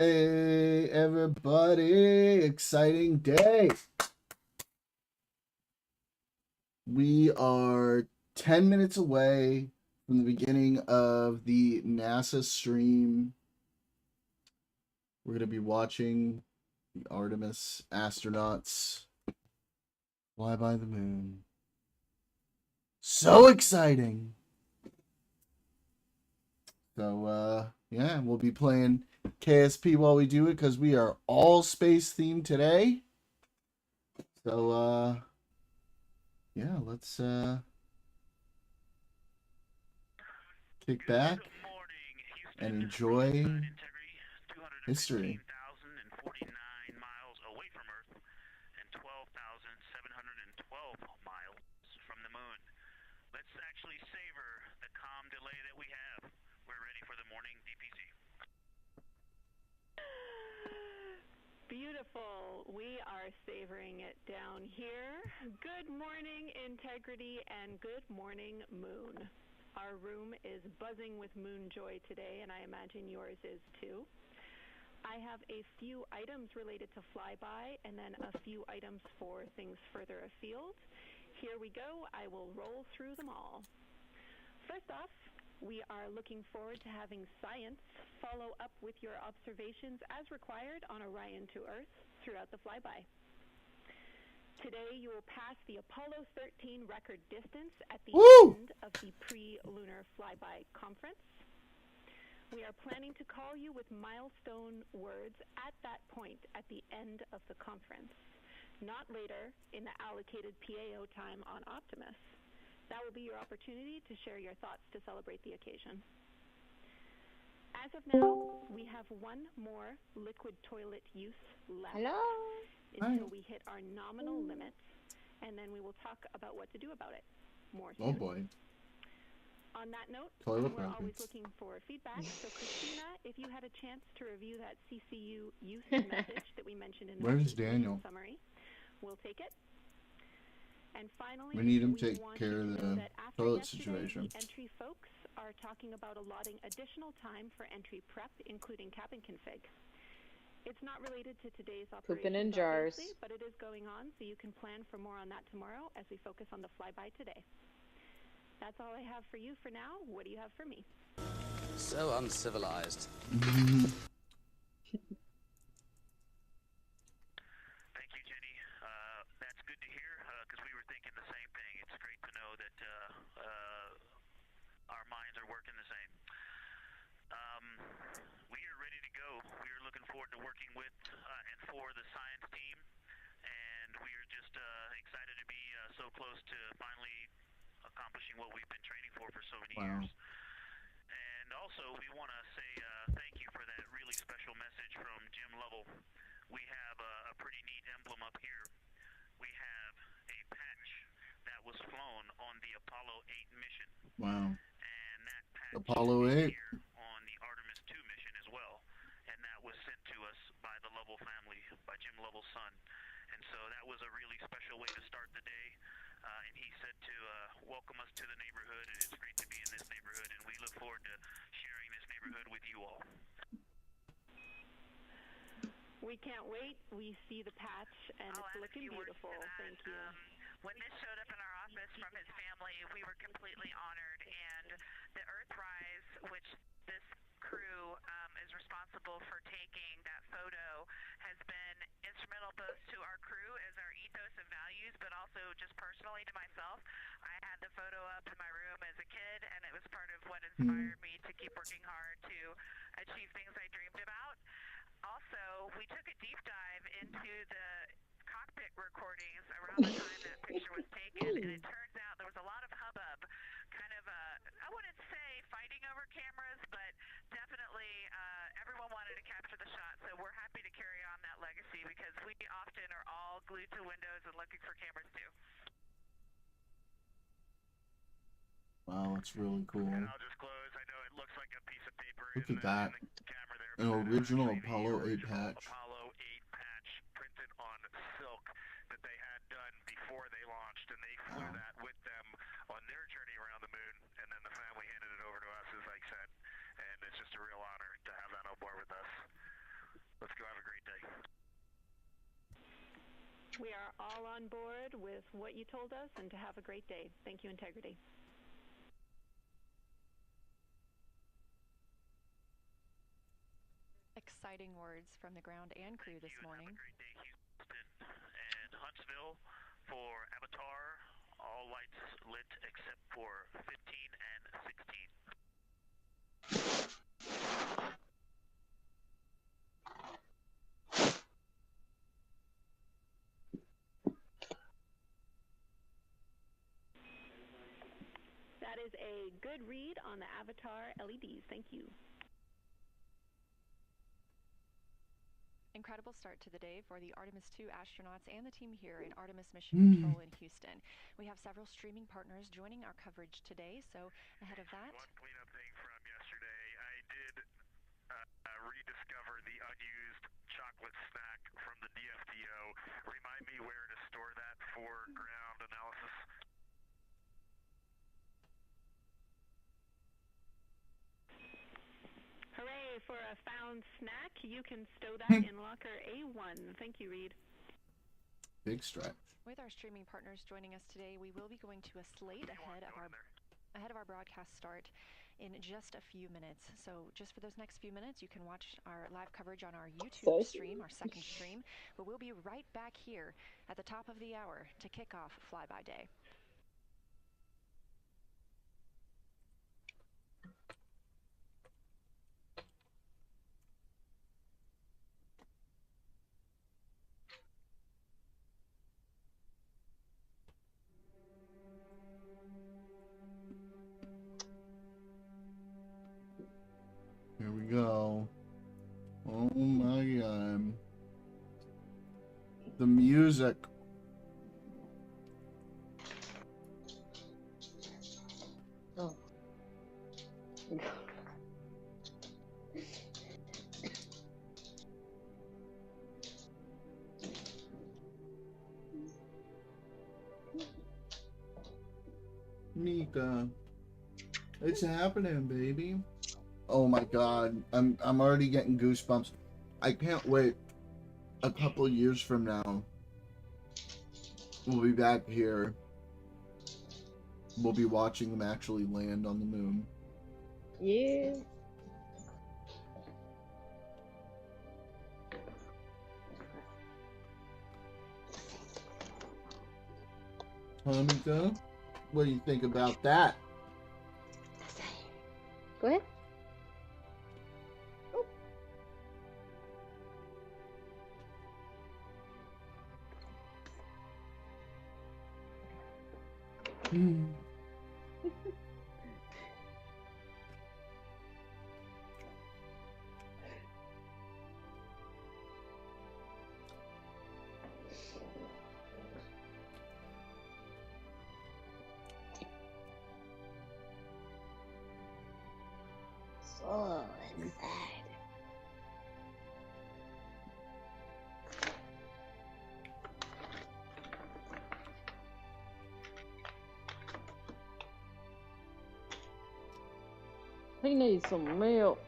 Hey, everybody! Exciting day! We are 10 minutes away from the beginning of the NASA stream. We're going to be watching the Artemis astronauts fly by the moon. So exciting! So, yeah, we'll be playing KSP while we do it because we are all space themed today. So, yeah, let's kick back and enjoy history. Miles away from Earth and 12,712 miles from the moon. Let's actually savor the calm delay that we have. We're ready for the morning DPC. Beautiful. We are savoring it down here. Good morning, Integrity, and good morning, Moon. Our room is buzzing with moon joy today, and I imagine yours is too. I have a few items related to Flyby, and then a few items for things further afield. Here we go. I will roll through them all. First off, we are looking forward to having science follow up with your observations as required on Orion to Earth throughout the flyby. Today you will pass the Apollo 13 record distance at the end of the pre-lunar flyby conference. We are planning to call you with milestone words at that point at the end of the conference, not later in the allocated PAO time on Optimus. That will be your opportunity to share your thoughts to celebrate the occasion. As of now, we have one more liquid toilet use left. Hello. Until we hit our nominal limits, and then we will talk about what to do about it more soon. Oh boy. On that note, Toilet we're brackets. always looking for feedback. So Christina, if you had a chance to review that CCU use message that we mentioned in the Where's Daniel? summary, we'll take it. And finally, We need him to we take want care you of to know the that after toilet yesterday, situation. the entry folks are talking about allotting additional time for entry prep, including cabin config. It's not related to today's operations, Pooping in jars. but it is going on, so you can plan for more on that tomorrow as we focus on the flyby today. That's all I have for you for now. What do you have for me? So uncivilized. Thank you, Jenny. That's good to hear, because we were thinking the same thing. It's great to know that our minds are working the same. We are ready to go. We are looking forward to working with and for the science team, and we are just excited to be so close to finally accomplishing what we've been training for so many years. And also, we want to say thank you for that really special message from Jim Lovell. We have a pretty neat emblem up here. We have a patch that was flown on the Apollo 8 mission. Wow. And that patch Apollo 8 here on the Artemis 2 mission as well. And that was sent to us by the Lovell family, by Jim Lovell's son. And so that was a really special way to start the day. And he said to welcome us to the neighborhood, and it's great to be in this neighborhood, and we look forward to sharing this neighborhood with you all. We can't wait. We see the patch, and it's looking beautiful. Thank you. When this showed up in our office from his family, we were completely honored, and the Earthrise, which this crew is responsible for taking that photo, has been instrumental both to our crew as our ethos and values, but also just personally to myself. I had the photo up in my room as a kid, and it was part of what inspired me to keep working hard to achieve things I dreamed about. Also, we took a deep dive into the cockpit recordings around the time that picture was taken, and it turns out there was a lot of hubbub, kind of I wouldn't say fighting over cameras, but definitely everyone wanted to capture the shot, so we're happy to carry on that legacy because we often are all glued to windows and looking for cameras too. Wow, it's really cool. And I'll just close. I know it looks like a piece of paper. Look at that. In the camera there, An original the Apollo 8 original patch. Apollo 8 patch printed on silk that they had done before they launched, and they flew that with them on their journey around the moon, and then the family handed it over to us, as Ike said, and it's just a real honor to have that on board with us. We are all on board with what you told us, and to have a great day. Thank you, Integrity. Exciting words from the ground and crew this morning. Have a great day, Houston and Huntsville. For Avatar, all lights lit except for 15 and 16. That is a good read on the Avatar LEDs. Thank you. Incredible start to the day for the Artemis 2 astronauts and the team here in Artemis Mission Control in Houston. We have several streaming partners joining our coverage today, so ahead of that... One cleanup thing from yesterday, I did rediscover the unused chocolate snack from the DFDO. Remind me where to store that for ground analysis. Hooray for a found snack. You can stow that in locker A1. Thank you, Reed. Big stretch. With our streaming partners joining us today, we will be going to a slate ahead of our broadcast start in just a few minutes. So just for those next few minutes, you can watch our live coverage on our YouTube stream, our second stream. But we'll be right back here at the top of the hour to kick off Flyby Day. Here we go. Oh my god. The music. Oh. Mika. It's happening, baby. Oh my god. I'm already getting goosebumps. I can't wait. A couple years from now, we'll be back here. We'll be watching them actually land on the moon. Yeah. Mika, what do you think about that? Go ahead. So excited. He needs some milk.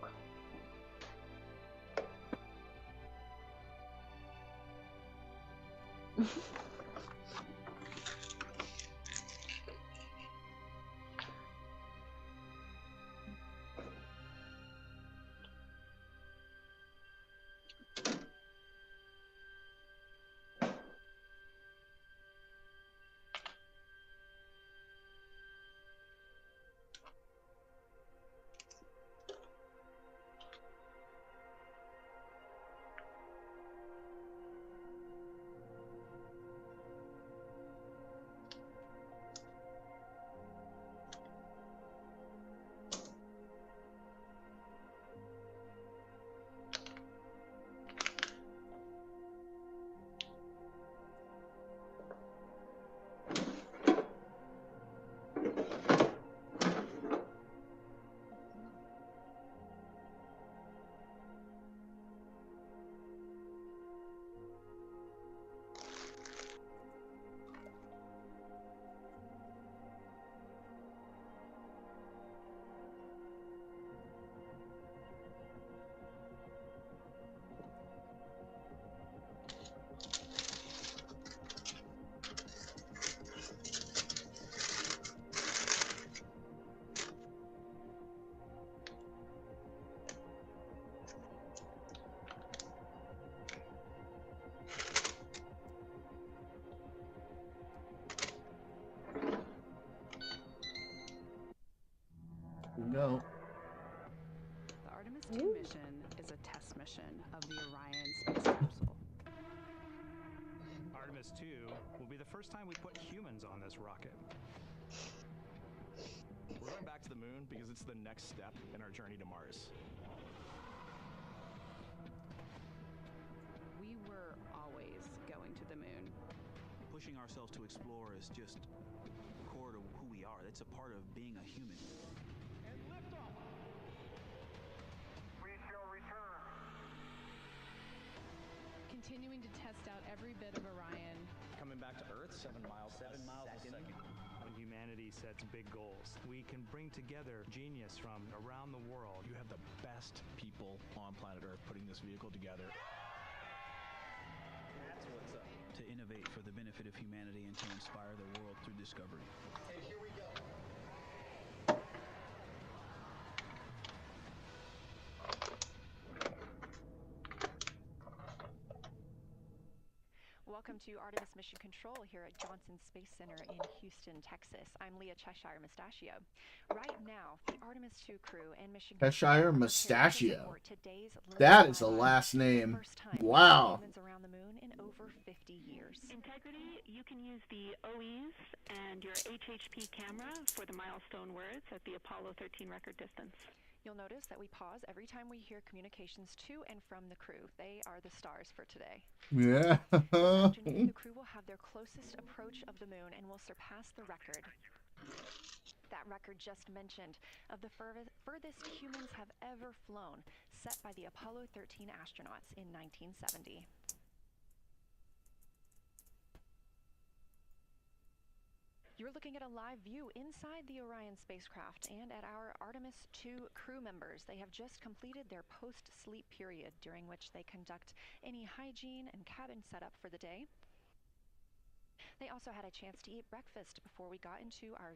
Artemis 2 mission is a test mission of the Orion space capsule. Artemis 2 will be the first time we put humans on this rocket. We're going back to the moon because it's the next step in our journey to Mars. We were always going to the moon. Pushing ourselves to explore is just core to who we are. That's a part of being a human. And liftoff. We shall return. Continuing to test out every bit of Orion. Coming back to Earth, 7 miles a second. When humanity sets big goals, we can bring together genius from around the world. You have the best people on planet Earth putting this vehicle together. That's what's up. To innovate for the benefit of humanity and to inspire the world through discovery. And here we go. Welcome to Artemis Mission Control here at Johnson Space Center in Houston, Texas. I'm Leah Cheshire Mustachio. Right now, the Artemis 2 crew and mission Cheshire control Mustachio. for today's That lunar is a flyby. last name. First time Wow. humans around the moon in over 50 years. Integrity, you can use the OEs and your HHP camera for the milestone words at the Apollo 13 record distance. You'll notice that we pause every time we hear communications to and from the crew. They are the stars for today. Yeah. This afternoon, the crew will have their closest approach of the moon and will surpass the record. That record just mentioned of the furthest humans have ever flown, set by the Apollo 13 astronauts in 1970. You're looking at a live view inside the Orion spacecraft and at our Artemis 2 crew members. They have just completed their post-sleep period, during which they conduct any hygiene and cabin setup for the day. They also had a chance to eat breakfast before we got into our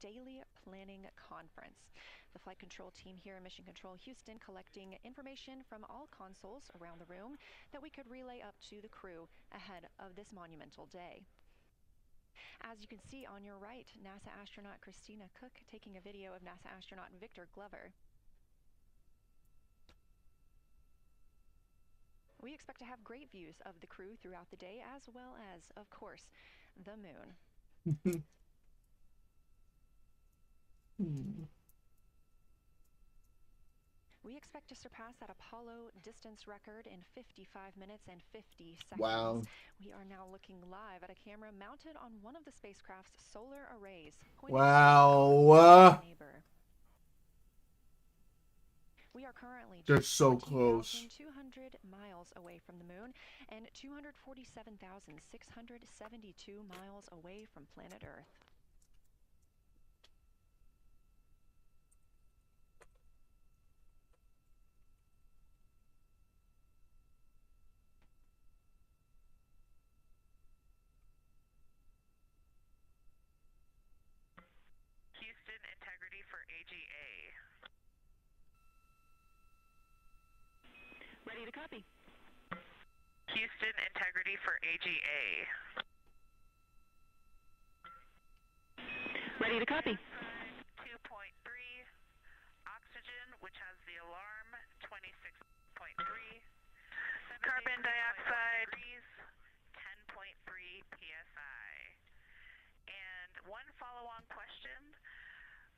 daily planning conference. The flight control team here in Mission Control Houston collecting information from all consoles around the room that we could relay up to the crew ahead of this monumental day. As you can see on your right, NASA astronaut Christina Cook taking a video of NASA astronaut Victor Glover. We expect to have great views of the crew throughout the day, as well as, of course, the moon. We expect to surpass that Apollo distance record in 55 minutes and 50 seconds. Wow. We are now looking live at a camera mounted on one of the spacecraft's solar arrays. Wow. We are currently They're just so close. 200 miles away from the moon and 247,672 miles away from planet Earth. Houston, integrity for AGA. Ready to copy. Houston, integrity for AGA. Ready to copy. 2.3, oxygen, which has the alarm, 26.3. Carbon dioxide, 10.3 psi. And one follow-on question.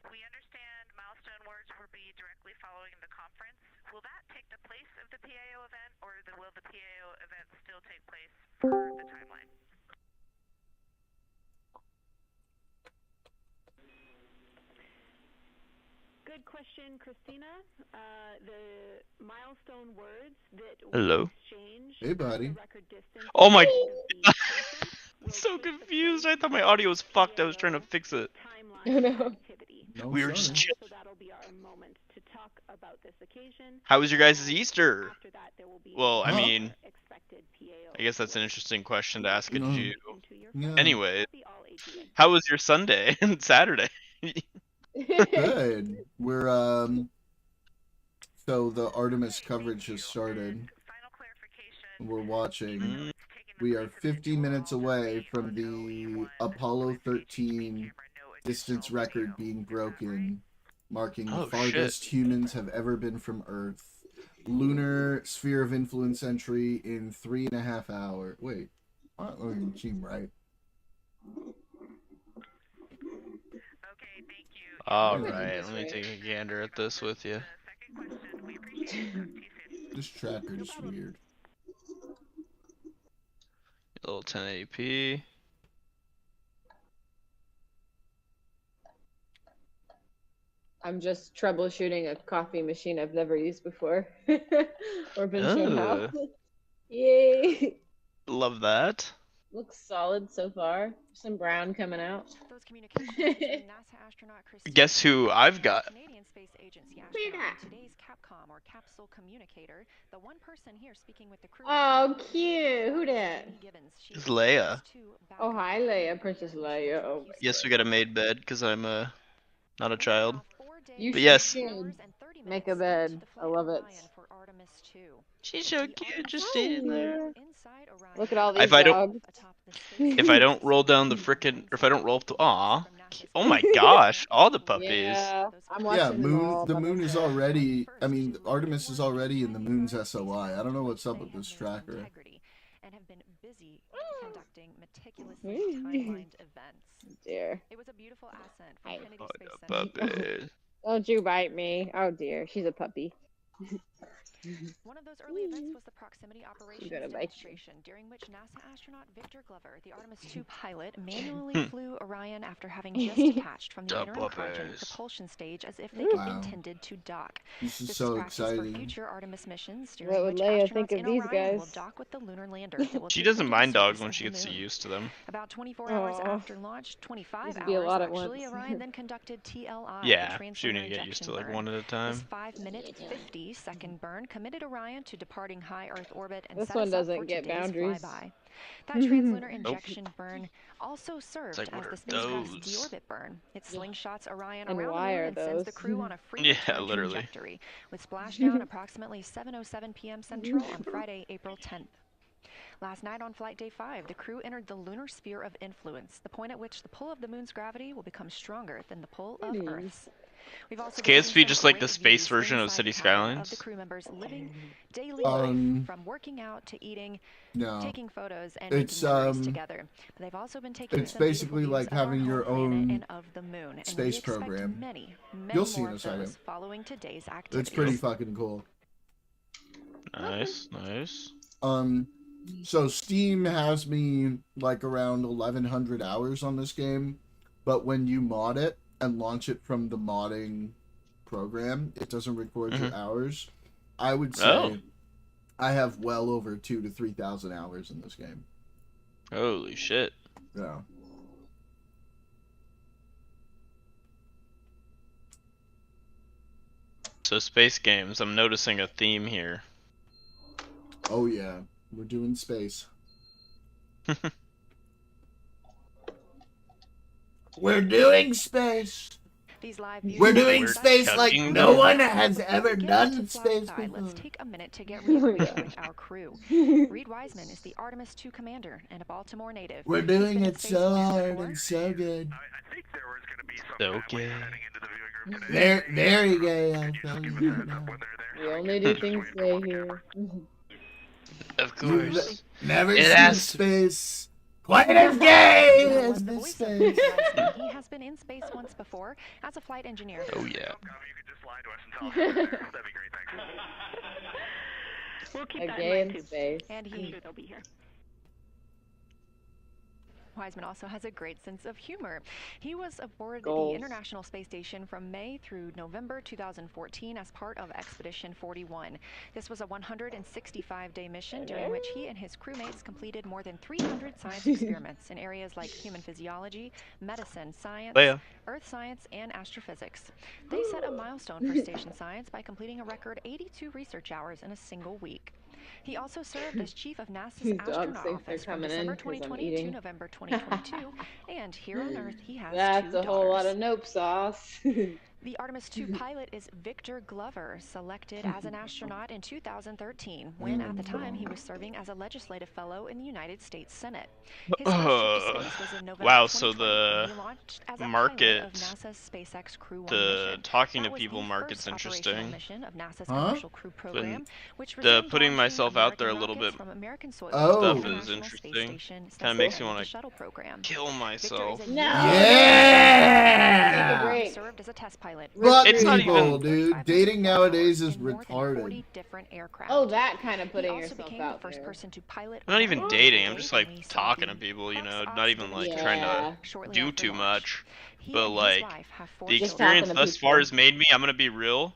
We understand milestone words will be directly following the conference. Will that take the place of the PAO event, or will the PAO event still take place for the timeline? Good question, Christina. The milestone words that Hello. we exchange Hey, buddy. the record distance Oh my- of the conference will So take the confused. place I thought my of audio was the fucked. I was trying to PAO fix it. timeline I know. activity. No, We were sorry. just So that'll be our moment to talk about this occasion. How was your guys' And Easter? after that, there will be Well, I more mean, expected PAO. I guess that's an interesting question to ask a No. Jew. Into your Yeah. phone. Anyway, Copy all AGA. how was your Sunday and Saturday? Good. We're so the Artemis coverage has started. Final clarification. We're watching. Mm, We are 50 minutes away from the Apollo 13 distance record being broken. marking the Oh, farthest shit. humans have ever been from Earth. Lunar sphere of influence entry in 3.5 hours. Wait, that doesn't seem right. Okay, thank you. All Yeah, right, that's let me right. take a gander at this with you. The second question, we appreciate it. Talk to you soon. this tracker is weird. A little 1080p. I'm just troubleshooting a coffee machine I've never used before or been shown how. Oh, Yay! love that. Looks solid so far. Some brown coming out. Those communications between NASA astronaut Christine Guess who I've got? Canadian Space Agency astronaut and today's Capcom or capsule communicator. The one person here speaking with the crew. Oh, cute. Who that? It's Leia. Oh, hi, Leia. Princess Leia. Oh, Yes, we got a made bed because I'm not a child. you But yes. should make a bed. I love it. She's so cute, just sitting there. Look at all these If I don't, dogs. if I don't roll down the frickin', if I don't roll up to, aw, oh my gosh, all the puppies. Yeah, I'm Yeah, watching them all. the moon is already. I mean, Artemis is already in the moon's SOI. I don't know what's up with this tracker. And have been busy conducting meticulously timelined events. Dear. It was a beautiful ascent from Hi. Kennedy Oh, Space the Center. puppies. Don't you bite me. Oh, dear. She's a puppy. One of those early events was the proximity operations gonna bite you. demonstration, during which NASA astronaut Victor Glover, the Artemis II pilot, manually flew Orion after having just detached from the The inner hydrogen puppies. propulsion stage as if they Wow. intended to dock. This is This so is practice exciting. for future Artemis missions, What during would which Leia astronauts think of in these Orion will guys? dock with the lunar lander that will She take doesn't them to mind the dogs surface when of she the gets moon. used to them. About 24 hours Aw. after launch, 25 Used to be a lot hours at actually, once. Orion then conducted TLI, Yeah, the she translunar need to get used injection to like burn. one at a This time. 5-minute, 50-second burn committed Orion to departing high Earth orbit and This set one us up doesn't for get today's boundaries. flyby. That translunar Nope. injection burn also served like, what as are the spacecraft's those? deorbit burn. It slingshots Orion And around why the moon are and sends the those? crew on a free Yeah, return literally. trajectory, with splashdown approximately 7:07 p.m. Central on Friday, April 10th. Last night on Flight Day 5, the crew entered the lunar sphere of influence, the point at which the pull of the moon's gravity will become stronger than the pull of Earth's. We've also Is been KSP getting just some like the great space views version of inside City the cabin of Skylines? the crew members living daily life, from working out to eating, No. taking photos, and It's, making memories together. But they've also been taking It's some beautiful basically views like of our having your home planet own and of the moon, and we space expect program. many You'll see more in a of second. those following today's It's activities. pretty fucking cool. Nice, nice. So Steam has me like around 1100 hours on this game, but when you mod it and launch it from the modding program, it doesn't record your hours. I would say I have well over 2,000 to 3,000 hours in this game. Holy shit. Yeah. So space games, I'm noticing a theme here. Oh yeah, we're doing space. We're doing space. These live We're views doing of space science like and no technology. one has ever Get done to space Flyby. before. Let's take a minute to get reacquainted with our crew. Reed Wiseman is the Artemis II commander and a Baltimore native. We're He's doing been in it space so once hard before. and so good. I think there was going to be some So families gay. heading into the viewing room today. Very gay. I'm Could you just telling give you us a right heads up now. when they're there? We So only can do just things wait for gay one here. Of You've course. never It seen has to- space quite as gay That as was the this voice of space. Reed Wiseman. He has been in space once before as a flight engineer. Oh yeah. You could just lie to us and tell us they're there. That'd be great, thanks. We'll keep A that gay in mind in too. space. And I'm he sure they'll be here. Wiseman also has a great sense of humor. He was aboard Goals. the International Space Station from May through November 2014 as part of Expedition 41. This was a 165-day mission during which he and his crewmates completed more than 300 science experiments in areas like human physiology, medicine, science, Leia. earth science, and astrophysics. They set a milestone for station science by completing a record 82 research hours in a single week. He also served as chief of NASA's These dogs astronaut think they're office from coming in December 'cause I'm 2020 to eating. November 2022, and here on Earth he has That's two a whole lot daughters. of nope sauce. The Artemis 2 pilot is Victor Glover, selected as an astronaut in 2013, when at the time he was serving as a legislative fellow in the United States Senate. His first trip to space was in November Wow, so 2020, when he launched as a market, pilot of NASA's SpaceX Crew 1 the mission. talking That to was people the market's first operational interesting. mission of NASA's commercial crew program, which The resumed putting launching myself out there a American little bit rockets from American soil Oh. to the stuff is International interesting. Space Station, Kind of makes me the want to shuttle program. kill myself. No. Yeah! Take a break. Served as a test pilot. Fuck It's not people, even- dude. Dating nowadays is in more than 40 retarded. different aircraft. Oh, that kind of He putting also yourself became out the first there. person to pilot I'm not even on dating, I'm Flyby, just and like he saw talking the to people, you Hawks know, Ops not even like Yeah. trying to shortly do after too launch. much. He But and his like wife have 4 the Just children. experience talking to thus people. far has made me, I'm gonna be real.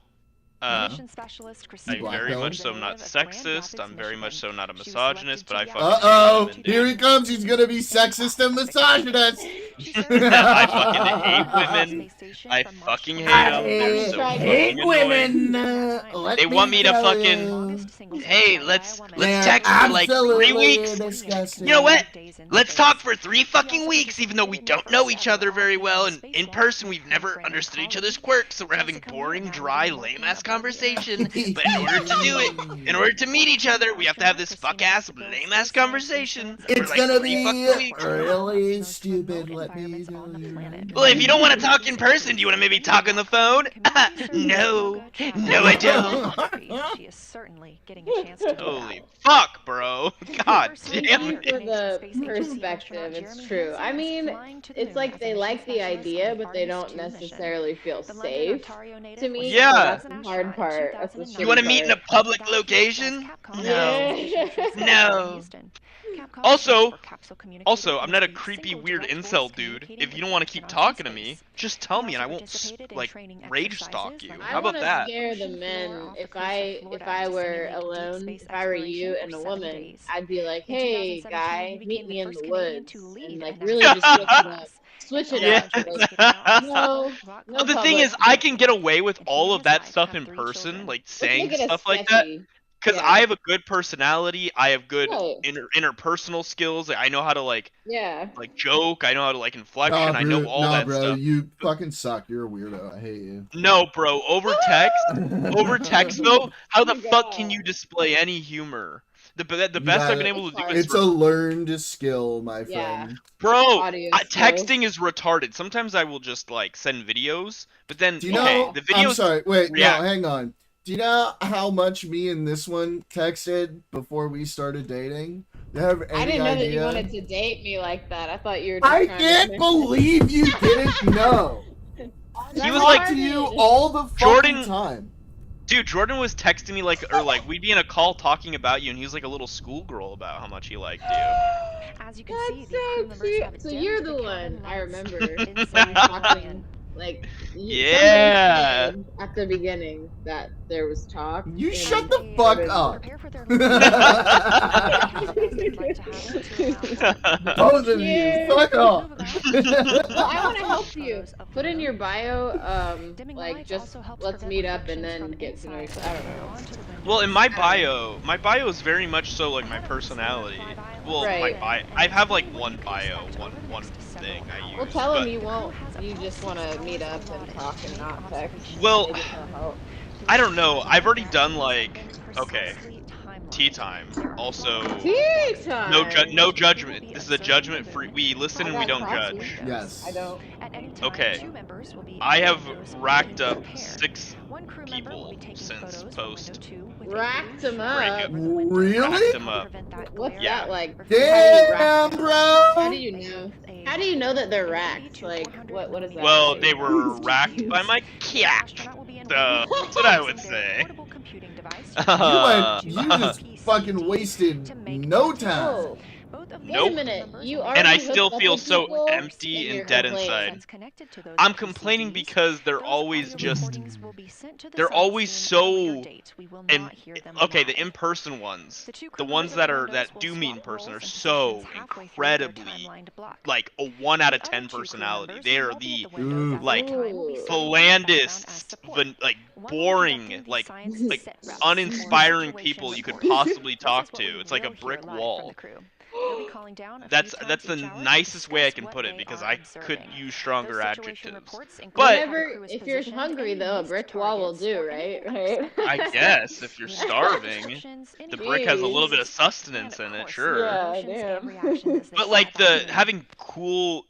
Mission specialist I Christina, very much so representative not of Grand sexist. Rapids, I'm very much so Michigan. not a She was misogynist, but I selected to fucking be hate Uh-oh, women. here he dude. comes. He's gonna be sexist and misogynist. She served I as fucking the hate women. Space Station I from March fucking hate 20 them. They're so I fucking hate annoying. women. Let They want me to tell fucking- you. Longest single Hey, flight let's by a woman. They're text for like 3 absolutely weeks. disgusting. You know what? Days in Let's space. talk for 3 He fucking also weeks, even though we participated in the don't know first each ever other very well, and all-female in spacewalk person we've with never her friend and understood each other's colleague, quirks, so we're having Jessica boring, Lunar, dry, working lame-ass above the conversation. But in order to do it, in order to meet each other, we have to have this fuck-ass, lame-ass conversation for It's like gonna 3 fucking be weeks. really stupid, let me environments tell on the you. planet. Well, if you don't want to talk in person, do you want to maybe talk on the phone? No. No, I don't. She is certainly getting a chance to do Holy that. fuck, bro. God Thank damn you it. for the perspective. It's true. I mean, it's like they like the idea, but they don't necessarily feel safe. To me, Yeah. that's the hard part. That's the You want to shitty meet in a part. public location? No. Yeah. No. Also, I'm not a creepy, weird incel dude. If you don't want to keep talking to me, just tell me and I won't, like, rage stalk you. I How about wanna that? scare the men. If I were alone, if I were you and a woman, I'd be like, hey, guy, meet me in the woods. And, like, really just switch it up. Switch it Yeah. up. Like, no Well, the thing public. is, I can get away with all of that stuff in person, like Let's saying make it a stuff like that, sketchy. because Yeah. I have a good personality. I have good Right. interpersonal skills. Like, I know how to like Yeah. joke. I know how to like inflection. I know all that bro, stuff. you fucking suck. You're a weirdo. I hate you. No, bro, over text though, how the Oh my fuck can God. you display any humor? The best I've gotta- been able to do is It's a learned skill, my Yeah. friend. bro. Audio Texting is retarded. Sometimes I will just like send videos, but then Do you know? the videos. I'm sorry. Wait, react. no, hang on. Do you know how much me and this one texted before we started dating? Do you have any I didn't know idea? that you wanted to date me like that. I thought you were. I Just can't believe you didn't know. He I was talk like to you all the fucking Jordan- time. Dude, Jordan was texting me like, or like, we'd be in a call talking about you, and he was like a little schoolgirl about how much he liked you. As you can see, That's the crew so members cute. have So dimmed you're the the cabin one I lights remember. inside the talking, cabin. like, Yeah. somebody said at the beginning that there was talk. You and shut the there fuck was- up. Prepare for their Both of you, fuck off. Well, I want to help you. Put in your bio, like, just let's meet up and then get to know each other. I don't know. Well, in my bio is very much so like my personality. Well, Right. my bio, I have like one bio, one thing I use. Well, tell but- him you won't. You just want to meet up and talk and not text. Well, Maybe it'll help. I don't know. I've already done like, okay, tea time. Also, Tea time. no judgment. This is a judgment free. We listen and we don't judge. Yes. I don't. Okay. I have racked up 6 people since post. Racked them up. Really? Racked them up. What's Yeah. that like? Damn, bro. How do you know? How do you know that they're racked? Like, what is that? Well, like? they were racked by my cat. That's what I would say. You just fucking wasted no time. Oh, wait Nope. a minute. You And I already still hooked up feel with so people empty you're and dead complaining. inside. I'm complaining because they're always just, they're always so, and okay, the in-person ones, the ones that do meet in person are so incredibly, like a 1 out of 10 personality. They are the, like, blandest, like, boring, like uninspiring people you could possibly talk to. It's like a brick wall. be calling down a That's few times the each hour to nicest way I discuss can what put it they because are I could observing. use stronger Those situation adjectives. reports include But how the crew is if you're positioned, hungry any though, a missed brick wall will targets, do, or right? any Right? I guess if you're starving, instructions, the any brick has a little bit of Jeez. sustenance and in of it, course, sure. Yeah, emotions and damn. reactions as they But fly like by the moon. having cool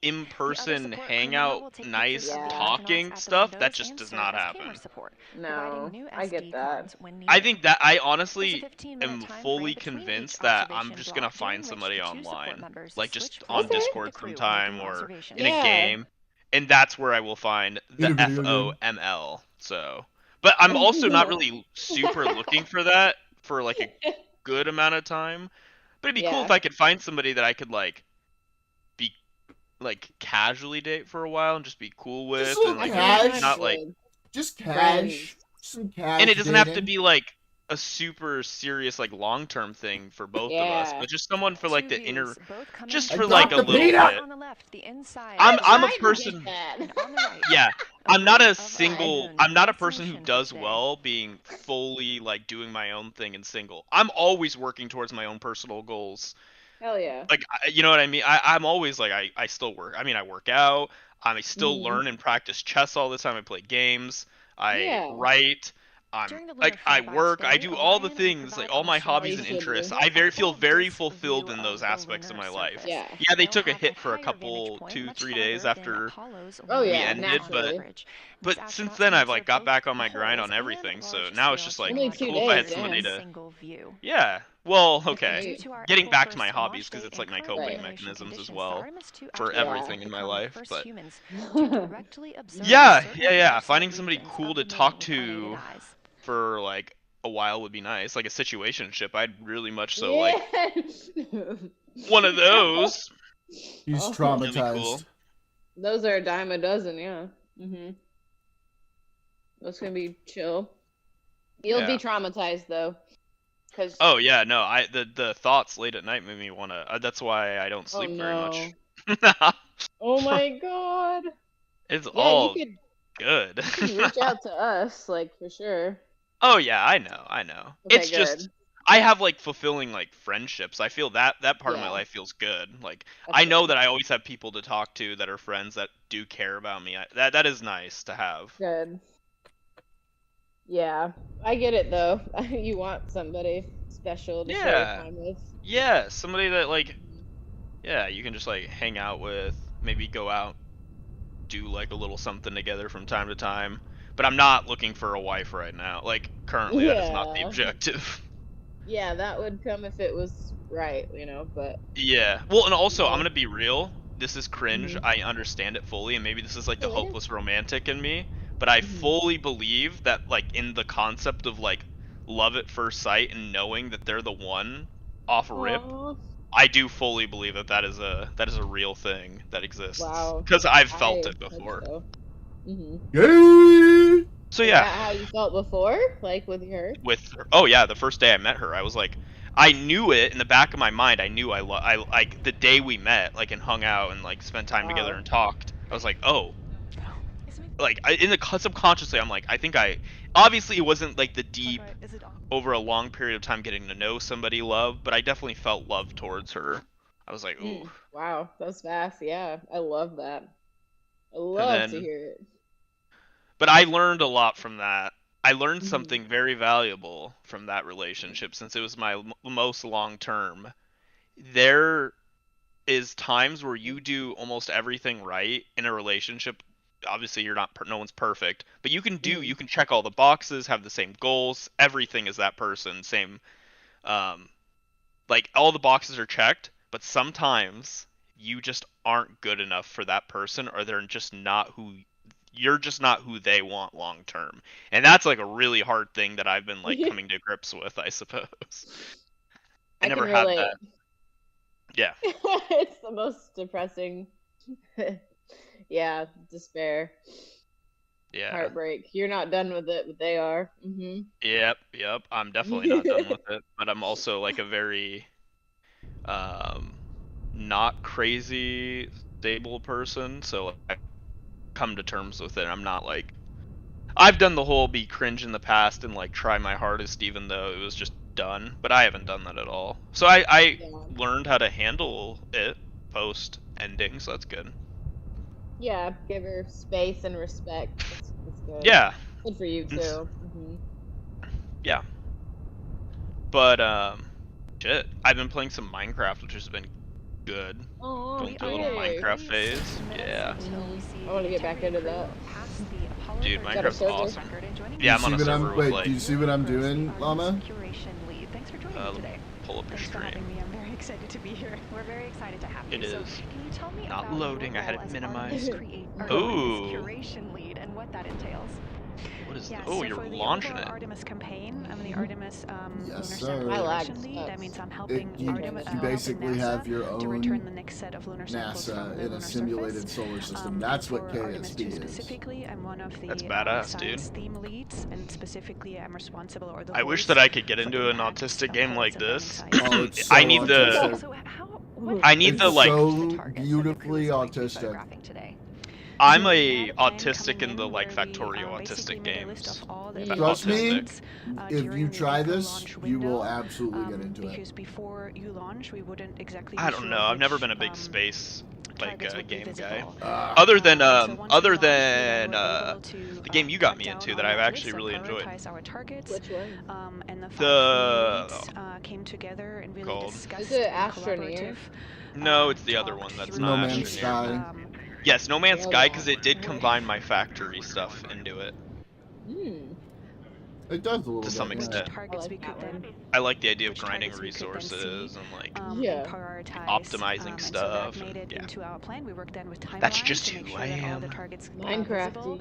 The other in-person support crew member hangout, will take nice pictures of the Yeah. astronauts talking at the stuff, that windows just and does serve not as happen. camera support, No, providing new I get SD that. cards when needed. I think that I There's a honestly 15-minute am time fully frame between each convinced that I'm observation just block, gonna during find which somebody the two support online, members like switch just on places with Discord the crew when sometime doing or observations. in a Yeah. game, and that's where I will find In the a video game. FOML. So, but I'm also not really super looking for that for like a good amount of time. But it'd be cool Yeah. if I could find somebody that I could like be like casually date for a while and just be cool with, Just a little and like cash. not like, Just cash. Friends. Some cash and it doesn't have to dating. be like a super serious like long-term thing for both of us, Yeah. but just someone for like Two the inner, views, both coming just I for from like a got the little peanut! bit. on the left, the inside. I'm a tried to person. get that. And on the right, Yeah, a I'm not ring a of the single. moon. I'm not a That's person who mission for does today. well being fully like doing my own thing and single. I'm always working towards my own personal goals. Hell yeah. Like, you know what I mean? I'm always like, I still work. I mean, I work out. I still Mhm. learn and practice chess all the time. I play games. I Yeah. write. During the Like, lunar I flyby work. I today, do all the Orion will things, like provide all my observations hobbies you and should interests. do. I feel full very disk fulfilled view in of those the aspects of lunar my life. surface. Yeah. Yeah, they They'll took a have hit for a higher couple, vantage point, 2-3 much days farther than after Apollo's Oh we yeah, ended, naturally. but since then I've like got back on my grind on everything. So now it's just like Only 2 cool if I had days, somebody damn. to. single view. Yeah. Well, That's okay. great. Due to our Getting April back to 1st my launch hobbies because date it's like and my current coping Right. mechanisms as conditions, well Artemis 2 for astronauts everything will in my become the life. first But humans to directly observe yeah, certain yeah. universal Finding somebody regions cool of to the moon talk with unaided to eyes. for like a while would be nice, like a situationship. I'd really much so like Yeah. one of those. He's Oh. traumatized. Really cool. Those are a dime a dozen, yeah. Mhm. That's gonna be chill. You'll be Yeah. traumatized though, cause Oh yeah, no. The thoughts late at night made me wanna. That's why I don't oh sleep very much. no, oh my god. It's Yeah, all you good. could reach out to us, like for sure. Oh yeah, I know. Okay, It's good. just I have like fulfilling like friendships. I feel that part of my Yeah. life feels good. Like That's I know good. that I always have people to talk to that are friends that do care about me. That is nice to have. Good. Yeah, I get it though. You want somebody special to share your Yeah. time with. Yeah, somebody that like yeah, you can just like hang out with, maybe go out, do like a little something together from time to time. But I'm not looking for a wife right now. Like currently that is not the Yeah. objective. Yeah, that would come if it was right, but Yeah. Well, and also, I'm Yeah. gonna be real. This is cringe. Mhm. I understand it fully, and maybe this is like the Yeah, it is. hopeless romantic in me, but I Mhm. fully believe that, like, in the concept of like love at first sight and knowing that they're the one off rip, Aw. I do fully believe that that is a real thing that exists. Wow. Because I've felt I it hope before. so. Mhm. Yay! So Is yeah. that how you felt before? Like with her? With her. Oh yeah, the first day I met her, I was like, I knew it in the back of my mind. I knew I like the day we met, like and hung out and like spent time together Wow. and talked. I was like, oh, like in the subconsciously, I'm like, I think obviously it wasn't like the deep over a long period of time getting to know somebody love, but I definitely felt love towards her. I was like, ooh. Wow, that's fast. Yeah, I love that. I And love to then, hear it. but I learned a lot from that. I learned Mhm. something very valuable from that relationship since it was my most long term. There is times where you do almost everything right in a relationship. Obviously, you're not no one's perfect, but you can check all the boxes, have the same goals, everything is that person, same like all the boxes are checked, but sometimes you just aren't good enough for that person, or you're just not who they want long term. And that's like a really hard thing that I've been like coming to grips with, I suppose. I never can had relate. that. Yeah. It's the most depressing. Yeah, despair. Yeah. Heartbreak. You're not done with it, but they are. Mhm. Yep. I'm definitely not done with it, but I'm also like a very not crazy stable person, so I come to terms with it. I'm not like I've done the whole be cringe in the past and like try my hardest even though it was just done, but I haven't done that at all. So I Yeah. learned how to handle it post ending, so that's good. Yeah, give her space and respect. That's good. Yeah. Good for you too. Yeah. But shit, I've been playing some Minecraft, which has been good. Oh, Going through a little Minecraft phase. Yeah. I want to get back into that. Dude, Got a Minecraft's server? awesome. Yeah, I'm on a server with like. Do you see what I'm doing, Llama? Pull up your stream. I'm very excited to be here. We're very excited to have you. It is. Can you tell me Not about loading. your I had role it as minimized. Artemis Ooh. curation lead and what that entails? What is? Yeah, Oh, so you're for the launching overall it. Artemis campaign, I'm the Artemis Lunar sir. Sample I like Curation lead. stuff. That means I'm helping You Artemis, basically helping NASA have your to own return the next set of lunar samples from NASA the in lunar a simulated surface. solar system. That's what For Artemis 2 KSP is. specifically, I'm one of the That's badass, science dude. theme leads, and specifically I'm responsible or the I wish voice that I could get for into an impacts, autistic game like pellets, this. and landing Oh, sites. it's so I need the. autistic. So I need It's the like. so beautifully autistic. I'm a autistic in the like Factorio autistic games. Trust me, Autistic. if you try this, you will absolutely get into it. Because before you launch, we wouldn't exactly I don't be know. sure I've never which, been a big space like game guy. visible. Other than So once we launched, we then were able to, the game you got me cut down into on that I've budgets actually and really enjoyed. prioritize our targets. Which one? And the The came together and really called. discussed Is it in Astroneer? No, it's the other one that's No not Man's Astroneer. Sky. Yes, No Man's Yeah. Sky, because it did combine my factory stuff into it. It does a little to bit, some yeah. extent. Targets we could then I like the idea of which grinding targets we could then resources see, and like Yeah. prioritize, optimizing and stuff. So that made it yeah. into our plan. We worked then with timelines That's just to make who sure I that all am. the targets Minecrafty.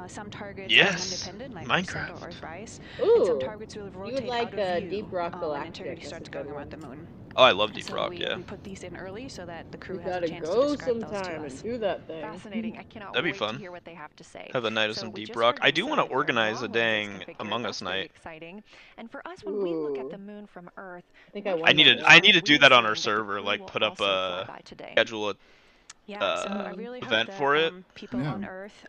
some targets Yes, are independent, like Minecraft. Percent or Earthrise, Ooh, and some targets will you rotate would like out of view Deep Rock when Galactic. integrity That's starts a going good around the one. moon. Oh, I love And Deep so Rock, we yeah. put these in early so that the crew We has a gotta chance go to describe those to sometime us. and do that thing. Fascinating. I cannot That'd be wait fun. to hear what they have to say. Have a night of So some we Deep just Rock. heard I do want to inside their organize a long dang lenses configured. Among Us That's very night. exciting. And for us, when we look at the Ooh. moon from Earth, I think I what want I need that to one. I need to do we're that on seeing our that the server, crew like will put up also fly a by today. schedule a Yeah, so I really hope event that for it. people Yeah. on Earth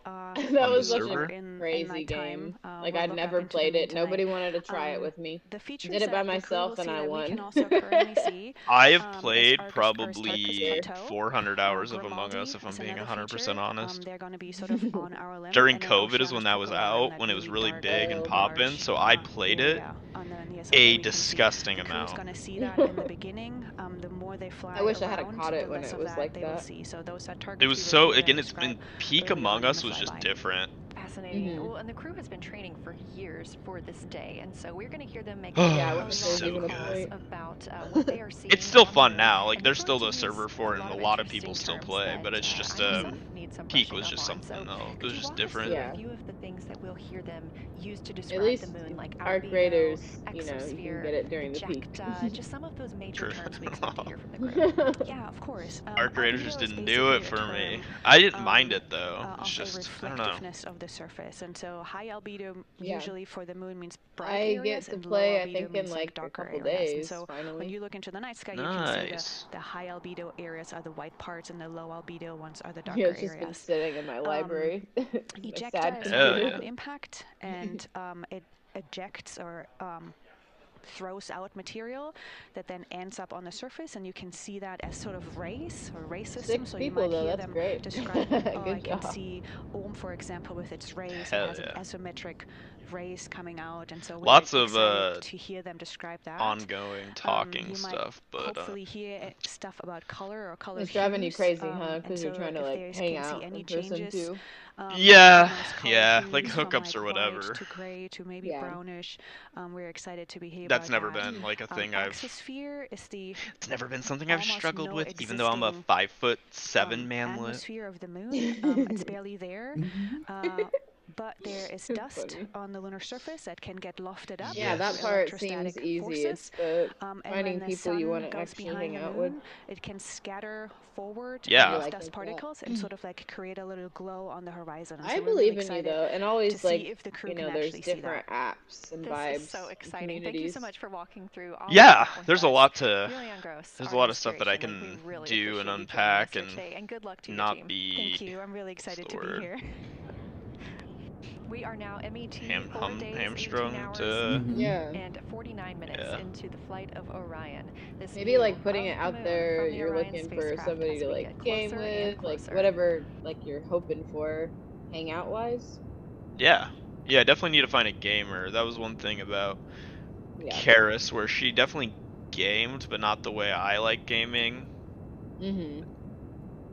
That on the was such server. a crazy game. Like will I'd look never back into the played moon it. Nobody tonight. wanted to try it with me. The features Did it by that the crew will myself and see I that we won. can also currently see I have is played Argus probably Plateau. 400 hours of Among Grimaldi Us, if I'm is being another 100% feature. honest. They're going to be sort of on our limb. During And then COVID is when that Oceanus was Procorum, out, that when it was really dark, big and Oh. poppin', large, so I played it area on the near side that a we can see. disgusting The crew's amount. going to see that in the beginning. The more they fly I wish I had around, caught it the when less it of was that like they will that. see. So those are targets It was we will so, hear them again, it's describe been peak early Among on in Us the was just flyby. different. Fascinating. Mhm. Well, and the crew has been training for years for this day, and so we're going to hear them make Yeah, I a wish It's there was so even a good. point. about what they are seeing. It's still on fun the now. moon. Like And there's we're still going the to server use for it, and a lot of people still terms play. that, But it's just I myself need some peak brushing was up just on. something So though. It could was you just walk us through different. Yeah. a few of the things that we'll hear them use to At describe least the moon, like Arc albedo, Raiders, you know, you can exosphere, get it during the peak. ejecta, just some of those major True. terms we expect to hear from the crew. Yeah, of course. Arc Raiders Albedo just is didn't do it basically a for me. term I didn't mind it though. It's of a just I don't know. reflectiveness of the surface, and so high albedo Yeah. usually for the moon means bright I areas, get to and low play, I albedo think, in means like a darker couple areas. And days, so when finally. you look into the night sky, you can see Nice. the high albedo areas are the white parts, and the low albedo ones are the Yeah, darker it's just been areas. sitting in my library. My sad Ejecta is when Hell you have yeah. an impact, and it ejects or throws out material that then ends up on the surface, and you can see that as sort of rays or ray systems. 6 So you people might though, hear that's them great. describe, oh, I Good can job. see Ohm, for example, with its rays. Hell It has yeah. an asymmetric rays coming out, and so we're Lots of excited to hear them describe that. ongoing talking You might stuff, but hopefully hear stuff about color or color It's driving you hues, crazy, huh? and Because you're so trying to if like there's hang can see out any in person changes, too. yeah, in those color yeah, like hues from hookups or white whatever. to gray to maybe Yeah. brownish. We're excited to be here That's about never that. been like a thing I've. Exosphere is the It's never been something I've almost struggled no with, even though I'm a existing, 5'7" manlet. atmosphere of the moon. It's barely there. But there is It's dust funny. on the lunar surface that can get lofted up. Yeah, that through part electrostatic seems easy. forces. It's the And finding when the people you sun want to goes actually behind hang the out moon, with. it can scatter forward Yeah. those Like dust that. particles and sort of like create a little glow on the horizon. And I so we're believe really in you excited though, and to always see like if the crew you know, can there's actually see that. different apps and This vibes. is so and exciting. Thank you so communities. much for walking through all Yeah, of that with there's a us. lot to. Really engrossed. There's a lot of Artemis stuff that I curation. Like, we can really do appreciate and you joining unpack us here today. And good luck to your not team. be. Thank you. I'm really excited the to be word? here. We are now MET 4 days, 18 hamstrung hours, to and 49 minutes into the flight of Orion. This Maybe like view putting of it the out moon there, from the you're Orion looking for spacecraft somebody as to we like get game closer with, and like closer. whatever like you're hoping for, hangout wise. Yeah, I definitely need to find a gamer. That was one thing about Karis, where she definitely gamed, but not the way I like gaming.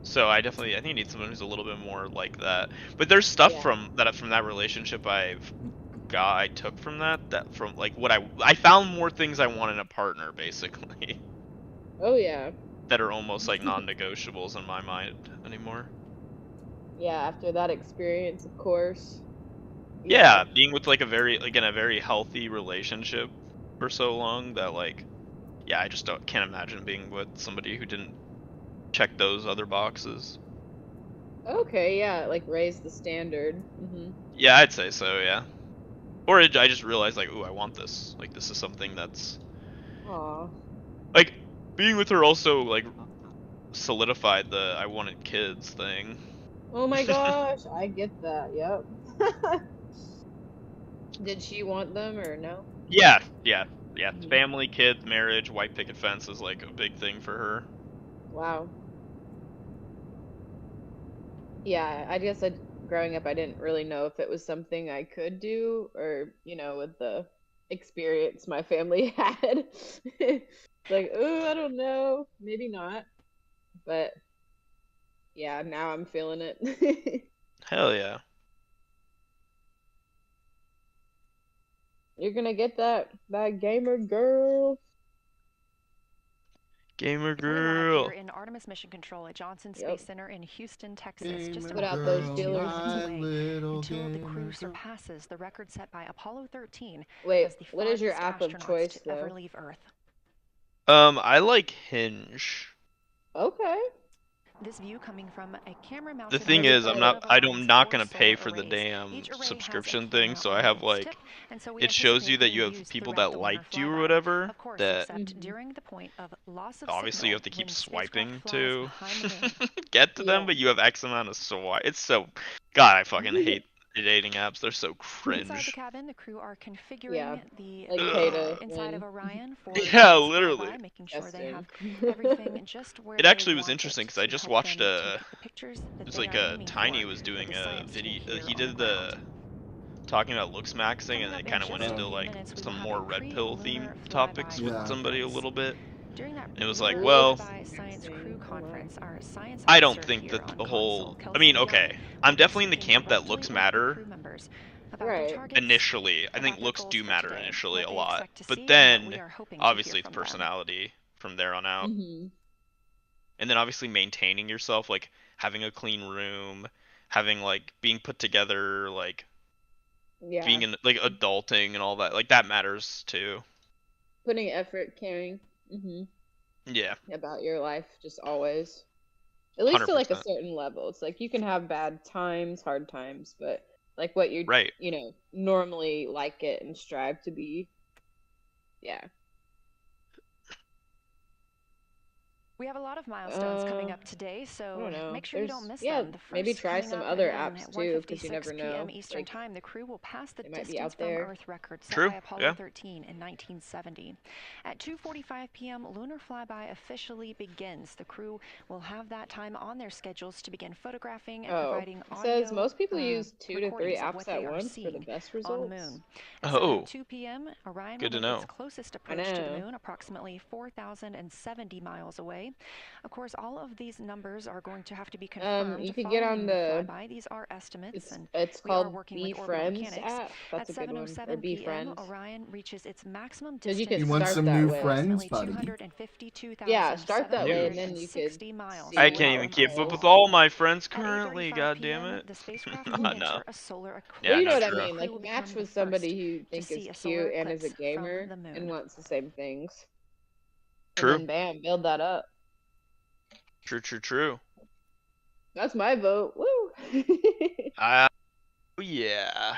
So I think I need someone who's a little bit more like that. But there's stuff from that relationship I took from that from like what I found more things I want in a partner, basically. Oh yeah. That are almost like non-negotiables in my mind anymore. Yeah, after that experience, of course. Yeah, being with like in a very healthy relationship for so long that like, yeah, I just can't imagine being with somebody who didn't check those other boxes. Okay, yeah, like raise the standard. Yeah, I'd say so, yeah. Or I just realized like, ooh, I want this. Like, this is something that's... Aww. Like, being with her also, like, solidified the I wanted kids thing. Oh my gosh, I get that, yep. Did she want them or no? Yeah. Family, kids, marriage, white picket fence is like a big thing for her. Wow. Yeah, I guess growing up, I didn't really know if it was something I could do or, with the experience my family had. Like, oh, I don't know. Maybe not. But yeah, now I'm feeling it. Hell yeah. You're gonna get that gamer girl. Gamer girl. We're live here in Artemis Mission Control at Johnson Space Center in Houston, Texas. Just Put about out those 32 dealers. minutes away until the crew surpasses the record set by Apollo 13 Wait, as the what is your farthest app of astronauts choice, to ever though? leave Earth. I like Hinge. Okay. This view coming from a camera-mounted. The thing is, I'm not gonna pay for the damn subscription thing, so I have like, it shows you that you have people that liked you or whatever, that during the point of loss of obviously you have to signal keep swiping to behind the get to them, but you have X amount of swipe. It's so, God, I fucking hate the dating apps. They're so cringe. Inside the cabin, the crew are configuring the inside of Orion for literally. Flyby, making sure they have everything just where It actually was they want interesting it because I to just help watched them a. take the pictures that It was they like are a aiming Tiny for was doing the a science team video. here He on the did ground. talking about looks maxing, and then kind of went into like some more red pill themed topics with somebody a little bit. During that And it was like, Lunar well, Flyby Science Crew Conference, our science I don't officer think here that on the whole. console, I mean, Kelsey okay, Young, I'm will be definitely in the speaking camp that directly looks with the matter. crew members about their targets, Initially, I think about their looks goals do for matter today, initially what a they lot, expect to see, but and then what we are hoping to obviously hear it's from them. personality from there on out, and then obviously maintaining yourself, like having a clean room, having like being put together, like being in like adulting and all that, like that matters too. Putting effort, caring. Yeah. About your life, just always. At least 100%. to like a certain level. It's like you can have bad times, hard times, but like what you normally like it and strive to be. Yeah. We have a lot of milestones coming up today, so make sure you don't miss them. The first maybe try some other apps too, because you never know. P.m. Eastern Time, the crew will pass the distance from Earth record set by Apollo 13 in 1970. At 2:45 p.m., Lunar Flyby officially begins. The crew will have that time on their schedules to begin photographing and providing audio. It says most people use 2 to 3 apps at once for the best results. On the moon. At 2 p.m., Orion will make its closest approach to the moon, approximately 4,070 miles away. Of course, all of these numbers are going to have to be confirmed. You could get on the flyby. These are estimates, and it's we are called working Be with Friends mechanics. app. That's At a good one. Or 7:07 Be p.m., Friends. Orion reaches its maximum distance. You can you want some new friends, buddy? Yeah, start that way, and then you could. I can't even keep up with all my friends currently. God damn it! The spacecraft will enter a solar eclipse. Yeah, you know what I mean. Like match with somebody who you think is cute and is a gamer and wants the same things. True. And then bam, build that up. True. That's my vote. Woo! Yeah.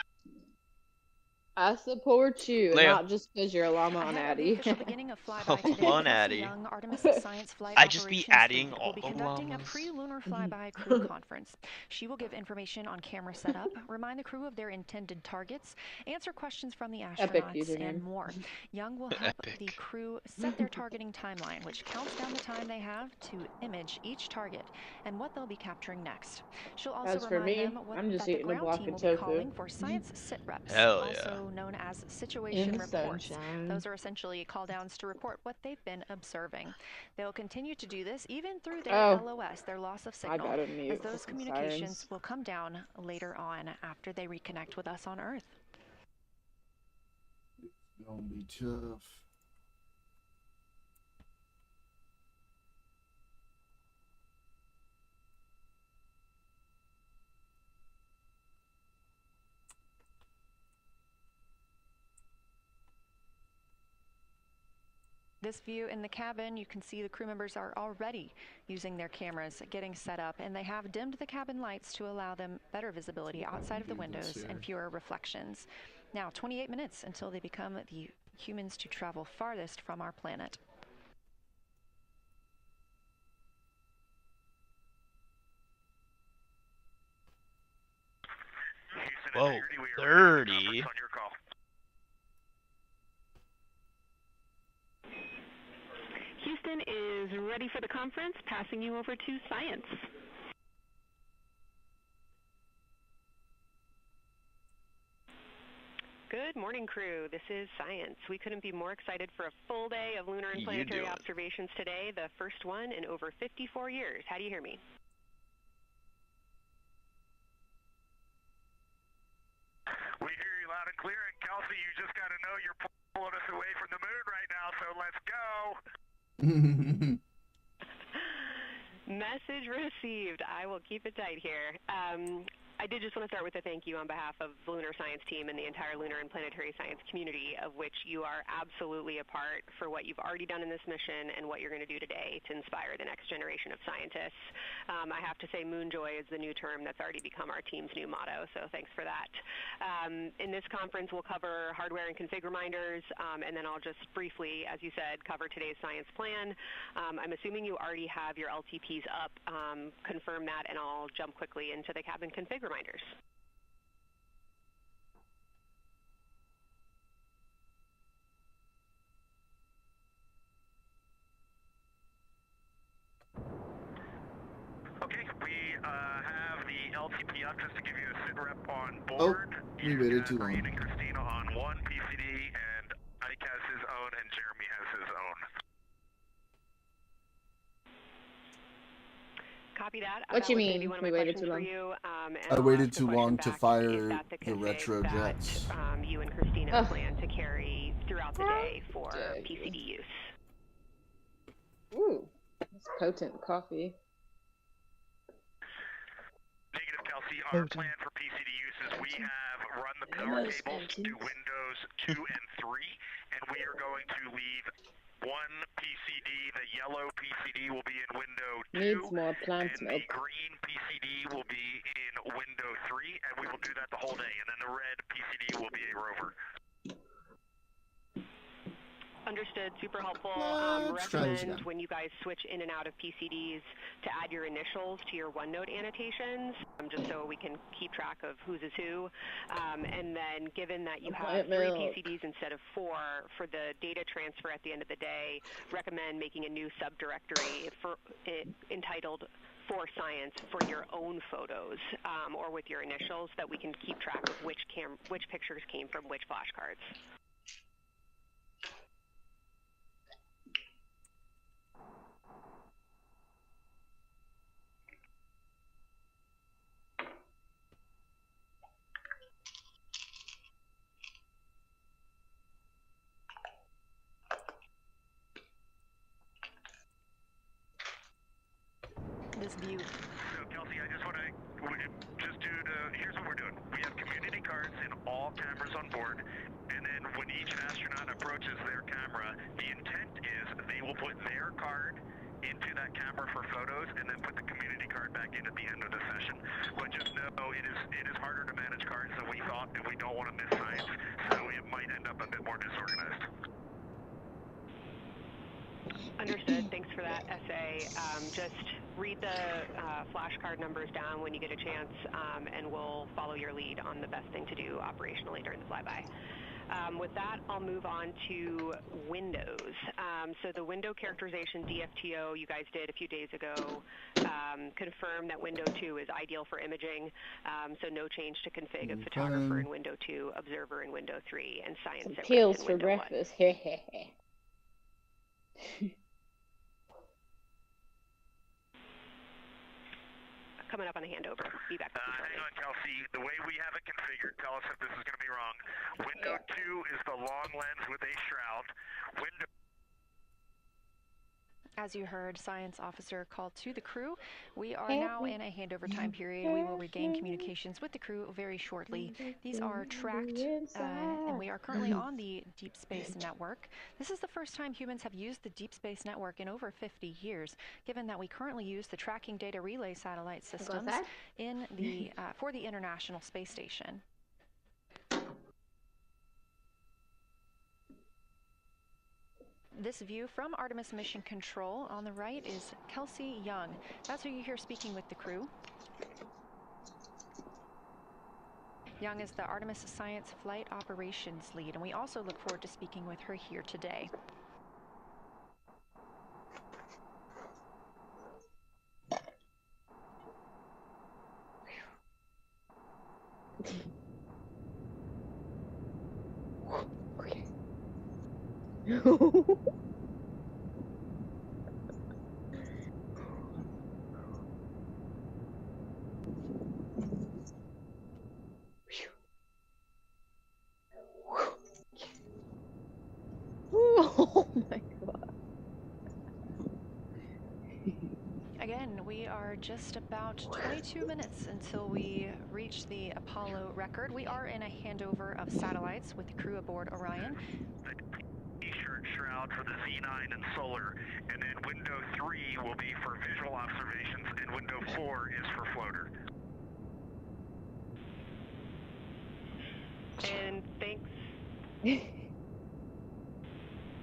I support you, Leia. not just because you're a llama on Ahead of the Addy. official beginning of Flyby today, On Kelsey Addy. Young, Artemis Science Flight I just be Operations adding Lead, all will be the conducting a llamas. pre-lunar flyby crew conference. She will give information on camera setup, remind the crew of their intended targets, answer questions from the Epic astronauts, username. and more. Young will help the crew set their targeting timeline, which counts down the time they have to image each target and what they'll be capturing next. She'll also As for remind me, them I'm just that the eating a ground block team of will be tofu. calling for science sit reps, Hell yeah. also known as In situation the reports. sunshine. Those are essentially call downs to report what they've been observing. They'll continue to do this even through their LOS, their loss of signal, gotta as mute those the communications sirens. will come down later on after they reconnect with us on Earth. It's gonna be tough. This view in the cabin, you can see the crew members are already using their cameras, getting set up, and they have dimmed the cabin lights to allow them better visibility outside of the windows and fewer reflections. Now, 28 minutes until they become the humans to travel farthest from our planet. Whoa, 30. Houston is ready for the conference, passing you over to science. Good morning, crew. This is Science. We couldn't be more excited for a full day of lunar and planetary observations today, the first one in over 54 years. How do you hear me? We hear you loud and clear, and Kelsey, you just got to know you're pulling us away from the moon right now, so let's go. Message received. I will keep it tight here. I did just want to start with a thank you on behalf of the Lunar Science team and the entire lunar and planetary science community, of which you are absolutely a part, for what you've already done in this mission and what you're going to do today to inspire the next generation of scientists. I have to say Moonjoy is the new term that's already become our team's new motto, so thanks for that. In this conference, we'll cover hardware and config reminders, and then I'll just briefly, as you said, cover today's science plan. I'm assuming you already have your LTPs up. Confirm that, and I'll jump quickly into the cabin config reminders. Okay, we have the LTP up just to give you a sit rep on board. We waited too long. Green and Christina on one PCD, and Ike has his own, and Jeremy has his own. Copy that. What you mean? We waited too long. I waited too long to fire the retro jets. You and Christina plan to carry throughout the day for PCD use. Ooh, that's potent coffee. Negative, Kelsey. Our plan for PCD use is we have run the power cables to Windows 2 and 3, and we are going to leave one PCD. The yellow PCD will be in window 2, Needs more plant and milk. the green PCD will be in window 3, and we will do that the whole day. And then the red PCD will be a rover. Understood. Super helpful. Let's try this Recommend again. when you guys switch in and out of PCDs to add your initials to your OneNote annotations, just so we can keep track of whose is who. And then, given that you have 3 PCDs instead of 4 for the data transfer at the end of the day, recommend making a new subdirectory entitled For Science for your own photos, or with your initials, that we can keep track of which pictures came from which flashcards. This view. So, Kelsey, I just want to here's what we're doing. We have community cards in all cameras on board, and then when each astronaut approaches their camera, the intent is they will put their card into that camera for photos and then put the community card back in at the end of the session. But just know it is harder to manage cards than we thought, and we don't want to miss science, so it might end up a bit more disorganized. Understood. Thanks for that essay. Just read the flashcard numbers down when you get a chance, and we'll follow your lead on the best thing to do operationally during the flyby. With that, I'll move on to windows. So the window characterization DFTO you guys did a few days ago confirmed that window 2 is ideal for imaging, so no change to config of photographer in window 2, observer in window 3, and science at Pills risk in for window breakfast. 1. Coming up on a handover. Be back. Hang on, Kelsey. The way we have it configured, tell us if this is going to be wrong. Window 2 is the long lens with a shroud. Window. As you heard, Science Officer called to the crew. We are now in a handover time period. We will regain communications with the crew very shortly. These are tracked, and we are currently on the Deep Space Network. This is the first time humans have used the Deep Space Network in over 50 years, given that we currently use the Tracking Data Relay satellite systems in the for the International Space Station. This view from Artemis Mission Control on the right is Kelsey Young. That's who you hear speaking with the crew. Young is the Artemis Science Flight Operations Lead, and we also look forward to speaking with her here today. Oh my god. Again, we are just about 22 minutes until we reach the Apollo record. We are in a handover of satellites with the crew aboard Orion. T-shirt shroud for the Z9 and solar, and then window 3 will be for visual observations, and window 4 is for floater. And thanks.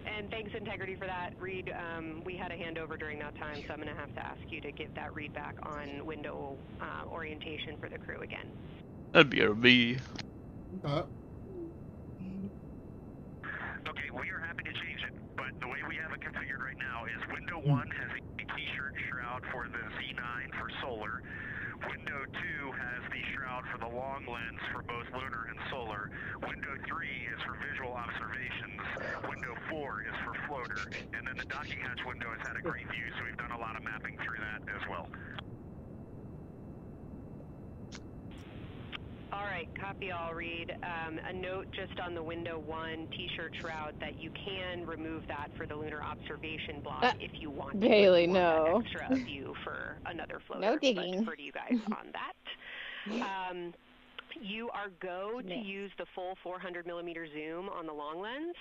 And thanks, Integrity, for that. Reed, we had a handover during that time, so I'm going to have to ask you to give that read back on window orientation for the crew again. That'd be a B. Okay, we are happy to change it, but the way we have it configured right now is window 1 has a T-shirt shroud for the Z9 for solar. Window 2 has the shroud for the long lens for both lunar and solar. Window 3 is for visual observations. Window 4 is for floater. And then the docking hatch window has had a great view, so we've done a lot of mapping through that as well. All right, copy all, Reed. A note just on the window 1 T-shirt shroud that you can remove that for the lunar observation block if you want. Bailey, no. Extra view for another floater. No digging. But defer to you guys on that. You are go to use the full 400 millimeter zoom on the long lens,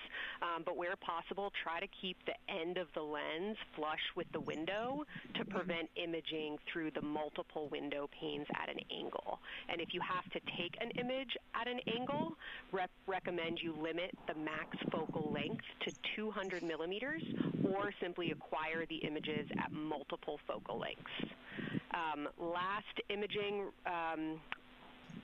but where possible, try to keep the end of the lens flush with the window to prevent imaging through the multiple window panes at an angle. And if you have to take an image at an angle, recommend you limit the max focal length to 200 millimeters or simply acquire the images at multiple focal lengths. Last imaging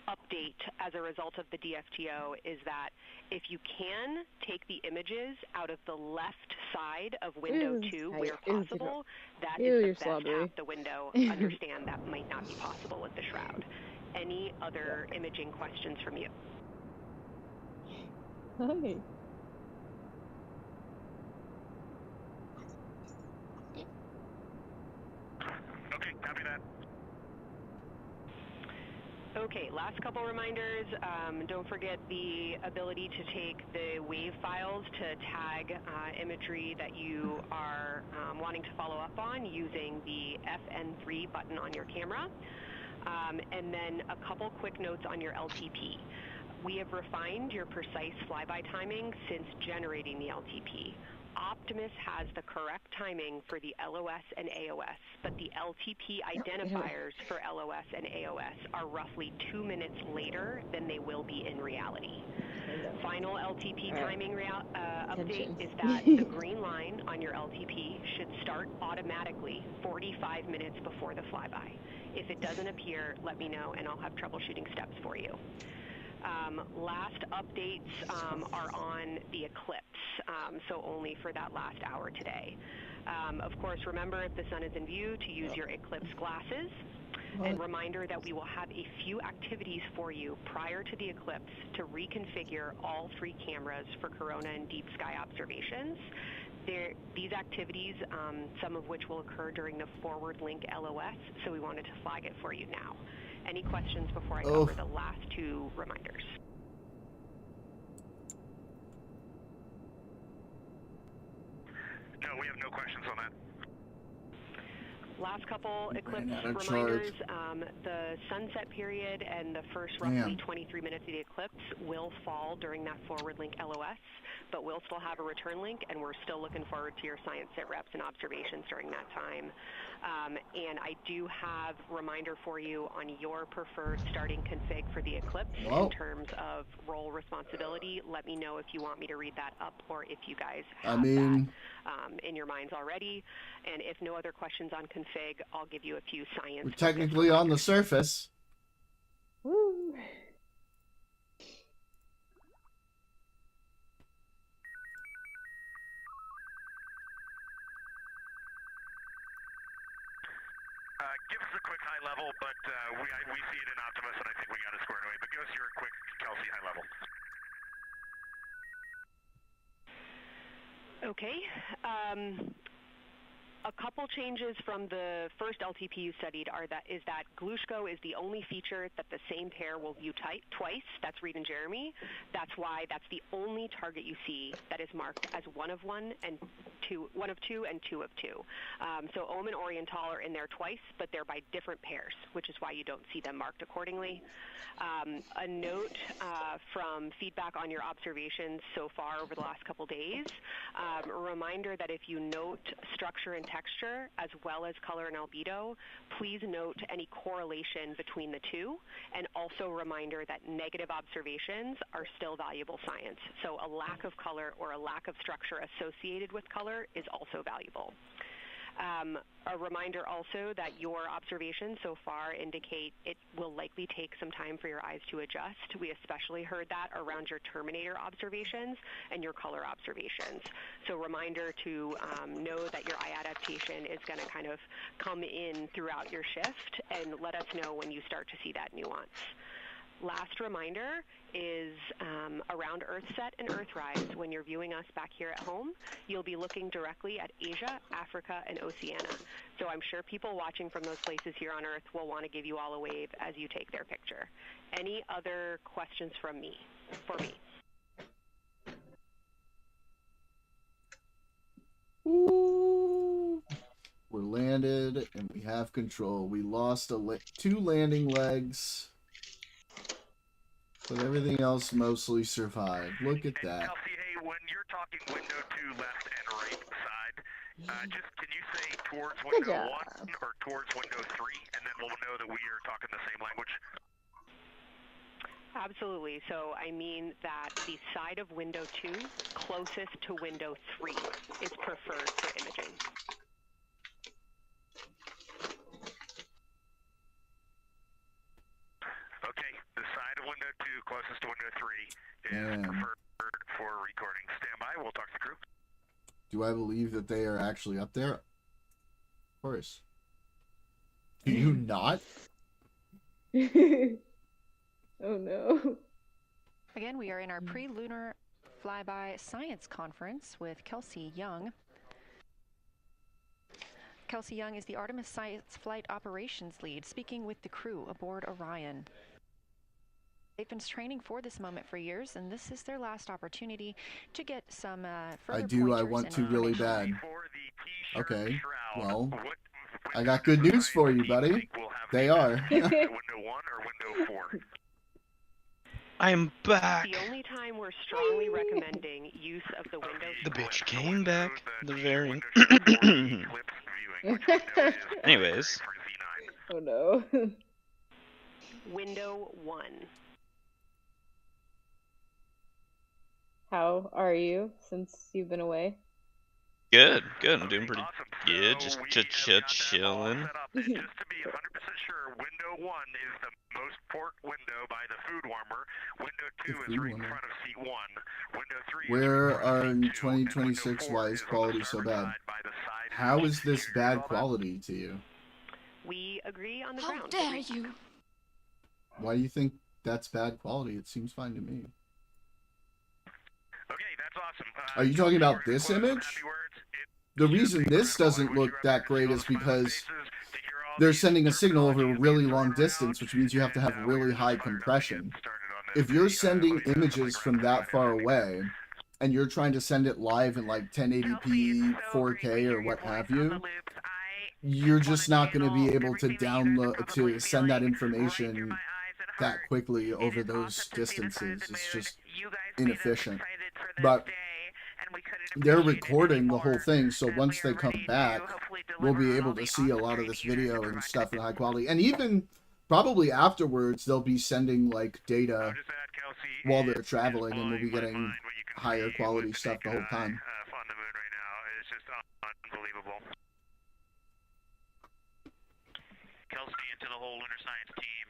update as a result of the DFTO is that if you can take the images out of the left side of window 2 where possible, that is the best half the window. Understand that might not be possible with the shroud. Any other imaging questions from you? Hi. Okay, copy that. Okay, last couple reminders. Don't forget the ability to take the WAV files to tag imagery that you are wanting to follow up on using the FN3 button on your camera. And then a couple quick notes on your LTP. We have refined your precise flyby timing since generating the LTP. Optimus has the correct timing for the LOS and AOS, but the LTP identifiers for LOS and AOS are roughly 2 minutes later than they will be in reality. Final LTP timing update is that the green line on your LTP should start automatically 45 minutes before the flyby. If it doesn't appear, let me know and I'll have troubleshooting steps for you. Last updates are on the eclipse, so only for that last hour today. Of course, remember if the sun is in view to use your eclipse glasses. And reminder that we will have a few activities for you prior to the eclipse to reconfigure all 3 cameras for corona and deep sky observations. These activities, some of which will occur during the forward link LOS, so we wanted to flag it for you now. Any questions before I cover the last 2 reminders? No, we have no questions on that. Last couple eclipse reminders, the sunset period and the first roughly 23 minutes of the eclipse will fall during that forward link LOS, but we'll still have a return link, and we're still looking forward to your science sit reps and observations during that time. And I do have a reminder for you on your preferred starting config for the eclipse in terms of role responsibility. Let me know if you want me to read that up or if you guys have that in your minds already. And if no other questions on config, I'll give you a few science. We're technically on the surface. Woo. Give us a quick high level, but we see it in Optimus, and I think we got it squared away. But give us your quick Kelsey high level. Okay. A couple changes from the first LTP you studied is that Glushko is the only feature that the same pair will view twice. That's Reed and Jeremy. That's why that's the only target you see that is marked as 1 of 1 and 2 and 2 of 2. So Ohm and Oriental are in there twice, but they're by different pairs, which is why you don't see them marked accordingly. A note from feedback on your observations so far over the last couple days. A reminder that if you note structure and texture as well as color and albedo, please note any correlation between the 2, and also a reminder that negative observations are still valuable science. So a lack of color or a lack of structure associated with color is also valuable. A reminder also that your observations so far indicate it will likely take some time for your eyes to adjust. We especially heard that around your Terminator observations and your color observations. So reminder to know that your eye adaptation is going to kind of come in throughout your shift, and let us know when you start to see that nuance. Last reminder is around Earthset and Earthrise. When you're viewing us back here at home, you'll be looking directly at Asia, Africa, and Oceania. So I'm sure people watching from those places here on Earth will want to give you all a wave as you take their picture. Any other questions for me? Ooh. We're landed, and we have control. We lost 2 landing legs. But everything else mostly survived. Look at that. Kelsey, hey, when you're talking window 2 left and right side, just can you say towards window 1 or towards window 3, and then we'll know that we are talking the same language? Absolutely. So I mean that the side of window 2 closest to window 3 is preferred for imaging. Okay, the side of window 2 closest to window 3 is preferred for recording. Stand by, we'll talk to the crew. Do I believe that they are actually up there? Of course. Do you not? Oh no. Again, we are in our pre-lunar flyby science conference with Kelsey Young. Kelsey Young is the Artemis Science Flight Operations Lead, speaking with the crew aboard Orion. They've been training for this moment for years, and this is their last opportunity to get some further pointers. I want to really bad. Okay, well, I got good news for you, buddy. They are. Window 1 or window 4? I am back. The only time we're strongly recommending use of the window. The bitch came back. The very. Anyways. Oh no. Window 1. How are you since you've been away? Good. I'm doing pretty good. Just chilling. Just to be 100% sure, window 1 is the most port window by the food warmer. Window 2 is right in front of seat 1. Window 3 is Where are in 2026 why is quality so bad? How is this bad quality to you? We agree on the How ground. dare you? Why do you think that's bad quality? It seems fine to me. Okay, that's awesome. Are you talking about this image? The reason this doesn't look that great is because they're sending a signal over a really long distance, which means you have to have really high compression. If you're sending images from that far away, and you're trying to send it live in like 1080p, 4K, or what have you, you're just not going to be able to send that information that quickly over those distances. It's just inefficient. But they're recording the whole thing, so once they come back, we'll be able to see a lot of this video and stuff in high quality. And even probably afterwards, they'll be sending like data while they're traveling, and we'll be getting higher quality stuff the whole time. On the moon right now. It's just unbelievable. Kelsey, and to the whole Lunar Science team,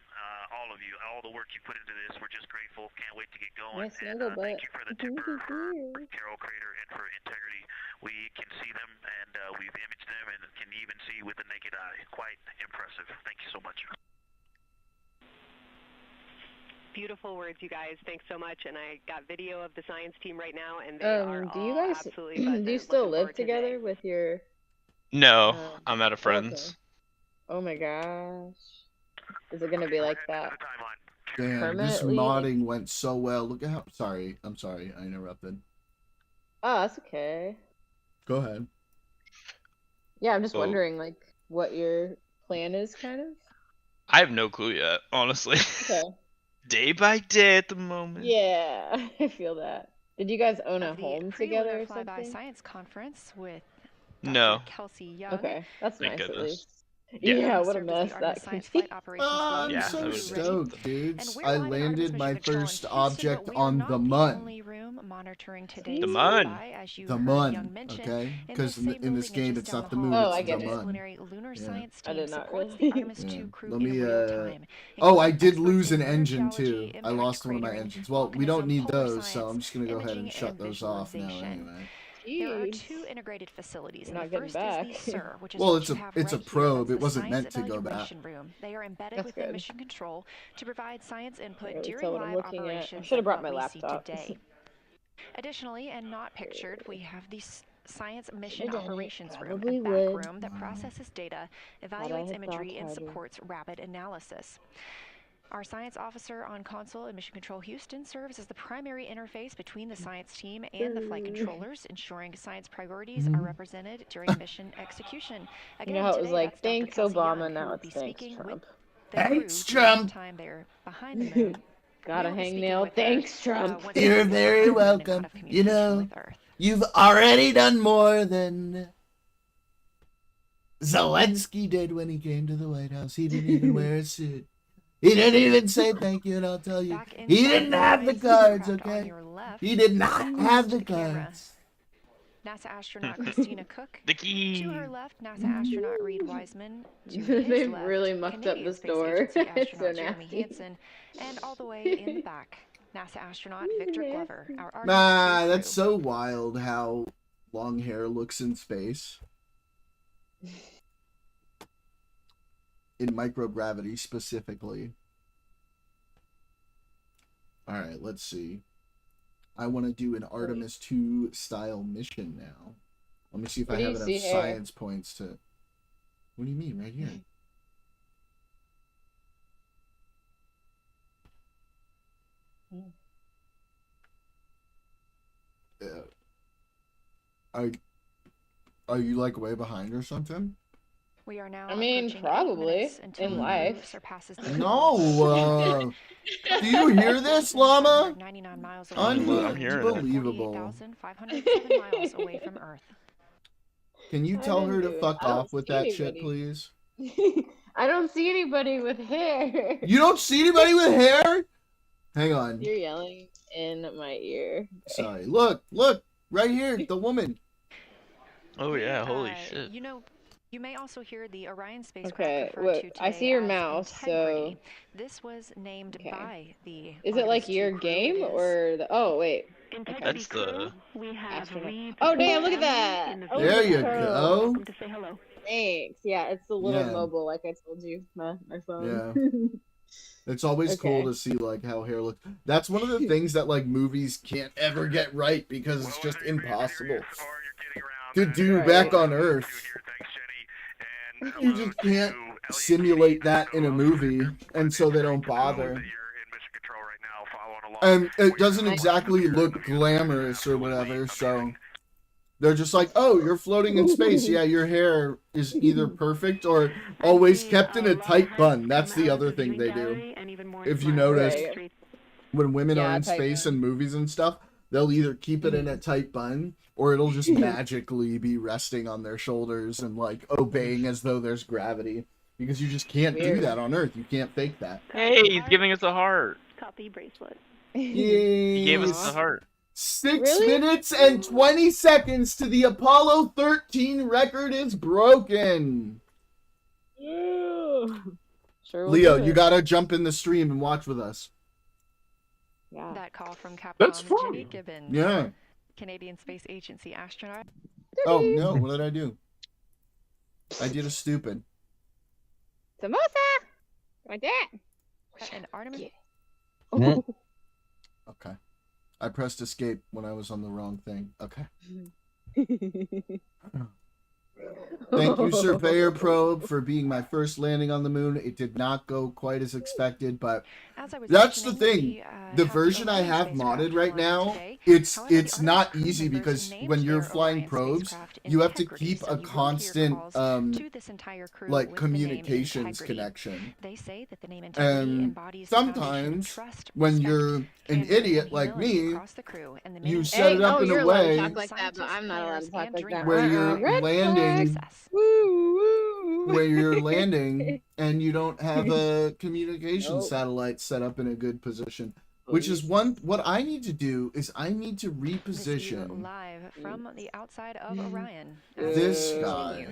all of you, all the work you put into this, we're just grateful. Can't wait to get going. Nice And snuggle thank butt. you for the timber, for Carroll Crater, and for Integrity. We can see them, and we've imaged them, and can even see with the naked eye. Quite impressive. Thank you so much. Beautiful words, you guys. Thanks so much. And I got video of the science team right now, and they are Do you all guys absolutely do you still live together with your? No, I'm out of friends. Okay. Oh my gosh. Is it gonna be like that? Damn, this Permanently? modding went so well. Look at how. I'm sorry, I interrupted. Oh, that's okay. Go ahead. Yeah, I'm just Oh. wondering like what your plan is, kind of. I have no clue yet, honestly. Okay. Day by day at the moment. Yeah, I feel that. Did you guys own a Of the home pre-lunar together or Flyby something? Science Conference with No. Kelsey Young. Okay, that's Thank nice at goodness. least. Yeah. Yeah, what a Served as mess the that Artemis could Science be. Flight Operations I'm Yeah, so that was stoked, dudes. And we're I live at landed Artemis my Mission Control in first Houston, object but we are on not the the moon. only room monitoring today's The moon. flyby, as you The heard moon, Young mention. okay? In Because this same in this building and game, just it's down not the the moon, hall, Oh, I it's get the it. moon. Disciplinary Lunar Yeah. Science I team did not supports really. the Artemis Yeah. 2 crew Let in me, real time. Oh, I including did lose an experts in engine too. geology, I impact lost one of my cratering, engines. Well, we don't volcanism, need polar those, so science, I'm just gonna go ahead and imaging, shut and those off now visualization. anyway. There are Jeez. 2 integrated facilities, You're and not the getting first back. is the SIR, which is Well, what it's you a have it's a right here. probe. That's It the wasn't Science meant to go back. Evaluation Room. They are embedded That's within good. Mission Control to provide science input Can't really during tell what I'm live looking at. I operations should have of brought what my we see laptop. today. Additionally, and not pictured, we have the Science Mission Should've done it. Operations Room, Probably a back would. room that processes data, Thought I evaluates had imagery, thought and harder. supports rapid analysis. Our science officer on console in Mission Control Houston serves as the primary interface between the science team and the flight controllers, ensuring science priorities are represented during mission execution. You Again, know how it was today, like, that's Dr. thanks Kelsey Obama, Young, now who will it's be thanks speaking Trump. with the Thanks, crew during the Trump. time they're behind the moon. Got a We will be speaking hangnail. with Thanks, her, Trump. once You're again, very in a welcome. kind of You communication know, with Earth. you've already done more than Zelensky did when he came to the White House. He didn't even wear a suit. He didn't even say thank you, and I'll tell you, Back he inside didn't the have the Orion cards, spacecraft on okay? your left, He did not have the the camera. cards. NASA astronaut Christina Cook. The key. To her left, NASA astronaut Reed Wiseman. To his They've left, really mucked up Canadian the Space store. Agency It's so astronaut Jeremy nasty. Hansen. And all the way in the back, NASA astronaut Victor Glover, our Artemis Nah, 2 that's crew. so wild how long hair looks in space. In microgravity specifically. Alright, let's see. I want to do an Artemis 2 style mission now. Let me see if Where I do have you enough see hair? science points to... What do you mean? Right here. Are you like way behind or something? We are now I mean, approaching 8 probably minutes until in the life. crew surpasses the No. Do you hear this, llama? 599 miles away I'm hearing it. Unbelievable. 48,507 miles away from Earth. Can you I tell didn't her to do it. fuck I don't off with see that shit, anybody. please? I don't see anybody with hair. You don't see anybody with hair? Hang on. You're yelling in my ear. Sorry. Look, right here, the woman. Oh yeah, holy shit. You know, you may also hear the Orion spacecraft Okay, referred look, to today I see your as mouse, Integrity. so... This was named by the Is it like your game, or the... Oh, wait. That's the... We have Oh, damn, look at that! Oh, There you pearl. go. Welcome to say hello. Thanks. Yeah, it's the little Yeah. mobile, like I told you, my phone. Yeah. It's always cool Okay. to see like how hair looks. That's one of the things that like movies can't ever get right because it's just impossible to do back on Earth. You just can't simulate that in a movie, and so they don't bother. And it doesn't exactly look glamorous or whatever, so they're just like, oh, you're floating in space. Yeah, your hair is either perfect or always kept in a tight bun. That's the other thing they do. If you notice, when women are in space and movies and stuff, they'll either keep it in a tight bun or it'll just magically be resting on their shoulders and like obeying as though there's gravity. Because you just can't do that on Earth. You can't fake that. Hey, he's giving us a heart. Copy bracelet. He gave us the heart. 6 minutes and 20 seconds to the Apollo 13 record is broken. Sure Leo, you gotta jump in the stream and watch with us. Yeah. That call from Capcom That's fun. Jenny Gibbons, Yeah. Canadian Space Agency astronaut. Oh, no, what did I do? I did a stupid. Samosa! Like that. And Artemis. Okay. I pressed escape when I was on the wrong thing. Okay. Thank you, Surveyor Probe, for being my first landing on the moon. It did not go quite as expected, but that's the thing. The version I have modded right now, it's not easy because when you're flying probes, you have to keep a constant like communications connection. And sometimes when you're an idiot like me, you set it up in a way like that, but I'm not allowed to talk like that. where you're landing where you're landing and you don't have a communication satellite set up in a good position, which is what I need to do is I need to reposition live from the outside of Orion. this guy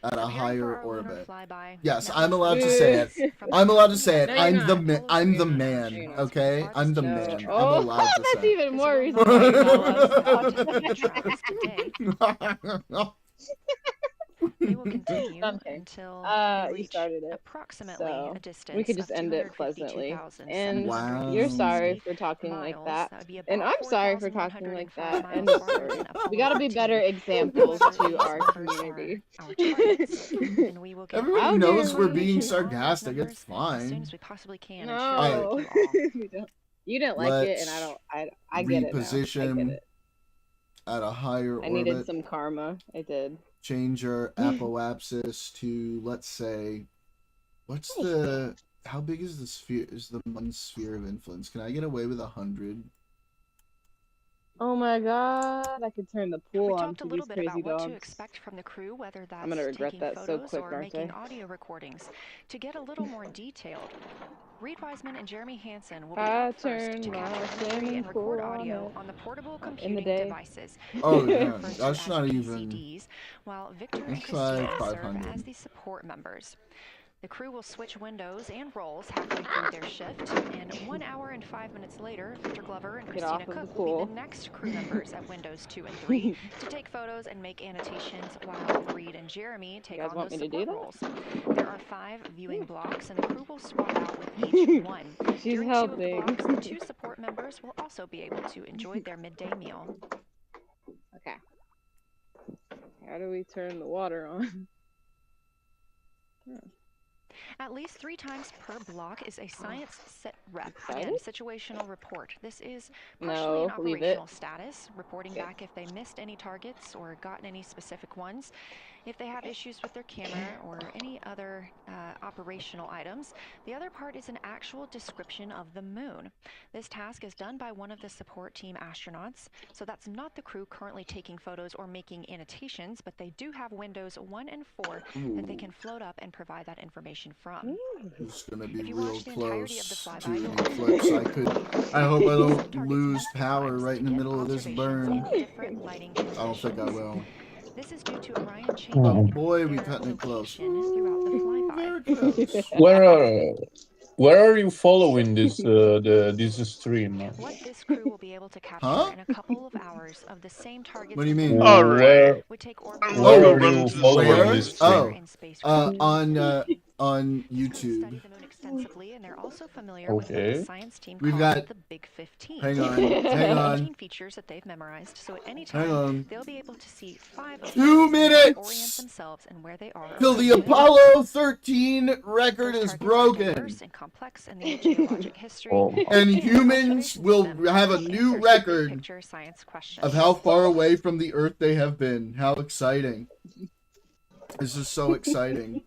at a higher orbit. Yes, I'm allowed to say it. I'm allowed to say it. I'm the man. Okay, I'm the man. I'm allowed to that's say. even more reason why you're not allowed They will continue until you started it. Approximately So a distance we could just of end it pleasantly. And Wow. you're sorry for talking like that. And I'm sorry for talking like that. And sorry. We gotta be better examples to our community. Everybody knows we're being sarcastic. It's As soon fine. as we possibly can. No. You didn't like it, and I get it now. I Reposition get it. at a higher I orbit. needed some karma. I did. Change your apoapsis to, let's say, what's the, how big is the sphere, is the one sphere of influence? Can I get away with 100? Oh my god, I could turn the pool on Talked to a these little bit crazy about what to dogs. expect from the crew, whether that's I'm gonna regret taking that so photos quick, or aren't making I? audio recordings. To get a little more detailed, Reed Wiseman and Jeremy Hansen will be I up first turn to my capture imagery swimming and record pool audio on on the portable in the computing day. devices. Oh yeah, referred to that's as not even. PCDs, while Victor and Let's try Christina serve 500. as the support members. The crew will switch windows and roles halfway through their shift, and 1 hour and 5 minutes later, Victor Glover and Get off Christina of the Cook will be pool. the next crew members at windows 2 and 3 to take photos and make annotations, while Reed and Jeremy take on want those me to do support that? roles. There are 5 viewing blocks, and the crew will swap out with each one. She's During 2 helping. of the blocks, the 2 support members will also be able to enjoy their midday meal. Okay. How do we turn the water on? At least 3 times per block is a science sit rep. Excited? Again, situational report. This is partially No, an leave it. operational status, reporting back if they missed any targets or gotten any specific ones, if they have issues with their camera or any other operational items. The other part is an actual description of the moon. This task is done by one of the support team astronauts, so that's not the crew currently taking photos or making annotations, but they do have windows 1 and 4 that they can float up and provide that information from. It's gonna be If you real watch the entirety of the close flyby, to you'll the also eclipse. I hope I don't lose power right in the middle of this burn. different lighting I don't think I will. This is due to Orion changing Oh boy, we cutting it close. throughout the flyby. Where are you following this this stream? What this crew will be able to capture Huh? in a couple of hours of the same targets What do you mean? Where would take where are you following this stream? On YouTube. Extensively, and they're also familiar with what the science team We've calls got the Big 15. hang on. 15 features that they've memorized, so at any Hang time on. they'll be able to see 5 of 2 those and minutes orient themselves and where they are till around the moon. Apollo 13 record is broken. Diverse and complex in the geologic history. And humans will have a new record Picture science questions. of how far away from the Earth they have been. How exciting. This is so exciting.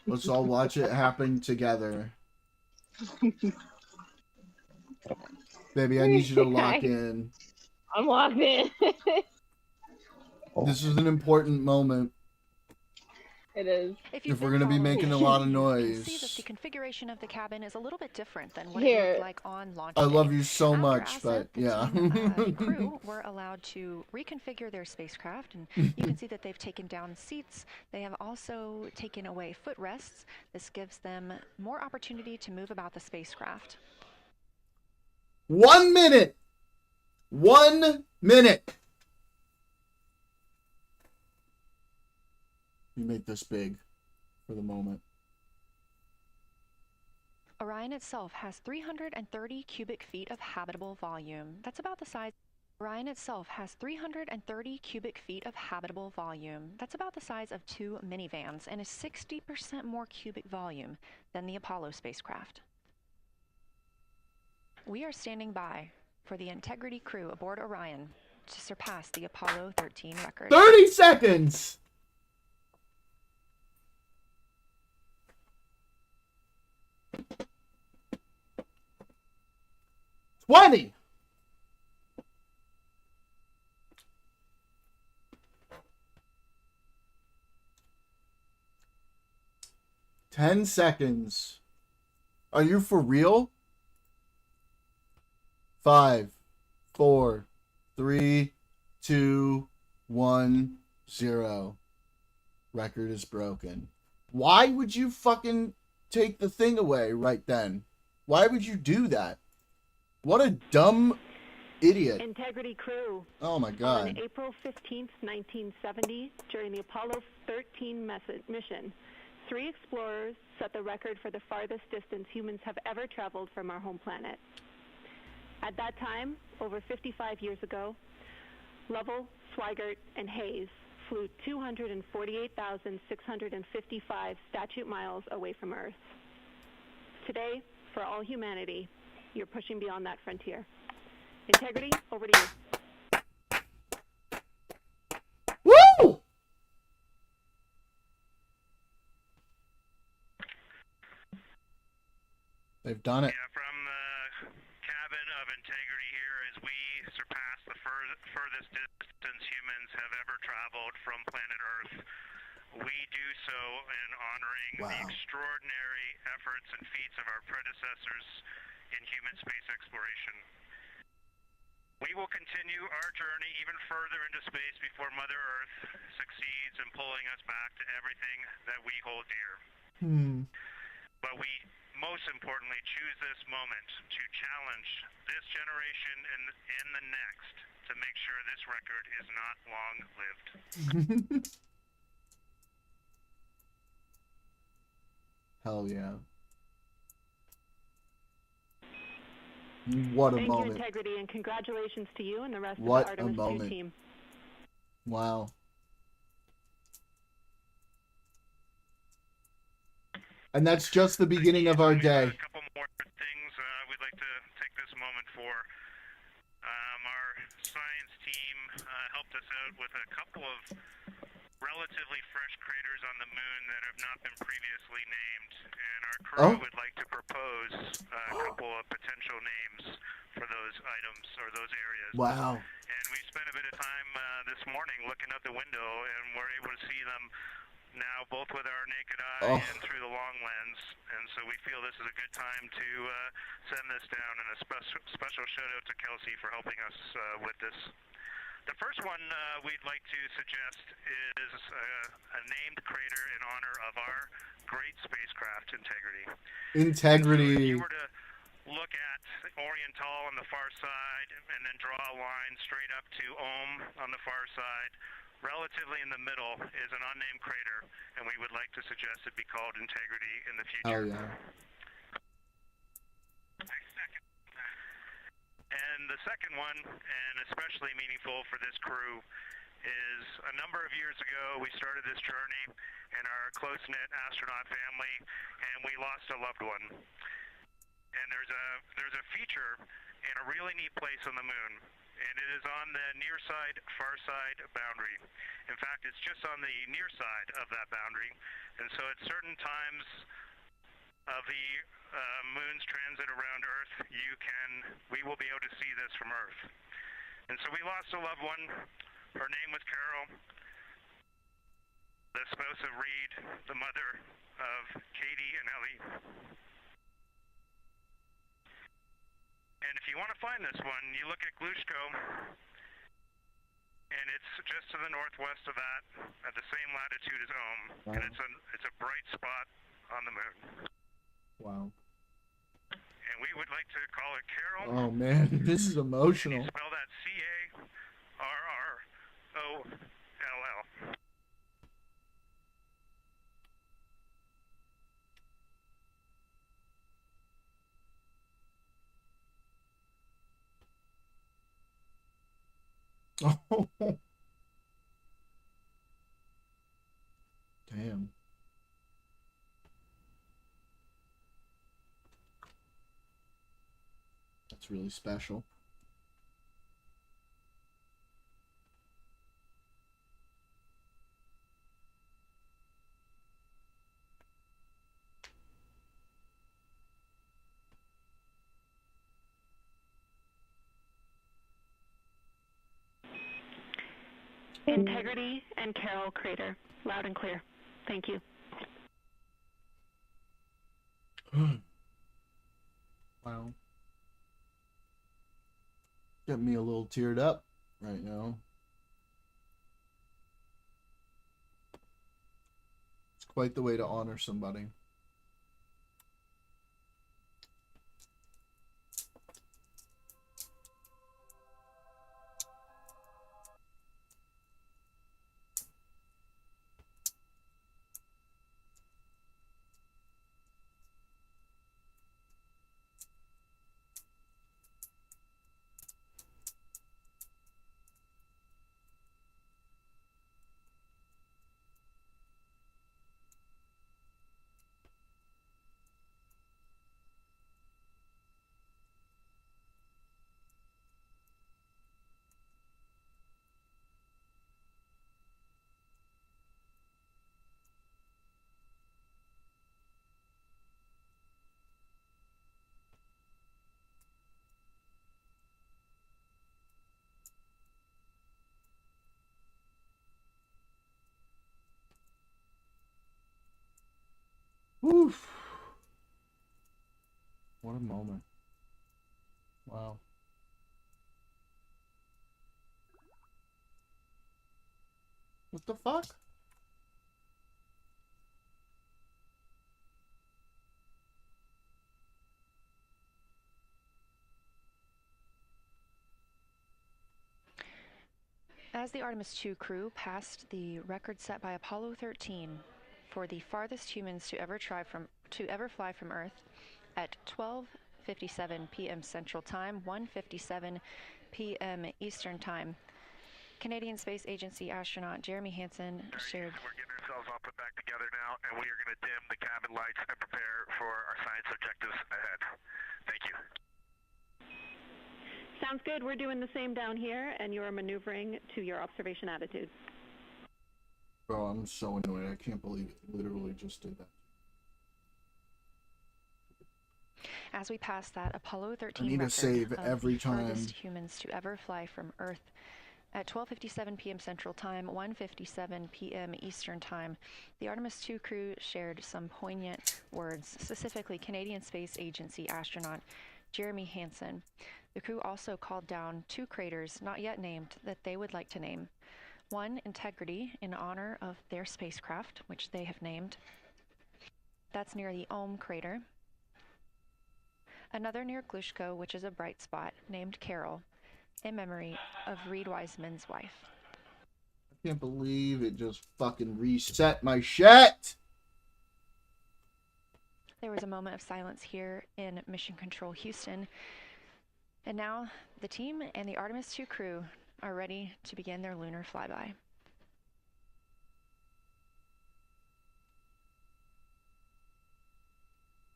Let's all watch it happen together. Baby, I need you to lock in. I'm locked in. This is an important moment. It is. If we're gonna be making a lot of You noise. see that the configuration of the cabin is a little bit different than what Here. it looked like on launch I day. love you so After much, ascent, but the yeah. team, crew were allowed to reconfigure their spacecraft, and you can see that they've taken down seats. They have also taken away footrests. This gives them more opportunity to move about the spacecraft. 1 minute. 1 minute. You make this big for the moment. Orion itself has 330 cubic feet of habitable volume. That's about the size. Orion itself has 330 cubic feet of habitable volume. That's about the size of 2 minivans and is 60% more cubic volume than the Apollo spacecraft. We are standing by for the Integrity crew aboard Orion to surpass the Apollo 13 record. 30 seconds. 20. Ten seconds. Are you for real? 5, 4, 3, 2, 1, 0. Record is broken. Why would you fucking take the thing away right then? Why would you do that? What a dumb idiot. Integrity crew. Oh my god. On April 15th, 1970, during the Apollo 13 mission, 3 explorers set the record for the farthest distance humans have ever traveled from our home planet. At that time, over 55 years ago, Lovell, Swigert, and Hayes flew 248,655 statute miles away from Earth. Today, for all humanity, you're pushing beyond that frontier. Integrity, over to you. Woo! They've done it. Yeah, from the cabin of Integrity here, as we surpass the furthest distance humans have ever traveled from planet Earth, we do so in honoring the extraordinary efforts and feats of our predecessors in human space exploration. We will continue our journey even further into space before Mother Earth succeeds in pulling us back to everything that we hold dear. But we most importantly choose this moment to challenge this generation and the next to make sure this record is not long-lived. Hell yeah. What a Thank moment. you, Integrity, and congratulations to you and the rest What of the Artemis a moment. 2 team. Wow. And that's just the beginning of our day. A couple more things we'd like to take this moment for. Our science team helped us out with a couple of relatively fresh craters on the moon that have not been previously named, and our crew would like to propose a couple of potential names for those items or those areas. Wow. And we spent a bit of time this morning looking out the window, and we're able to see them now both with our naked eye and through the long lens, and so we feel this is a good time to send this down, and a special shout out to Kelsey for helping us with this. The first one we'd like to suggest is a named crater in honor of our great spacecraft, Integrity. Integrity. So if you were to look at Oriental on the far side and then draw a line straight up to Ohm on the far side, relatively in the middle is an unnamed crater, and we would like to suggest it be called Integrity in the future. Oh, yeah. And the second one, and especially meaningful for this crew, is a number of years ago we started this journey in our close-knit astronaut family, and we lost a loved one. And there's a feature in a really neat place on the moon, and it is on the near side, far side boundary. In fact, it's just on the near side of that boundary, and so at certain times of the moon's transit around Earth, we will be able to see this from Earth. And so we lost a loved one. Her name was Carol, the spouse of Reed, the mother of Katie and Ellie. And if you want to find this one, you look at Glushko, and it's just to the northwest of that, at the same latitude as Ohm, and it's a bright spot on the moon. Wow. And we would like to call it Carol. Oh man, this is emotional. You spell that C-A-R-R-O-L-L. Oh. Damn. That's really special. Integrity and Carol Crater. Loud and clear. Thank you. Wow. Get me a little teared up right now. It's quite the way to honor somebody. Oof. What a moment. Wow. What the fuck? As the Artemis 2 crew passed the record set by Apollo 13 for the farthest humans to ever fly from Earth at 12:57 p.m. Central Time, 1:57 p.m. Eastern Time, Canadian Space Agency astronaut Jeremy Hansen shared. We're getting ourselves all put back together now, and we are going to dim the cabin lights and prepare for our science objectives ahead. Thank you. Sounds good. We're doing the same down here, and you're maneuvering to your observation attitude. Bro, I'm so annoyed. I can't believe it literally just did that. As we pass that Apollo 13 I need to record save of every the time. furthest humans to ever fly from Earth. At 12:57 p.m. Central Time, 1:57 p.m. Eastern Time, the Artemis 2 crew shared some poignant words, specifically Canadian Space Agency astronaut Jeremy Hansen. The crew also called down 2 craters not yet named that they would like to name. One, Integrity, in honor of their spacecraft, which they have named. That's near the Ohm crater. Another near Glushko, which is a bright spot, named Carol, in memory of Reed Wiseman's wife. I can't believe it just fucking reset my shit! There was a moment of silence here in Mission Control Houston. And now the team and the Artemis 2 crew are ready to begin their lunar flyby.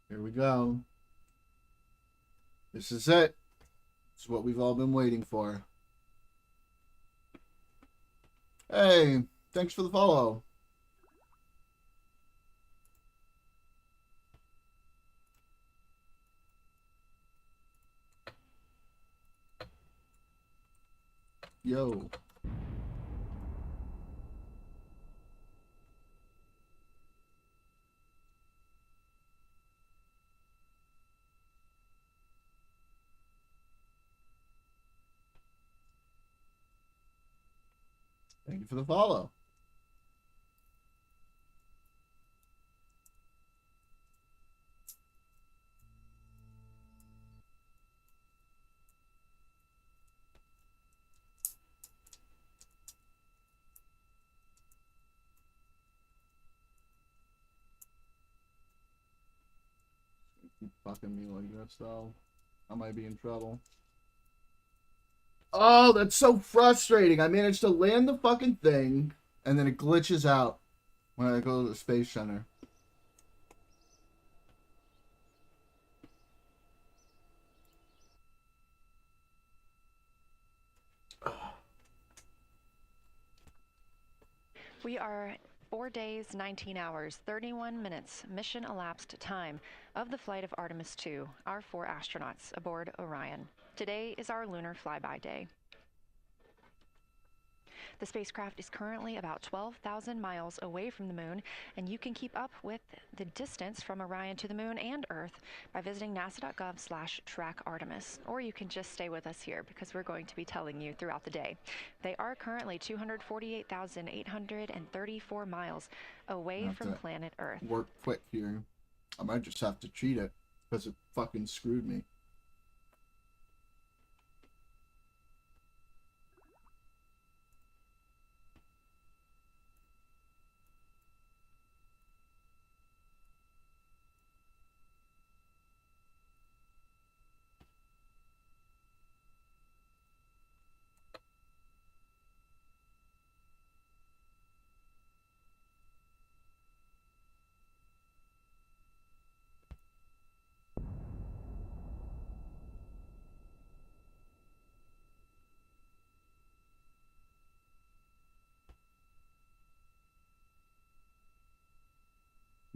Here we go. This is it. It's what we've all been waiting for. Hey, thanks for the follow. Yo. Thank you for the follow. Keep fucking me like this, though. I might be in trouble. Oh, that's so frustrating. I managed to land the fucking thing, and then it glitches out when I go to the Space Center. We are 4 days, 19 hours, 31 minutes mission elapsed time of the flight of Artemis 2, our 4 astronauts aboard Orion. Today is our lunar flyby day. The spacecraft is currently about 12,000 miles away from the moon, and you can keep up with the distance from Orion to the moon and Earth by visiting nasa.gov/track-Artemis, or you can just stay with us here because we're going to be telling you throughout the day. They are currently 248,834 miles away from planet Earth. Work quick here. I might just have to cheat it because it fucking screwed me.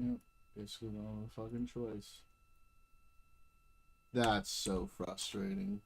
Yep, basically no fucking choice. That's so frustrating.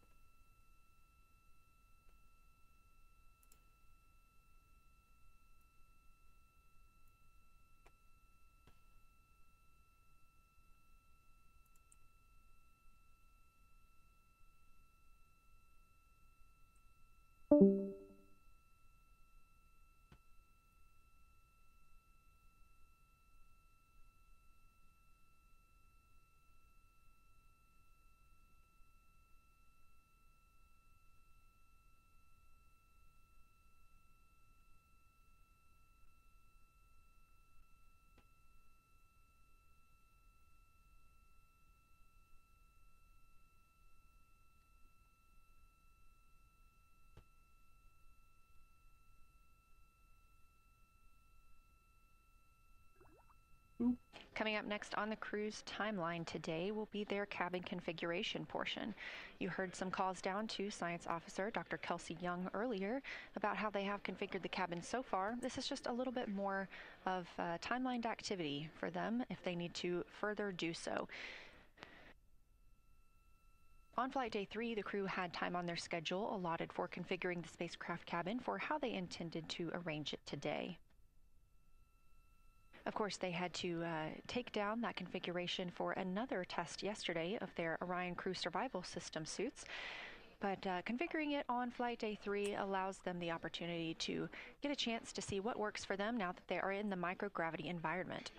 Coming up next on the crew's timeline today will be their cabin configuration portion. You heard some calls down to Science Officer Dr. Kelsey Young earlier about how they have configured the cabin so far. This is just a little bit more of timelined activity for them if they need to further do so. On flight day 3, the crew had time on their schedule allotted for configuring the spacecraft cabin for how they intended to arrange it today. Of course, they had to take down that configuration for another test yesterday of their Orion Crew Survival System suits, but configuring it on flight day 3 allows them the opportunity to get a chance to see what works for them now that they are in the microgravity environment.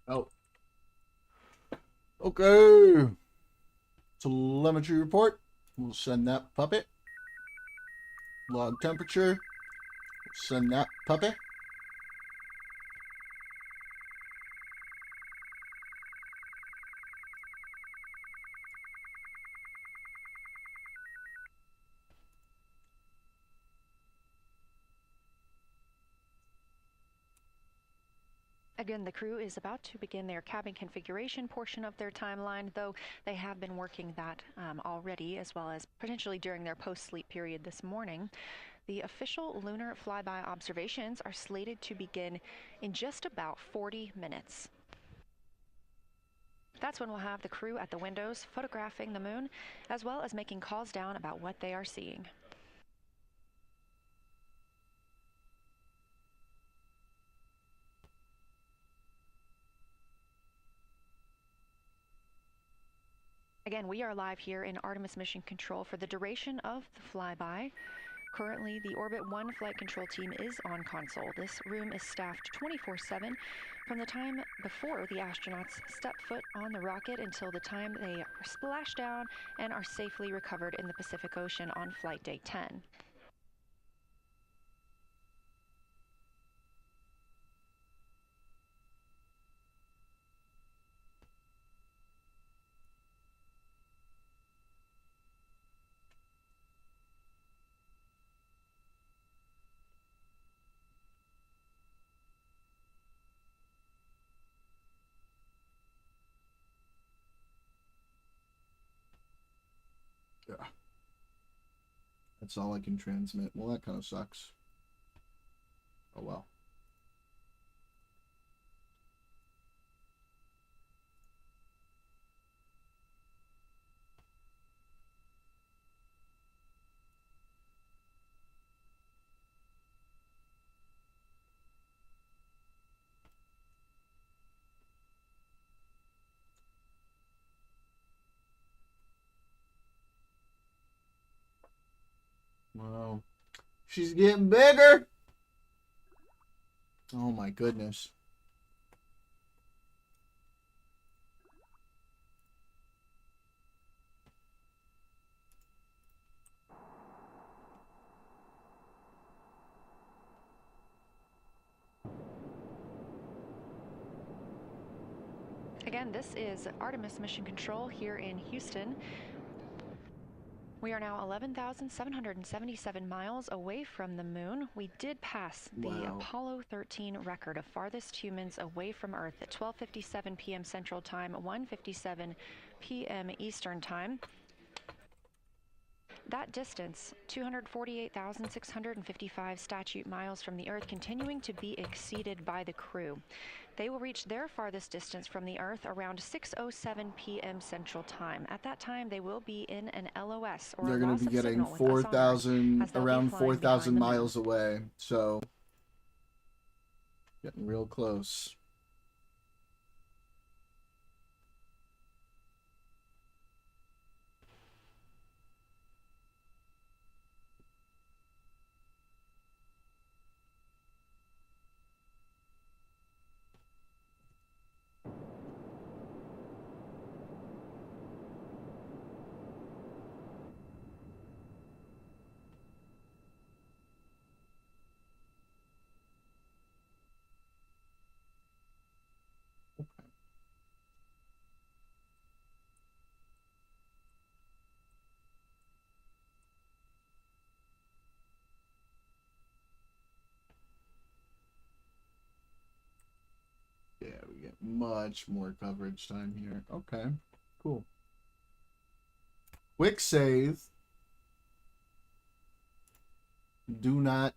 Oh. Okay. Telemetry report. We'll send that puppet. Log temperature. We'll send that puppet. Again, the crew is about to begin their cabin configuration portion of their timeline, though they have been working that already, as well as potentially during their post-sleep period this morning. The official lunar flyby observations are slated to begin in just about 40 minutes. That's when we'll have the crew at the windows photographing the moon, as well as making calls down about what they are seeing. Again, we are live here in Artemis Mission Control for the duration of the flyby. Currently, the Orbit 1 flight control team is on console. This room is staffed 24/7 from the time before the astronauts step foot on the rocket until the time they splash down and are safely recovered in the Pacific Ocean on flight day 10. Yeah. That's all I can transmit. Well, that kind of sucks. Oh well. Wow. She's getting bigger. Oh my goodness. Again, this is Artemis Mission Control here in Houston. We are now 11,777 miles away from the moon. We did pass the Apollo 13 record of farthest humans away from Earth at 12:57 p.m. Central Time, 1:57 p.m. Eastern Time. That distance, 248,655 statute miles from the Earth, continuing to be exceeded by the crew. They will reach their farthest distance from the Earth around 6:07 p.m. Central Time. At that time, they will be in an LOS, or they're going to be getting 4,000, around 4,000 miles away. So, getting real close. much more coverage time here. Okay, cool. Quick save. Do not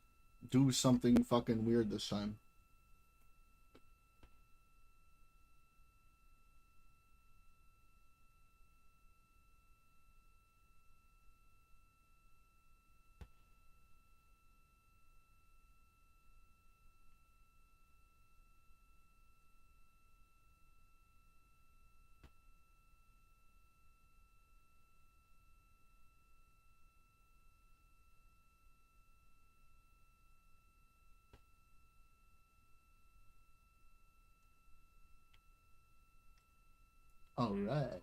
do something fucking weird this time. All right.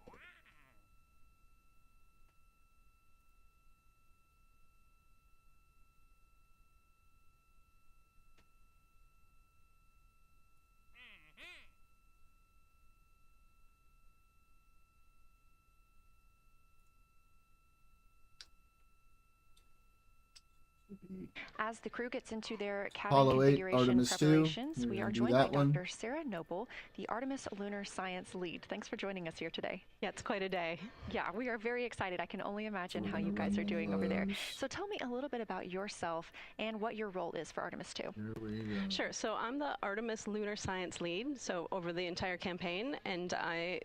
As the crew gets into their cabin Apollo 8, configuration Artemis 2. preparations, we are joined by one. Dr. Sarah Noble, the Artemis Lunar Science Lead. Thanks for joining us here today. Yeah, it's quite a day. Yeah, we are very excited. I can only imagine how you guys are doing over there. So tell me a little bit about yourself and what your role is for Artemis 2. Here we go. Sure. So I'm the Artemis Lunar Science Lead, so over the entire campaign, and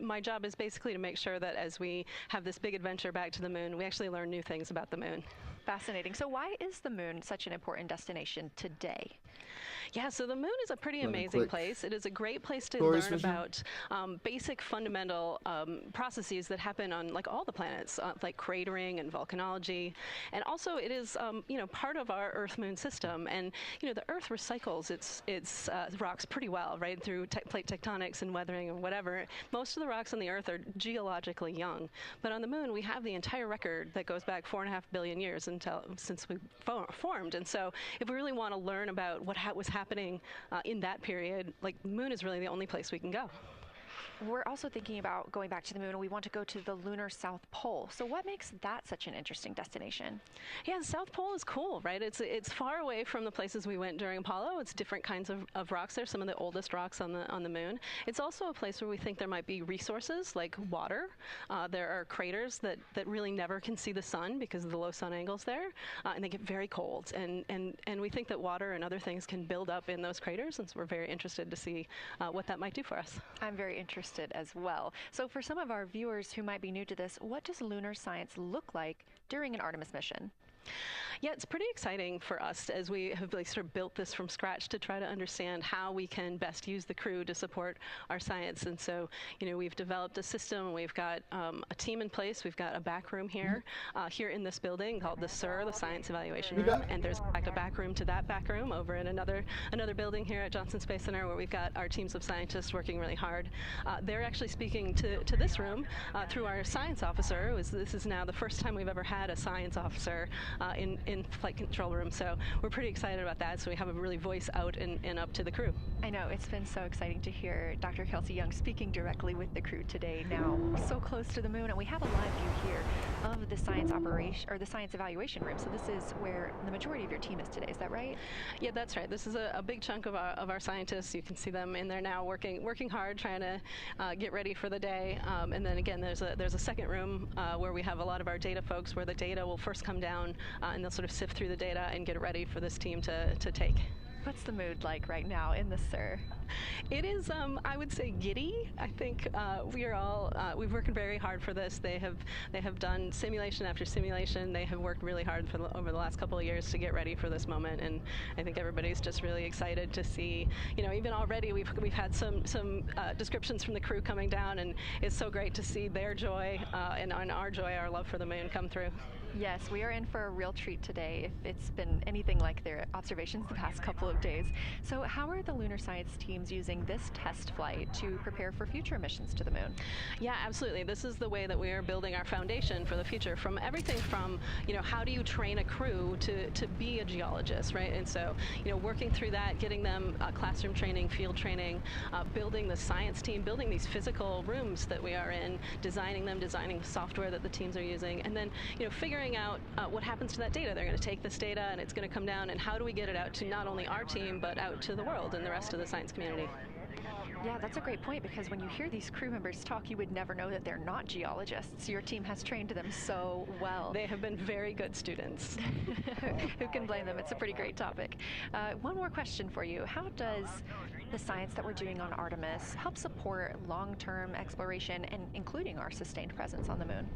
my job is basically to make sure that as we have this big adventure back to the moon, we actually learn new things about the moon. Fascinating. So why is the moon such an important destination today? Yeah, so the moon is a pretty amazing place. It is a great place to learn about basic fundamental processes that happen on like all the planets, like cratering and volcanology. And also it is, you know, part of our Earth-Moon system. And, you know, the Earth recycles its rocks pretty well, right, through plate tectonics and weathering and whatever. Most of the rocks on the Earth are geologically young. But on the moon, we have the entire record that goes back 4.5 billion years since we formed. And so if we really want to learn about what was happening in that period, like the moon is really the only place we can go. We're also thinking about going back to the moon, and we want to go to the lunar South Pole. So what makes that such an interesting destination? Yeah, the South Pole is cool, right? It's far away from the places we went during Apollo. It's different kinds of rocks there, some of the oldest rocks on the moon. It's also a place where we think there might be resources like water. There are craters that really never can see the sun because of the low sun angles there, and they get very cold. And we think that water and other things can build up in those craters, and so we're very interested to see what that might do for us. I'm very interested as well. So for some of our viewers who might be new to this, what does lunar science look like during an Artemis mission? Yeah, it's pretty exciting for us as we have like sort of built this from scratch to try to understand how we can best use the crew to support our science. And so, you know, we've developed a system. We've got a team in place. We've got a back room here, here in this building called the SIR, the Science Evaluation Room. And there's in fact a back room to that back room over in another building here at Johnson Space Center where we've got our teams of scientists working really hard. They're actually speaking to this room through our science officer. This is now the first time we've ever had a science officer in flight control room, so we're pretty excited about that. So we have a really voice out and up to the crew. I know, it's been so exciting to hear Dr. Kelsey Young speaking directly with the crew today. Now, so close to the moon, and we have a live view here of the science operation or the science evaluation room. So this is where the majority of your team is today. Is that right? Yeah, that's right. This is a big chunk of our scientists. You can see them in there now, working hard, trying to get ready for the day. And then again, there's a second room where we have a lot of our data folks, where the data will first come down and they'll sort of sift through the data and get it ready for this team to take. What's the mood like right now in the SIR? It is, I would say, giddy. I think we are all we've worked very hard for this. They have done simulation after simulation. They have worked really hard over the last couple of years to get ready for this moment, and I think everybody's just really excited to see. You know, even already we've had some descriptions from the crew coming down, and it's so great to see their joy and our joy, our love for the moon come through. Yes, we are in for a real treat today, if it's been anything like their observations the past couple of days. So how are the lunar science teams using this test flight to prepare for future missions to the moon? Yeah, absolutely. This is the way that we are building our foundation for the future, from everything from, you know, how do you train a crew to be a geologist, right? And so, you know, working through that, getting them classroom training, field training, building the science team, building these physical rooms that we are in, designing the software that the teams are using, and then, you know, figuring out what happens to that data. They're going to take this data and it's going to come down, and how do we get it out to not only our team but out to the world and the rest of the science community. Yeah, that's a great point, because when you hear these crew members talk, you would never know that they're not geologists. Your team has trained them so well. They have been very good students. Who can blame them? It's a pretty great topic. One more question for you. How does the science that we're doing on Artemis help support long-term exploration, and including our sustained presence on the moon?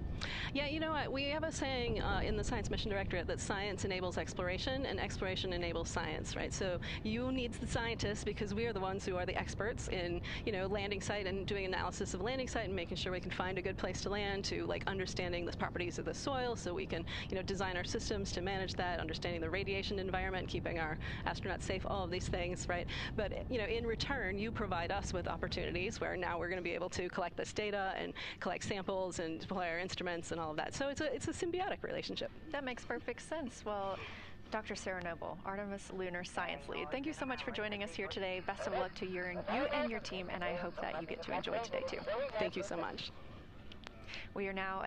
Yeah, you know what? We have a saying in the Science Mission Directorate that science enables exploration and exploration enables science, right? So you need the scientists, because we are the ones who are the experts in, landing site and doing analysis of landing site and making sure we can find a good place to land, to like understanding the properties of the soil so we can, design our systems to manage that, understanding the radiation environment, keeping our astronauts safe, all of these things, right? But, in return, you provide us with opportunities where now we're going to be able to collect this data and collect samples and deploy our instruments and all of that. So it's a symbiotic relationship. That makes perfect sense. Well, Dr. Sarah Noble, Artemis Lunar Science Lead, thank you so much for joining us here today. Best of luck to you and your team, and I hope that you get to enjoy today too. Thank you so much. We are now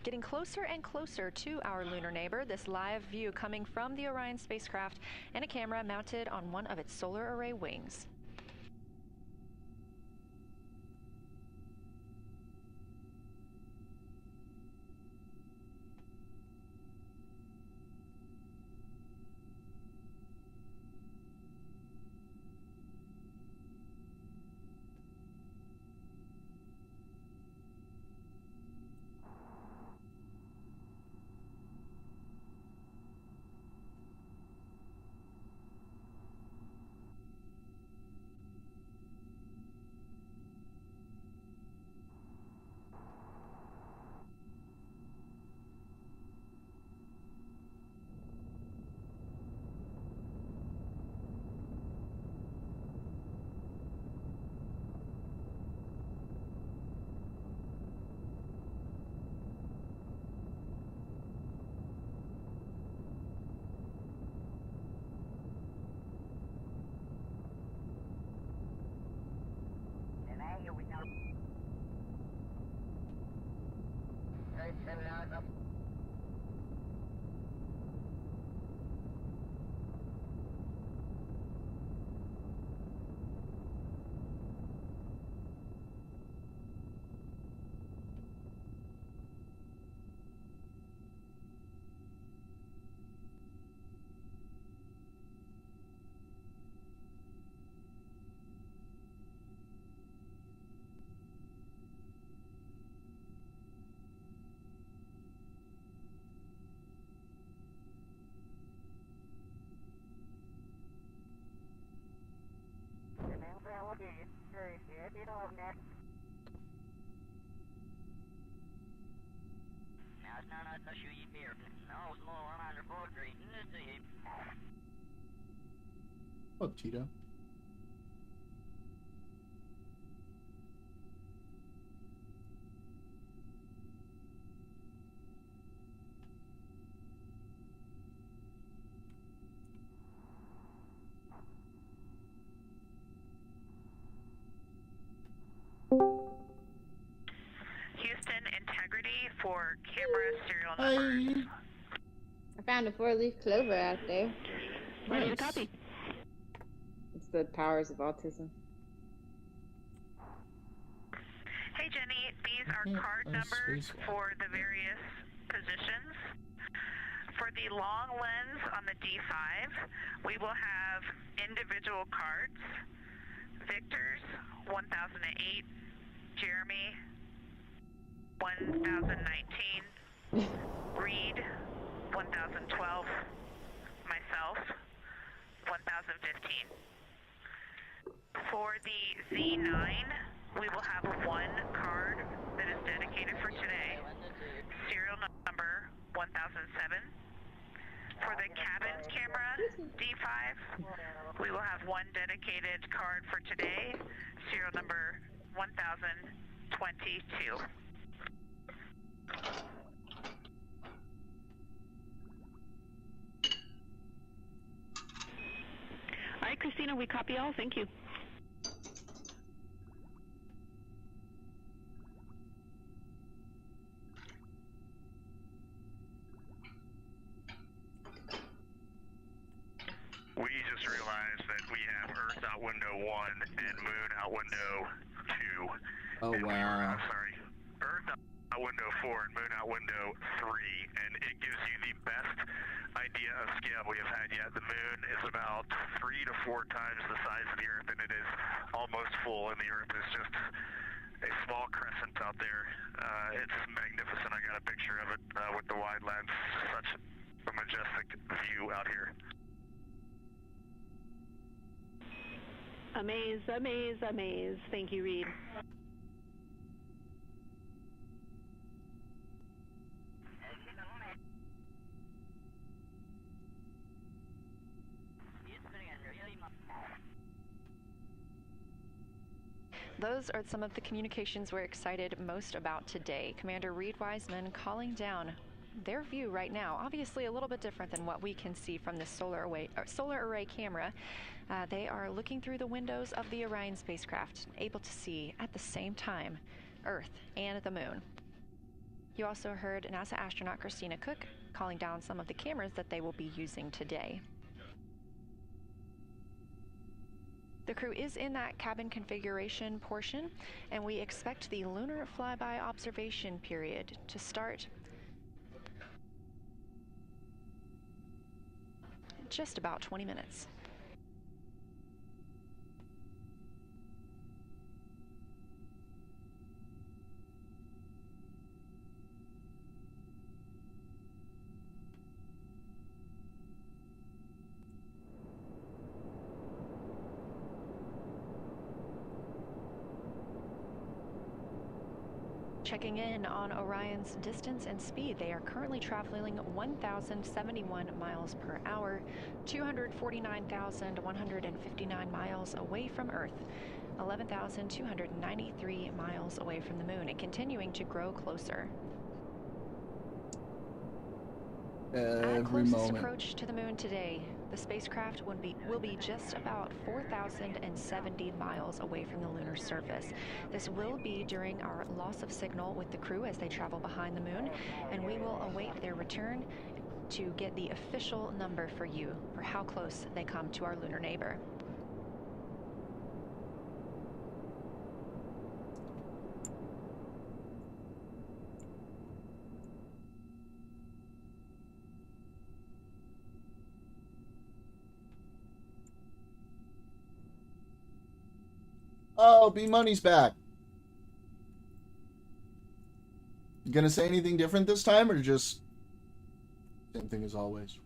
getting closer and closer to our lunar neighbor. This live view coming from the Orion spacecraft and a camera mounted on one of its solar array wings. Look, Tito. Houston, integrity for camera serial numbers. I found a 4-leaf clover out there. Ready to copy. It's the powers of autism. Hey Jenny, these are card numbers for the various positions. For the long lens on the D5, we will have individual cards. Victor's 1008, Jeremy 1019, Reed 1012, myself 1015. For the Z9, we will have one card that is dedicated for today, serial number 1007. For the cabin camera D5, we will have one dedicated card for today, serial number 1022. All right, Christina, we copy all. Thank you. We just realized that we have Earth out window 1 and Moon out window 2. Oh, wow. Sorry. Earth out window 4 and Moon out window 3, and it gives you the best idea of scale we have had yet. The Moon is about 3 to 4 times the size of the Earth, and it is almost full, and the Earth is just a small crescent out there. It's magnificent. I got a picture of it with the wide lens. Such a majestic view out here. Amaze, amaze, amaze. Thank you, Reed. Those are some of the communications we're excited most about today. Commander Reed Wiseman calling down their view right now. Obviously a little bit different than what we can see from this solar array camera. They are looking through the windows of the Orion spacecraft, able to see at the same time Earth and the Moon. You also heard NASA astronaut Christina Cook calling down some of the cameras that they will be using today. The crew is in that cabin configuration portion, and we expect the lunar flyby observation period to start in just about 20 minutes. Checking in on Orion's distance and speed, they are currently traveling 1,071 miles per hour, 249,159 miles away from Earth, 11,293 miles away from the Moon, and continuing to grow closer. At closest approach to the Moon today, the spacecraft will be just about 4,070 miles away from the lunar surface. This will be during our loss of signal with the crew as they travel behind the Moon, and we will await their return to get the official number for you for how close they come to our lunar neighbor. Oh, B-Money's back. You gonna say anything different this time, or just same thing as always?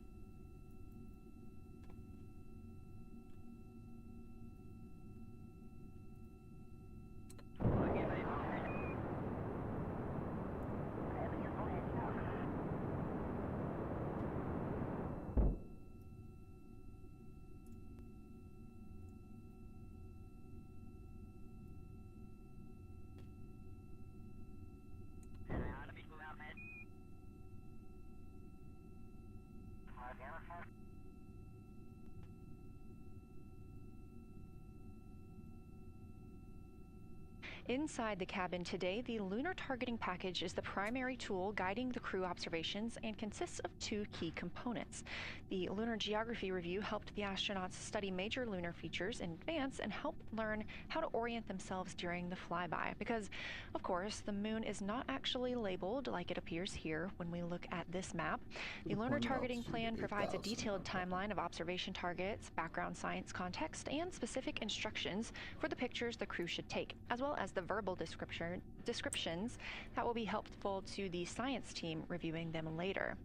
Inside the cabin today, the Lunar Targeting Package is the primary tool guiding the crew observations and consists of 2 key components. The Lunar Geography Review helped the astronauts study major lunar features in advance and help learn how to orient themselves during the flyby. Because, of course, the Moon is not actually labeled like it appears here when we look at this map. The Lunar Targeting Plan provides a detailed timeline of observation targets, background science context, and specific instructions for the pictures the crew should take, as well as the verbal descriptions that will be helpful to the science team reviewing them later.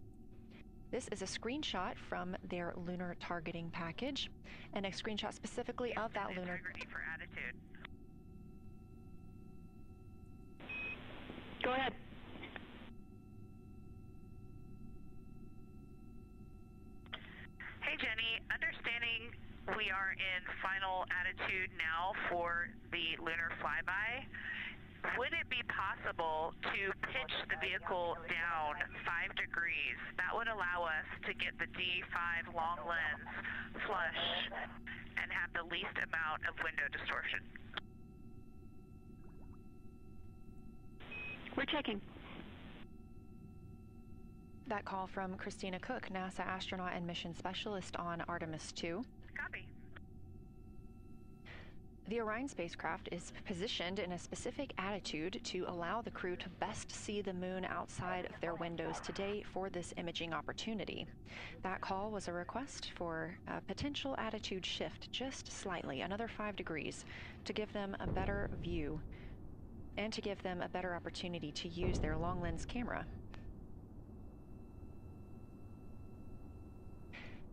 This is a screenshot from their lunar targeting package, and a screenshot specifically of that lunar. For attitude. Go ahead. Hey Jenny, understanding we are in final attitude now for the lunar flyby, would it be possible to pitch the vehicle down 5 degrees? That would allow us to get the D5 long lens flush and have the least amount of window distortion. We're checking. That call from Christina Cook, NASA astronaut and mission specialist on Artemis 2. Copy. The Orion spacecraft is positioned in a specific attitude to allow the crew to best see the moon outside of their windows today for this imaging opportunity. That call was a request for a potential attitude shift just slightly, another 5 degrees, to give them a better view and to give them a better opportunity to use their long lens camera.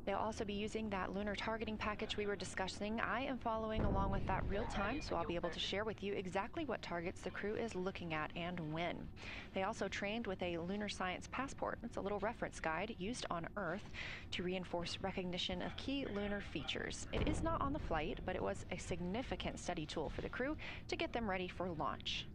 They'll also be using that lunar targeting package we were discussing. I am following along with that real time, so I'll be able to share with you exactly what targets the crew is looking at and when. They also trained with a lunar science passport. It's a little reference guide used on Earth to reinforce recognition of key lunar features. It is not on the flight, but it was a significant study tool for the crew to get them ready for launch.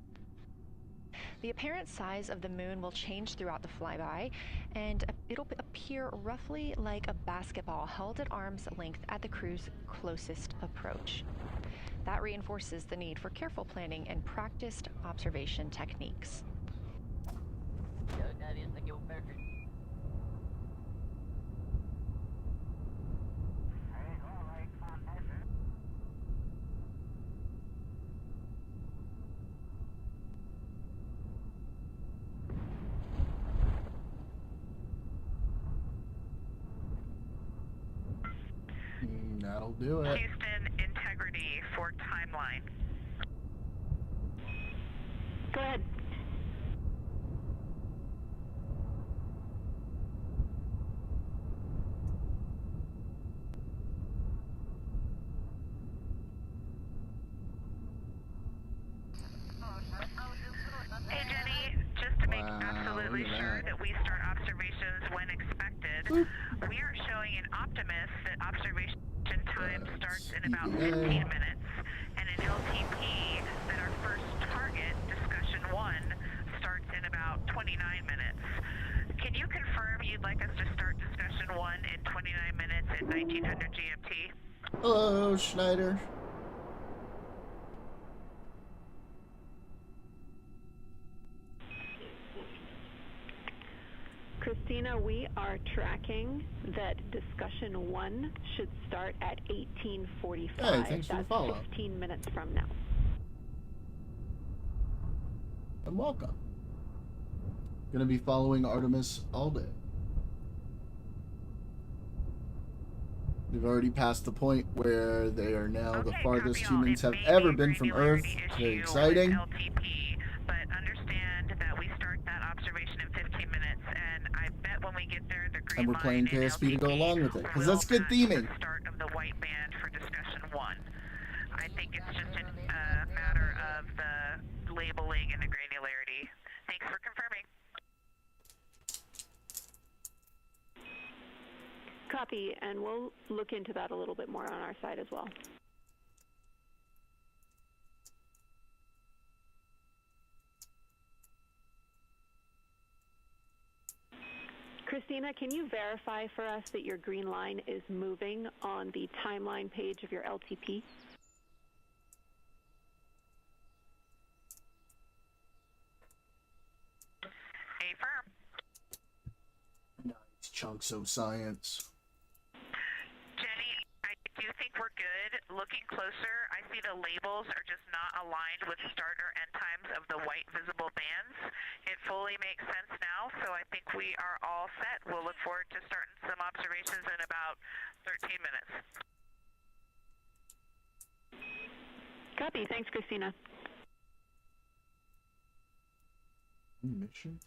The apparent size of the moon will change throughout the flyby, and it'll appear roughly like a basketball held at arm's length at the crew's closest approach. That reinforces the need for careful planning and practiced observation techniques. That'll do it. Houston, integrity for timeline. Go ahead. Hey Jenny, just to make absolutely sure that we start observations when expected, we are showing in Optimus that observation time starts in about 15 minutes, and in LTP that our first target, discussion 1, starts in about 29 minutes. Can you confirm you'd like us to start discussion 1 in 29 minutes at 1900 GMT? Hello, Schneider. Christina, we are tracking that discussion 1 should start at 18:45. Hey, thanks for the That's follow. 15 minutes from now. And welcome. Gonna be following Artemis all day. We've already passed the point where they are now the farthest humans have ever been from Earth. Very exciting. LTP, but understand that we start that observation in 15 minutes, and I bet when we get there, the green And we're playing line in KSP to go LTP along with it, because will that's good match theming. the start of the white band for discussion 1. I think it's just a matter of the labeling and the granularity. Thanks for confirming. Copy, and we'll look into that a little bit more on our side as well. Christina, can you verify for us that your green line is moving on the timeline page of your LTP? Affirm. Nice chunks of science. Jenny, I do think we're good. Looking closer, I see the labels are just not aligned with start or end times of the white visible bands. It fully makes sense now, so I think we are all set. We'll look forward to starting some observations in about 13 minutes. Copy. Thanks, Christina. Mission.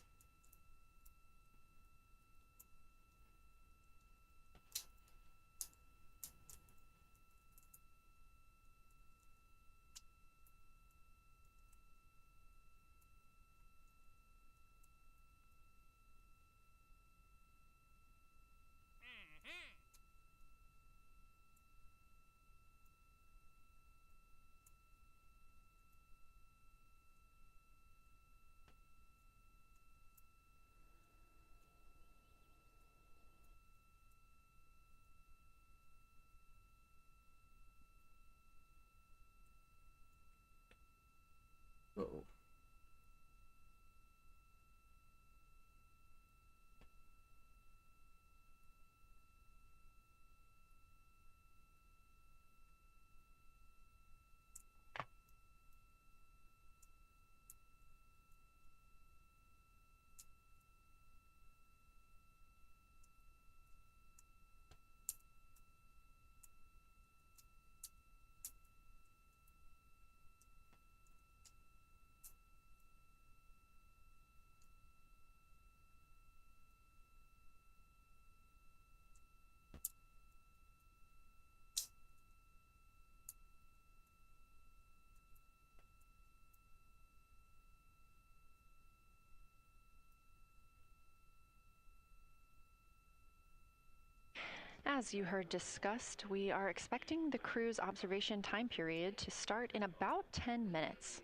As you heard discussed, we are expecting the crew's observation time period to start in about 10 minutes.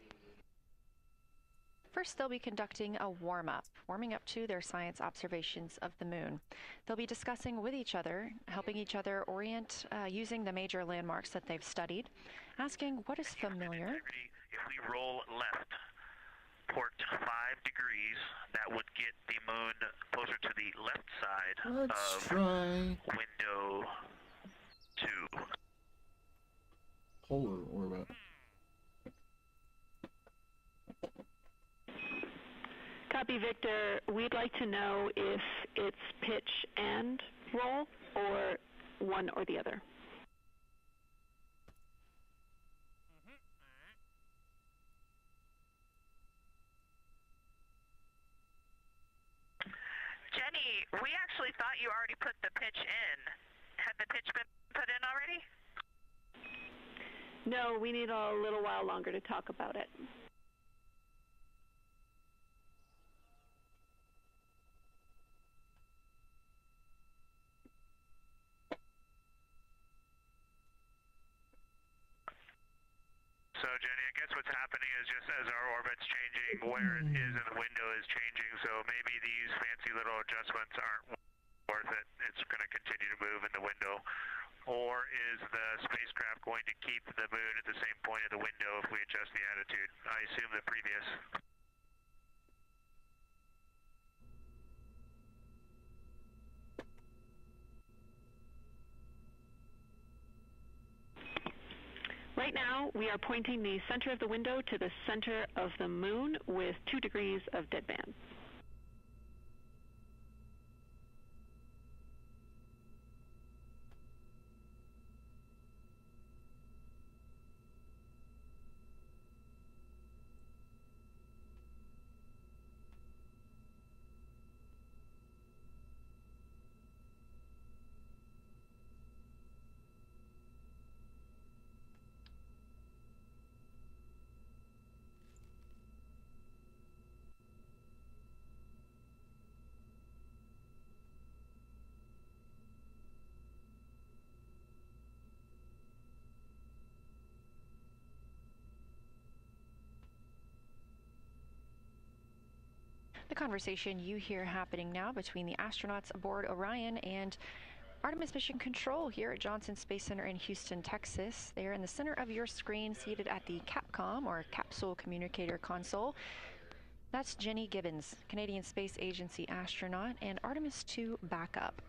First, they'll be conducting a warm-up, warming up to their science observations of the moon. They'll be discussing with each other, helping each other orient using the major landmarks that they've studied, asking what is familiar. If we roll left, port 5 degrees, that would get the moon closer to the left side Let's of try window 2. polar orbit. Copy, Victor. We'd like to know if it's pitch and roll or one or the other. Jenny, we actually thought you already put the pitch in. Had the pitch been put in already? No, we need a little while longer to talk about it. So, Jenny, I guess what's happening is just as our orbit's changing, where it is in the window is changing, so maybe these fancy little adjustments aren't worth it. It's going to continue to move in the window. Or is the spacecraft going to keep the moon at the same point of the window if we adjust the attitude? I assume the previous. Right now, we are pointing the center of the window to the center of the moon with 2 degrees of deadband. The conversation you hear happening now between the astronauts aboard Orion and Artemis Mission Control here at Johnson Space Center in Houston, Texas. They are in the center of your screen, seated at the CAPCOM, or Capsule Communicator Console. That's Jenny Gibbons, Canadian Space Agency astronaut, and Artemis II backup.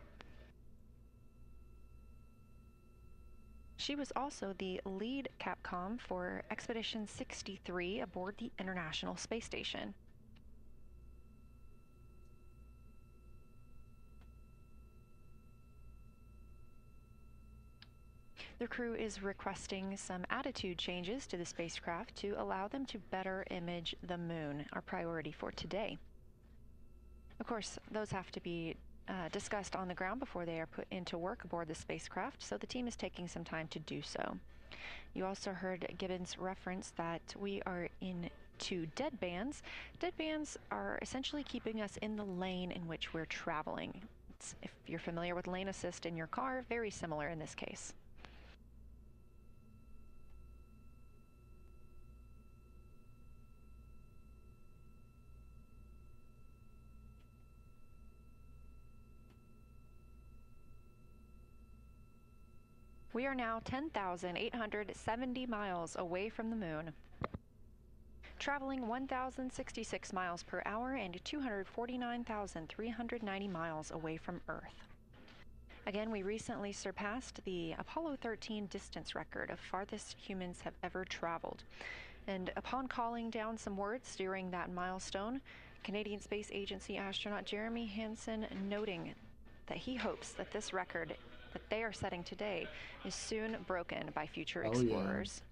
She was also the lead Capcom for Expedition 63 aboard the International Space Station. The crew is requesting some attitude changes to the spacecraft to allow them to better image the moon, our priority for today. Of course, those have to be discussed on the ground before they are put into work aboard the spacecraft, so the team is taking some time to do so. You also heard Gibbons reference that we are in 2 deadbands. Deadbands are essentially keeping us in the lane in which we're traveling. If you're familiar with lane assist in your car, very similar in this case. We are now 10,870 miles away from the moon, traveling 1,066 miles per hour and 249,390 miles away from Earth. Again, we recently surpassed the Apollo 13 distance record of farthest humans have ever traveled. And upon calling down some words during that milestone, Canadian Space Agency astronaut Jeremy Hansen noting that he hopes that this record that they are setting today is soon broken by future explorers.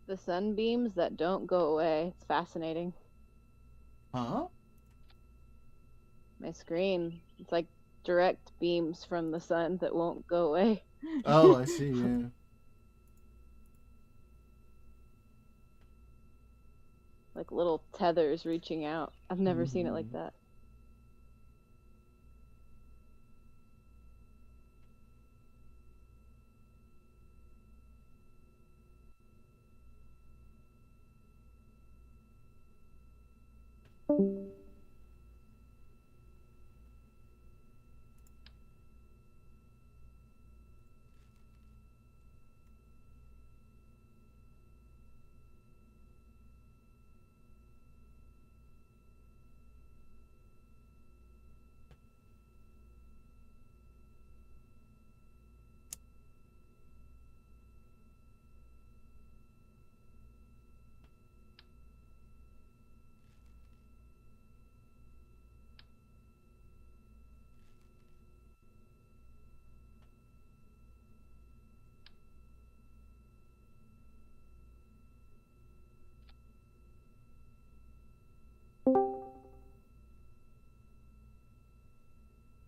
the sunbeams that don't go away. It's fascinating. Huh? My screen. It's like direct beams from the sun that won't go away. Oh, I see, yeah. Like little tethers reaching out. I've never seen it like that.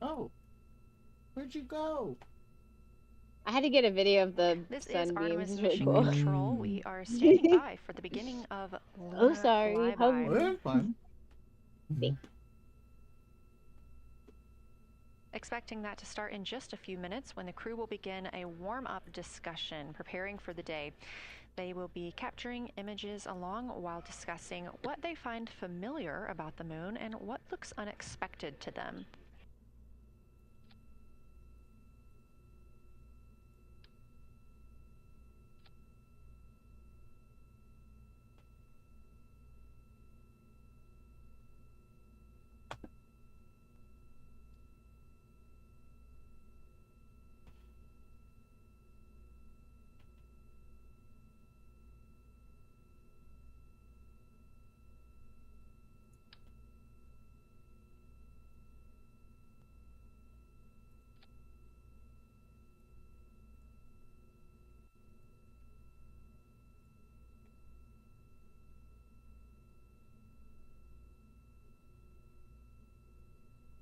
Oh, where'd you go? I had to get a video of the This is sunbeams. Artemis It's really Mission cool. Control. We are standing by for the beginning of Lunar Oh, sorry. Flyby. Oh, yeah, fine. Expecting that to start in just a few minutes when the crew will begin a warm-up discussion preparing for the day. They will be capturing images along while discussing what they find familiar about the moon and what looks unexpected to them.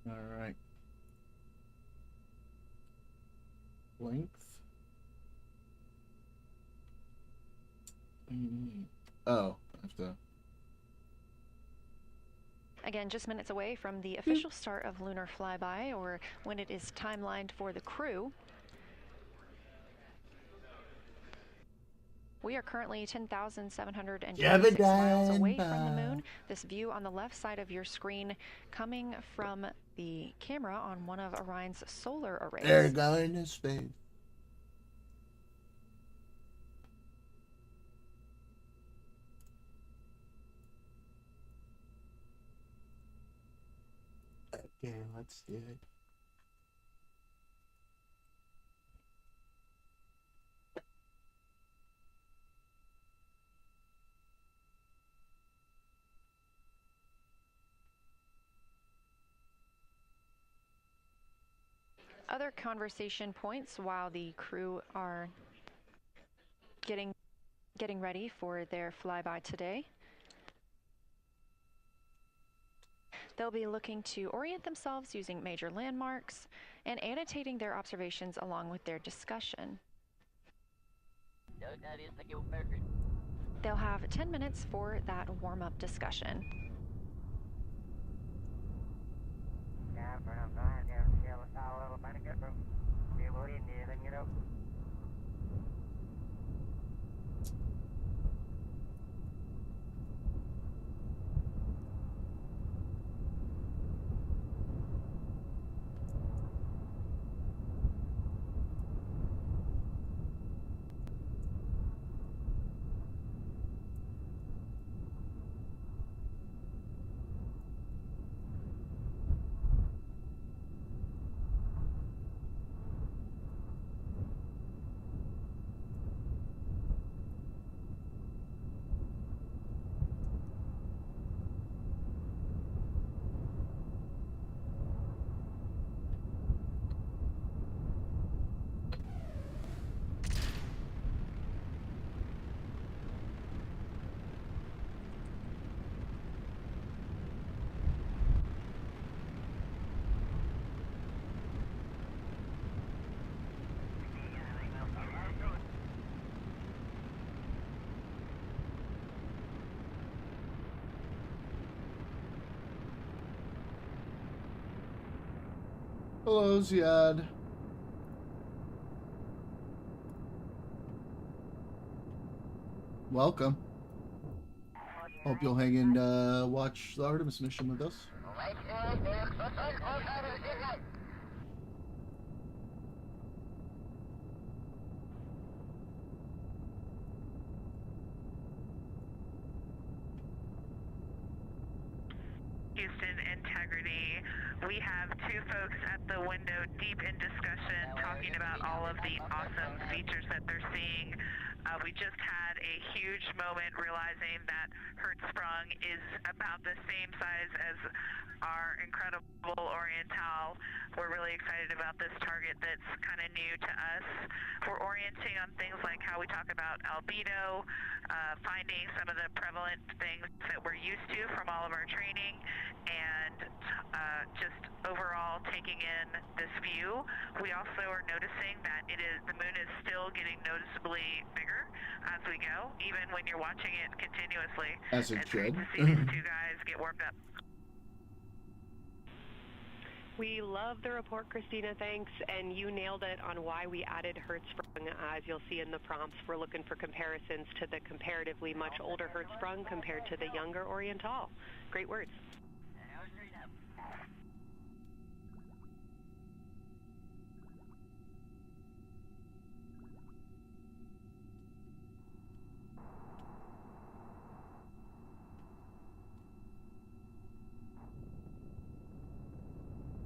All right. Length. Oh, I have to. Again, just minutes away from the official start of Lunar Flyby, or when it is timelined for the crew. We are currently 10,726 miles away from the moon. This view on the left side of your screen coming from the camera on one of Orion's solar arrays. They're going to space. Okay, let's do it. Other conversation points while the crew are getting ready for their flyby today. They'll be looking to orient themselves using major landmarks and annotating their observations along with their discussion. They'll have 10 minutes for that warm-up discussion. Hello, Ziad. Welcome. Hope you'll hang and watch the Artemis mission with us. Houston Integrity. We have two folks at the window deep in discussion talking about all of the awesome features that they're seeing. We just had a huge moment realizing that Hertzsprung is about the same size as our incredible Oriental. We're really excited about this target that's kind of new to us. We're orienting on things like how we talk about albedo, finding some of the prevalent things that we're used to from all of our training, and just overall taking in this view. We also are noticing that the moon is still getting noticeably bigger as we go, even when you're watching it continuously. As it it's great should. to see these two guys get warmed up. We love the report, Christina, thanks, and you nailed it on why we added Hertzsprung. As you'll see in the prompts, we're looking for comparisons to the comparatively much older Hertzsprung compared to the younger Oriental. Great words.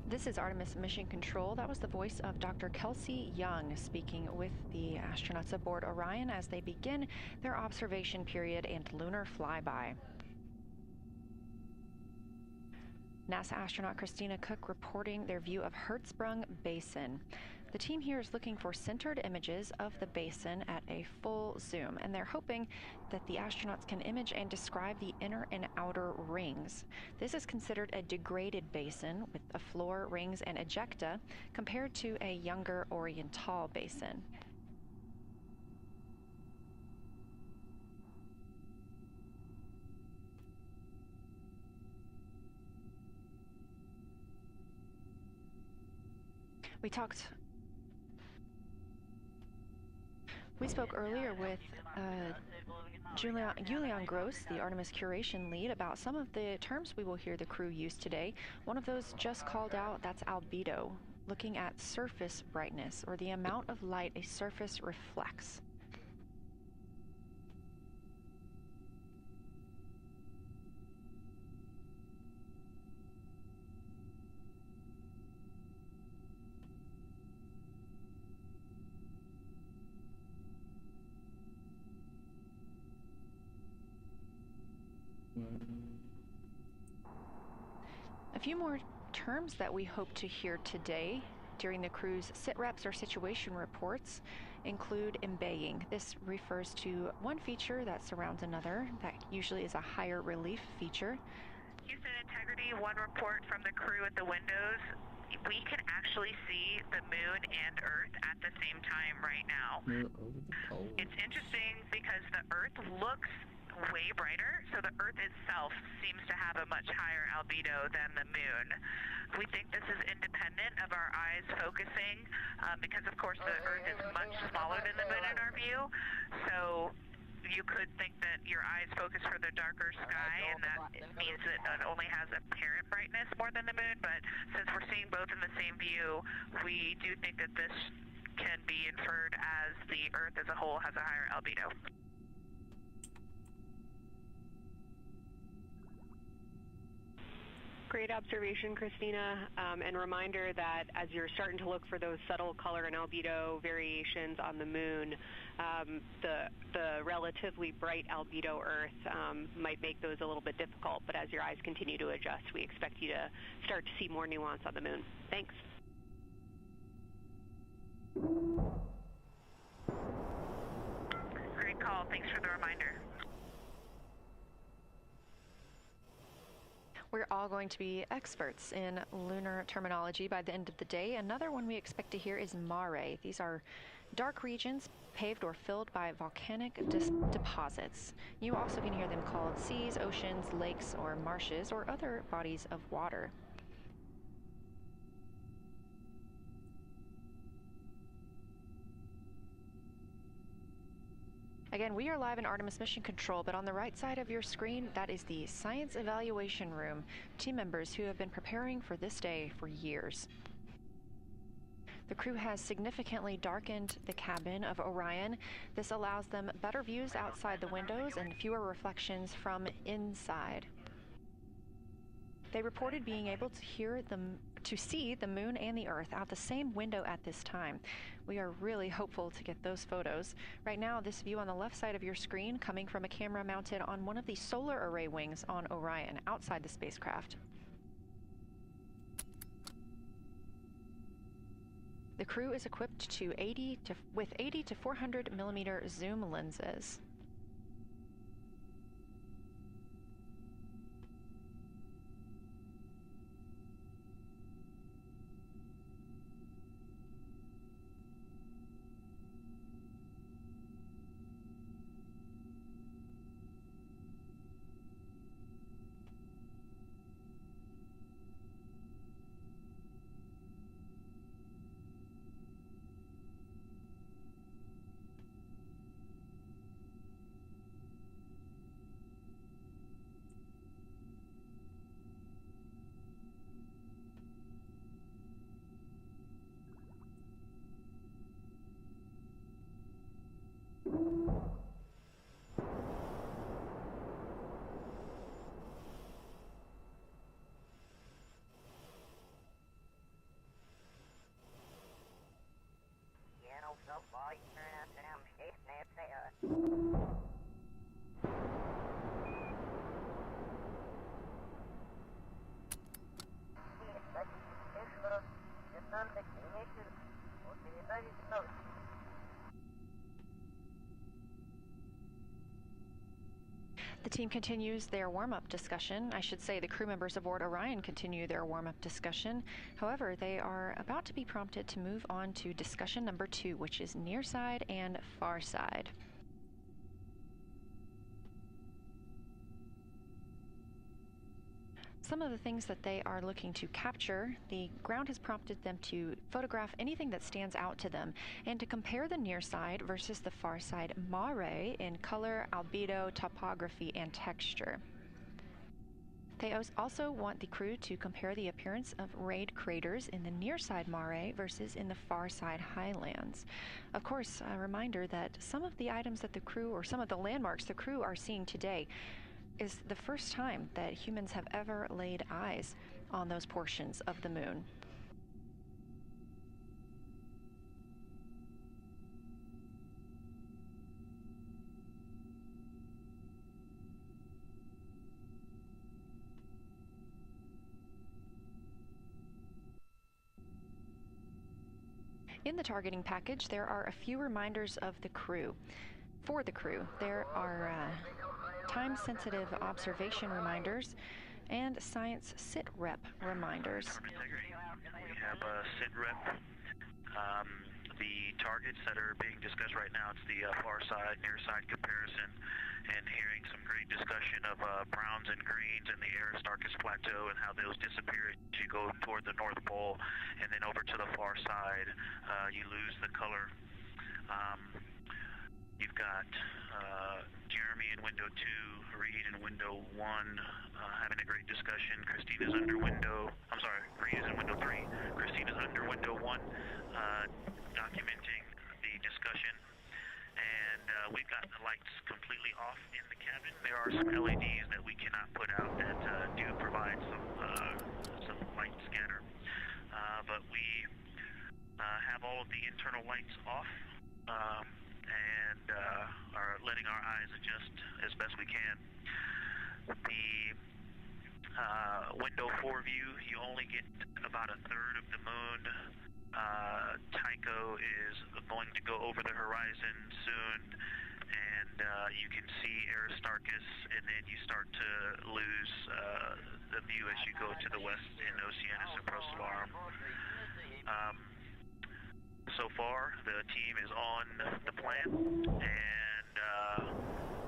This is Artemis Mission Control. That was the voice of Dr. Kelsey Young speaking with the astronauts aboard Orion as they begin their observation period and lunar flyby. NASA astronaut Christina Cook reporting their view of Hertzsprung Basin. The team here is looking for centered images of the basin at a full zoom, and they're hoping that the astronauts can image and describe the inner and outer rings. This is considered a degraded basin with a floor, rings, and ejecta compared to a younger Oriental basin. We spoke earlier with Julian Gross, the Artemis curation lead, about some of the terms we will hear the crew use today. One of those just called out, that's albedo, looking at surface brightness, or the amount of light a surface reflects. A few more terms that we hope to hear today during the crew's sit reps or situation reports include embaying. This refers to one feature that surrounds another that usually is a higher relief feature. Houston Integrity, one report from the crew at the windows. We can actually see the moon and Earth at the same time right now. It's interesting because the Earth looks way brighter, so the Earth itself seems to have a much higher albedo than the moon. We think this is independent of our eyes focusing because, of course, the Earth is much smaller than the moon in our view, so you could think that your eyes focus for the darker sky, and that means that it only has apparent brightness more than the moon, but since we're seeing both in the same view, we do think that this can be inferred as the Earth as a whole has a higher albedo. Great observation, Christina, and reminder that as you're starting to look for those subtle color and albedo variations on the moon, the relatively bright albedo Earth might make those a little bit difficult, but as your eyes continue to adjust, we expect you to start to see more nuance on the moon. Thanks. Great call. Thanks for the reminder. We're all going to be experts in lunar terminology by the end of the day. Another one we expect to hear is mare. These are dark regions paved or filled by volcanic deposits. You also can hear them called seas, oceans, lakes, or marshes, or other bodies of water. Again, we are live in Artemis Mission Control, but on the right side of your screen, that is the Science Evaluation Room. Team members who have been preparing for this day for years. The crew has significantly darkened the cabin of Orion. This allows them better views outside the windows and fewer reflections from inside. They reported being able to see the moon and the Earth out the same window at this time. We are really hopeful to get those photos. Right now, this view on the left side of your screen coming from a camera mounted on one of the solar array wings on Orion outside the spacecraft. The crew is equipped with 80 to 400 millimeter zoom lenses. The team continues their warm-up discussion. I should say the crew members aboard Orion continue their warm-up discussion. However, they are about to be prompted to move on to discussion number 2, which is near side and far side. Some of the things that they are looking to capture, the ground has prompted them to photograph anything that stands out to them and to compare the near side versus the far side mare in color, albedo, topography, and texture. They also want the crew to compare the appearance of rayed craters in the near side mare versus in the far side highlands. Of course, a reminder that some of the items that the crew, or some of the landmarks the crew are seeing today, is the first time that humans have ever laid eyes on those portions of the moon. In the targeting package, there are a few reminders of the crew. For the crew, there are time-sensitive observation reminders and science sit-rep reminders. We have a sit-rep. The targets that are being discussed right now, it's the far side, near side comparison, and hearing some great discussion of browns and greens in the Aristarchus Plateau and how those disappear as you go toward the North Pole, and then over to the far side, you lose the color. You've got Jeremy in window 2, Reed in window 1, having a great discussion. Christina's under window, I'm sorry, Reed is in window 3. Christina's under window 1, documenting the discussion. And we've got the lights completely off in the cabin. There are some LEDs that we cannot put out that do provide some light scatter. But we have all of the internal lights off. And are letting our eyes adjust as best we can. The window 4 view, you only get about a third of the moon. Tycho is going to go over the horizon soon, and you can see Aristarchus, and then you start to lose the view as you go to the west in Oceanus and Procellarum. So far, the team is on the plan, and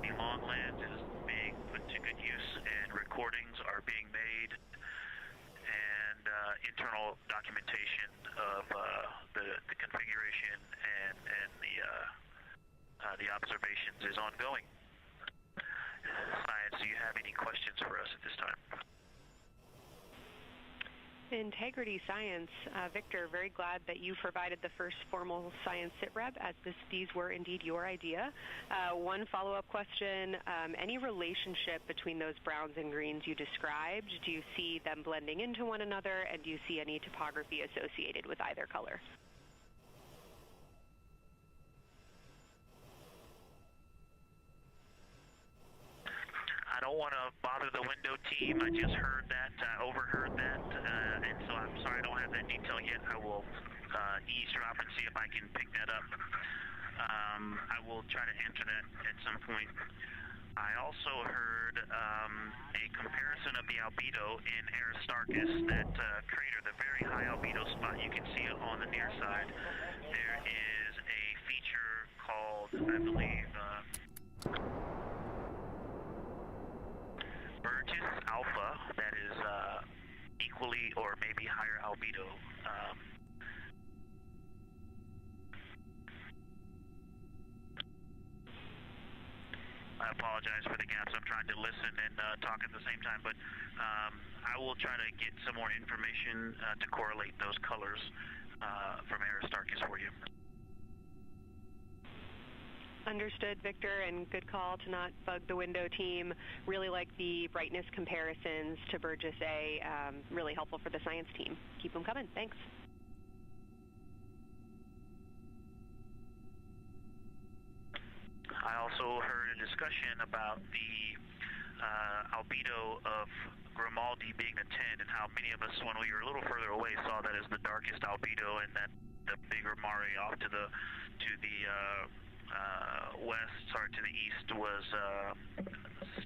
the long lens is being put to good use, and recordings are being made, and internal documentation of the configuration and the the observations is ongoing. Science, do you have any questions for us at this time? Integrity Science, Victor, very glad that you provided the first formal science sitrep, as these were indeed your idea. One follow-up question, any relationship between those browns and greens you described? Do you see them blending into one another, and do you see any topography associated with either color? I don't want to bother the window team. I just heard that, overheard that, and so I'm sorry I don't have that detail yet. I will eavesdrop and see if I can pick that up. I will try to answer that at some point. I also heard a comparison of the albedo in Aristarchus, that crater, the very high albedo spot. You can see it on the near side. There is a feature called, I believe, Burgess Alpha, that is equally or maybe higher albedo. I apologize for the gaps. I'm trying to listen and talk at the same time, but I will try to get some more information to correlate those colors from Aristarchus for you. Understood, Victor, and good call to not bug the window team. Really like the brightness comparisons to Burgess A. Really helpful for the science team. Keep them coming. Thanks. I also heard a discussion about the albedo of Grimaldi being a 10, and how many of us, when we were a little further away, saw that as the darkest albedo, and that the bigger Mare off to the west, or to the east, was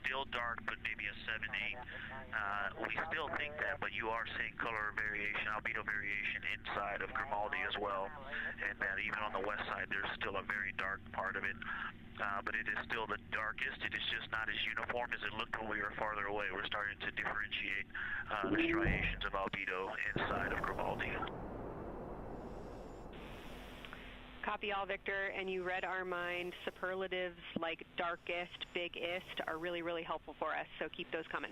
still dark, but maybe a 7-8. We still think that, but you are seeing color variation, albedo variation inside of Grimaldi as well, and that even on the west side there's still a very dark part of it. But it is still the darkest. It is just not as uniform as it looked when we were farther away. We're starting to differentiate the striations of albedo inside of Grimaldi. Copy all, Victor, and you read our mind. Superlatives like darkest, biggest are really, really helpful for us, so keep those coming.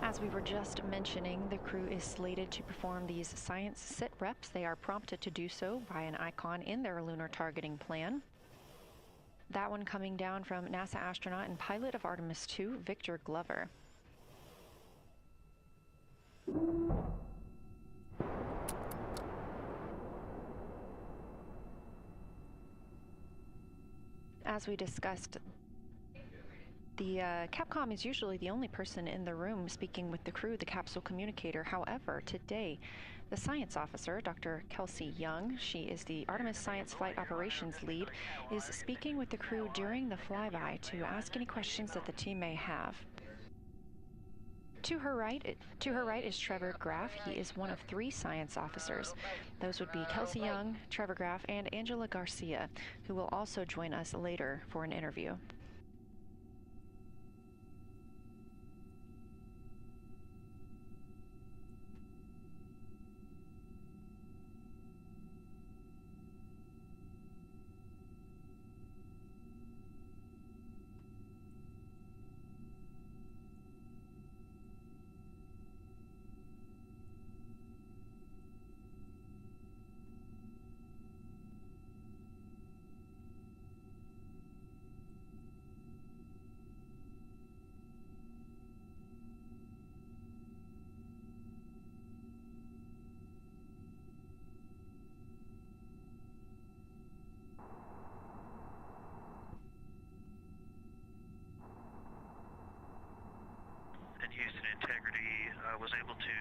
As we were just mentioning, the crew is slated to perform these science sit reps. They are prompted to do so by an icon in their lunar targeting plan. That one coming down from NASA astronaut and pilot of Artemis 2, Victor Glover. As we discussed, the Capcom is usually the only person in the room speaking with the crew, the capsule communicator. However, today, the science officer, Dr. Kelsey Young, she is the Artemis Science Flight Operations Lead, is speaking with the crew during the flyby to ask any questions that the team may have. To her right is Trevor Graff. He is one of 3 science officers. Those would be Kelsey Young, Trevor Graff, and Angela Garcia, who will also join us later for an interview. Houston Integrity was able to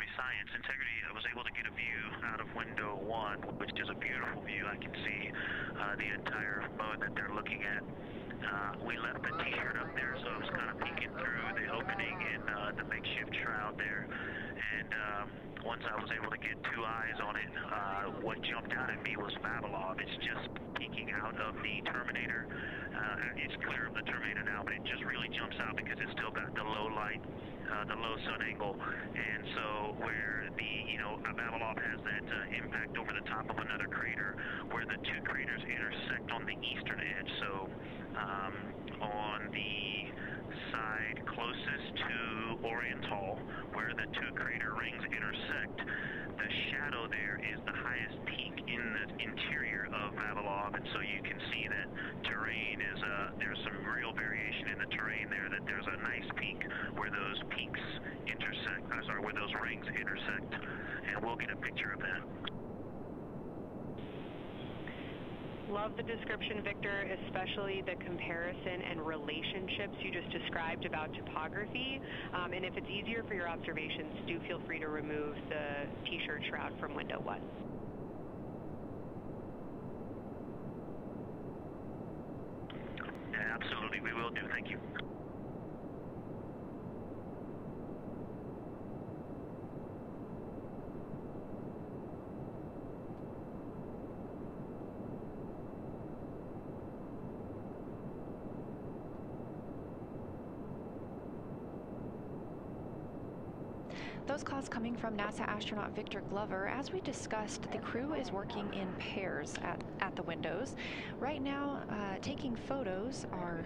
me, Science, Integrity, I was able to get a view out of window 1, which is a beautiful view. I can see the entire moon that they're looking at. We left a t-shirt up there, so I was kind of peeking through the opening in the makeshift shroud there. And once I was able to get 2 eyes on it, what jumped out at me was Vavilov. It's just peeking out of the Terminator. It's clear of the Terminator now, but it just really jumps out because it's still got the low light, the low sun angle. And so where the, Vavilov has that impact over the top of another crater, where the 2 craters intersect on the eastern edge. So on the side closest to Oriental, where the 2 crater rings intersect, the shadow there is the highest peak in the interior of Vavilov, and so you can see that terrain is, there's some real variation in the terrain there, that there's a nice peak where those peaks intersect, where those rings intersect, and we'll get a picture of that. Love the description, Victor, especially the comparison and relationships you just described about topography. And if it's easier for your observations, do feel free to remove the t-shirt shroud from window 1. Absolutely, we will do. Thank you. Those calls coming from NASA astronaut Victor Glover. As we discussed, the crew is working in pairs at the windows. Right now, taking photos are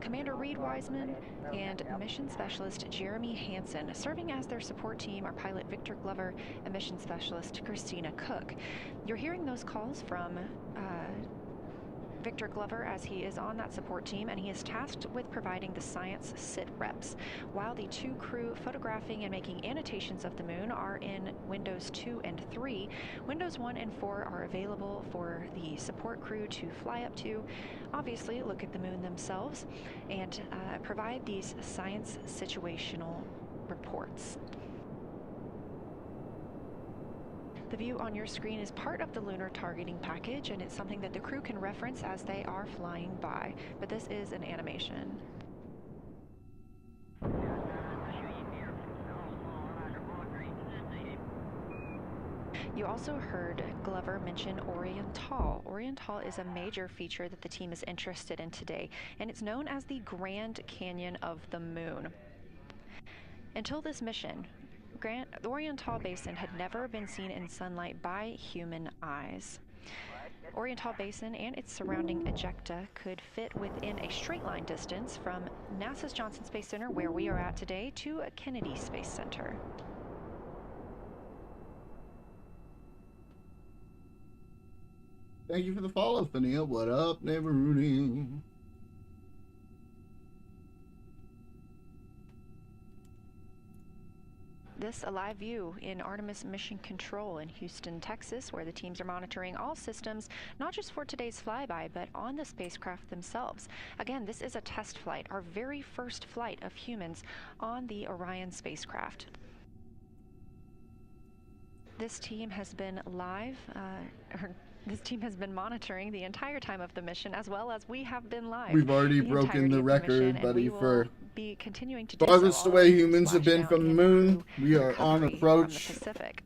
Commander Reed Wiseman and Mission Specialist Jeremy Hansen. Serving as their support team are pilot Victor Glover and Mission Specialist Christina Cook. You're hearing those calls from Victor Glover as he is on that support team, and he is tasked with providing the science sit reps, while the 2 crew photographing and making annotations of the moon are in windows 2 and 3. Windows 1 and 4 are available for the support crew to fly up to, obviously look at the moon themselves, and provide these science situational reports. The view on your screen is part of the lunar targeting package, and it's something that the crew can reference as they are flying by, but this is an animation. You also heard Glover mention Oriental. Oriental is a major feature that the team is interested in today, and it's known as the Grand Canyon of the Moon. Until this mission, the Oriental Basin had never been seen in sunlight by human eyes. Oriental Basin and its surrounding ejecta could fit within a straight line distance from NASA's Johnson Space Center, where we are at today, to Kennedy Space Center. Thank you for the follow, Fania. What up, neighbor Rudy? This a live view in Artemis Mission Control in Houston, Texas, where the teams are monitoring all systems, not just for today's flyby, but on the spacecraft themselves. Again, this is a test flight, our very first flight of humans on the Orion spacecraft. This team has been this team has been monitoring the entire time of the mission, as well as we have been live. We've already broken the record, buddy, for be continuing to do farthest so away humans have been from the moon. We are on approach. From the Pacific.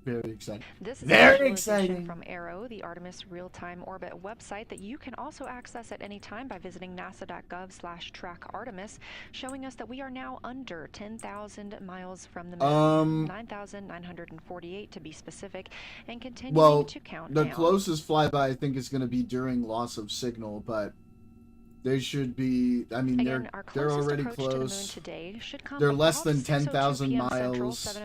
Very exciting. This is very a exciting from Arrow, the Artemis real-time orbit website that you can also access at any time by visiting nasa.gov/track-Artemis, showing us that we are now under 10,000 miles from the moon, 9,948 to be specific, and continuing to count the down. closest flyby I think is going to be during loss of signal, but they should be. I mean, Again, they're already close. They're less than 10,000 miles.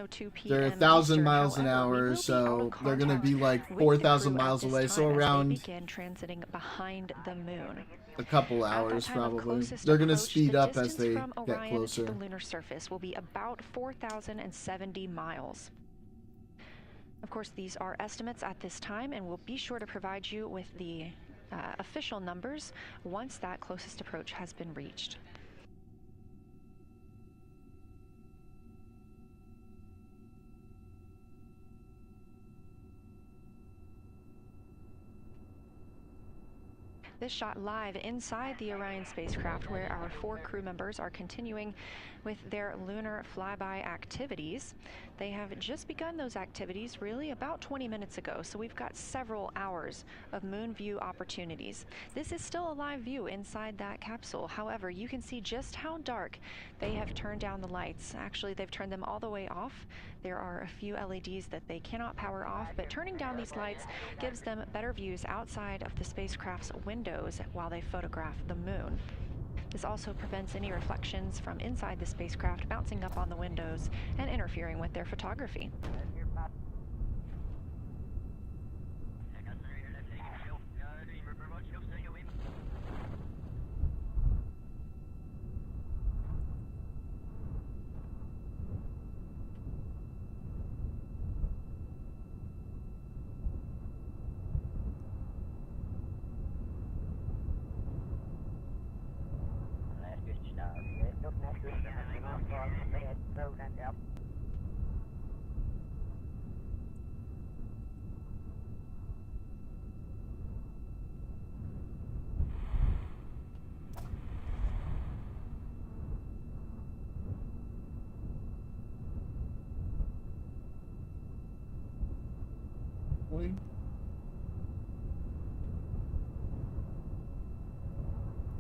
They're 1,000 miles an hour, so they're going to be like 4,000 miles away. So around begin transiting behind the moon. A couple hours, probably. They're going to speed up as they get closer. The lunar surface will be about 4,070 miles. Of course, these are estimates at this time, and we'll be sure to provide you with the official numbers once that closest approach has been reached. This shot live inside the Orion spacecraft, where our 4 crew members are continuing with their lunar flyby activities. They have just begun those activities really about 20 minutes ago, so we've got several hours of moon view opportunities. This is still a live view inside that capsule. However, you can see just how dark they have turned down the lights. Actually, they've turned them all the way off. There are a few LEDs that they cannot power off, but turning down these lights gives them better views outside of the spacecraft's windows while they photograph the moon. This also prevents any reflections from inside the spacecraft bouncing up on the windows and interfering with their photography.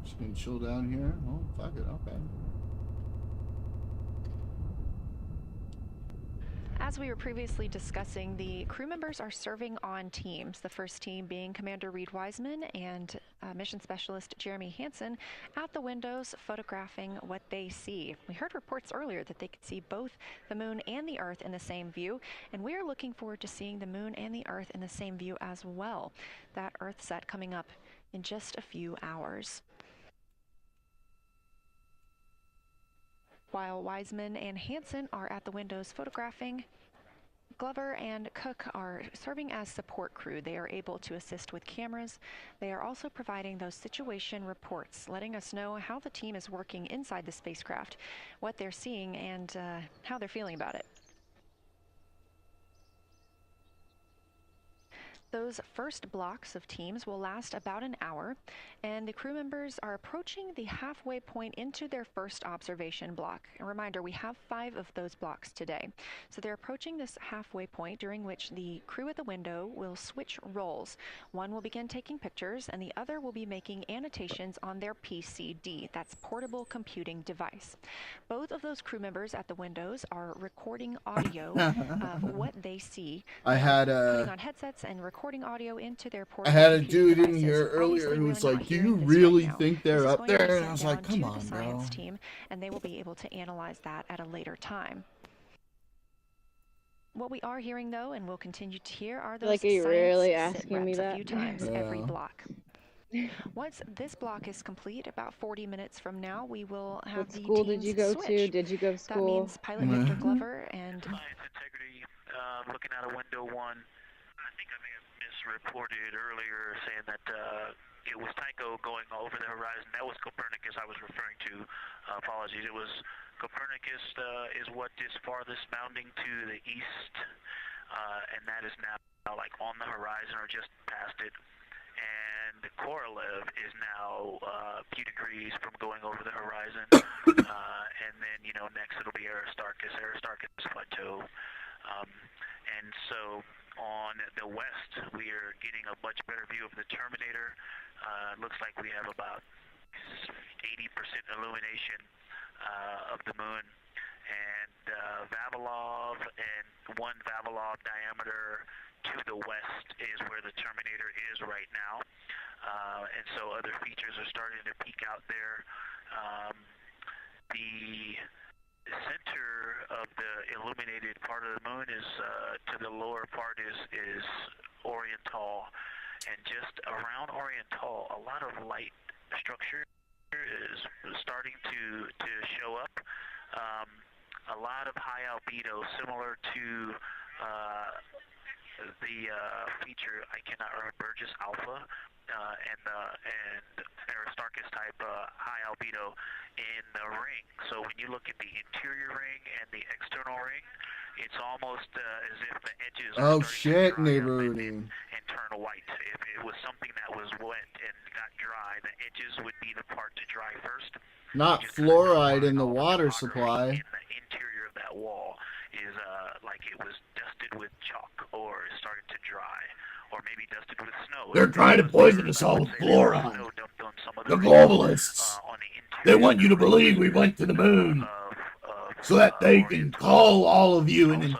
Just gonna chill down here. Oh, fuck it, okay. As we were previously discussing, the crew members are serving on teams. The first team being Commander Reed Wiseman and Mission Specialist Jeremy Hansen at the windows photographing what they see. We heard reports earlier that they could see both the moon and the Earth in the same view, and we are looking forward to seeing the moon and the Earth in the same view as well. That Earth set coming up in just a few hours. While Wiseman and Hansen are at the windows photographing, Glover and Cook are serving as support crew. They are able to assist with cameras. They are also providing those situation reports, letting us know how the team is working inside the spacecraft, what they're seeing, and how they're feeling about it. Those first blocks of teams will last about an hour, and the crew members are approaching the halfway point into their first observation block. A reminder, we have 5 of those blocks today. So they're approaching this halfway point, during which the crew at the window will switch roles. One will begin taking pictures, and the other will be making annotations on their PCD, that's portable computing device. Both of those crew members at the windows are recording audio of what they see. I had putting on headsets and recording audio into their portable I had a computer dude in devices. here earlier Obviously, who we're was not like, "Do hearing you this really right now. think they're This is up going to be there?" And I sent was down like, "Come to on, the science bro." team, and they will be able to analyze that at a later time. What we are hearing, though, and will continue to hear, are those Like, are you science really sit asking me reps that? a few times every Yeah. block. Once this block is complete, about 40 minutes from now, we will have What the school did teams you go switch. to? Did you go to That school? means Pilot Victor Glover and Science integrity, looking out of window 1. I think I may have misreported earlier saying that it was Tycho going over the horizon. That was Copernicus I was referring to. Apologies. It was Copernicus is what is farthest bounding to the east, and that is now like on the horizon or just past it. And Korolev is now a few degrees from going over the horizon. And then, you know, next it'll be Aristarchus Plateau. And so on the west, we are getting a much better view of the Terminator. Looks like we have about 80% illumination of the moon. And Vavilov and 1 Vavilov diameter to the west is where the Terminator is right now. And so other features are starting to peek out there. The center of the illuminated part of the moon is to the lower part is Oriental, and just around Oriental, a lot of light structure is starting to show up. A lot of high albedo, similar to the feature, I cannot remember, Burgess Alpha and Aristarchus type high albedo in the ring. So when you look at the interior ring and the external ring, it's almost as if the edges are starting to dry up and turn white, was something that was wet and got dry, the edges would be the part to dry first. Not fluoride in the water supply. In the interior of that wall is like it was dusted with chalk or is starting to dry, or maybe dusted with snow. They're trying to poison us all with fluoride. The globalists. They want you to believe we went to the moon so that they can call all of you and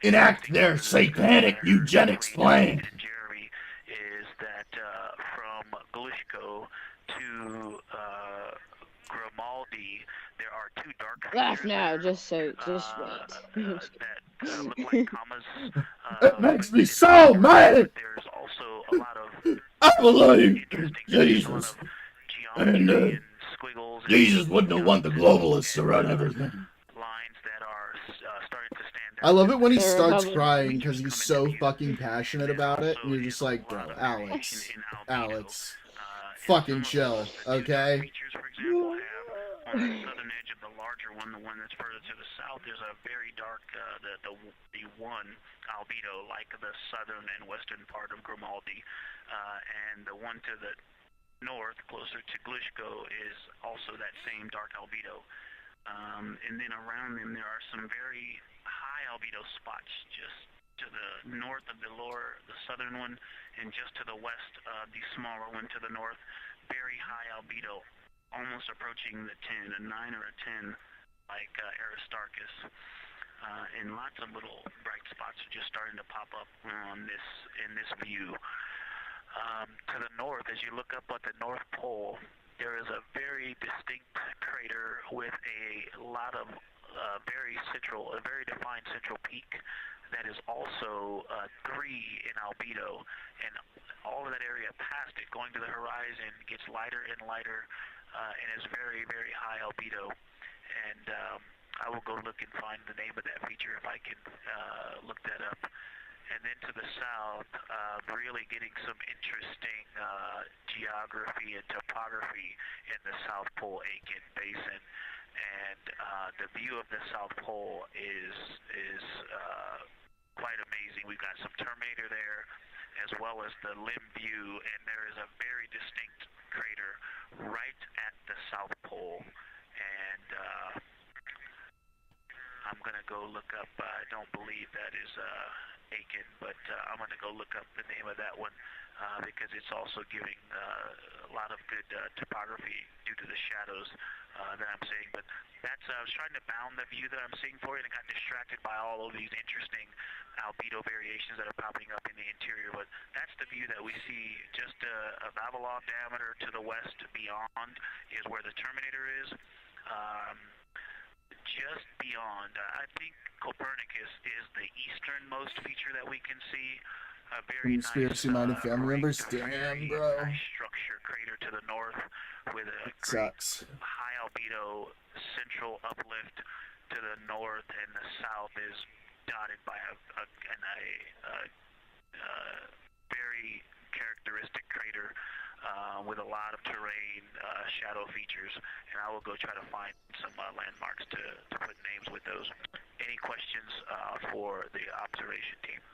enact their satanic eugenics plan. Jeremy, is that from Glishko to Grimaldi, there are two dark Laugh now, just wait. that look like commas. It makes me so mad! There's also a lot of I believe interesting Jesus. And Jesus wouldn't have want the globalists to run everything. Lines that are starting to stand I love it when he starts crying because he's so fucking passionate about it, and you're just like, bro, Alex, fucking chill, okay? On the southern edge of the larger one, the one that's further to the south, there's a very dark, the one albedo, like the southern and western part of Grimaldi, and the one to the north, closer to Glishko, is also that same dark albedo. And then around them, there are some very high albedo spots just to the north of the southern one, and just to the west, the smaller one to the north, very high albedo, almost approaching the 10, a 9 or a 10, like Aristarchus. And lots of little bright spots are just starting to pop up in this view. To the north, as you look up at the North Pole, there is a very distinct crater with a lot of a very defined central peak that is also 3 in albedo, and all of that area past it, going to the horizon, gets lighter and lighter, and is very, very high albedo. And I will go look and find the name of that feature if I can look that up. And then to the south, really getting some interesting geography and topography in the South Pole Aitken Basin. And the view of the South Pole is quite amazing. We've got some Terminator there, as well as the limb view, and there is a very distinct crater right at the South Pole. And I'm going to go look up, I don't believe that is Aiken, but I'm going to go look up the name of that one because it's also giving a lot of good topography due to the shadows that I'm seeing. But that's I was trying to bound the view that I'm seeing for it and got distracted by all of these interesting albedo variations that are popping up in the interior. But that's the view that we see just a Vavilov diameter to the west beyond is where the Terminator is. Just beyond, I think Copernicus is the easternmost feature that we can see. A very Conspiracy-minded family members, damn, bro. Nice structure crater to the north with a Sucks. high albedo central uplift to the north, and the south is dotted by a very characteristic crater with a lot of terrain, shadow features, and I will go try to find some landmarks to put names with those. Any questions for the observation team?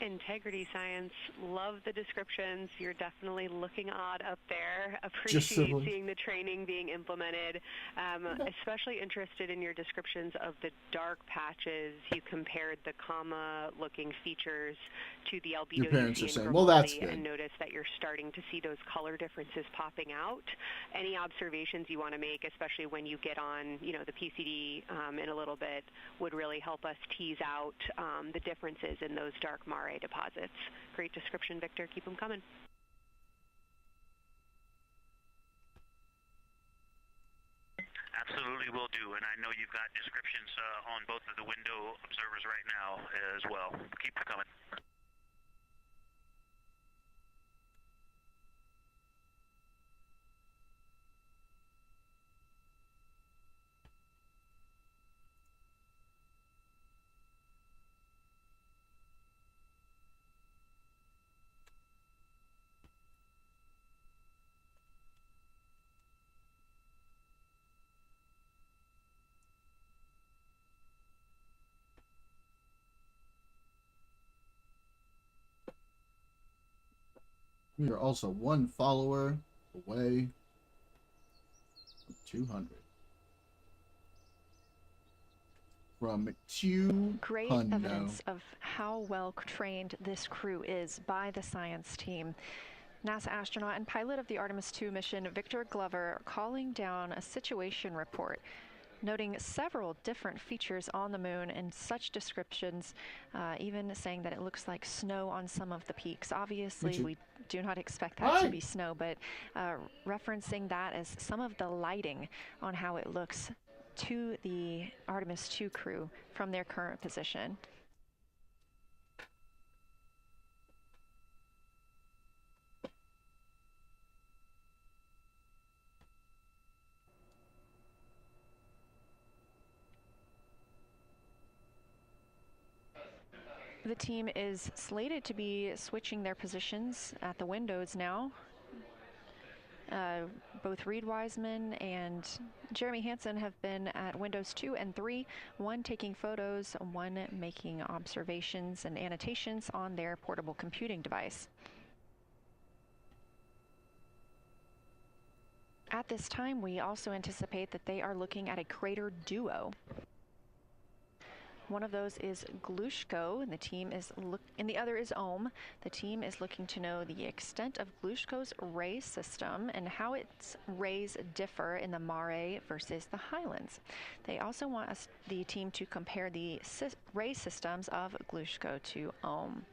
Integrity Science, love the descriptions. You're definitely looking odd up there. Appreciate seeing the training being implemented. Especially interested in your descriptions of the dark patches. You compared the comma-looking features to the albedo you see in Grimaldi, and notice that you're starting to see those color differences popping out. Any observations you want to make, especially when you get on, the PCD in a little bit, would really help us tease out the differences in those dark Mare deposits. Great description, Victor. Keep them coming. Absolutely will do, and I know you've got descriptions on both of the window observers right now as well. Keep them coming. We are also 1 follower away from 200. From 200. Great evidence of how well trained this crew is by the science team. NASA astronaut and pilot of the Artemis II mission, Victor Glover, calling down a situation report, noting several different features on the moon and such descriptions, even saying that it looks like snow on some of the peaks. Obviously, we do not expect that to be snow, but referencing that as some of the lighting on how it looks to the Artemis II crew from their current position. The team is slated to be switching their positions at the windows now. Both Reed Wiseman and Jeremy Hansen have been at windows 2 and 3, one taking photos, one making observations and annotations on their portable computing device. At this time, we also anticipate that they are looking at a crater duo. One of those is Glushko, and the other is Ohm. The team is looking to know the extent of Glushko's ray system and how its rays differ in the Mare versus the Highlands. They also want the team to compare the ray systems of Glushko to Ohm.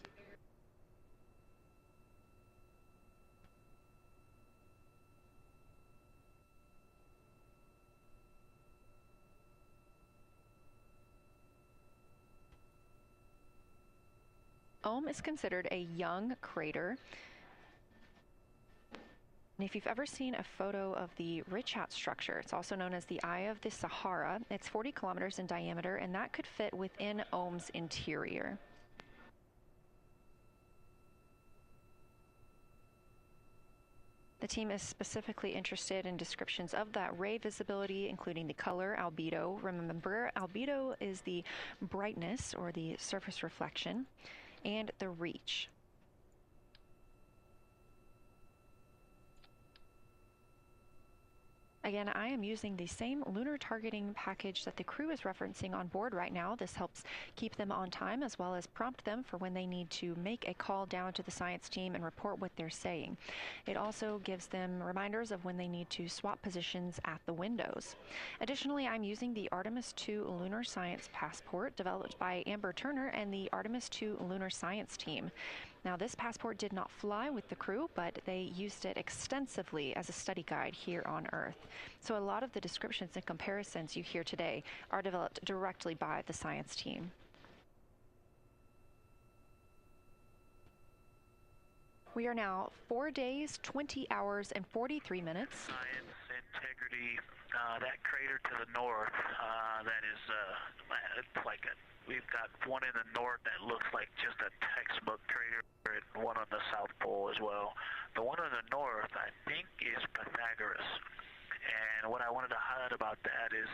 Ohm is considered a young crater. And if you've ever seen a photo of the Richat structure, it's also known as the Eye of the Sahara. It's 40 kilometers in diameter, and that could fit within Ohm's interior. The team is specifically interested in descriptions of that ray visibility, including the color, albedo. Remember, albedo is the brightness or the surface reflection, and the reach. Again, I am using the same lunar targeting package that the crew is referencing on board right now. This helps keep them on time as well as prompt them for when they need to make a call down to the science team and report what they're saying. It also gives them reminders of when they need to swap positions at the windows. Additionally, I'm using the Artemis II Lunar Science Passport developed by Amber Turner and the Artemis II Lunar Science team. Now, this passport did not fly with the crew, but they used it extensively as a study guide here on Earth. So a lot of the descriptions and comparisons you hear today are developed directly by the science team. We are now 4 days, 20 hours, and 43 minutes. Science, integrity, that crater to the north, that is it's like we've got one in the north that looks like just a textbook crater, and one on the South Pole as well. The one on the north, I think, is Pythagoras. And what I wanted to highlight about that is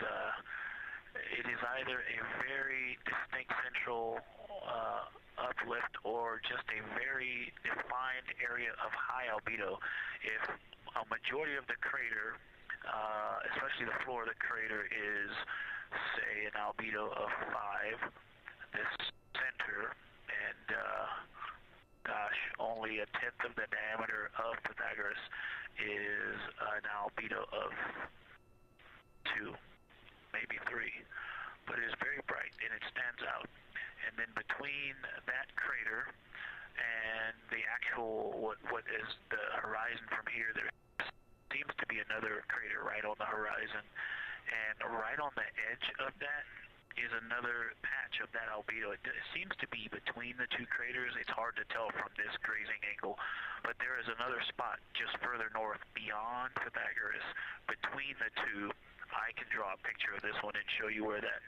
it is either a very distinct central uplift or just a very defined area of high albedo. If a majority of the crater, especially the floor of the crater, is, say, an albedo of 5, this center, and gosh, only a tenth of the diameter of Pythagoras is an albedo of 2, maybe 3, but it is very bright and it stands out. And then between that crater and the actual what is the horizon from here, there seems to be another crater right on the horizon, and right on the edge of that is another patch of that albedo. It seems to be between the two craters. It's hard to tell from this grazing angle, but there is another spot just further north beyond Pythagoras. Between the two, I can draw a picture of this one and show you where that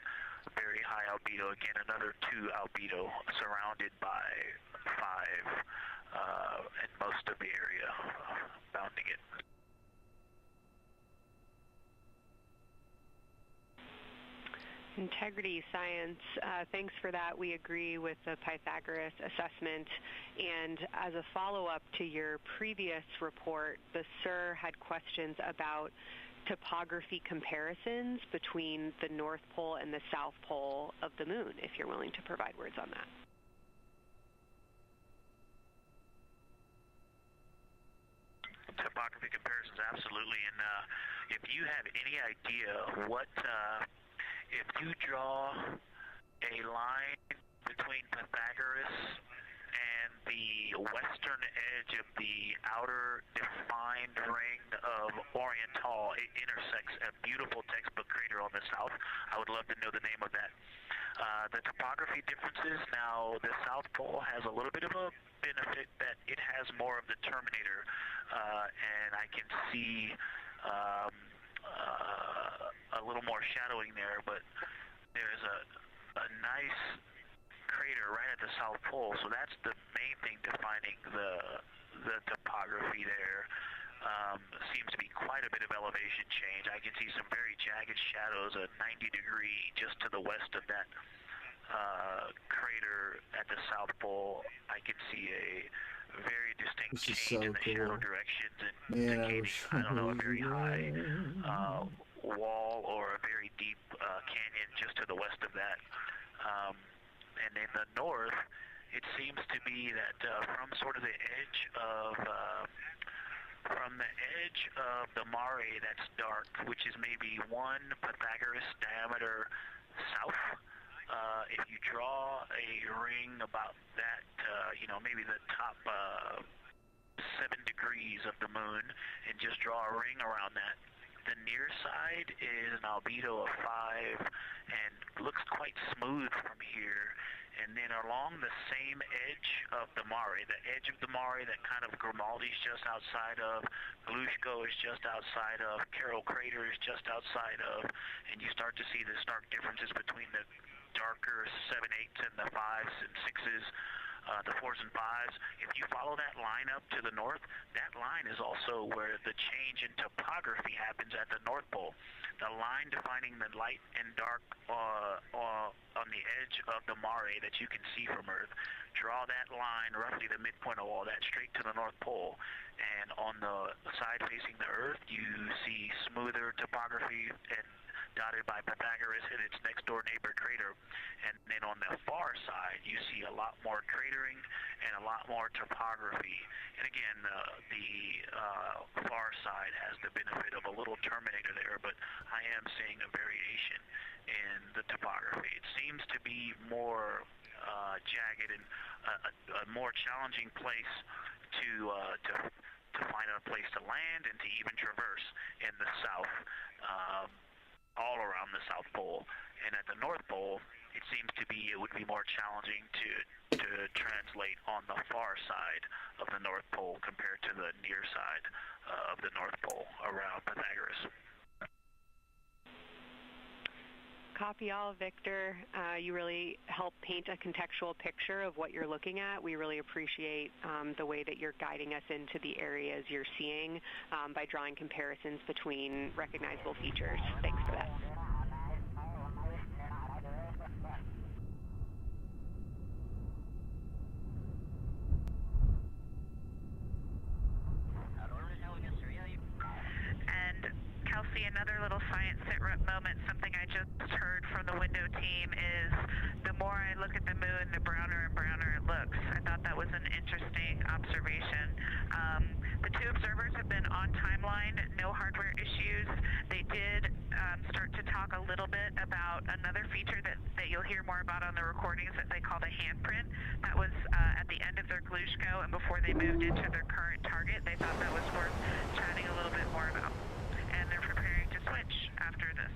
very high albedo, again another 2 albedo surrounded by 5 and most of the area bounding it. Integrity Science, thanks for that. We agree with the Pythagoras assessment. And as a follow-up to your previous report, the SIR had questions about topography comparisons between the North Pole and the South Pole of the Moon, if you're willing to provide words on that. Topography comparisons, absolutely. And if you have any idea what, if you draw a line between Pythagoras and the western edge of the outer defined ring of Oriental, it intersects a beautiful textbook crater on the south. I would love to know the name of that. The topography differences, now the South Pole has a little bit of a benefit that it has more of the Terminator, and I can see a little more shadowing there, but there's a nice crater right at the South Pole, so that's the main thing defining the topography there. Seems to be quite a bit of elevation change. I can see some very jagged shadows, a 90-degree just to the west of that crater at the South Pole. I can see a very distinct change in the shadow directions and indicating, I don't know, a very high wall or a very deep canyon just to the west of that. And in the north, it seems to be that from sort of the edge of the mare that's dark, which is maybe 1 Pythagoras diameter south, if you draw a ring about that, maybe the top 7 degrees of the moon, and just draw a ring around that, the near side is an albedo of 5 and looks quite smooth from here. And then along the same edge of the mare, the edge of the mare that kind of Grimaldi's just outside of, Glushko is just outside of, Carroll Crater is just outside of, and you start to see the stark differences between the darker 7/8 and the 5s and 6s, the 4s and 5s. If you follow that line up to the north, that line is also where the change in topography happens at the North Pole. The line defining the light and dark on the edge of the mare that you can see from Earth. Draw that line, roughly the midpoint of all that, straight to the North Pole. And on the side facing the Earth, you see smoother topography and dotted by Pythagoras and its next door neighbor crater. And then on the far side, you see a lot more cratering and a lot more topography. And again, the far side has the benefit of a little Terminator there, but I am seeing a variation in the topography. It seems to be more jagged and a more challenging place to find a place to land and to even traverse in the south, all around the South Pole. And at the North Pole, it seems to be, it would be more challenging to translate on the far side of the North Pole compared to the near side of the North Pole around Pythagoras. Copy all, Victor. You really help paint a contextual picture of what you're looking at. We really appreciate the way that you're guiding us into the areas you're seeing by drawing comparisons between recognizable features. Thanks for that. Kelsey, another little science sit-rep moment, something I just heard from the window team is the more I look at the moon, the browner and browner it looks. I thought that was an interesting observation. The 2 observers have been on timeline, no hardware issues. They did start to talk a little bit about another feature that you'll hear more about on the recordings that they call the handprint. That was at the end of their Glushko and before they moved into their current target. They thought that was worth chatting a little bit more about. And they're preparing to switch after this.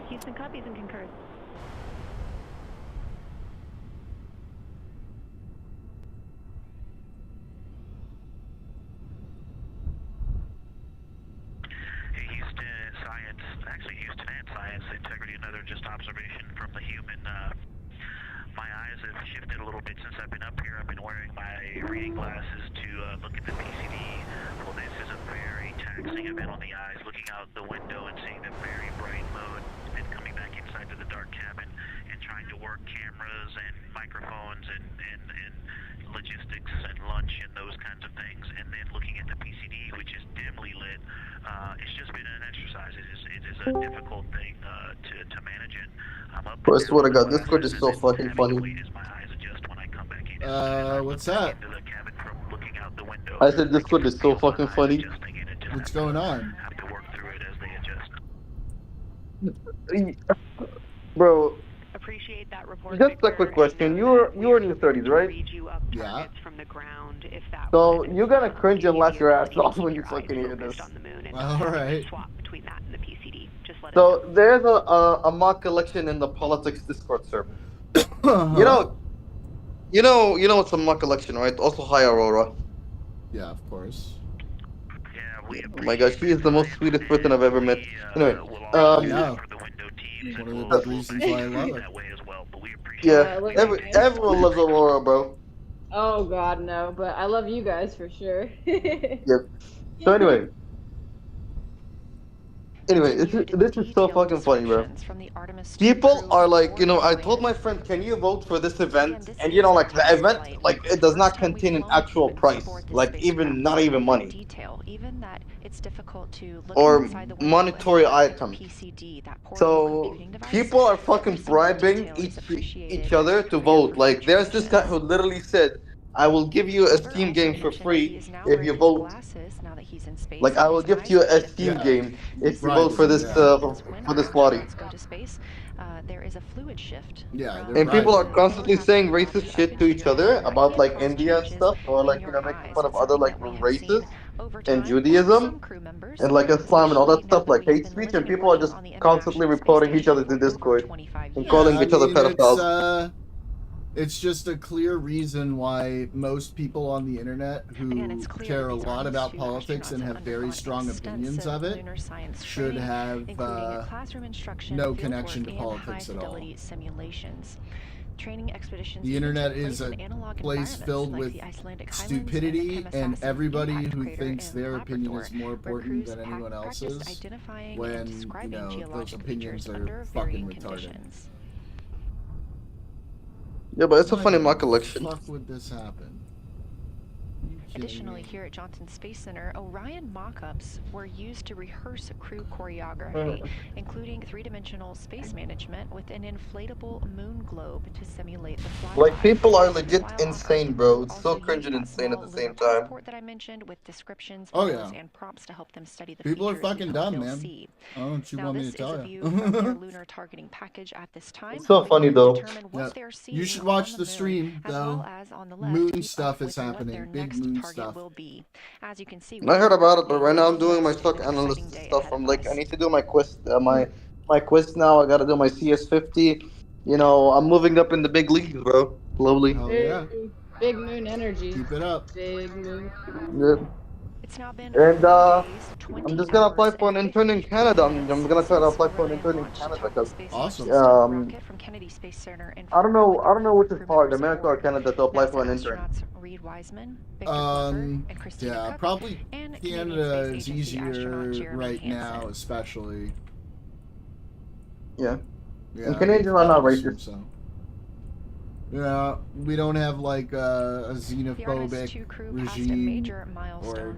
Houston copies and concurs. Hey, Houston Science, actually Houston and Science Integrity, another just observation from the human. My eyes have shifted a little bit since I've been up here. I've been wearing my reading glasses to look at the PCD. Well, this is a very taxing event on the eyes, looking out the window and seeing the very bright moon, and coming back inside to the dark cabin and trying to work cameras and microphones and logistics and lunch and those kinds of things, and then looking at the PCD, which is dimly lit. It's just been an exercise. It is a difficult thing to manage it. I'm up. Bro, I swear to God, Discord is so fucking funny. What's that? I said Discord is so fucking funny. What's going on? Bro, Appreciate that report. just a quick question. You're in your 30s, right? Yeah. From the ground, if that So you're gonna cringe and laugh your ass off when you fucking hear this. Alright. Swap between that and the PCD. Just let So there's a mock election in the politics Discord server. You know it's a mock election, right? Also, hi Aurora. Yeah, of course. Oh my gosh, she is the most sweetest person I've ever met. Anyway, yeah. One of the big reasons why I love her. Yeah, everyone loves Aurora, bro. Oh God, no! But I love you guys for sure. Yep. So anyway, this is so fucking funny, bro. People are like, I told my friend, can you vote for this event? And like the event, like it does not contain an actual price, like not even money. Or monetary item. So people are fucking bribing each other to vote. Like there's this guy who literally said, I will give you a Steam game for free if you vote. Like I will give you a Steam game if you vote for this party. There is a fluid shift. Yeah, and people are constantly saying racist shit to each other about like India and stuff, or like making fun of other like races and Judaism and like Islam and all that stuff, like hate speech, and people are just constantly reporting each other to Discord and calling each other pedophiles. It's just a clear reason why most people on the internet who care a lot about politics and have very strong opinions of it should have no connection to politics at all. The internet is a place filled with stupidity, and everybody who thinks their opinion is more important than anyone else's, when, those opinions are fucking retarded. Yeah, but it's a funny mock election. Why the fuck would this happen? Additionally, here at Johnson Space Center, Orion mock-ups were used to rehearse crew choreography, including three-dimensional space management with an inflatable moon globe to simulate the flyby. Like, people are legit insane, bro. It's so cringe and insane at the same time. Report that I mentioned with descriptions, oh photos, yeah, and prompts to help them study the people are features fucking dumb, man. see. I don't you now, want me to tell you? you? From their lunar targeting package at this time. It's so funny though. Yeah. You should watch the stream though. Moon stuff is happening. Big moon stuff. As you can see, I heard about it, but right now I'm doing my stock analyst stuff. I'm like, I need to do my quest, my quest now. I gotta do my CS50. I'm moving up in the big leagues, bro. Slowly. Oh, yeah. Big moon energy. Keep it up. Big moon. Yeah. It's now been and I'm just gonna apply for an intern in Canada. I'm gonna try to apply for an intern in Canada because awesome. I don't know which is hard, America or Canada, to apply for an intern. Yeah, probably Canada is easier right now, especially. Yeah. Yeah. And Canadians are not racist. So. Yeah, we don't have like a xenophobic regime or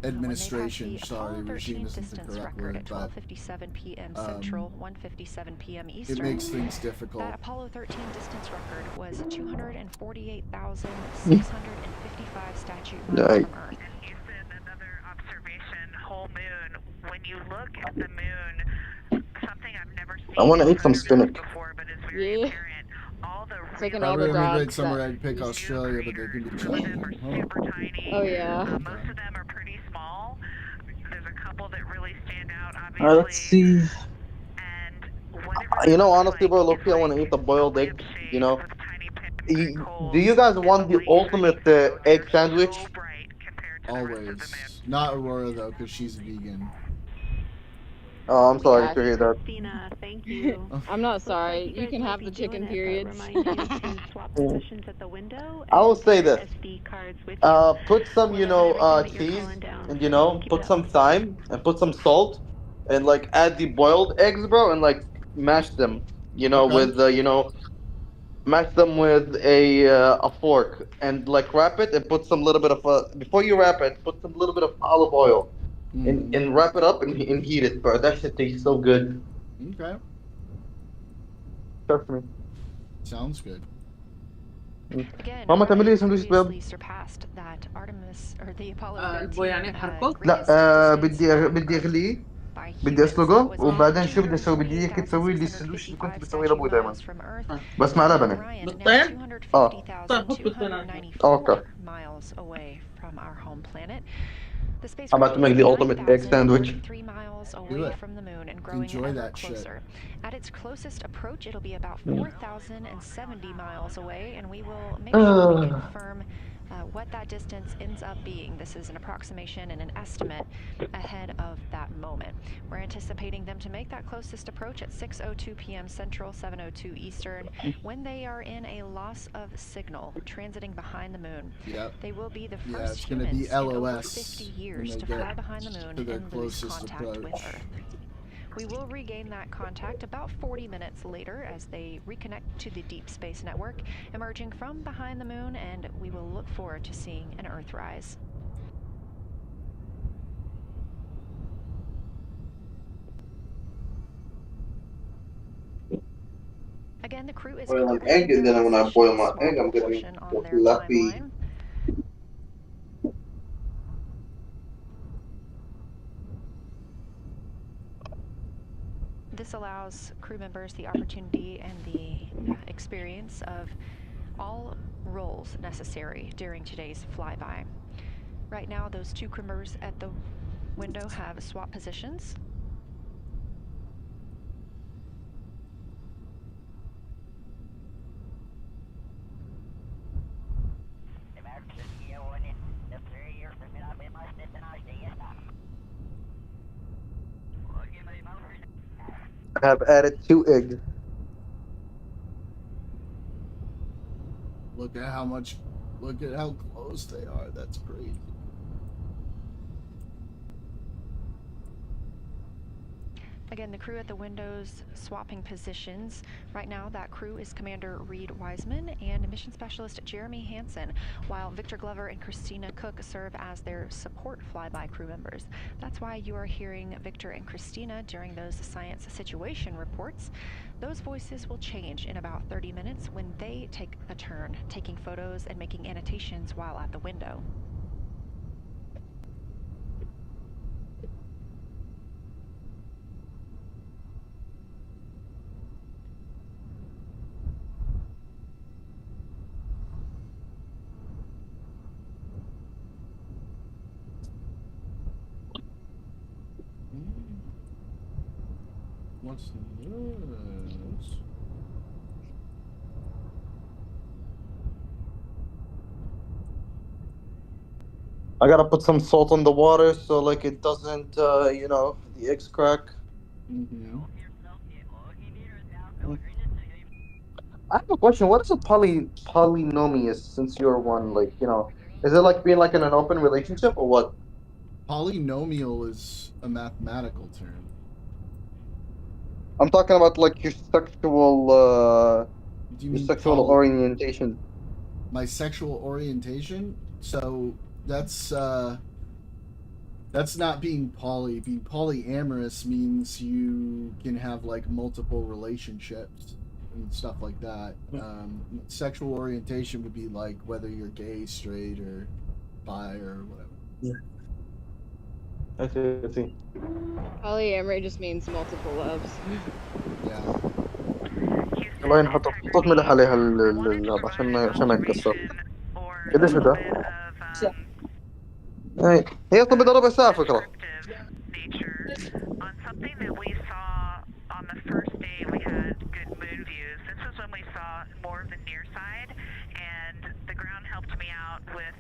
administration. Sorry, regime isn't the correct word, but 12:57 p.m. Central, 1:57 p.m. Eastern. It makes things difficult. That Apollo 13 distance record was 248,655 statute miles from Earth. Houston, another observation, whole moon. When you look at the moon, something I've never seen. I want to eat some spinach. Before, but it's very apparent. All the taking I all the really dogs. great somewhere I'd pick Australia, but they can be challenging. Oh yeah. Most of them are pretty small. There's a couple that really stand out, obviously. Let's see. Honestly, bro, low-key, I want to eat the boiled egg. Do you guys want the ultimate egg sandwich? Always. Not Aurora though, because she's vegan. Oh, I'm sorry to hear that. Christina, thank you. I'm not sorry. You can have the chicken periods. Remind you to swap positions at the window. I will say this. Put some, cheese and put some thyme and put some salt, and like add the boiled eggs, bro, and like mash them. With mash them with a fork, and like wrap it and put some little bit of before you wrap it, put some little bit of olive oil, and wrap it up and heat it, bro. That shit tastes so good. Okay. Trust me. Sounds good. Again, ماما تعمل لي سندويش بيض. previously surpassed that Artemis or the Apollo 13 بويانات حركوك؟ لا بدي اغليه، بدي اسلقه، وبعدين شو بدي اسوي؟ بدي اياك تسوي لي السندويش اللي كنت بسويه لابوي دايما، بس مع لبنه. بالطين؟ طيب حط بالطين. اوكي. miles away from our home planet. The I'm about to make the ultimate egg sandwich. 3 miles away from the moon and growing ever closer. At its closest approach, it'll be about 4,070 miles away, and we will make sure we confirm what that distance ends up being. This is an approximation and an estimate ahead of that moment. We're anticipating them to make that closest approach at 6:02 p.m. Central, 7:02 Eastern, when they are in a loss of signal, transiting behind the moon. Yep. They will be the Yeah, first it's gonna be humans in over LOS 50 years to fly behind the moon and lose contact with Earth. We will regain that contact about 40 minutes later as they reconnect to the Deep Space Network, emerging from behind the moon, and we will look forward to seeing an Earthrise. Again, the crew is boil an egg, and then when I boil my egg, I'm getting fluffy. This allows crew members the opportunity and the experience of all roles necessary during today's flyby. Right now, those two crew members at the window have swap positions. I have added 2 eggs. Look at how close they are. That's crazy. Again, the crew at the windows swapping positions. Right now, that crew is Commander Reed Wiseman and Mission Specialist Jeremy Hansen, while Victor Glover and Christina Cook serve as their support flyby crew members. That's why you are hearing Victor and Christina during those science situation reports. Those voices will change in about 30 minutes when they take a turn, taking photos and making annotations while at the window. What's this? I gotta put some salt on the water so like it doesn't, the eggs crack. Mm-hmm. I have a question. What is a polynomius? Since you're one, is it like being like in an open relationship or what? Polynomial is a mathematical term. I'm talking about like your sexual, orientation. My sexual orientation? So that's not being poly. Being polyamorous means you can have like multiple relationships and stuff like that. Sexual orientation would be like whether you're gay, straight, or bi, or whatever. Yeah. I see. Polyamory just means multiple loves. Yeah. والله حطيت ملح عليها اللعبة عشان ما يتكسر. قديش بدها؟ هي طب بدها ربع ساعة فكرة. On something that we saw on the first day, we had good moon views. This was when we saw more of the near side, and the ground helped me out with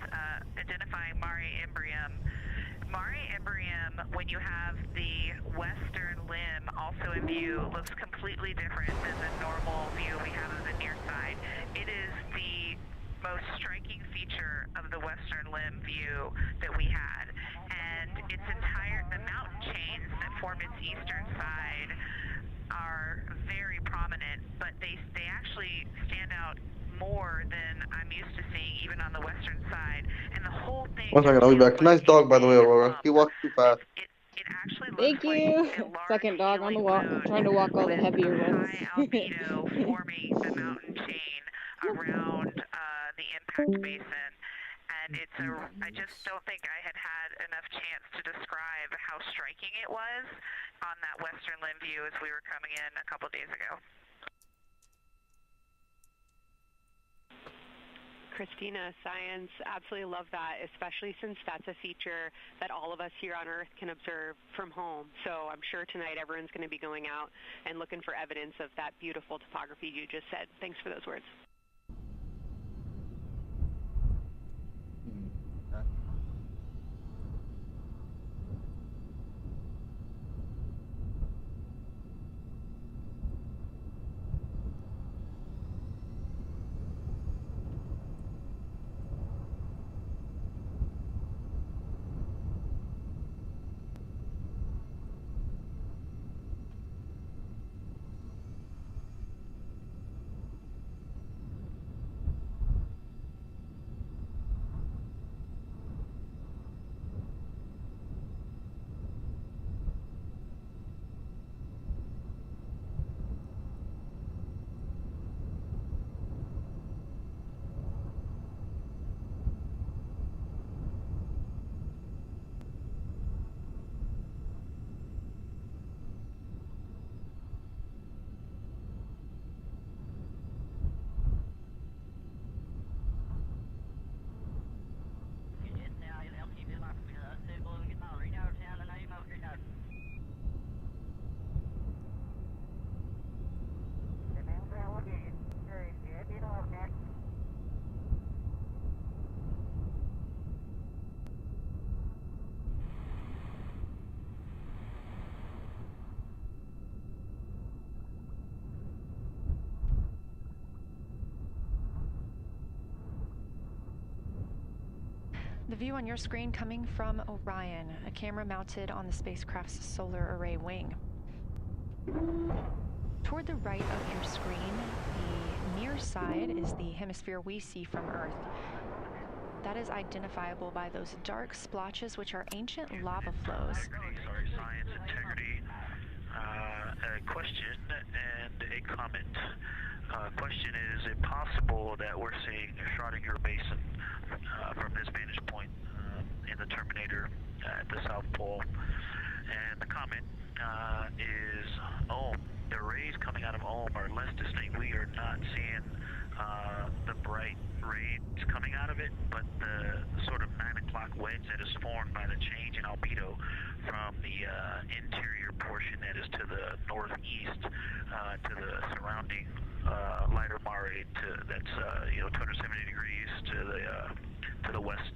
identifying Mare Imbrium. Mare Imbrium, when you have the western limb also in view, looks completely different than the normal view we have of the near side. It is the most striking feature of the western limb view that we had. And the mountain chains that form its eastern side are very prominent, but they actually stand out more than I'm used to seeing even on the western side. And the whole thing. One second, I'll be back. Nice dog, by the way, Aurora. He walks too fast. It actually looks Thank you. Second dog on the walk. I'm trying to walk all the heavier ones. albedo forming the mountain chain around the impact basin. And I just don't think I had enough chance to describe how striking it was on that western limb view as we were coming in a couple days ago. Christina, science, absolutely love that, especially since that's a feature that all of us here on Earth can observe from home. So I'm sure tonight everyone's going to be going out and looking for evidence of that beautiful topography you just said. Thanks for those words. The view on your screen coming from Orion, a camera mounted on the spacecraft's solar array wing. Toward the right of your screen, the near side is the hemisphere we see from Earth. That is identifiable by those dark splotches, which are ancient lava flows. Sorry, science integrity. A question and a comment. Question is it possible that we're seeing Schrödinger Basin from this vantage point in the Terminator at the South Pole? And the comment is the rays coming out of Ohm are less distinct. We are not seeing the bright rays coming out of it, but the sort of 9 o'clock wedge that is formed by the change in albedo from the interior portion that is to the northeast to the surrounding lighter mare that's 270 degrees to the west.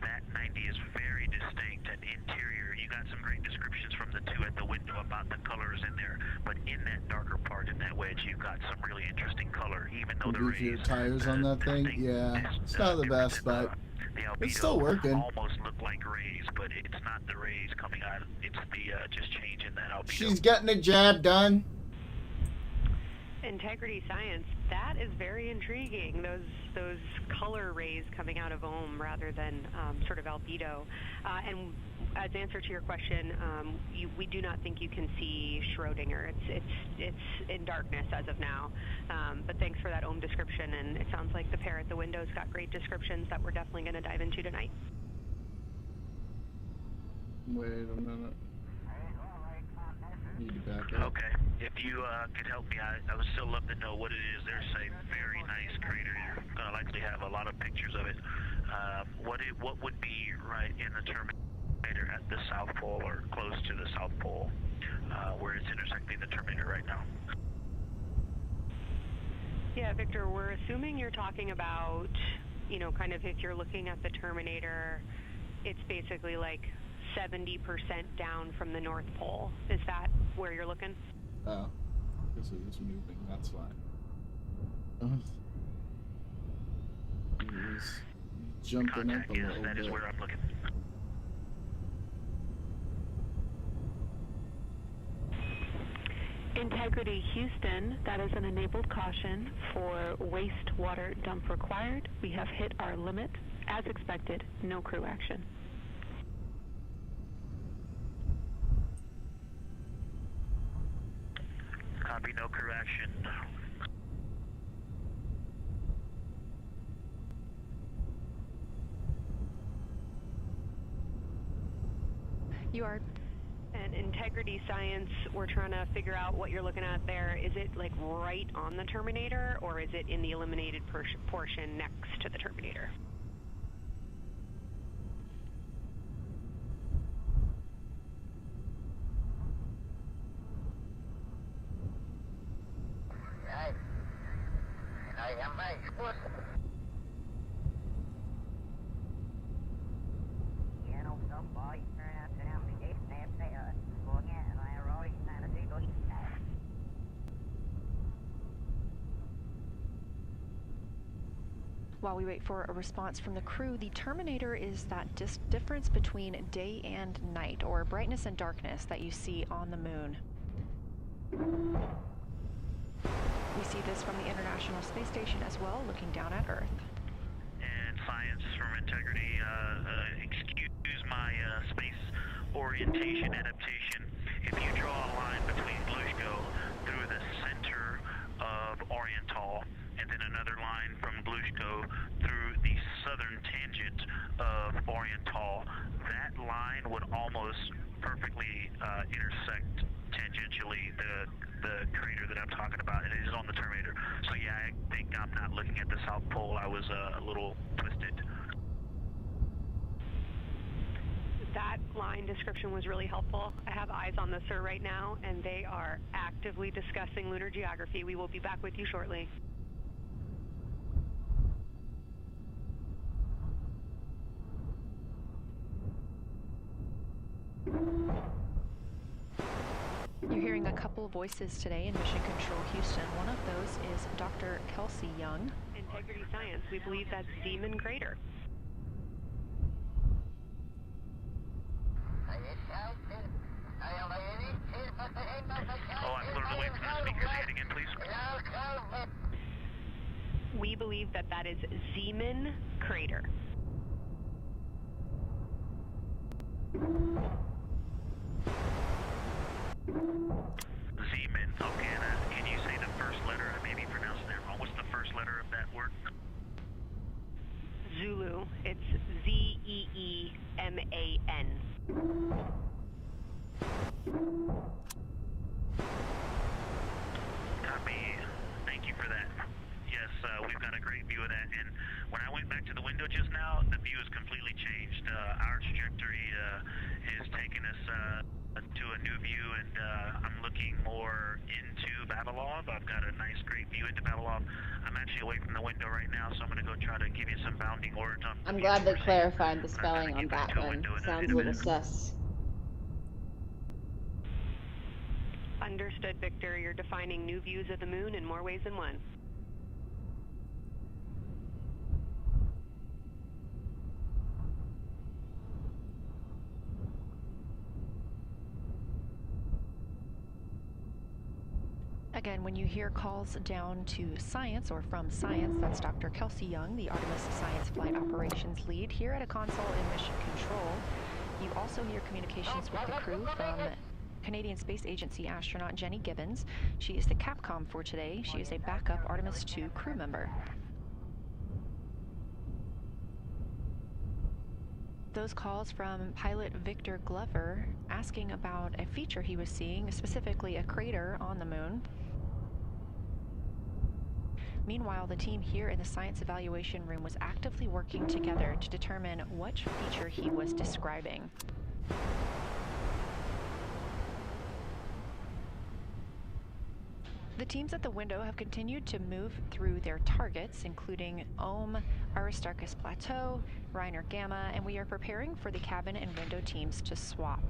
That 90 is very distinct and interior. You got some great descriptions from the two at the window about the colors in there, but in that darker part, in that wedge, you've got some really interesting color, even though the rays... Your tires on that thing? Yeah, it's not the best, but it's still working. Almost look like rays, but it's not the rays coming out. It's the just changing that albedo. She's getting a job done. Integrity science, that is very intriguing. Those color rays coming out of Ohm rather than sort of albedo. And as answer to your question, we do not think you can see Schrödinger. It's in darkness as of now. But thanks for that Ohm description, and it sounds like the pair at the window's got great descriptions that we're definitely going to dive into tonight. Wait a minute. Need to back up. Okay, if you could help me, I would still love to know what it is. There's a very nice crater. You're going to likely have a lot of pictures of it. What would be right in the Terminator at the South Pole or close to the South Pole, where it's intersecting the Terminator right now? Yeah, Victor, we're assuming you're talking about, kind of if you're looking at the Terminator, it's basically like 70% down from the North Pole. Is that where you're looking? Oh, this is moving. That's fine. He's jumping up a little bit. That is where I'm looking. Integrity Houston, that is an enabled caution for wastewater dump required. We have hit our limit. As expected, no crew action. Copy, no crew action. You are. And Integrity Science, we're trying to figure out what you're looking at there. Is it like right on the Terminator, or is it in the eliminated portion next to the Terminator? While we wait for a response from the crew, the Terminator is that difference between day and night, or brightness and darkness, that you see on the moon. We see this from the International Space Station as well, looking down at Earth. And Science from Integrity, excuse my space orientation adaptation. If you draw a line between Glushko through the center of Oriental, and then another line from Glushko through the southern tangent of Oriental, that line would almost perfectly intersect tangentially the crater that I'm talking about, and it is on the Terminator. So yeah, I think I'm not looking at the South Pole. I was a little twisted. That line description was really helpful. I have eyes on the SIR right now, and they are actively discussing lunar geography. We will be back with you shortly. You're hearing a couple voices today in Mission Control Houston. One of those is Dr. Kelsey Young. Integrity Science, we believe that's Zeman Crater. Oh, I floated away from the speaker. Say it again, please. We believe that that is Zeman Crater. Zeman. Okay, and can you say the first letter? I may be pronouncing it wrong. What's the first letter of that word? Zulu. It's Z-E-E-M-A-N. Copy. Thank you for that. Yes, we've got a great view of that. And when I went back to the window just now, the view has completely changed. Our trajectory is taking us to a new view, and I'm looking more into Babalov. I've got a nice, great view into Babalov. I'm actually away from the window right now, so I'm going to go try to give you some bounding words. I'm glad they clarified the spelling on that one. Sounds a little sus. Understood, Victor. You're defining new views of the moon in more ways than one. Again, when you hear calls down to Science or from Science, that's Dr. Kelsey Young, the Artemis Science Flight Operations Lead here at a console in Mission Control. You also hear communications with the crew from Canadian Space Agency astronaut Jenny Gibbons. She is the Capcom for today. She is a backup Artemis 2 crew member. Those calls from pilot Victor Glover asking about a feature he was seeing, specifically a crater on the moon. Meanwhile, the team here in the science evaluation room was actively working together to determine which feature he was describing. The teams at the window have continued to move through their targets, including Ohm, Aristarchus Plateau, Reiner Gamma, and we are preparing for the cabin and window teams to swap.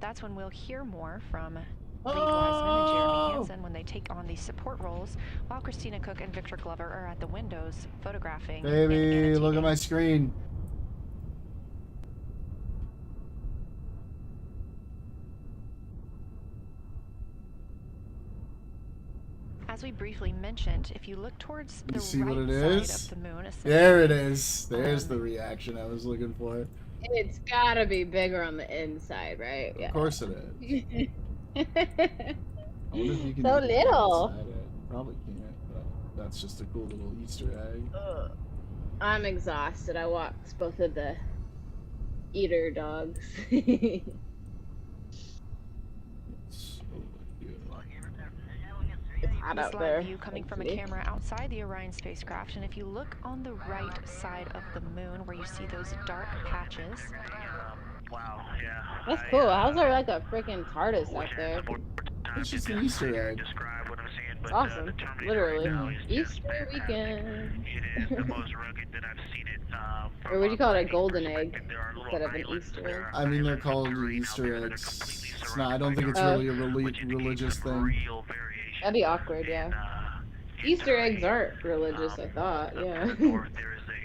That's when we'll hear more from Reed Wiseman and Jeremy Hansen when they take on the support roles, while Christina Cook and Victor Glover are at the windows photographing. Baby, look at my screen. actually briefly mentioned, if you look towards You the see what right it side is? of the moon, There it is. There's the reaction I was looking for. It's gotta be bigger on the inside, right? Of Yeah. course it is. I wonder if you can So even get little. inside it. Probably can't, but that's just a cool little Easter egg. I'm exhausted. I walked both of the eater dogs. It's hot This out live there. view coming from a thankfully. camera outside the Orion spacecraft, and if you look on the right side of the moon where you see those dark patches. Wow, yeah. That's cool. How's there like a freaking TARDIS out there? It's just an Easter egg. Describe what I'm seeing, but It's awesome. the Terminator Literally. right now is just Easter fantastic. weekend. It is the most rugged that I've seen it. Or would you call it a golden egg instead of an Easter egg? I mean, they're called Easter eggs. It's not. I don't think it's really a religious thing. That'd be awkward, yeah. Easter eggs aren't religious, I thought, yeah.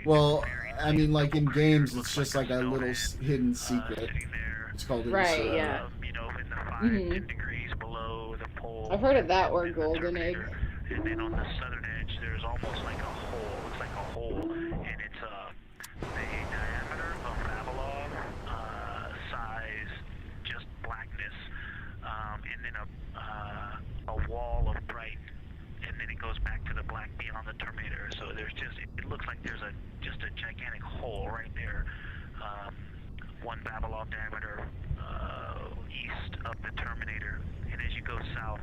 Well, I mean, like in games, it's just like a little hidden secret. It's called an Right, Easter egg. yeah. Mm-hmm. I've heard of that word, golden egg. And then on the southern edge, there's almost like a hole. Looks like a hole, and it's the diameter of Vavilov size, just blackness, and then a wall of bright, and then it goes back to the black beyond the Terminator. So there's just it looks like there's just a gigantic hole right there, 1 Vavilov diameter east of the Terminator, and as you go south,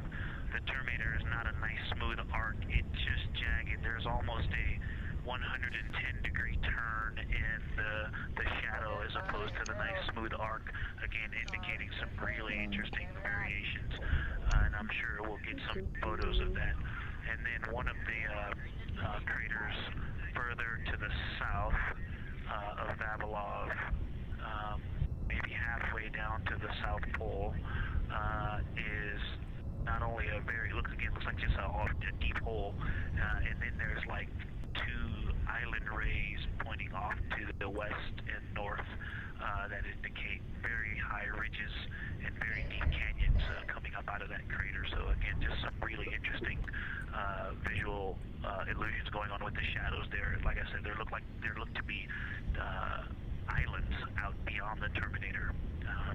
the Terminator is not a nice smooth arc, it's just jagged. There's almost a 110-degree turn in the shadow as opposed to the nice smooth arc, again indicating some really interesting variations, and I'm sure we'll get some photos of that. And then one of the craters further to the south of Vavilov, maybe halfway down to the South Pole, is not only a looks like just a deep hole, and then there's like 2 island rays pointing off to the west and north that indicate very high ridges and very deep canyons coming up out of that crater. So again, just some really interesting visual illusions going on with the shadows there. Like I said, there look to be islands out beyond the Terminator,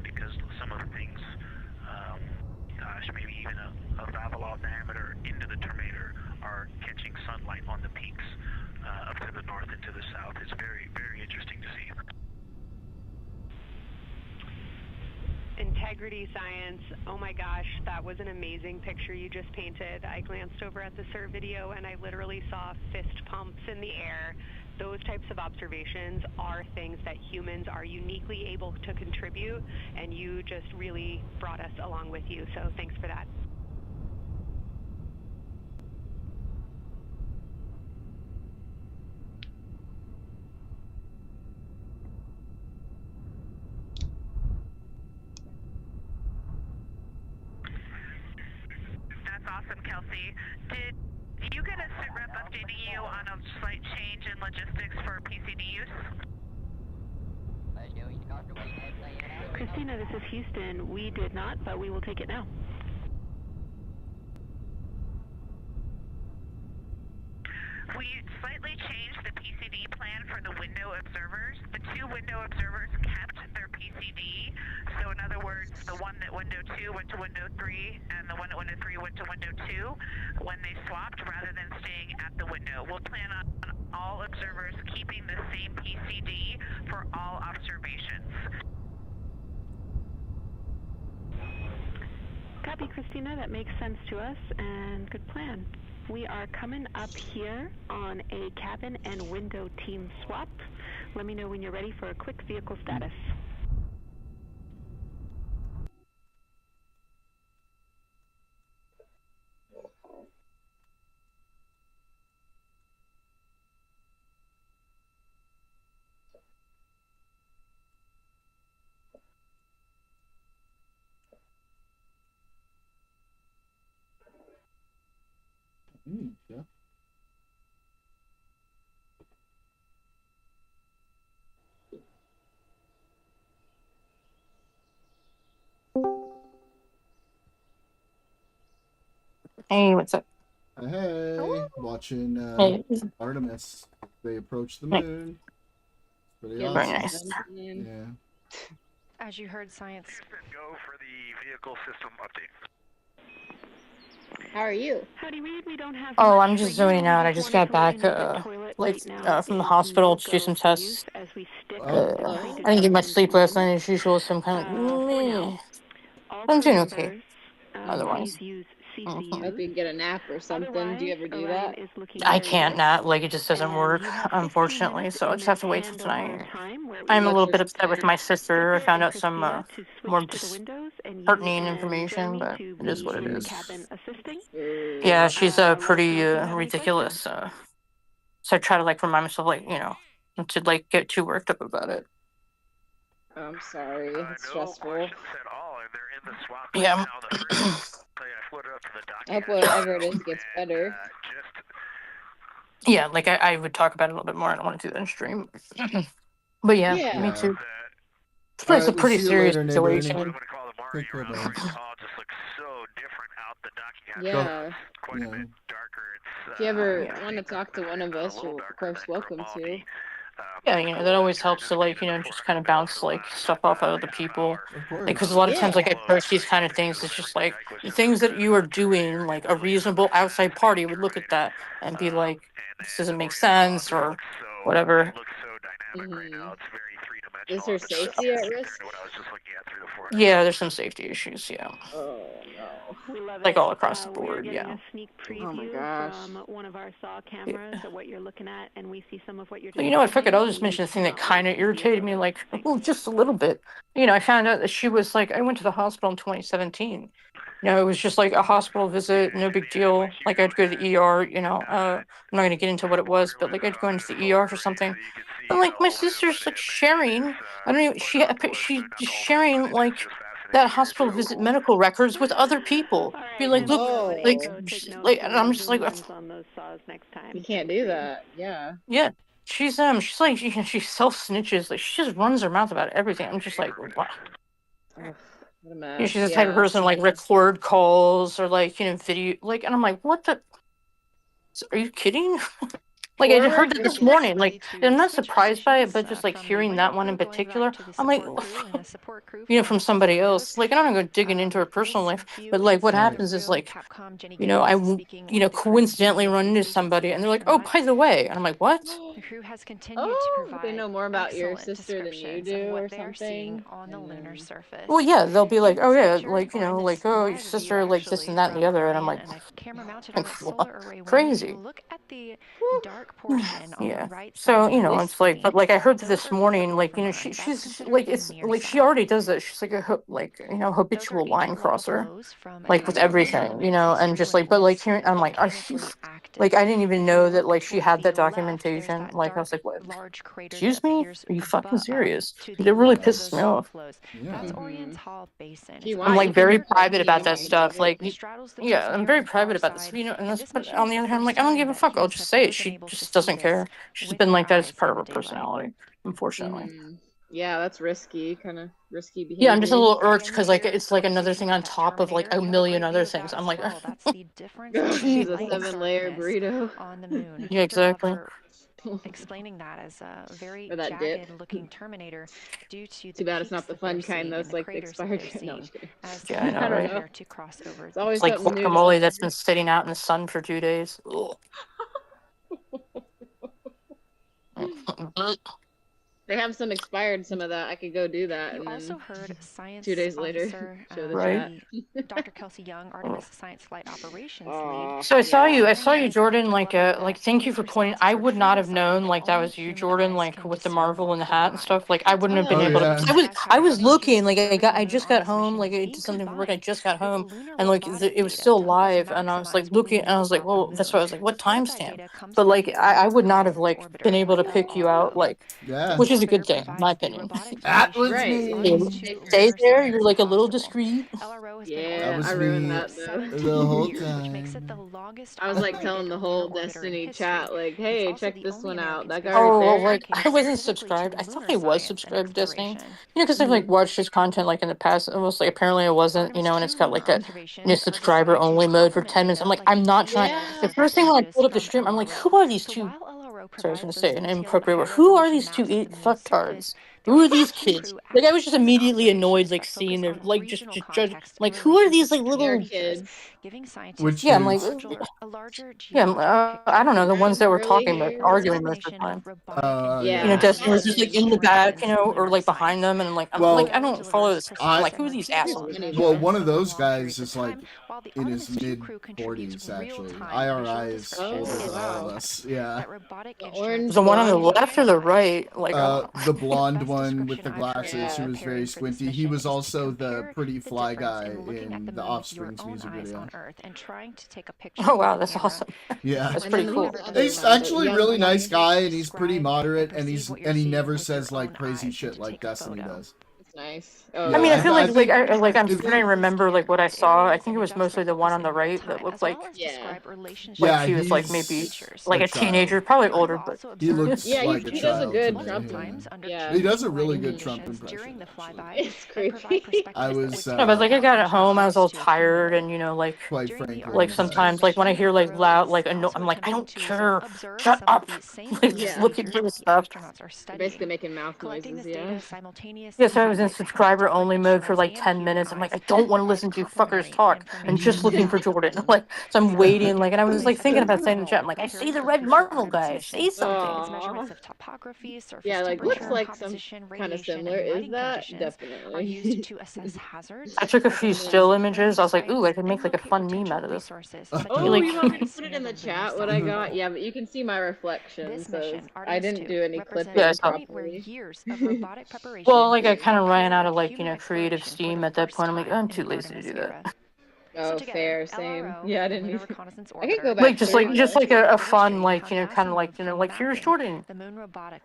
because some of the things, maybe even a Vavilov diameter into the Terminator are catching sunlight on the peaks up to the north and to the south. It's very, very interesting to see. Integrity Science, oh my gosh, that was an amazing picture you just painted. I glanced over at the SIR video and I literally saw fist pumps in the air. Those types of observations are things that humans are uniquely able to contribute, and you just really brought us along with you, so thanks for that. That's awesome, Kelsey. Did you get a sit rep updating you on a slight change in logistics for PCD use? Christina, this is Houston. We did not, but we will take it now. We slightly changed the PCD plan for the window observers. The 2 window observers kept their PCD. So in other words, the one that window 2 went to window 3, and the one at window 3 went to window 2 when they swapped rather than staying at the window. We'll plan on all observers keeping the same PCD for all observations. Copy, Christina. That makes sense to us, and good plan. We are coming up here on a cabin and window team swap. Let me know when you're ready for a quick vehicle status. Yeah. Hey, what's up? Hey, watching Hey. Artemis. They approach the Hey. moon. Pretty Yeah, Very awesome. nice. Yeah. As you heard, science. Go for the vehicle system update. How are you? Howdy, Reed. We don't have Oh, much I'm for just you. zoning We out. I just just wanted got to let you back, know the toilet right now from the is hospital to do no some go for tests. use as we stick Oh. with the I didn't get much predetermined sleep last limit. night as usual, so I'm kind of For now, like, all I'm crew doing okay. members, Otherwise, please use Hope CCUs. you get a nap or something. Do you ever do Orion that? is looking I very can't good. not. Like, it just doesn't And work, you have 15 unfortunately. minutes So I in just this have to wait till handover tonight. time where we I'm a will little What's bit your upset with time? my sister. I Skipper found and out some Christina to more switch to the windows, and you pertinent and information, Jeremy but to it is be what it in the is. cabin assisting. Yeah, she's Let us pretty know if you have any ridiculous. questions. So I try to like remind myself, like, not to like get too worked up about it. I'm sorry. It's No stressful. questions at all. They're in the swap Yeah. now. The first I floated up to the dock. I hope whatever it is gets better. Yeah, like I would talk about it a little bit more. I don't want to do that in stream. But yeah, me too. It's All right, a we'll pretty see you serious later, situation. neighbor. Take care, bud. Yeah. Yeah. If you ever want to talk to one of us, you're of course welcome to. Yeah, that always helps to like, just kind of bounce like stuff off of other people. Of course. Because a lot of times, like I post these kind of things, it's just like the things that you are doing, like a reasonable outside party would look at that and be like, this doesn't make sense or whatever. Is her safety at risk? Yeah, there's some safety issues. Yeah. Oh no. We love Like it. all across the We're board. getting Yeah. a sneak Oh my preview gosh. from one of our SAW cameras of what you're looking at, and we see some of what you're But describing. you know what? Fuck it. I'll just We mention the thing that cannot wait kind of to see your irritated me, photos. like, Thanks. just a little bit. I found out that she was like, I went to the hospital in 2017. It was just like a hospital visit, no big deal. Like I'd go to the ER. I'm not gonna get into what it was, but like I'd go into the ER for something. And like my sister's like sharing. I don't even. She's sharing like that hospital visit medical records with other people. Be like, look, like, and I'm just like, on those saws next time. You can't do that. Yeah. yeah. She's like she self snitches. Like she just runs her mouth about everything. I'm just like, what? Ugh, what a mess. She's the type of person like record calls or like video like, and I'm like, what the? Are you kidding? Like I heard that this morning. Like I'm not surprised by it, but just like hearing that one in particular, I'm like, from somebody else. Like I'm not gonna go digging into her personal life, but like what happens is like, coincidentally run into somebody and they're like, oh, by the way, and I'm like, what? The crew has continued to provide they know more about your excellent sister than you descriptions of do or what they are seeing something. on the lunar surface. Well, yeah, they'll be like, oh yeah, like like, oh, your live sister, view, like this actually, and that and the from other, and I'm like, Orion, and a camera mounted on its solar array wing. crazy. Look at the dark portion on the right So, side of the it's like, but like I heard that this morning, like, from Earth. she's That's like, it's considered like she already does that. She's like a habitual line crosser, like with everything, and just like, but like hearing, I'm like, are she, like, I didn't even know that like she had that documentation. Like, I was like, what? Excuse me? Are you fucking serious? It really pisses me off. That's Orion's Hall Basin. I'm like very private about that stuff. Like, yeah, I'm very private about this. And this, but on the other hand, I'm like, I don't give a fuck. I'll just say it. She just doesn't care. She's been like that as part of her personality, unfortunately. Yeah, that's risky, kind of risky behavior. Yeah, I'm just a little irked because like it's like another thing on top of like a million other things. I'm like, she's a 7-layer burrito on the moon. Yeah, exactly. Explaining that as a very that jagged-looking terminator due to Too bad it's not the fun kind, though. It's like the expired kind. No, yeah, I know, I don't right? know. To cross over. It's always like something new. guacamole that's been sitting out in the sun for 2 days. They have some expired, some of that. I could go do that. You and also then heard science 2 days later, officer, show the right? chat. Dr. Kelsey Young, Artemis Science Flight Operations Lead. So I saw you, Jordan. Like, thank you for pointing. I would not have known like that was you, Jordan. Like with the Marvel and the hat and stuff. Like I wouldn't have been able to. I was looking. Like I just got home. Like I did something for work. I just got home, and like it was still live. And I was like looking, and I was like, well, that's why I was like, what timestamp? But like I would not have like been able to pick you out. Like, which is is a good thing, in my opinion. That was Right. me. Stay there. You're like a little discreet. Yeah, was I ruined me that though. the whole which makes it the time. longest I was like operated telling the lunar whole orbiter in Destiny history. chat, like, hey, also check the this only one out. American That guy spacecraft right Oh, well, there. like I dedicated wasn't specifically to subscribed. I thought lunar I was science and subscribed to Destiny. exploration. You know, because I've like watched his content like in the past. It was like apparently I wasn't, you know, and it's got like a subscriber only mode for 10 minutes. I'm like, I'm not trying. The first thing when I pulled up the stream, I'm like, who are these two? Sorry, I was gonna say an inappropriate word. Who are these two fucktards? Who are these kids? Like I was just immediately annoyed, like seeing their like just judge. Like who are these like little kids? Giving scientists Which yeah, I'm like, a larger yeah, I don't know, the ones that were Curly talking, like hair. arguing most of the time. Yeah. You know, Yeah, Destiny I was saw just like him. in the back, you know, or like behind them, and like, I'm Well, like, I don't follow this. I'm like, who are these assholes? Well, one of those guys is like in his mid-40s, actually. IRI is older than all of us. Yeah. The orange The one on the blonde left or the right? Like, I don't know. The blonde one with the glasses who Yeah. was very squinty. He was also the pretty fly guy in the Offspring's music video. Oh wow, that's awesome. Yeah. That's And pretty then cool. who's the other He's one? The actually a young really blonde? nice guy, and he's pretty moderate, and he never says like crazy shit like Destiny does. It's nice. Yeah, I mean, I feel I like think I'm if- trying to remember like what I saw. I think it was mostly the one on the right that looked like Yeah. Yeah, he was like maybe he's like a child. teenager, probably older, but He looks Yeah, like a he does a child good to Trump. me, Yeah. He does a really good Trump impression. It's creepy. I was no, but like I got at home, I was all tired, and you know, like quite frankly like sometimes like when I hear like loud like I'm like I don't care, shut up, like just Yeah. looking for the stuff. You're basically making mouth noises, yeah. Yeah, so I was in subscriber only mode for like 10 minutes. I'm like, I don't want to listen to you fuckers talk. I'm just looking for Jordan. Like, so I'm waiting, like, and I was like thinking about saying in the chat, I'm like, I see the red marble guy. Say something. Aw. Yeah, like looks like some kind of similar. Is that definitely? I took a few still images. I was like, ooh, I could make like a fun meme out of this. Oh, Like, you want me to put it in the chat? What I got? Yeah, but you can see my reflection, so I didn't do any clipping Yeah, I saw. properly. Well, like I kind of ran out of like, you know, creative steam at that point. I'm like, I'm too lazy to do that. Oh, fair, same. Yeah, I didn't even. I could go back. Like just like through, just but- like a fun like, you know, kind of like, you know, like here's Jordan.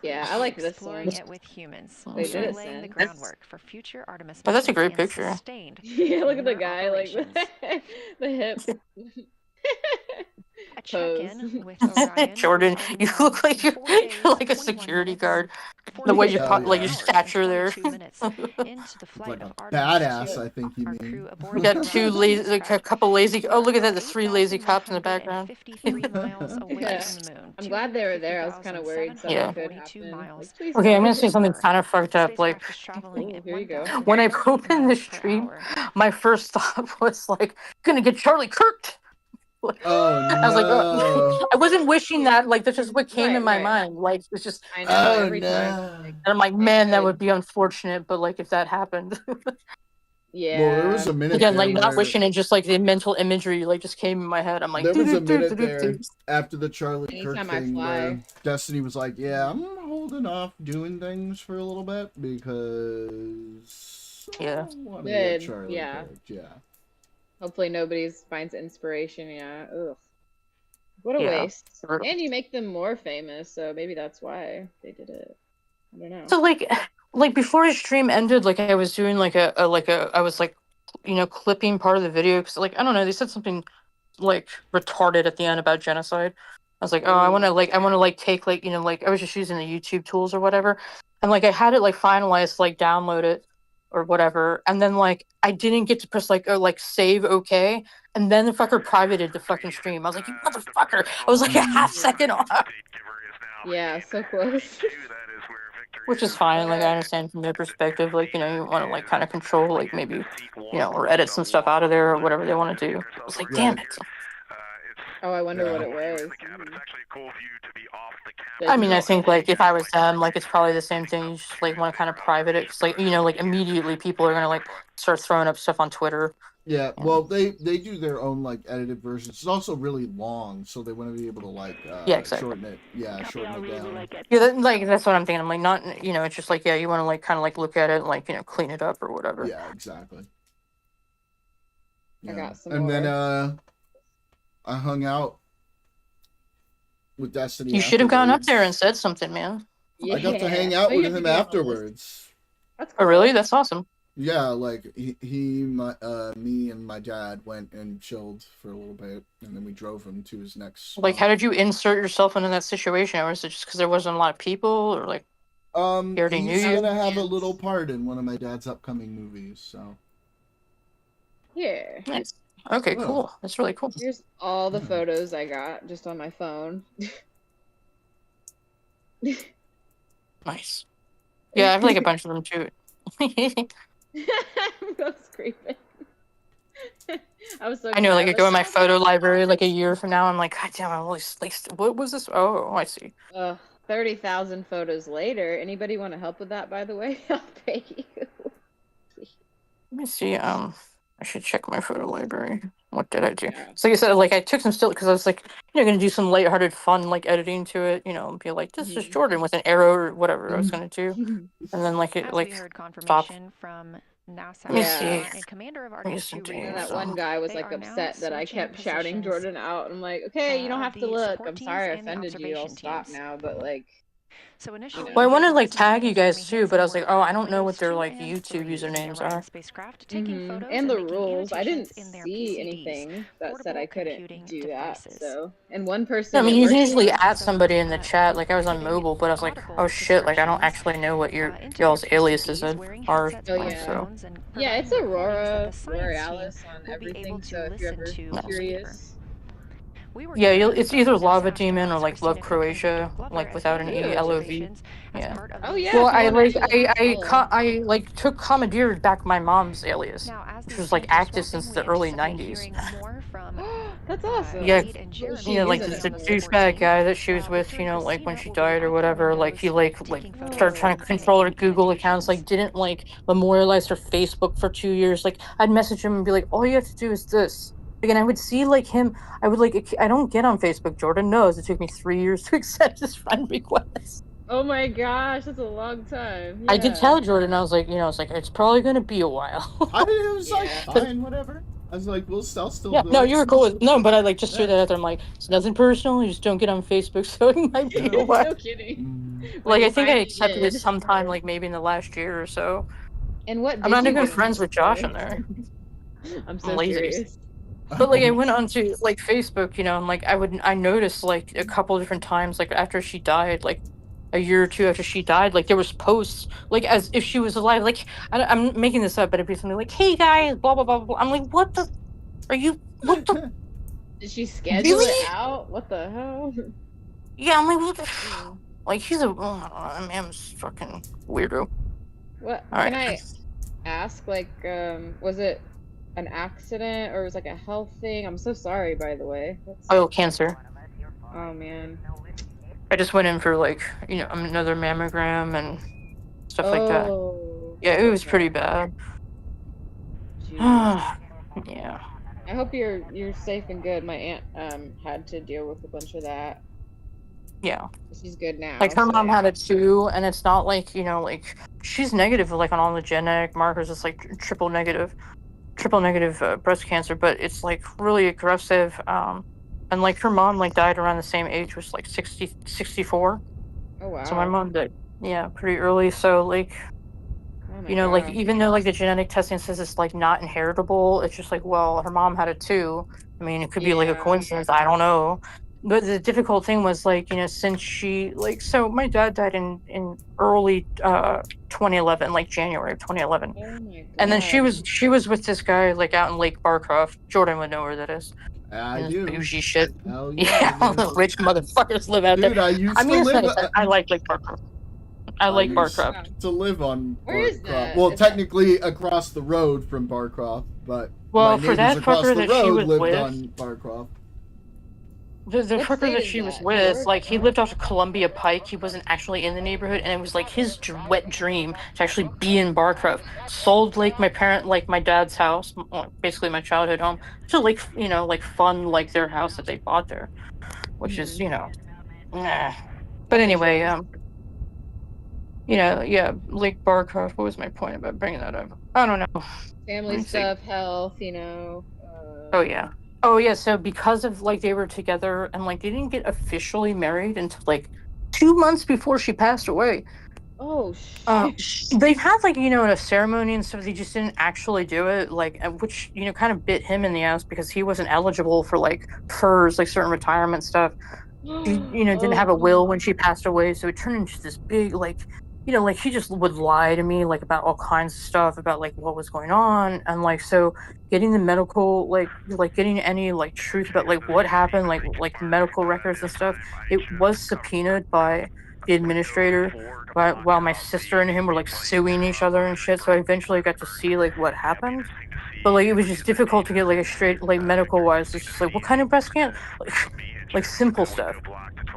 Yeah, I like this one. Exploring it with humans. They did it, laying the Sen. groundwork for future Artemis But that's a great missions picture. and sustained Yeah, look at the lunar guy, like operations. the hip. A Pose. check-in with Orion. Jordan, will you run look like you're 4 days, like a 21 security minutes, guard. 4 The way days, you Oh, put like yeah. your stature there. 22 minutes into the flight like of a Artemis badass, 2. I think you Our mean. crew aboard We the got two Orion lazy, like a spacecraft couple lazy. Oh, look at that, the was 3 lazy cops in the background. 8,153 miles away Yeah. from the moon. I'm glad they were there. I was kind of worried something Yeah. could 250,742 happen. miles. Like, please Okay, I'm no. gonna say something kind of fucked up. Like Spacecraft is traveling Ooh, at here you go. when I 1,048 opened the miles per stream, hour. my first thought was like, gonna get Charlie Kirked. Oh I was like, no! I wasn't wishing that. Like that's just what came in my Right. mind. Like it's just, I know Oh every time. no! Like, and I'm like, man, that could. would be unfortunate. But like if that happened, Yeah. Well, there was a minute again, there like not where wishing it, just like the mental imagery, like just came in my head. I'm like, there was a minute "Do-do-do-do-do-do." there after the Charlie Kirk Anytime I thing fly. where Destiny was like, "Yeah, I'm holding off doing things for a little bit because Yeah. I want to get Good, Charlie yeah. Kirk." Yeah. Hopefully nobody finds inspiration. Yeah. Ugh. What a Yeah. waste. And you make them more famous, so maybe that's why they did it. I don't know. So like before his stream ended, like I was doing like I was like, you know, clipping part of the video because like I don't know, they said something like retarded at the end about genocide. I was like, oh, I want to take like, you know, like I was just using the YouTube tools or whatever, and like I had it like finalized, like download it or whatever, and then like I didn't get to press like save okay, and then the fucker privated the fucking stream. I was like, you motherfucker! I was like a half second off. Yeah, so close. Which is fine, like I understand from their perspective, like, you know, you want to like kind of control, like maybe, you know, or edit some stuff out of there or whatever they want to do. I was like, damn it. Oh, I wonder what Yeah. it was. I mean, I think like if I was them, like it's probably the same thing. You just like want to kind of private it, cause like you know, like immediately people are gonna like start throwing up stuff on Twitter. Yeah, well, they do their own like edited versions. It's also really long, so they want to be able to like Yeah, exactly. shorten it. Yeah, shorten it down. Yeah, like that's what I'm thinking. I'm like, not, you know, it's just like, yeah, you want to like kind of like look at it and like, you know, clean it up or whatever. Yeah, exactly. I got some and more. then I hung out with Destiny. You should have gone up afterwards. there and said something, man. I got to hang out with him afterwards. That's cool. Oh, really? That's awesome. Yeah, like me and my dad went and chilled for a little bit, and then we drove him to his next spot. Like, how did you insert yourself into that situation? Or was it just because there wasn't a lot of people, or like he already knew he's you? gonna have a little part in one of my dad's upcoming movies, so. Yeah. Nice. Okay, cool. That's really cool. Here's all the photos I got just on my phone. Nice. Yeah, I have like a bunch of them too. I'm screaming. I was so I know, like, I excited. go in my photo library like a year from now, I'm like, God damn, I'm always like, what was this? Oh, I see. 30,000 photos later. Anybody want to help with that, by the way? I'll pay you. Let me see. I should check my photo library. What did I do? So like I said, like I took some still because I was like, gonna do some lighthearted fun, like editing to it, and be like, this is Jordan with an arrow or whatever I was gonna do, and then like it As like we heard stopped. confirmation from NASA Let me see. and commander of Artemis 2 radio. That one guy was like upset that I kept shouting Jordan out. I'm like, okay, you don't have to look. I'm sorry I offended you. I'll stop now. But like, so initially, well, I wanted to like tag you guys too, but I was like, oh, I don't know what their like YouTube usernames are. And the rules. I didn't see anything that said I couldn't do that. So, and one person. I mean, you can usually add somebody in the chat. Like I was on mobile, but I was like, oh shit, like I don't actually know what y'all's aliases are. Oh yeah. So. Yeah, it's Aurora Borealis on everything. So if you're ever curious. Yeah, it's either Lava Demon or like Love Croatia, like without an E-L-O-V. Yeah. Oh yeah. Well, I like took commandeered back my mom's alias, which was like active since the early '90s. That's awesome. Yeah, like the douchebag guy that she was with, like when she died or whatever. Like he like started trying to control her Google accounts. Like didn't like memorialize her Facebook for 2 years. Like I'd message him and be like, all you have to do is this. Again, I would see like him. I would like. I don't get on Facebook. Jordan knows it took me 3 years to accept his friend request. Oh my gosh, that's a long time. I did tell Jordan. I was like, it's probably gonna be a while. I mean, it was like fine, whatever. I was like, I'll still. Yeah, do no, it. you were cool with but I like just threw that out there. I'm like, it's nothing personal. You just don't get on Facebook, so it might be a while. No kidding. Like I think I accepted it sometime, like maybe in the last year or so. And what? I'm not even friends with Josh in there. I'm so lazy. curious. But like I went onto like Facebook, and like I noticed like a couple different times, like after she died, like a year or two after she died, like there was posts like as if she was alive. Like I'm making this up, but it'd be something like, "Hey guys, blah blah blah blah." I'm like, "What the? Are you? What the?" Did she schedule it out? What the hell? Yeah, I'm like, what the? Like he's I mean, I'm just fucking weirdo. What? All Can right. I ask? Like, was it an accident or was like a health thing? I'm so sorry, by the way. Oil cancer. Oh man. I just went in for like another mammogram and stuff like that. Yeah, it was pretty bad. Yeah. I hope you're safe and good. My aunt had to deal with a bunch of that. Yeah. She's good now. Like her mom had it too, and it's not like like she's negative like on all the genetic markers. It's like triple negative breast cancer, but it's like really aggressive. And like her mom like died around the same age, was like 64. Oh wow. So my mom died, pretty early. So like, like even though like the genetic testing says it's like not inheritable, it's just like, well, her mom had it too. I mean, it could be like a coincidence. I don't know. But the difficult thing was like, since she so my dad died in early 2011, like January of 2011. Oh my God. And then she was with this guy like out in Lake Barcroft. Jordan would know where that is. I do. Bougie shit. Hell yeah. Rich motherfuckers live out there. Dude, I used to live. I like Lake Barcroft. I like Barcroft. To live on Where is Barcroft. that? Well, technically across the road from Barcroft, but well, my for that neighbors across fucker the that she road was lived with, on Barcroft. The fucker that she was with, like, he lived off of Columbia Pike. He wasn't actually in the neighborhood, and it was like his wet dream to actually be in Barcroft. Sold like my dad's house, basically my childhood home, to like fund like their house that they bought there, which is nah. But anyway, Lake Barcroft. What was my point about bringing that up? I don't know. Family stuff, health, Oh yeah, so because of like they were together and like they didn't get officially married until like 2 months before she passed away. Oh shit. They had like a ceremony and stuff. They just didn't actually do it, like which kind of bit him in the ass because he wasn't eligible for like FERS, like certain retirement stuff. She didn't have a will when she passed away, so it turned into this big like like he just would lie to me like about all kinds of stuff about like what was going on, and like so getting the medical like getting any like truth about like what happened, like medical records and stuff. It was subpoenaed by the administrator while my sister and him were like suing each other and shit. So I eventually got to see like what happened, but like it was just difficult to get like a straight like medical wise. It's just like what kind of breast cancer, like simple stuff.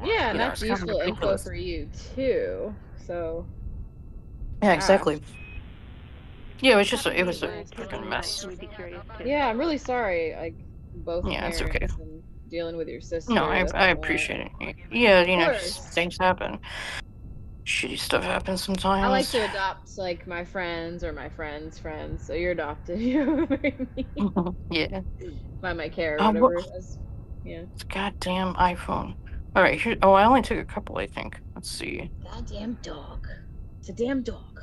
Yeah, and You know, that's it's kind of useful info ridiculous. for you too. So. Yeah, gosh. exactly. Yeah, it was a freaking mess. Yeah, I'm really sorry. Like both Yeah, it's parents okay. and dealing with your sister. No, I that's a lot. appreciate it. Yeah, Of just course. things happen. Shitty stuff happens sometimes. I like to adopt like my friends or my friends' friends. So you're adopted. You know what I mean? Yeah. By my care or Oh, whatever. Yeah. It's a goddamn iPhone. All right. Here. Oh, I only took a couple. I think. Let's see. Goddamn dog. It's a damn dog.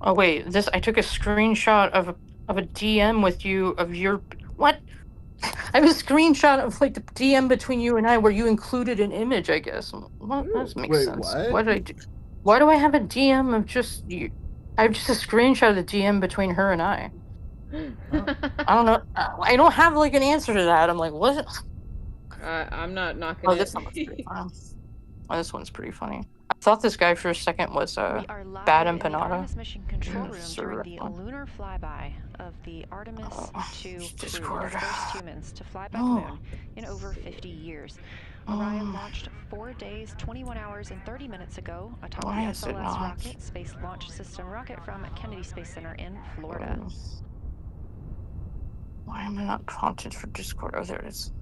Oh wait, I took a screenshot of a DM with you of your what? I have a screenshot of like the DM between you and I where you included an image. I guess. What? That makes Wait, sense. what? What did I do? Why do I have a DM of just you? I have just a screenshot of the DM between her and I. I don't know. I don't have like an answer to that. I'm like, what? I'm not knocking Oh, it. this one was pretty fun. Oh, this one's pretty funny. I thought this guy for a second was Bad in the Empanada. Artemis mission control room during the lunar flyby of the Artemis 2 crew, the first humans to fly back moon in over 50 years. Orion launched 4 days, 21 hours, and 30 minutes ago atop the SLS rocket, Space Launch System rocket from Kennedy Space Center in Florida. Why am I not prompted for Discord? Oh, there it is.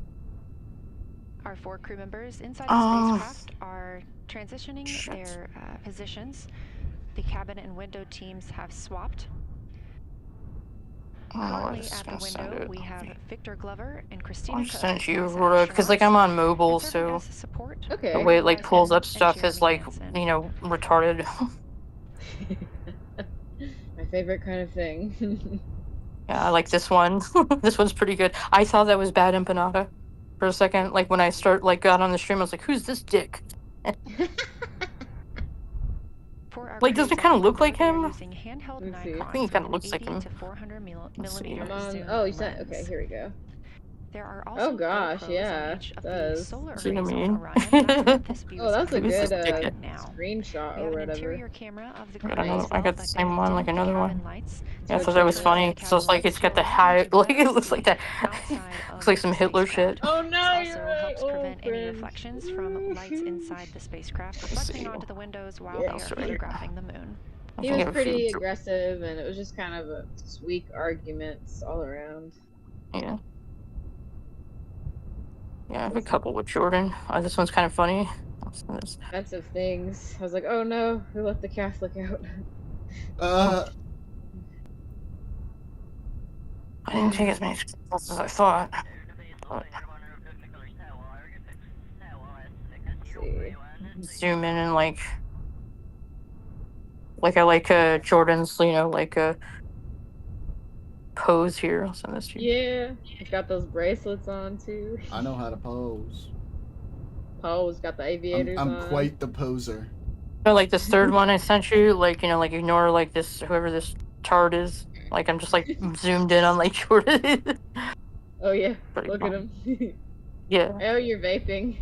Our 4 crew members inside the spacecraft are transitioning their positions. The cabin and window teams have swapped. Currently at the window, we have Victor Glover and Christina. I'll send it to you, Aurora, because like I'm on mobile, so the way it like pulls up stuff is like retarded. My favorite kind of thing. Yeah, I like this one. This one's pretty good. I thought that was Bad Empanada for a second. Like when I got on the stream, I was like, "Who's this dick?" Like, does it kind of look like him? I think he kind of looks like him. Oh, you said okay. Here we go. There are also gosh, yeah, it does. Solar See what I mean? Oh, that's a good screenshot or whatever. I don't know. I got the same one, like another one. Yeah, I thought that was funny. So it's like it's got the high, like it looks like that. Looks like some Hitler shit. Oh no, you're right. Helps prevent any reflections from lights inside the spacecraft reflecting onto the windows while they are photographing the moon. He was pretty aggressive, and it was just kind of weak arguments all around. Yeah. Yeah, I have a couple with Jordan. This one's kind of funny. Offensive things. I was like, oh no, who let the Catholic out? I didn't take as many screenshots as I thought. Zoom in and like I like Jordan's, pose here. I'll send this to you. Yeah, he's got those bracelets on too. I know how to pose. Pose, got the aviators on. I'm quite the poser. Like this third one I sent you, ignore like this whoever this tard is. Like I'm just like zoomed in on like Jordan. Oh yeah, look at him. Yeah. Oh, you're vaping.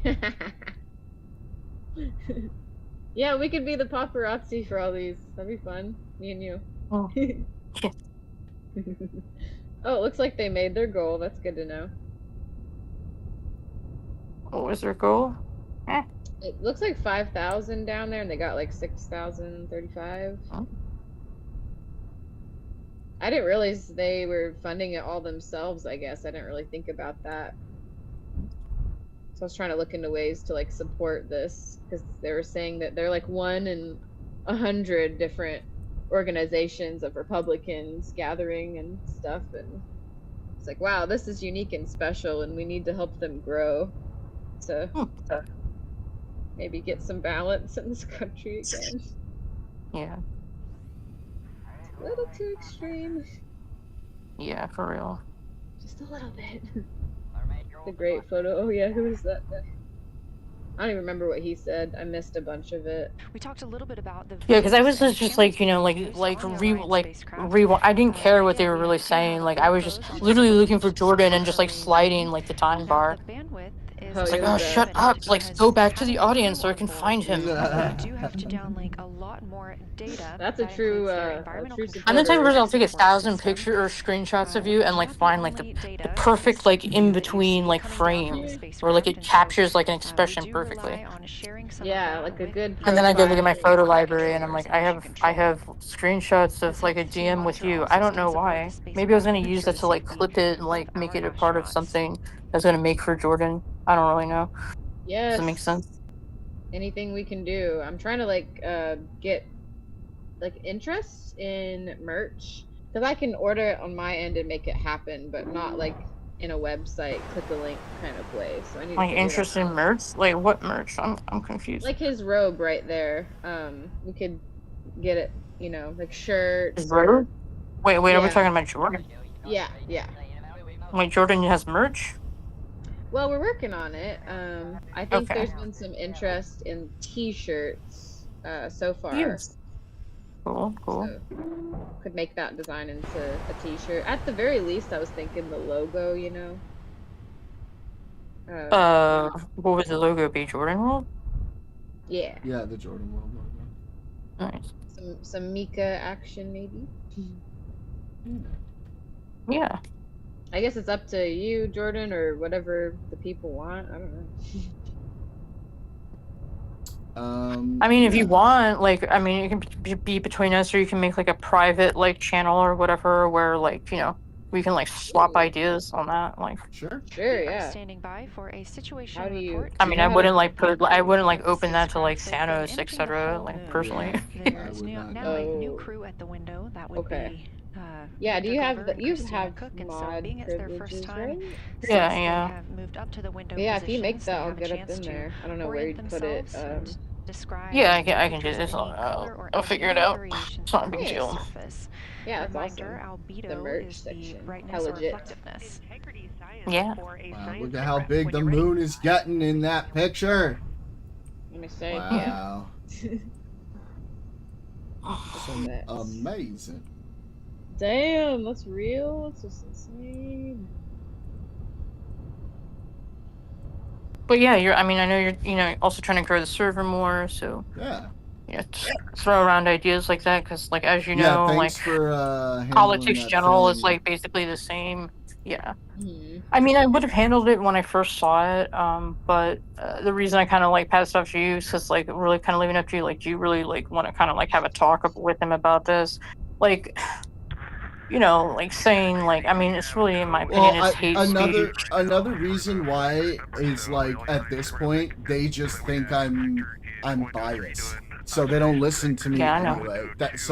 Yeah, we could be the paparazzi for all these. That'd be fun. Me and you. Oh. Yeah. Oh, it looks like they made their goal. That's good to know. What was their goal? It looks like 5,000 down there, and they got like 6,035. Huh? I didn't realize they were funding it all themselves, I guess. I didn't really think about that. So I was trying to look into ways to like support this, because they were saying that they're like 1 in 100 different organizations of Republicans gathering and stuff, and It's like, wow, this is unique and special, and we need to help them grow to maybe get some balance in this country again. Yeah. A little too extreme. Yeah, for real. Just a little bit. The great photo. Oh yeah, who is that guy? I don't even remember what he said. I missed a bunch of it. We talked a little bit about the Yeah, because I was videos just and like, I didn't care what they were really saying. Like, I was just literally looking for Jordan and just like sliding like the time bar. It's like, oh, shut up! Like, go back to the audience so I can find him. We do have to downlink a lot more data. That's a true, I'm the type of person I'll take 1,000 pictures or screenshots of you and like find like the perfect like in between like frame where like it captures like an expression perfectly. Yeah, like a good. And then I go look at my photo library and I'm like, I have screenshots of like a DM with you. I don't know why. Maybe I was gonna use that to like clip it and like make it a part of something I was gonna make for Jordan. I don't really know. Yes. Does it make sense? Anything we can do. I'm trying to like get like interest in merch because I can order it on my end and make it happen, but not like in a website click a link kind of way. So I need like to interest in merch. Like what merch? I'm confused. Like his robe right there. We could get it. You know, like shirts. His robe? Wait, Yeah. are we talking about Jordan? Yeah. Like Jordan has merch? Well, we're working on it. I think Okay. there's been some interest in T-shirts so far. Yes. Cool. So, could make that design into a T-shirt. At the very least, I was thinking the logo. You know. What would the logo be? Jordan World? Yeah. Yeah, the Jordan World logo. Nice. Some Mika action, maybe. Yeah. I guess it's up to you, Jordan, or whatever the people want. I don't know. I mean, if you want, like, I mean, it can be between us, or you can make like a private like channel or whatever, where like we can like swap ideas on that. Like, sure, yeah. Standing by for a situation How do you? I mean, I wouldn't like open that to like Thanos, etc. Like personally. There's now a new crew at the window. That would be. Yeah, do you have Cook, and so being it's their first time, right? Yeah. They have moved up to the window. Yeah, if you make positions, that, they I'll have a get up chance in to there. I don't know where you'd put it. Describe Yeah, I can do this. I'll figure it out. It's not a big deal. Yeah, that's Reminder, awesome. albedo The merch is section. the brightness How or legit. reflectiveness. Yeah. Wow, look at how big the moon is getting in that picture. Let me say. Wow. Yeah. Amazing. Damn, that's real. That's just insane. But yeah, I know you're also trying to grow the server more, so yeah, throw around ideas like that, because like as you know, like thanks for politics general thing. is like basically the same. Yeah. Mm-hmm. I mean, I would have handled it when I first saw it, but the reason I kind of like passed off to you is because like really kind of leaving up to you, like, do you really like want to kind of like have a talk with him about this, like. Like saying like, I mean, it's really, in my opinion, it's hate speech. Another reason why is like at this point they just think I'm biased, so they don't listen to me anyway. That's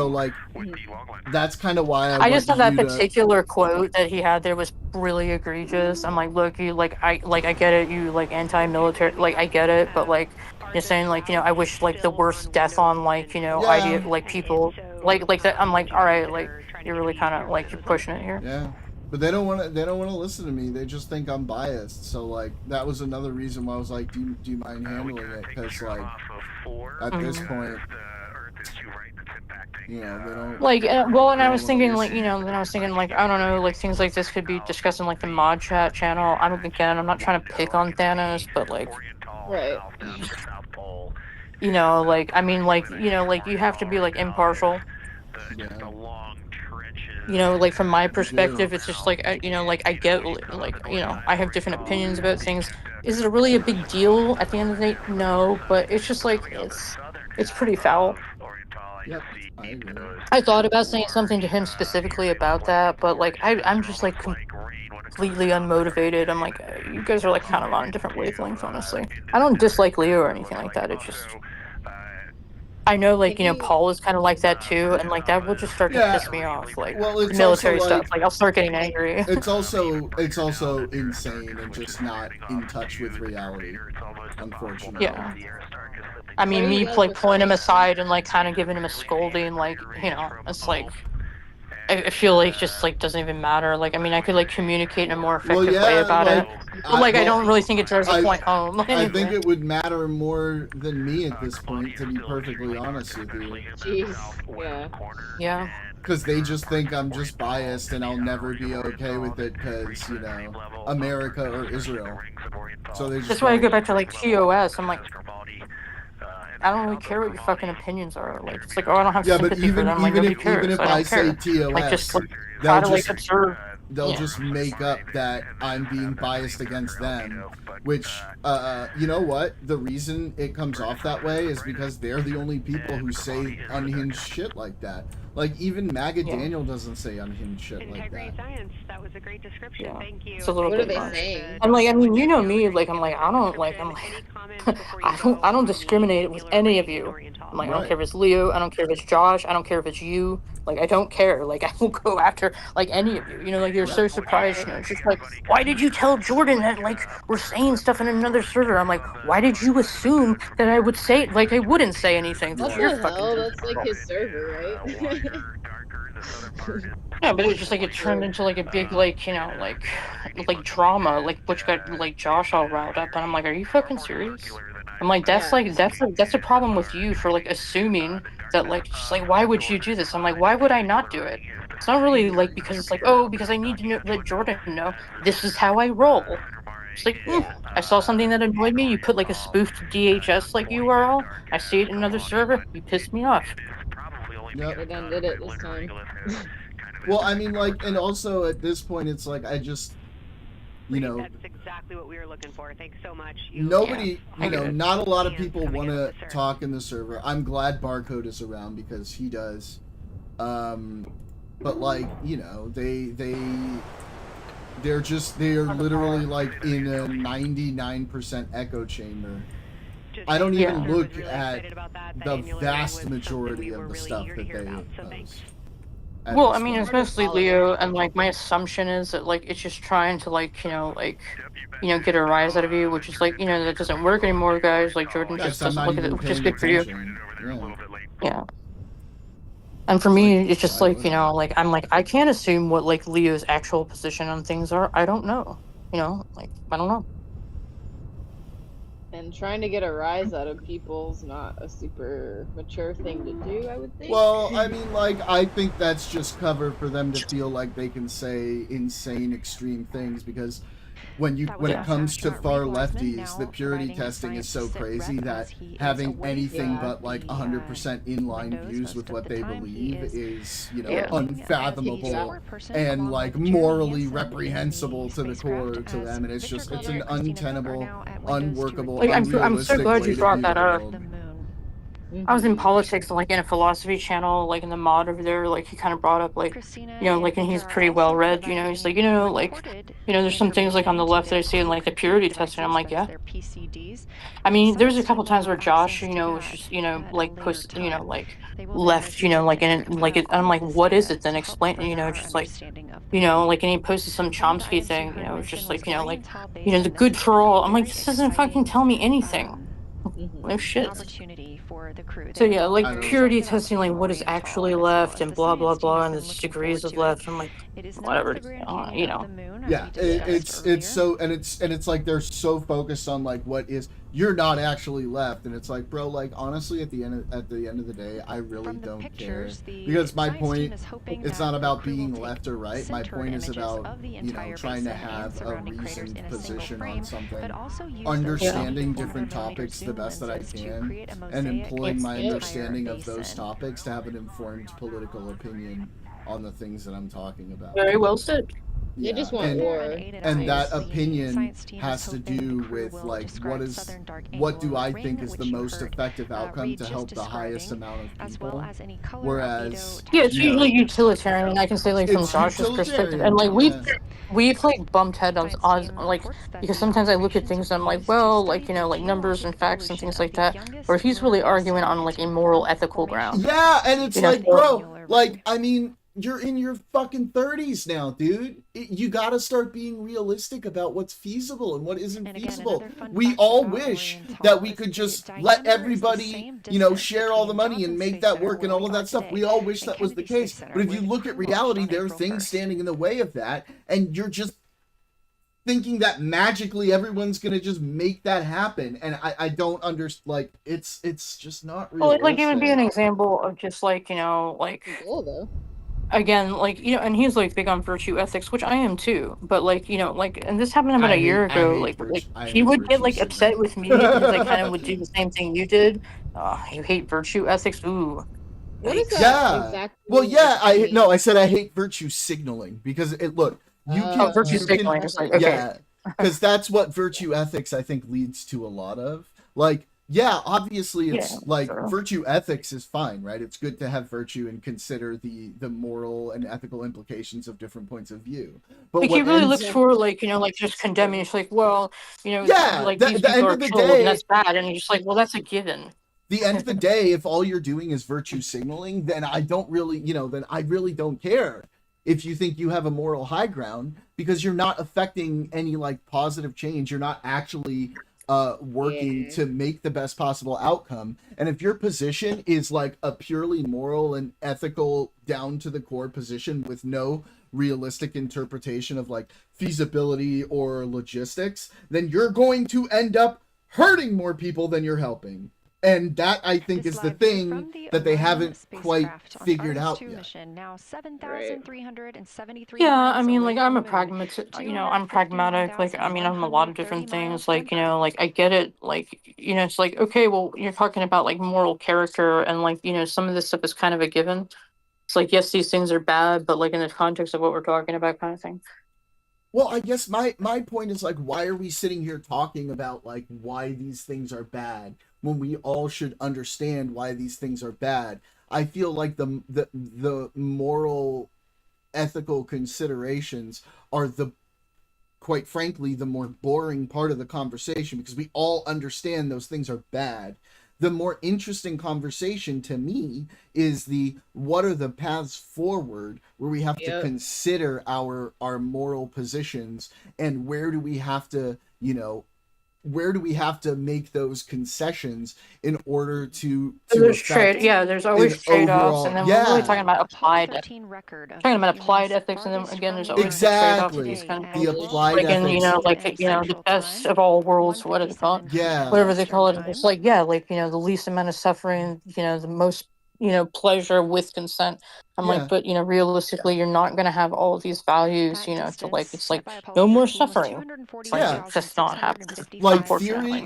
kind of why I just thought that particular quote that he had there was really egregious. I'm like, look, you I get it, you like anti-military, like I get it, but like you're saying like I wish like the worst death on like idea like people like that. I'm like, all right, like. You're really kind of like you're pushing it here. Yeah, but they don't want to listen to me. They just think I'm biased. So like that was another reason why I was like, do you mind handling it? Because like at this point, they don't like. Well, and I was thinking like then I was thinking like I don't know, like things like this could be discussed in like the mod chat channel. I'm not trying to pick on Thanos, but like. Right. Like I mean like like you have to be like impartial. Like from my perspective, it's just like like I get like I have different opinions about things. Is it really a big deal at the end of the day? No, but it's just like it's pretty foul. Yep, I agree. I thought about saying something to him specifically about that, but like I'm just like completely unmotivated. I'm like, you guys are like kind of on a different wavelength, honestly. I don't dislike Leo or anything like that. It's just I know, like, you know, Paul is kind of like that too, and like that will just start to piss me off. Like well, the it's military also, stuff, like- like I'll start getting angry. It's also insane and just not in touch with reality, unfortunately. Yeah. I mean, me like pulling him aside and like kind of giving him a scolding, like, you know, it's like I feel like just like doesn't even matter. Like, I mean, I could like communicate in a more effective way about it, but like I don't really think it does a point home. I think it would matter more than me at this point, to be perfectly honest with you. Jeez. Yeah. Yeah. Because they just think I'm just biased and I'll never be okay with it because, you know, America or Israel. So they just That's why I go back to like TOS. I'm like, I don't really care what your fucking opinions are. Like, it's like, oh, I don't have sympathy for them. Like, nobody cares. Even if I don't say care. TOS, Like, just like, they'll try to like just observe. they'll Yeah. just make up that I'm being biased against them, which, you know what? The reason it comes off that way is because they're the only people who say unhinged shit like that. Like, even MAGA Daniel doesn't say unhinged shit like that. Science, that was a great description. Yeah. Thank you. It's a little What are bit they much. saying? I'm like, I mean, you know me, like, I'm like, I don't discriminate with any of you. I'm like, I don't care if it's Leo, I don't care if it's Josh, I don't care if it's you. Like, I don't care. Like, I will go after like any of you. You know, like you're so surprised. You know, it's just like, why did you tell Jordan that like we're saying stuff in another server? I'm like, why did you assume that I would say like I wouldn't say anything? What You're the fucking hell? That's like his server, right? Yeah, but it's just like it turned into like a big like, you know, like drama, like which got like Josh all riled up, and I'm like, are you fucking serious? I'm like, that's like that's a problem with you for like assuming that like just like why would you do this? I'm like, why would I not do it? It's not really like because it's like, oh, because I need to let Jordan know this is how I roll. It's like, I saw something that annoyed me. You put like a spoofed DHS like URL. I see it in another server. You pissed me off. Yep. They done did it this time. Well, I mean, like, and also at this point, it's like I just, you know, That's exactly what we were looking for. Thanks so much. nobody, you know, not a lot of people want to talk in the server. I'm glad Barcode is around because he does. But like, you know, they're literally like in a 99% echo chamber. I don't even look at the vast majority of the stuff that they post. Well, I mean, it's mostly Leo, and like my assumption is that like it's just trying to like, you know, get a rise out of you, which is like, you know, that doesn't work anymore, guys. Like Jordan just doesn't look at it, which is good for you. Yeah. And for me, it's just like, you know, like I'm like I can't assume what like Leo's actual position on things are. I don't know. You know, like I don't know. And trying to get a rise out of people's not a super mature thing to do, I would think. Well, I mean, like, I think that's just cover for them to feel like they can say insane, extreme things because when it comes to far lefties, the purity testing is so crazy that having anything but like 100% inline views with what they believe is, you know, unfathomable and like morally reprehensible to the core to them, and it's just it's an untenable, unworkable, like, I'm so unrealistic glad way you to brought view that the up. world. I was in politics, like in a philosophy channel, like in the mod over there, like he kind of brought up like, you know, like, and he's pretty well read, you know, he's like, you know, like, you know, there's some things like on the left that I see in like the purity testing. I'm like, yeah. I mean, there's a couple times where Josh, you know, was just, you know, like posted, you know, like left, you know, like in like it, I'm like, what is it? Then explain, you know, just like, you know, like, and he posted some Chomsky thing, you know, it's just like, you know, like, you know, the good for all. I'm like, this doesn't fucking tell me anything. No shit. So yeah, like purity testing, like what is actually left and blah blah blah, and the degrees of left. I'm like, whatever, you know. Yeah, it's so and it's like they're so focused on like what is you're not actually left, and it's like, bro, like honestly, at the end of the day, I really don't care because my point, it's not about being left or right. My point is about, you know, trying to have a reasoned position on something, understanding different topics the best that I can, and employing my understanding of those topics to have an informed political opinion on the things that I'm talking about. Very well said. They just want and, war. and that opinion has to do with like what do I think is the most effective outcome to help the highest amount of people. Whereas yeah, it's usually utilitarian. I can say like from it's Josh's perspective, utilitarian, and like yeah. we've like bumped head on odds, like because sometimes I look at things and I'm like, well, like like numbers and facts and things like that. Or he's really arguing on like a moral, ethical ground. Yeah, and it's like, so, bro, like I mean, you're in your fucking 30s now, dude. You got to start being realistic about what's feasible and what isn't feasible. We all wish that we could just let everybody, share all the money and make that work and all of that stuff. We all wish that was the case. But if you look at reality, there are things standing in the way of that, and you're just thinking that magically everyone's gonna just make that happen, and I don't understand. Like it's just not realistic. Well, like it would be an example of just like cool though. Again, like and he's like big on virtue ethics, which I am too. But like and this happened about a year ago. Like he would get like upset with me because I kind of would do the same thing you did. You hate virtue ethics. Ooh. What is that Yeah. exactly? Well, yeah. I said I hate virtue signaling because you can virtue signaling. Okay. Yeah, because that's what virtue ethics I think leads to a lot of. Like, yeah, obviously it's virtue ethics is fine, right? It's good to have virtue and consider the moral and ethical implications of different points of view. But like he really looks for like just condemning. It's like, well, yeah, like the these people end are of the killed day, and that's bad, and you're just like, well, that's a given. The end of the day, if all you're doing is virtue signaling, then I don't really, then I really don't care if you think you have a moral high ground, because you're not affecting any like positive change. You're not actually working to make the best possible outcome. And if your position is like a purely moral and ethical down to the core position with no realistic interpretation of like feasibility or logistics, then you're going to end up hurting more people than you're helping. And that, I think, is the thing that they haven't quite figured out yet. Yeah, I mean, like, I'm a pragmatist, I'm pragmatic. Like, I mean, I'm a lot of different things. Like, like, I get it. Like, it's like, okay, well, you're talking about, like, moral character, and, like, some of this stuff is kind of a given. It's like, yes, these things are bad, but, like, in the context of what we're talking about kind of thing. Well, I guess my point is, like, why are we sitting here talking about, like, why these things are bad when we all should understand why these things are bad? I feel like the moral, ethical considerations are quite frankly, the more boring part of the conversation, because we all understand those things are bad. The more interesting conversation to me is what are the paths forward where we have to consider our moral positions, and where do we have to, make those concessions in order to there's there's always trade-offs, and then we're really talking about applied ethics, and then again there's always trade-offs with these kind of things. The applied ethics. The best of all worlds, what is it called? Whatever they call it. It's like, the least amount of suffering, the most pleasure with consent. I'm like, but realistically, you're not going to have all of these values, to like, it's like no more suffering. It's like, it's just not happening.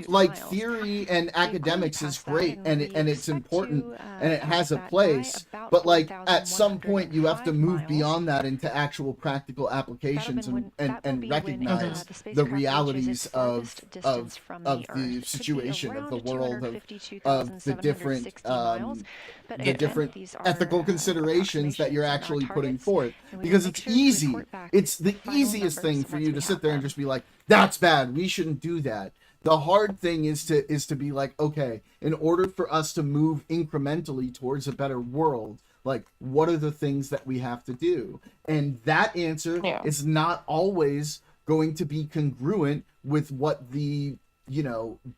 Like theory and academics is great, and it's important, and it has a place. But like at some point, you have to move beyond that into actual practical applications and recognize the realities of the situation, of the world, of the different ethical considerations that you're actually putting forth, because it's easy. It's the easiest thing for you to sit there and just be like, that's bad, we shouldn't do that. The hard thing is to be like, okay, in order for us to move incrementally towards a better world, like, what are the things that we have to do? And that answer is not always going to be congruent with what the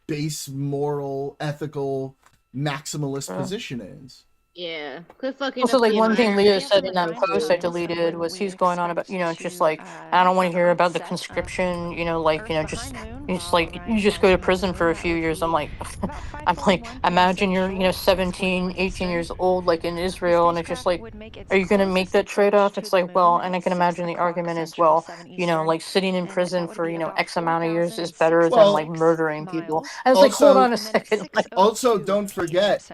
base moral, ethical, maximalist position is. Yeah. Also, like, one thing Leah said in that post I deleted was he's going on about, it's just like, I don't want to hear about the conscription, just like, you just go to prison for a few years. I'm like, imagine you're, 17, 18 years old, like in Israel, and it's just like, are you going to make that trade-off? It's like, well, and I can imagine the argument is, well, like sitting in prison for, X amount of years is better than like murdering people. I was like, hold on a second. Also, don't forget,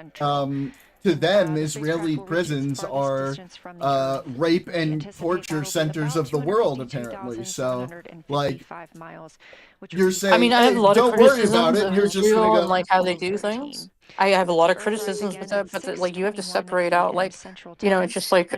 to them, Israeli prisons are rape and torture centers of the world, apparently. So, like, you're saying, I mean, I have hey, a lot of don't worry about criticisms it. of You're just Israel gonna and go. like how they do things. I have a lot of criticisms with that, but like you have to separate out, like, you know, it's just like,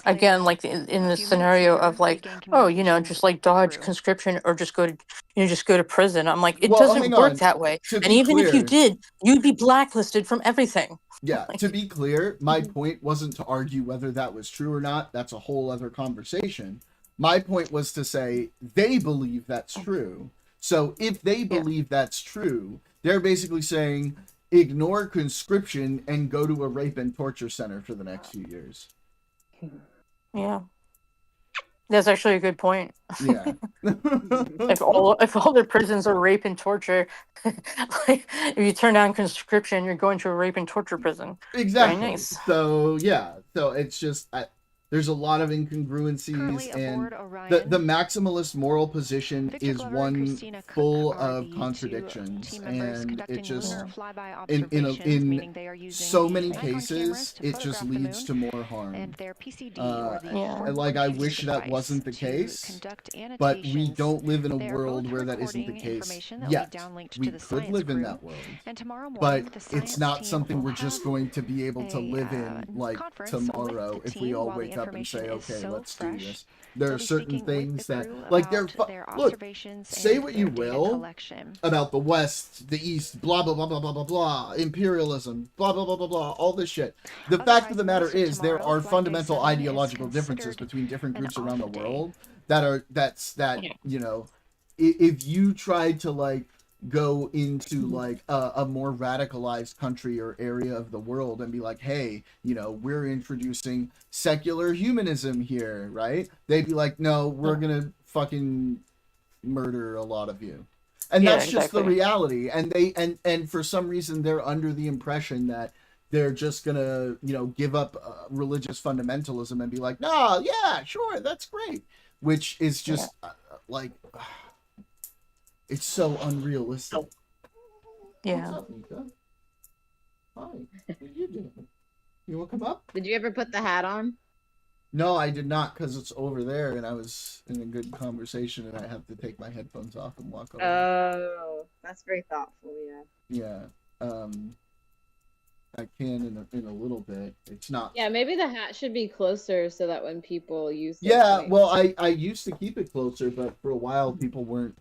again, like in this scenario of like, oh, you know, just like dodge conscription or just go to, you know, just go to prison. I'm like, it Well, doesn't hang work on. that way. To And be even if you clear, did, you'd be blacklisted from everything. yeah, to be clear, my point wasn't to argue whether that was true or not. That's a whole other conversation. My point was to say they believe that's true. So if they believe that's true, they're basically saying ignore conscription and go to a rape and torture center for the next few years. Yeah. That's actually a good point. Yeah. if all their prisons are rape and torture, like if you turn down conscription, you're going to a rape and torture prison. Exactly. Very nice. So yeah. So it's just there's a lot of incongruencies, and the maximalist moral position is one full of contradictions, and it just in so many cases it just leads to more harm. And like I wish that wasn't the case, but we don't live in a world where that isn't the case yet. We could live in that world, but it's not something we're just going to be able to live in like tomorrow if we all wake up and say, okay, let's do this. There are certain things that, like, look, say what you will about the West, the East, blah, blah, blah, blah, blah, blah, blah, imperialism, blah, blah, blah, blah, blah, all this shit. The fact of the matter is there are fundamental ideological differences between different groups around the world that, you know, if you tried to, like, go into like a more radicalized country or area of the world and be like, hey, you know, we're introducing secular humanism here, right? They'd be like, no, we're gonna fucking murder a lot of you. And that's just the reality. And they and for some reason they're under the impression that they're just gonna, you know, give up religious fundamentalism and be like, no, yeah, sure, that's great, which is just like it's so unrealistic. Yeah. What's up, Nika? Hi. What are you doing? You want to come up? Did you ever put the hat on? No, I did not, because it's over there, and I was in a good conversation, and I have to take my headphones off and walk over. Oh, that's very thoughtful. Yeah. Yeah. I can in a little bit. It's not. Yeah, maybe the hat should be closer so that when people use. Yeah. Well, I used to keep it closer, but for a while people weren't.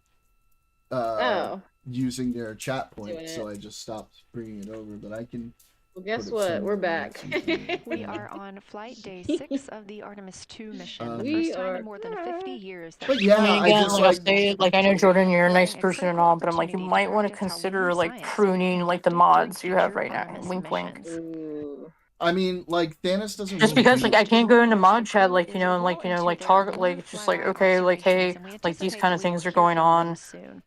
Using their chat points, so I just stopped bringing it over. But I can. Well, guess what? We're back. We are on flight day 6 of the Artemis 2 mission. The We first time are in more than 50 years. But yeah, I mean, again, I just like, say, like, I know Jordan, you're a nice person and all, but I'm like, you might want to consider like pruning like the mods you have right now. Wink, wink. I mean, like, Thanos doesn't. Just because, like, I can't go into mod chat, like, you know, and, like, you know, like, talk, like, it's just like, okay, like, hey, like, these kind of things are going on,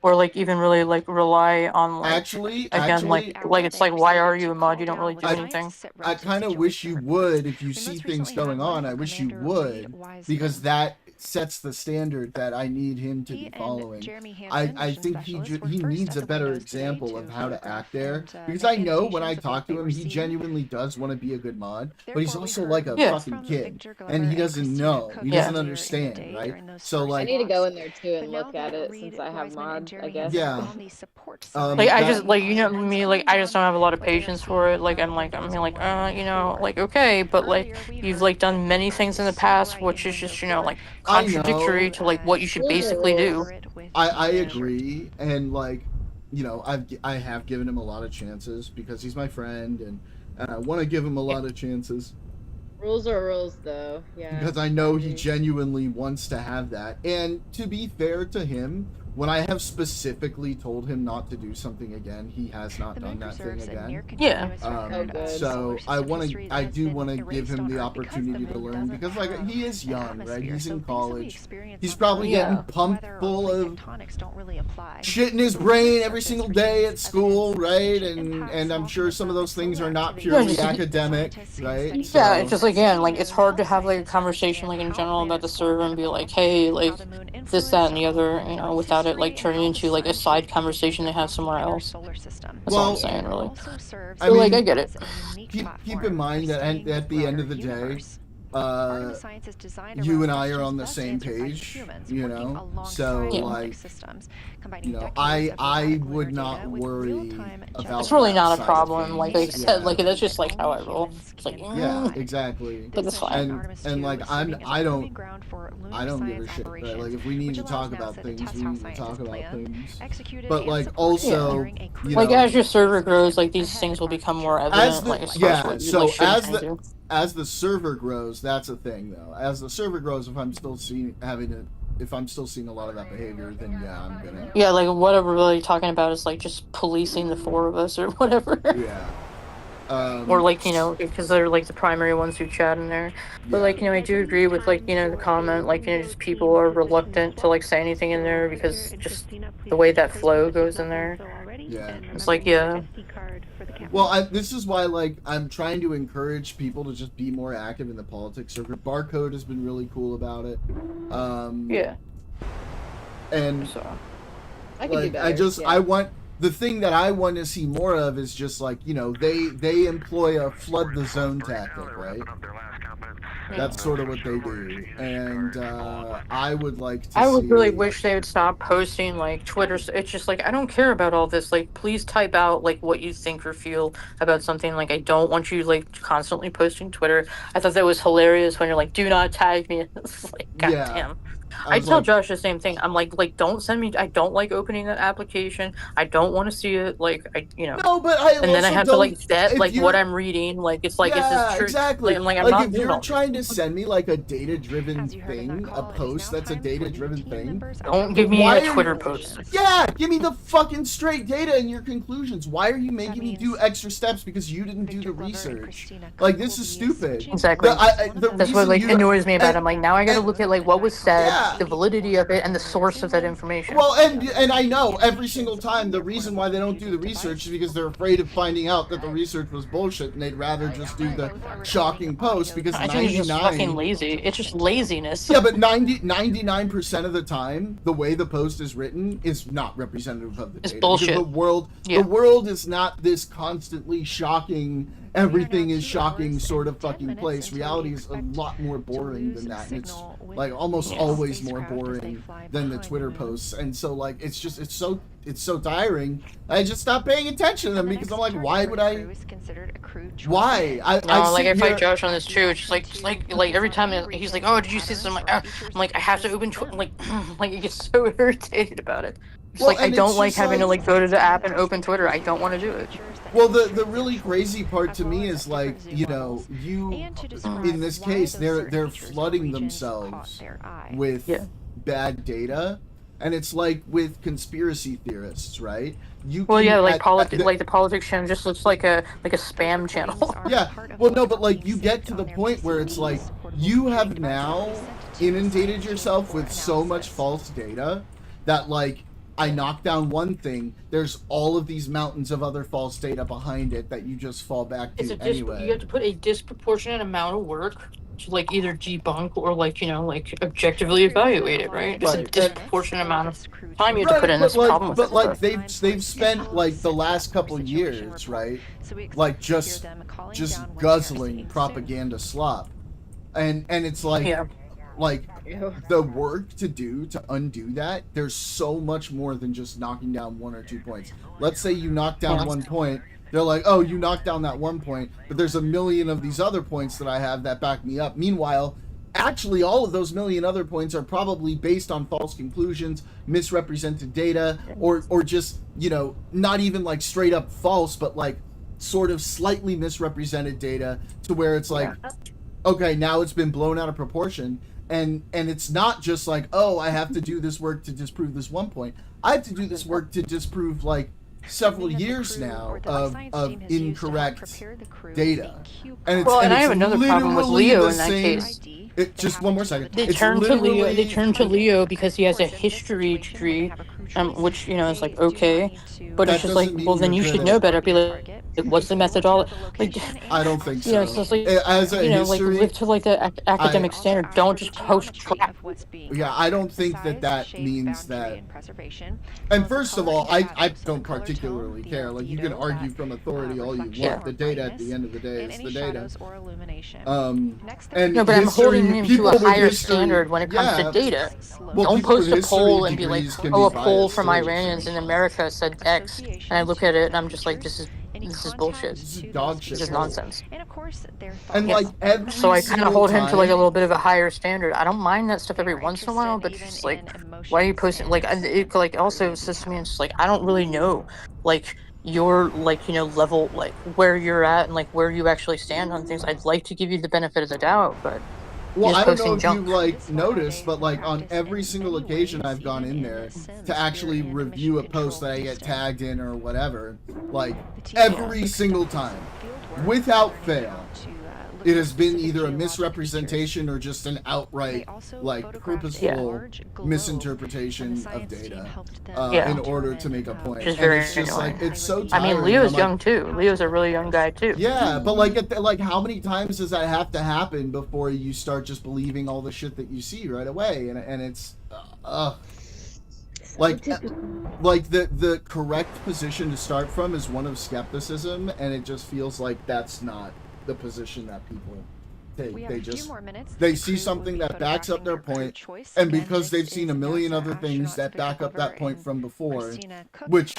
or, like, even really, like, rely on, like, actually, like, it's like, why are you a mod? You don't really do anything. I kind of wish you would, if you see things going on, I wish you would, because that sets the standard that I need him to be following. I think he needs a better example of how to act there, because I know when I talk to him, he genuinely does want to be a good mod, but he's also like a fucking kid, and he doesn't know, he doesn't understand, right? So like, I need to go in there too and look at it since I have mod, I guess. Yeah. Like, I just, like, you know me, like, I just don't have a lot of patience for it. Like, I'm like, you know, like, okay, but, like, you've, like, done many things in the past, which is just, you know, like, contradictory to, like, what you should basically do. I agree, and, like, you know, I have given him a lot of chances because he's my friend, and I want to give him a lot of chances. Rules are rules, though. Yeah. Because I know he genuinely wants to have that. And to be fair to him, when I have specifically told him not to do something again, he has not done that thing again. Yeah. So I do want to give him the opportunity to learn, because like he is young, right? He's in college. He's probably getting pumped full of shit in his brain every single day at school, right? And I'm sure some of those things are not purely academic, right? Yeah, it's just, again, like, it's hard to have, like, a conversation, like, in general about the server and be like, hey, like, this, that, and the other, you know, without about it like turning into like a side conversation they have somewhere else. That's all I'm saying, really. I So, mean, like, I get it. Keep in mind that at the end of the day, you and I are on the same page, you know. So like, you know, I would not worry about. It's really that not a side of problem. Like I things. said, Yeah. like that's just like how I roll. It's like, Yeah, exactly. But that's fine. And like I don't give a shit. Right? Like if we need to talk about things, we need to talk about things. But like also, you like know, as your server grows, like these things will become more evident. Like as far as what you, like, should and can't do. As the server grows, that's a thing though. As the server grows, if I'm still seeing a lot of that behavior, then yeah, I'm gonna. Yeah, like what we're really talking about is like just policing the four of us or whatever. Yeah. Or like, you know, because they're like the primary ones who chat in there. But like, you know, I do agree with like, you know, the comment, like, you know, just people are reluctant to like say anything in there because just the way that flow goes in there. Yeah. It's like, yeah. Well, this is why, like, I'm trying to encourage people to just be more active in the politics server. Barcode has been really cool about it. Yeah. And I can do like, better, I want the thing that I want to see more of is just like, you know, they employ a flood the zone tactic, right? That's sort of what they do, and I would like to. I would really wish they would stop posting like Twitter. It's just like I don't care about all this. Like, please type out like what you think or feel about something. Like, I don't want you like constantly posting Twitter. I thought that was hilarious when you're like, "Do not tag me." It's like, goddamn. I tell Josh the same thing. I'm like, don't send me. I don't like opening that application. I don't want to see it. Like, you know. No, but I. And then I have to like vet like what I'm reading. Like, it's like, is this true? Exactly. Like I'm not if you're trying to send me like a data-driven thing, a post that's a data-driven thing. Don't give me a Twitter post. Yeah, give me the fucking straight data and your conclusions. Why are you making me do extra steps because you didn't do the research? Like, this is stupid. Exactly. That's what like annoys me about it. I'm like, now I got to look at like what was said, the validity of it, and the source of that information. Well, and I know every single time the reason why they don't do the research is because they're afraid of finding out that the research was bullshit, and they'd rather just do the shocking post because I think it's just fucking lazy. It's just laziness. Yeah, but 99% of the time, the way the post is written is not representative of the data. It's bullshit. Because the world is not this constantly shocking, everything is shocking sort of fucking place. Reality is a lot more boring than that, and it's like almost always more boring than the Twitter posts. And so like it's so tiring. I just stopped paying attention to them because I'm like, why would I? Why? I fight Josh on this too. It's just like every time he's like, "Oh, did you see something?" I'm like, I have to open Twitter. Like I get so irritated about it. It's like I don't like having to like go to the app and open Twitter. I don't want to do it. Well, the really crazy part to me is like, you know, in this case they're flooding themselves with bad data, and it's like with conspiracy theorists, right? Like the politics channel just looks like a spam channel. Yeah. Well, no, but like you get to the point where it's like you have now inundated yourself with so much false data that like I knock down one thing, there's all of these mountains of other false data behind it that you just fall back to anyway. You have to put a disproportionate amount of work to like either debunk or like, you know, like objectively evaluate it, right? It's a disproportionate amount of time you have to put in. This problem with it. But like they've spent like the last couple years, right? Like just guzzling propaganda slop, and it's like. Yeah. Like, the work to do to undo that, there's so much more than just knocking down 1 or 2 points. Let's say you knock down 1 point, they're like, oh, you knocked down that 1 point, but there's a million of these other points that I have that back me up. Meanwhile, actually all of those million other points are probably based on false conclusions, misrepresented data, or just, you know, not even like straight up false, but like sort of slightly misrepresented data to where it's like, okay, now it's been blown out of proportion. And it's not just like, oh, I have to do this work to disprove this 1 point. I have to do this work to disprove like several years now of incorrect data. And I have another problem with Leo in that case. Just one more second. They turn to Leo because he has a history degree which is like okay, but That it's just like, doesn't mean well, then you're you good should know at better. Be like what's the methodology? Like, I don't think so. it's just like As a like history, live to like the academic standard. Don't just post crap. Yeah, I don't think that means that. And first of all, I don't particularly care. Like, you can argue from authority all you want. The data at the end of the day is the data. And No, but I'm holding him to a higher standard when it comes to yeah, data. well, Don't people with post a history poll and be like, degrees can oh, a be poll biased from too, Iranians so. in America said X, and I look at it and I'm just like, this is bullshit. This is dog shit. This is nonsense. And like every So I kind of hold him to like a time- little bit of a higher standard. I don't mind that stuff every once in a while, but it's just like, why are you posting? Like, it like also says to me, it's just like, I don't really know, like your like level, like where you're at and like where you actually stand on things. I'd like to give you the benefit of the doubt, but Well, you're I just don't know posting if junk. you've like noticed, but like on every single occasion I've gone in there to actually review a post that I get tagged in or whatever, like every single time, without fail, it has been either a misrepresentation or just an outright like purposeful misinterpretation of data in order to make a point. Which is And very it's just annoying. like it's so I tiring. mean, Leo's I'm young like, too. Leo's a really young guy too. yeah, but like how many times does that have to happen before you start just believing all the shit that you see right away? And it's like the correct position to start from is one of skepticism, and it just feels like that's not the position that people take. They just they see something that backs up their point, and because they've seen a million other things that back up that point from before, which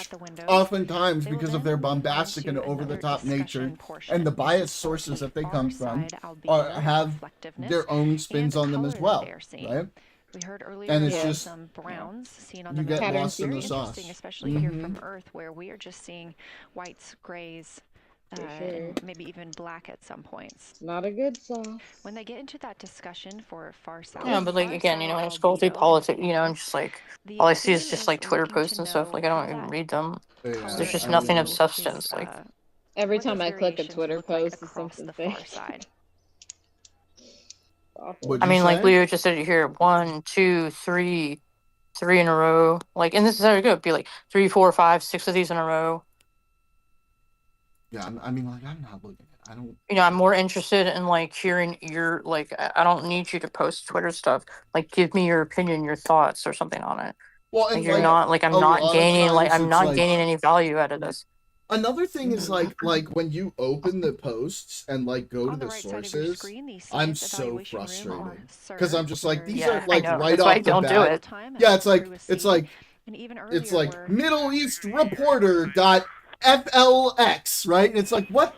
oftentimes because of their bombastic and over-the-top nature and the biased sources that they come from have their own spins on them as well, right? We heard earlier and it's about just some browns seen on the you get map. lost in the Interesting, sauce, especially here from Earth, where we are just seeing whites, grays, and maybe even black at some points. Not a good sauce. When they get into that discussion for far south, Yeah, but like again, when I scroll through politics, and just like all I see is just like Twitter posts and stuff. Like I don't even read them. There's just nothing of substance. Like every time I click a Twitter post, it's something fake. I mean, like Leo just said here, 1, 2, 3, 3 in a row. Like, and this is how it go. It'd be like 3, 4, 5, 6 of these in a row. Yeah, I mean, like I'm not looking at. I don't. I'm more interested in like hearing your like. I don't need you to post Twitter stuff. Like, give me your opinion, your thoughts, or something on it. Well, and and you're not like I'm not gaining I'm not like, gaining any value out of this. Another thing is like when you open the posts and like go to the sources, I'm so frustrated because I'm just like these are like right off the bat. Yeah, it's like Middle East Reporter .flx, right? And it's like what,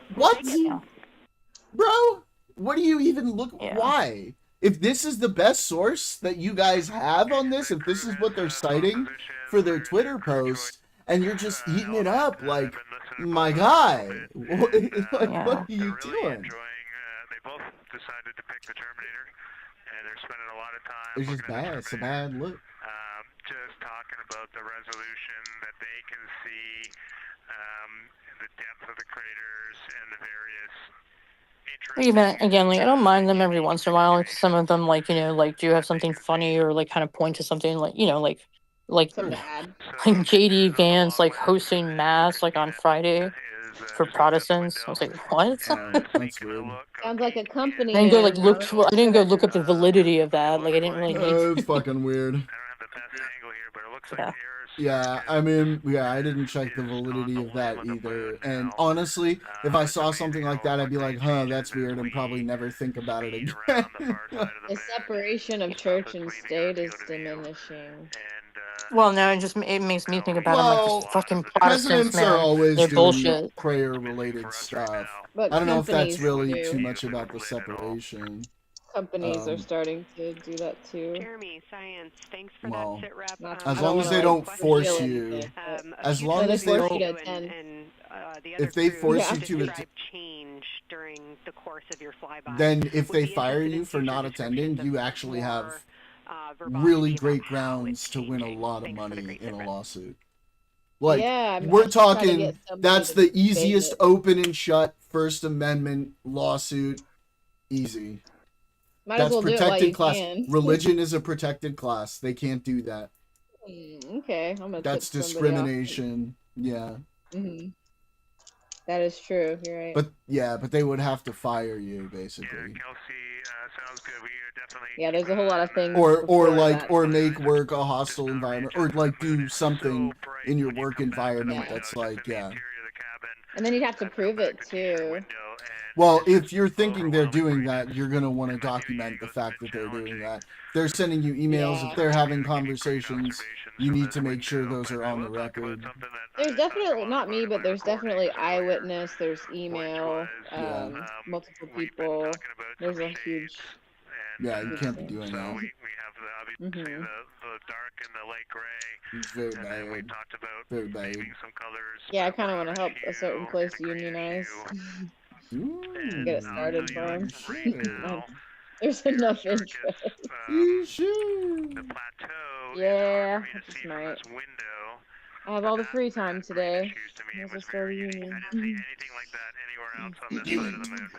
bro? What do you even look? Why? If this is the best source that you guys have on this, if this is what they're citing for their Twitter post, and you're just eating it up, like, my guy, what are you doing? They both decided to pick the Terminator, and they're spending a lot of time. It's just bad. It's a bad look. Just talking about the resolution that they can see, the depth of the craters, and the various. Even again, like I don't mind them every once in a while. Like some of them, like like do have something funny or like kind of point to something, like like JD Vance like hosting mass like on Friday for Protestants. I was like, what? That's weird. Sounds like a company. I didn't go like look. I didn't go look up the validity of that. Like I didn't really need. It's fucking weird. Yeah, I mean, I didn't check the validity of that either. And honestly, if I saw something like that, I'd be like, huh, that's weird, and probably never think about it again. The separation of church and state is diminishing. Well, no, it makes me think about them like fucking Protestants, Presidents man. are always They're doing bullshit. prayer-related stuff. But I don't know if that's companies really do. too much about the separation. Companies are starting to do that too. Jeremy, science, thanks for Well, that sit rep. as long as they don't force you, as long as they don't, if they force you to attend, change during the course of your flyby, then if they fire you for not attending, you actually have really great grounds to win a lot of money in a lawsuit. Like, we're talking, that's the easiest open and shut First Amendment lawsuit. Easy. Might That's as well protected do it while you class. can. Religion is a protected class. They can't do that. Okay, I'm gonna That's tip somebody off. discrimination. Yeah. Mm-hmm. That is true. You're right. But they would have to fire you basically. Sounds good. We are definitely. Yeah, there's a whole lot of things. Or make work a hostile environment, or like do something in your work environment that's like, yeah. And then you'd have to prove it too. Well, if you're thinking they're doing that, you're gonna want to document the fact that they're doing that. If they're sending you emails, if they're having conversations, you need to make sure those are on the record. There's definitely, not me, but there's definitely eyewitness, there's email, multiple people. There's a huge... Yeah, you can't be doing that. We have obviously the dark and the light gray. It's very bad. We talked about very bad. some colors. Yeah, I kind of want to help a certain place unionize. Get it started for them. There's enough interest. The plateau. Yeah, that's right. I have all the free time today. Let's just start a union. I didn't see anything like that anywhere else on this side of the moon.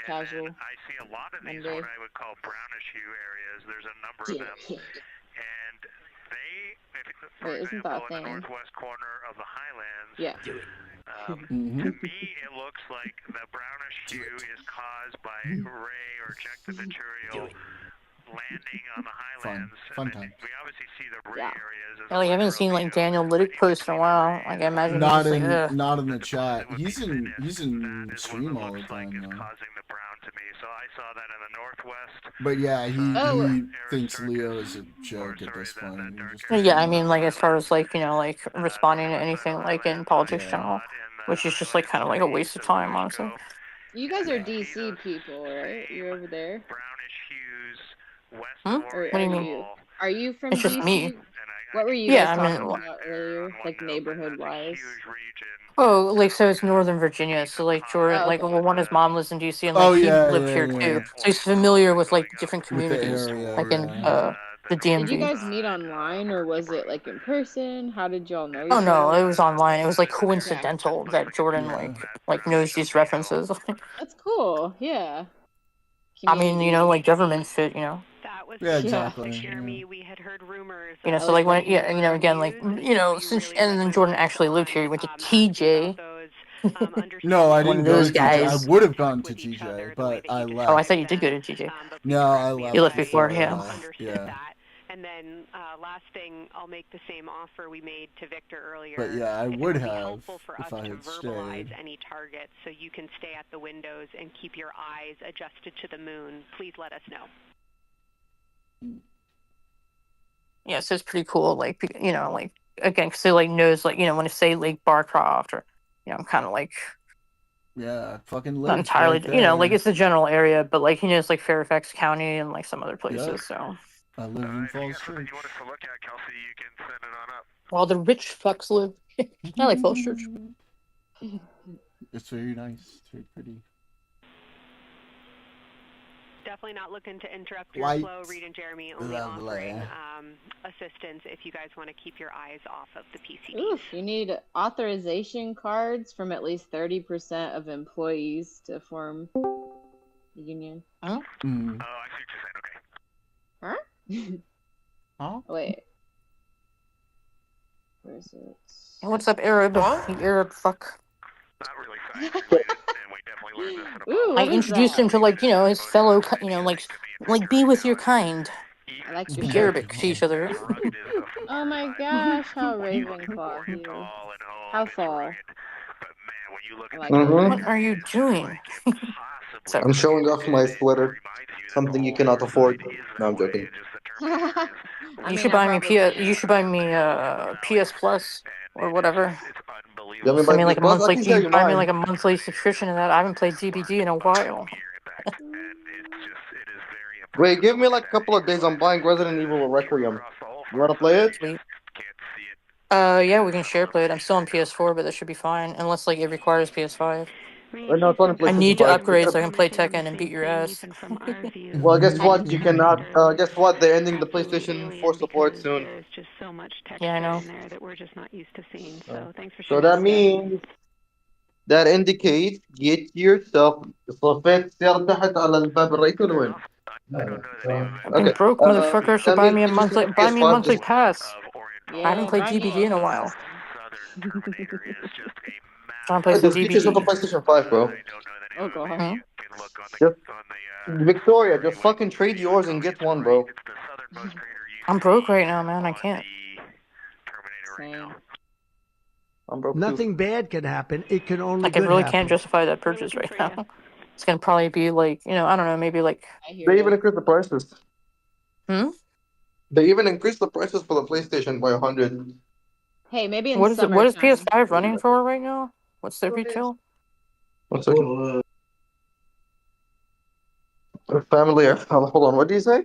Casual. I see a lot of these what I would call brownish hue areas. There's a number of them. And they, for example, in the northwest corner of the highlands, to me it looks like the brownish hue is caused by ray or ejected material landing on the highlands. Fun time. We obviously see the ray areas. Well, you haven't seen like Daniel Liddick post in a while. Like I imagine not he's in like, not in the chat. He's in stream all the time now. Causing the brown to me. So I saw that in the northwest. But yeah, he thinks Leo is a joke at this point. Yeah, I mean, like as far as like like responding to anything like in politics general, which is just like kind of like a waste of time, honestly. You guys are DC people, right? You're over there. Brownish hues. What do you mean? Are you from It's DC? just me. What were you guys talking about earlier, like neighborhood-wise? Oh, like so it's Northern Virginia. So like Jordan, like well, his mom lives in DC and like he lived here too. So he's familiar with like different communities, like in the DMV. Did you guys meet online or was it like in person? How did y'all know each Oh no, other? it was online. It was like coincidental that Jordan like knows these references. That's cool. Yeah. I mean, like government shit, That was exactly. Jeremy. We had heard rumors. So like when again like since and then Jordan actually lived here. He went to TJ. No, I didn't go to guys. TJ. I would have gone to TJ, but I left. Oh, I thought you did go to TJ. No, I left. You left before, yeah. Yeah. And then last thing, I'll make the same offer we made to Victor earlier. But yeah, I would have helpful for if us I to had verbalize stayed. any targets so you can stay at the windows and keep your eyes adjusted to the moon. Please let us know. Yeah, so it's pretty cool. Like like again, because they like knows like when they say Lake Barcroft or kind of like Yeah, fucking not entirely like it's the general area, but like he knows like Fairfax County and like some other places. Yep. So I live in Falls Church. You want us to look at, Kelsey, you can send it on up. Well, the rich fucks live. I like Falls Church. It's very nice. It's very pretty. Definitely not looking to interrupt your flow, Reed and Jeremy. Only offering assistance if you guys want to keep your eyes off of the PCDs. Oof, you need authorization cards from at least 30% of employees to form the union. Huh? Oh, I see what you're saying. Okay. Huh? Huh? Wait. Where is it? What's up, Arab? You Arab fuck. Not really science related, and we definitely learned this in a Ooh, I introduced him to like his fellow like be with your kind. I like Speak Arabic to each other. Oh my gosh, how Ravenclaw he is. How fall. What are you doing? I'm showing off my sweater. Something you cannot afford. No, I'm joking. You should buy me PS Plus or whatever. You Buy me like a monthly. Buy me like a monthly subscription to that. I haven't played DBD in a while. Wait, give me like a couple of days. I'm buying Resident Evil Requiem. You wanna play it? Sweet. Yeah, we can share play it. I'm still on PS4, but that should be fine, unless like it requires PS5. No, it's on I need to PlayStation 5. upgrade so I can play Tekken and beat your ass. Well, guess what? You cannot. Guess what? They're ending the PlayStation 4 support soon. There's just so much texture Yeah, I know. in there that we're just not used to seeing. So thanks for So sharing. that means that indicates get yourself صفيت سير تحت على الباب الرئيسي ولا وين؟ I've been broke, motherfucker. So buy me a monthly pass. I haven't played DBD in a while. Trying to play Wait, some there's features on the DBD. PlayStation 5, bro. Oh god. Just, Victoria, just fucking trade yours and get one, bro. I'm broke right now, man. I can't. Same. I'm broke too. Nothing bad could happen. It can only Like, I good really happen. can't justify that purchase right now. It's gonna probably be like, I don't know, maybe like. They even increased the prices. Hmm? They even increased the prices for the PlayStation by 100. Hey, maybe in What is it? What is summertime. PS5 running for right now? What's their retail? 1 second. Family. Hold on. What did you say?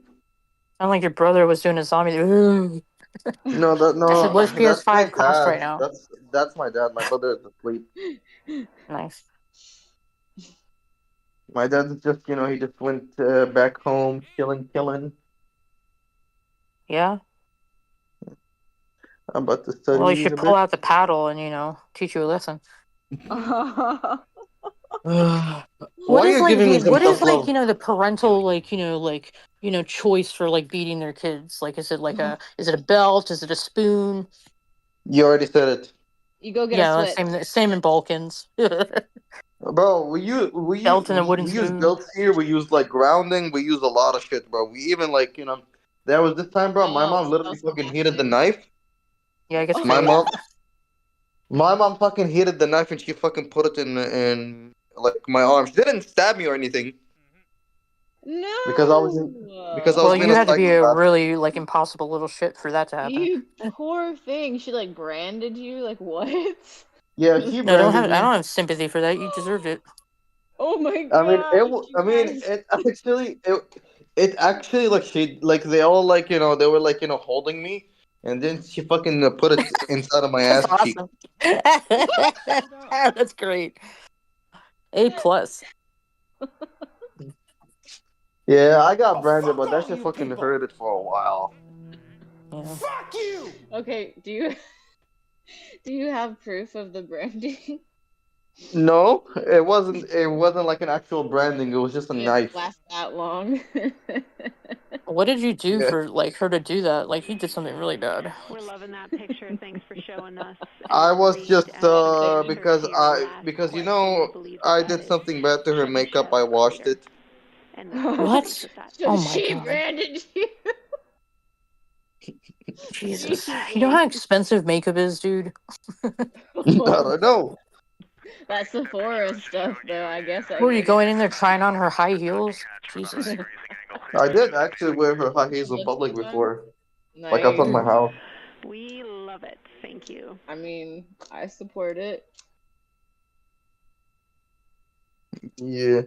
Sound like your brother was doing a zombie. Ooh. No, I said, what does that's my PS5 cost dad. right now? That's my dad. My brother is asleep. Nice. My dad just, he just went back home, killing. Yeah. I'm about to study. Well, you should a pull bit. out the paddle and teach you a lesson. Why What are is you like giving me the some what is tough like love? the parental choice for like beating their kids? Like, is it like is it a belt? Is it a spoon? You already said it. You go get a Yeah, switch. same in Balkans. Bro, we Belt and a wooden use spoon. belts here. We use like grounding. We use a lot of shit, bro. We even there was this time, bro. My mom literally fucking heated the knife. Yeah, I guess My crazy. mom fucking heated the knife and she fucking put it in like my arm. She didn't stab me or anything. No. Because I was Well, being you a had to be a psychopath. really like impossible little shit for that to happen. You poor thing. She like branded you. Like what? Yeah, she No, branded I me. don't have sympathy for that. You deserved it. Oh my I mean, god. it actually they all they were holding me, and then she fucking put it inside of my That's ass cheek. awesome. That's great. A+. Yeah, I got branded, but that shit fucking hurted for a while. Yeah. Fuck you! Okay, do you have proof of the branding? No, it wasn't. It wasn't like an actual branding. It was just a Did it knife. last that long? What did you do Yeah. for like her to do that? Like, he did something really bad. We're loving that picture. Thanks for showing us. I was just because because I did something bad to her makeup. I washed it. What? So Oh my she god. branded you. Jesus. You know how expensive makeup is, dude? I don't know. That's Sephora stuff, though. I guess. Were you going in there trying on her high heels? Jesus. I did actually wear her high heels in public before, like Nice. outside my house. We love it. Thank you. I mean, I support it. Yeah.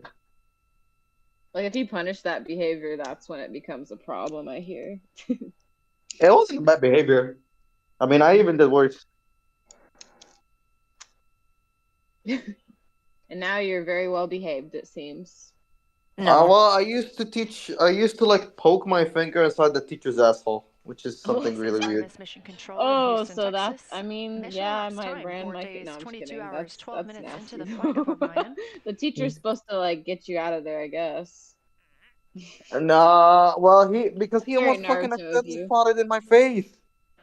Like, if you punish that behavior, that's when it becomes a problem, I hear. It wasn't bad behavior. I mean, I even did worse. And now you're very well behaved, it seems. No. Well, I used to like poke my finger inside the teacher's asshole, which is something really weird. Oh, so that's, I mean, yeah, I might brand my kid. No, I'm just kidding. That's nasty. The teacher's supposed to, like, get you out of there, I guess. Nah, well, because he Very almost fucking Naruto of accidentally you. farted in my face.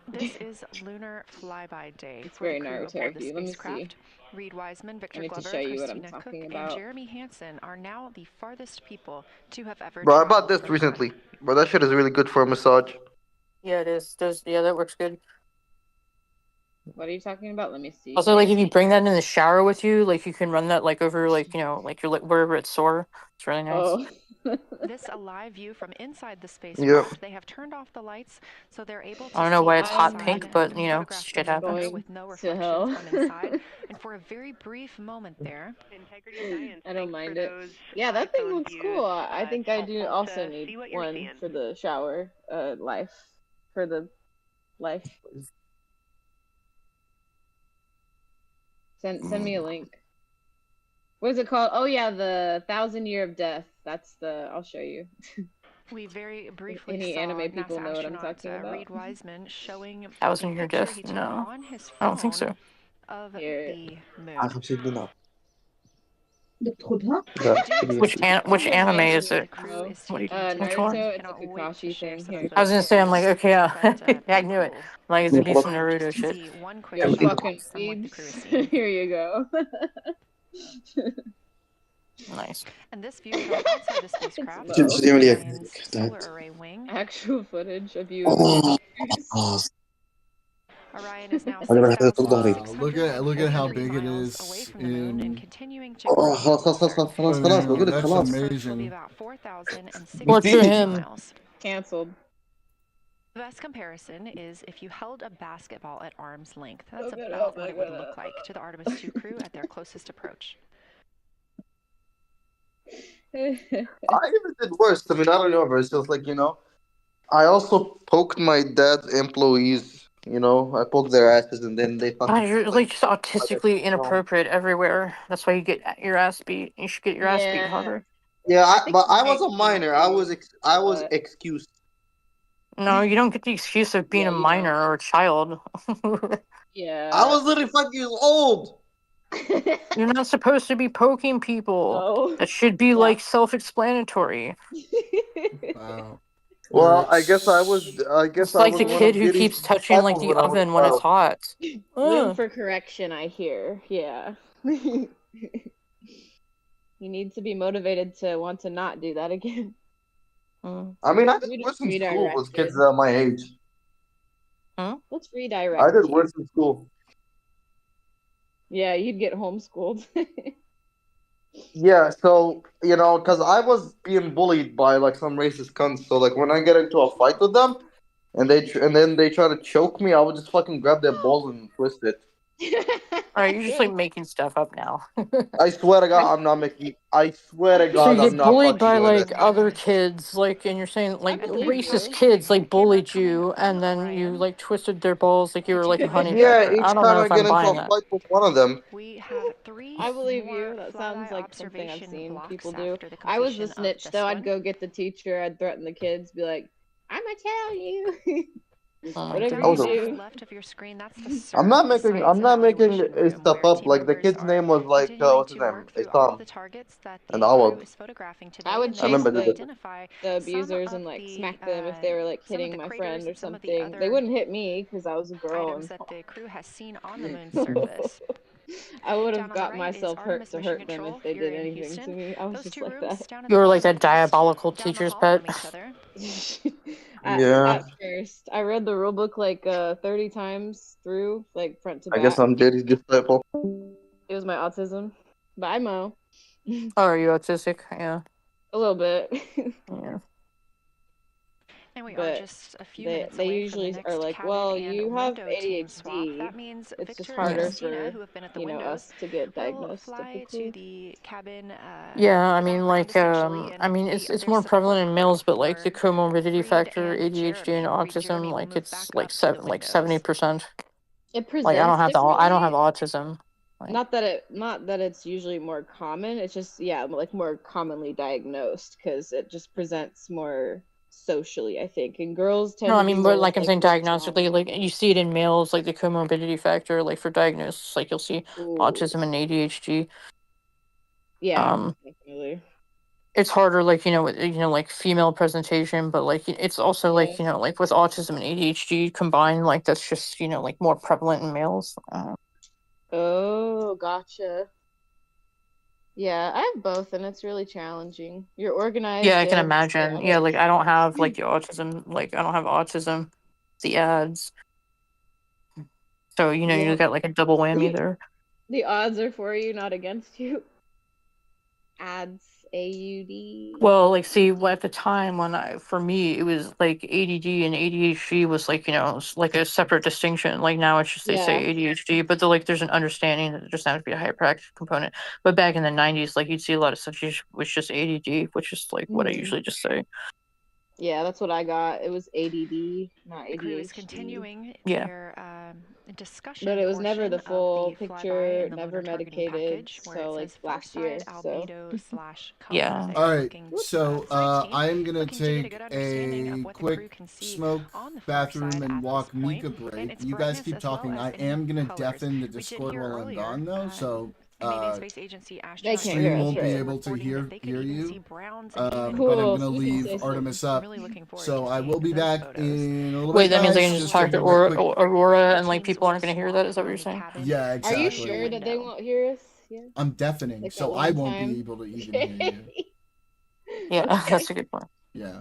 This is Lunar Flyby Day It's for very the crew Naruto aboard of the you. Let me spacecraft. see. Reed Wiseman, I Victor need to Glover, show you what I'm Christina Cook, talking and about. Jeremy Hansen are now the farthest people to have ever Bro, I traveled bought this from recently. Earth. Bro, that shit is really good for a massage. Yeah, it is. Yeah, that works good. What are you talking about? Let me see. Also, like, if you bring that in the shower with you, like, you can run that, like, over, like, like, your wherever it's sore. It's really nice. Oh. This a live view from inside the spacecraft. They have turned off the lights, so they're able to I don't know see why it's hot outside pink, and but, photograph shit the lunar happens. with no To reflections hell. from inside. And for a very brief moment there, I don't mind it. Yeah, that thing looks cool. I think I do also need one for the shower, life. For the life. Send me a link. What is it called? Oh yeah, the 1,000 Year of Death. That's the. I'll show you. we very briefly Any saw anime NASA people know what I'm astronaut talking about. Reed Wiseman showing a 1,000 Year picture Death? he took No. on his I don't think phone so. of Here. the moon. Absolutely not. Which anime is it? Oh, What do you, which one? Naruto, it's a Kakashi thing. Here. I was gonna say, I'm like, okay, yeah, I knew it. Like, it's gonna be some Naruto shit. You're fucking weebs. Here you go. Nice. And this view from outside the spacecraft It's is Orion's solar array wing. Actual footage of you. Orion is now Wow, 6,600 look at how big it miles is away from the moon and in. continuing to grow. That's amazing. Will be about 4,060 Well, to him. miles. Cancelled. The best comparison is if you held a basketball at arm's length. That's about what it would look like to the Artemis 2 crew at their closest approach. I even did worse. I mean, I don't know, but it's just like, you know, I also poked my dad's employees, you know, I poked their asses and then they fucking... You're like just autistically inappropriate everywhere. That's why you get your ass beat. You should get your ass beat harder. Yeah, but I was a minor. I was excused. No, you don't get the excuse of being a minor or a child. Yeah. I was literally 5 years old. You're not supposed to be poking people. That should be like self-explanatory. Wow. Well, I guess I was. It's like the kid who keeps touching like the oven when it's hot. Room for correction, I hear. Yeah. You need to be motivated to want to not do that again. I mean, I did worse in school with kids my age. Let's redirect. I did worse in school. Yeah, you'd get homeschooled. Yeah, so, you know, because I was being bullied by, like, some racist cunts, so, like, when I get into a fight with them, and then they try to choke me, I would just fucking grab their balls and twist it. Alright, you're just like making stuff up now. I swear to God, I'm not making... I swear to God, So you I'm get not bullied by fucking doing like it. other kids, like, and you're saying like racist kids like bullied you, and then you like twisted their balls like you were like a honey Yeah, badger. each I don't time know I if get I'm into buying a that. fight with one of them. We have 3 I believe you. more That Flyby sounds like something I've seen observation people blocks do. after the I was the completion of snitch this though. one. I'd go get the teacher. I'd threaten the kids. Be like, "I'm gonna tell you." Whatever I was you a- do. Left of your screen, that's the I'm not making stuff up. Like, the kid's name was like, what's his name? Isam. And Awad. I would I chase remember the, this. the abusers and like smack them if they were like hitting my friend or something. They wouldn't hit me because I was a girl. Items that the crew has seen on the moon's surface. I would Down have on the got right myself is hurt Artemis to Mission hurt them Control if they here did in anything Houston. to me. I was Those just 2 like rooms that. down in You the were like bottom that diabolical down the teacher's hall pet. from each other. Yeah. At first, I read the rulebook like 30 times through, like front to I back. guess I'm Diddy's disciple. It was my autism. Bye, Mo. Oh, are you autistic? Yeah. A little bit. Yeah. And we But are just a few they minutes away usually from the are next like, cabin well, and you have window team swap. ADHD. That means It's Victor just harder and Christina, for who have been at the you know windows, us to get will diagnosed. fly to the cabin. Yeah, I mean, background, like, essentially, and I mean, be it's their more support prevalent in males, but like the for comorbidity Reed factor, and ADHD and Jeremy. Reed autism, Jeremy will like move it's back like up to the like windows. 70%. It Like I don't presents have I don't have differently. autism. Like, Not that it's usually more common. It's just like more commonly diagnosed because it just presents more socially, I think. And girls tend no, I to be mean, but more like I'm like saying, what's wrong. diagnostically, like you see it in males, like the comorbidity factor, like for diagnosis, like you'll see autism and ADHD. Yeah, definitely. It's harder, like like female presentation, but like it's also like Yeah. like with autism and ADHD combined, like that's just like more prevalent in males. Oh, gotcha. Yeah, I have both, and it's really challenging. You're organized. Yeah, I can and imagine. Yeah, like I don't have like the autism, like I don't have autism, the ads. So you Yeah. got like a double whammy there. The odds are for you, not against you. Ads, AUD. Well, like, see, at the time for me, it was like ADD and ADHD was like, like a separate distinction. Like now it's just they say ADHD, but there's an understanding that there doesn't have to be a hyperactive component. But back in the 90s, like you'd see a lot of stuff was just ADD, which is like what I usually just say. Yeah, that's what I got. It was ADD, not ADHD. The crew is continuing Yeah. their discussion. But it was never the portion full of the picture, Flyby and the never lunar targeting medicated. package, where So it like says last year. foresight, So albedo / color. Yeah. They All are right, looking, so science team, I'm gonna looking to get a take good understanding of a what the crew quick can see smoke on the bathroom foresight and at walk this point, Mika and break. its You guys brightness keep as well talking. as I any am gonna colors. deafen the We did Discord hear while I'm earlier, gone though, so Canadian Space Agency They astronauts can't hear stream us, won't be right? able to reporting that hear they could even you. see browns and even But I'm Cool. gonna You can leave say so. Artemis I'm up. really looking forward So to I will seeing be those back photos. in a little Wait, bit, that means I guys. can just Just talk to taking a quick. Aurora and like Teams people will aren't going to hear swap that? Is that what you're from the saying? cabin Yeah, Are you exactly. sure that they window. won't hear us? Yeah. I'm deafening, Like so that I one won't be time. able to even hear you. Yeah, Okay. that's a good point. Yeah.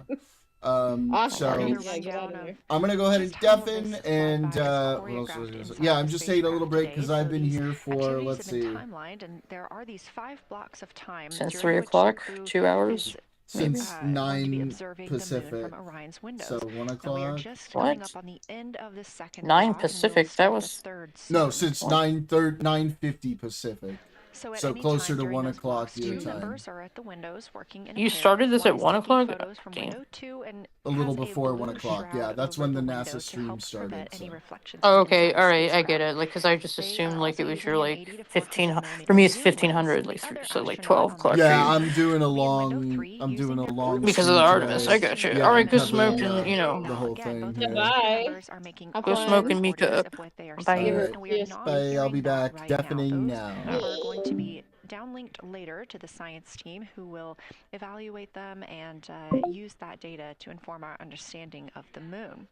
Awesome. So Another Yeah, get out rundown of of there. I'm gonna go ahead just and how deafen this and flyby is what else was I choreographed gonna say? inside Yeah, of I'm the just taking a little spacecraft break today. because So I've been these here for, activities let's have been see, timelined, and there are these 5 blocks of time Since during 3 which the o'clock, crew 2 hours, is maybe. since going to be 9 observing the moon Pacific. from Orion's windows. So 1 Now we are o'clock. just coming What? up on the end of the second 9 block, and we'll Pacific. That start the was third No, soon. since what? 9:50 Pacific. So at So any closer time to during 1 those o'clock blocks, your two time. members are at the windows working in a You pair. started this One at is 1 taking o'clock? photos from Damn. window 2 and A little has before a 1 blue o'clock. Yeah, shroud that's over when the the NASA window to stream help started. prevent any So reflections Oh, from okay, inside the all right, I get spacecraft. it. Like, cause I just They assumed are like it also was using your an like 80 to 400 for millimeter me it's zoom lens, 1500, and like the other so like astronaut 12 on the o'clock yeah, for you. I'm doing a will be in window long 3 I'm doing using a their long Because of stream the photometer Artemis, I today. got you. Yeah, All I'm right, good covering smoking, you know. the Now, whole again, thing both of here. those crew Bye. members are making Have Go fun. smoke excellent and meet recordings up. of what they are Bye. seeing, All right. and we are Yes, not please. Bye. I'll be hearing that back. right Deafening now. now. Those are going to be downlinked later to the science team, who will evaluate them and use that data to inform our understanding of the moon.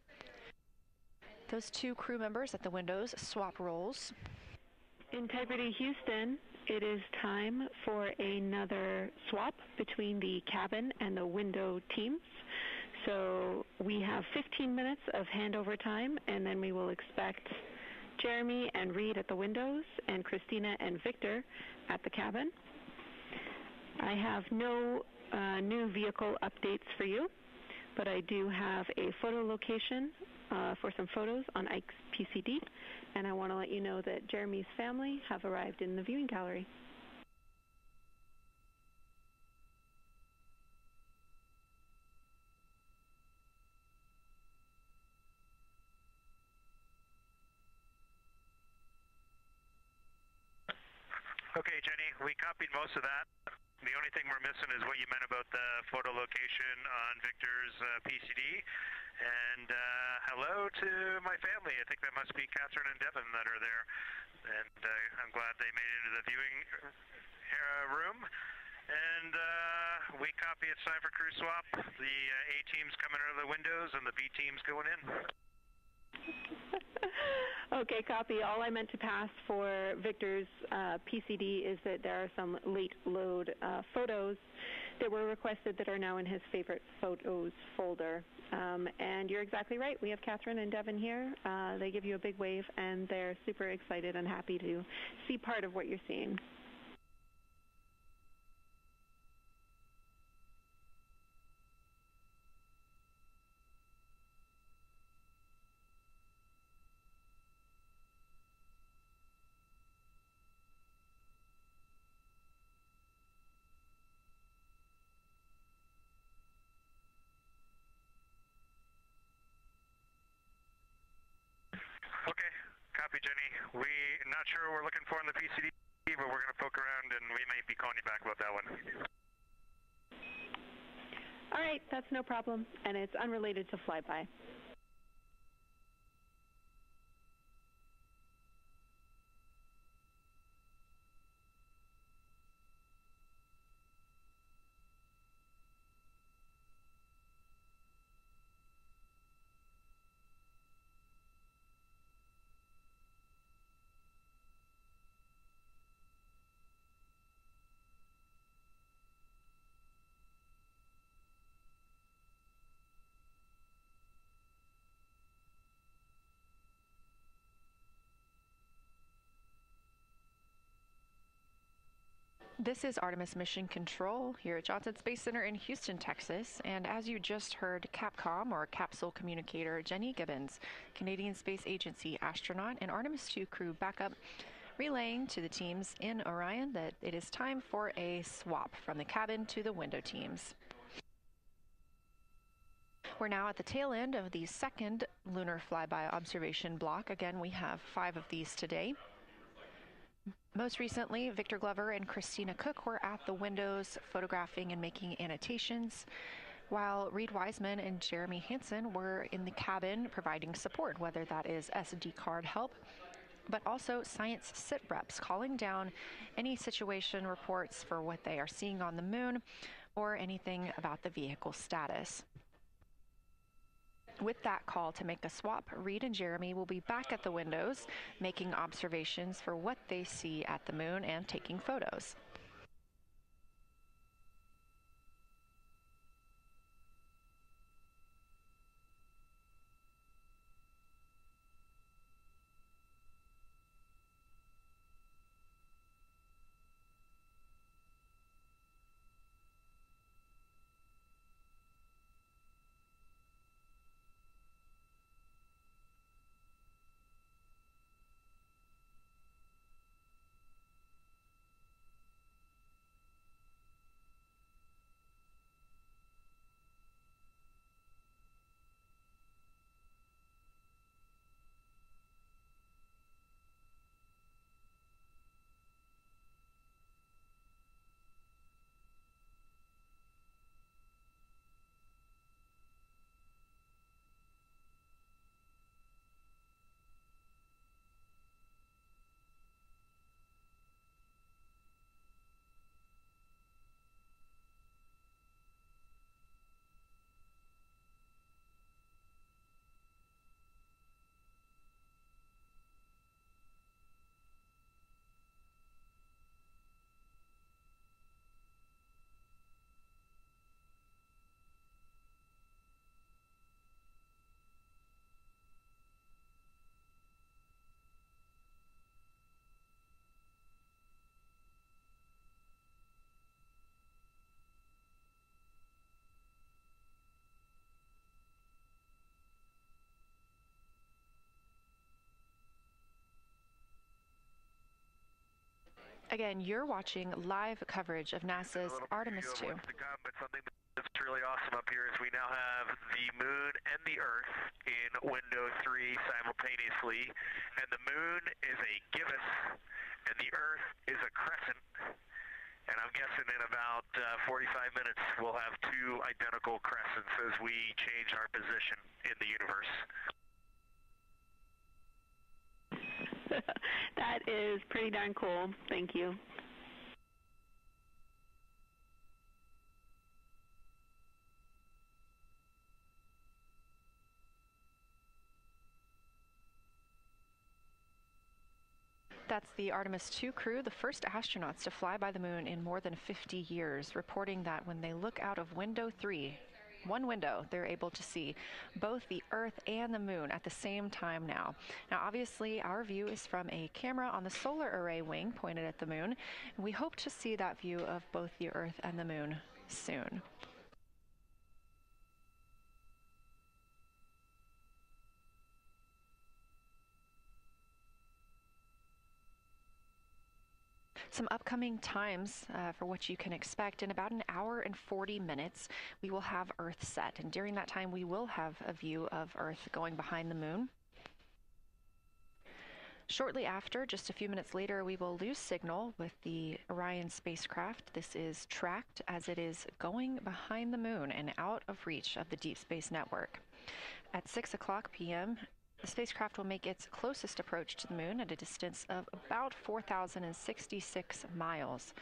Those two crew members at the windows swap roles. Integrity Houston, it is time for another swap between the cabin and the window teams. So we have 15 minutes of handover time, and then we will expect Jeremy and Reed at the windows and Christina and Victor at the cabin. I have no new vehicle updates for you, but I do have a photo location for some photos on Ike's PCD, and I want to let you know that Jeremy's family have arrived in the viewing gallery. Okay, Jenny, we copied most of that. The only thing we're missing is what you meant about the photo location on Victor's PCD. And hello to my family. I think that must be Catherine and Devin that are there. And I'm glad they made it into the viewing room. And we copy. It's time for crew swap. The A team's coming out of the windows and the B team's going in. Okay, copy. All I meant to pass for Victor's PCD is that there are some late load photos that were requested that are now in his favorite photos folder. And you're exactly right. We have Catherine and Devin here. They give you a big wave, and they're super excited and happy to see part of what you're seeing. Okay, copy, Jenny. We're not sure what we're looking for in the PCD, but we're going to poke around, and we may be calling you back about that one. All right, that's no problem, and it's unrelated to Flyby. This is Artemis Mission Control here at Johnson Space Center in Houston, Texas. And as you just heard, Capcom, or Capsule Communicator Jenny Gibbons, Canadian Space Agency astronaut and Artemis 2 crew backup, relaying to the teams in Orion that it is time for a swap from the cabin to the window teams. We're now at the tail end of the second lunar flyby observation block. Again, we have 5 of these today. Most recently, Victor Glover and Christina Cook were at the windows photographing and making annotations, while Reed Wiseman and Jeremy Hansen were in the cabin providing support, whether that is SD card help but also science sit reps calling down any situation reports for what they are seeing on the moon or anything about the vehicle status. With that call to make a swap, Reed and Jeremy will be back at the windows, making observations for what they see at the moon and taking photos. Again, you're watching live coverage of NASA's Artemis 2. But something that's really awesome up here is we now have the moon and the Earth in window 3 simultaneously, and the moon is a gibbous, and the Earth is a crescent. And I'm guessing in about 45 minutes we'll have 2 identical crescents as we change our position in the universe. That is pretty darn cool. Thank you. That's the Artemis 2 crew, the first astronauts to fly by the moon in more than 50 years, reporting that when they look out of window 3, one window, they're able to see both the Earth and the moon at the same time now. Now, obviously, our view is from a camera on the solar array wing pointed at the moon, and we hope to see that view of both the Earth and the moon soon. Some upcoming times for what you can expect. In about an hour and 40 minutes, we will have Earth set. And during that time, we will have a view of Earth going behind the moon. Shortly after, just a few minutes later, we will lose signal with the Orion spacecraft. This is tracked as it is going behind the moon and out of reach of the Deep Space Network. At 6 o'clock p.m., the spacecraft will make its closest approach to the moon at a distance of about 4,066 miles.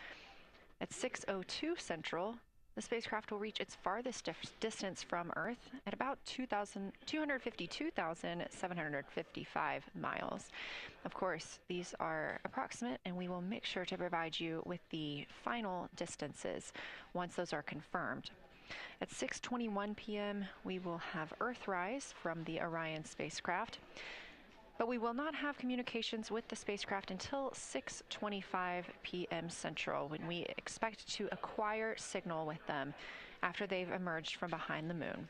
At 6:02 Central, the spacecraft will reach its farthest distance from Earth at about 252,755 miles. Of course, these are approximate, and we will make sure to provide you with the final distances once those are confirmed. At 6:21 p.m., we will have Earthrise from the Orion spacecraft, but we will not have communications with the spacecraft until 6:25 p.m. Central, when we expect to acquire signal with them after they've emerged from behind the moon.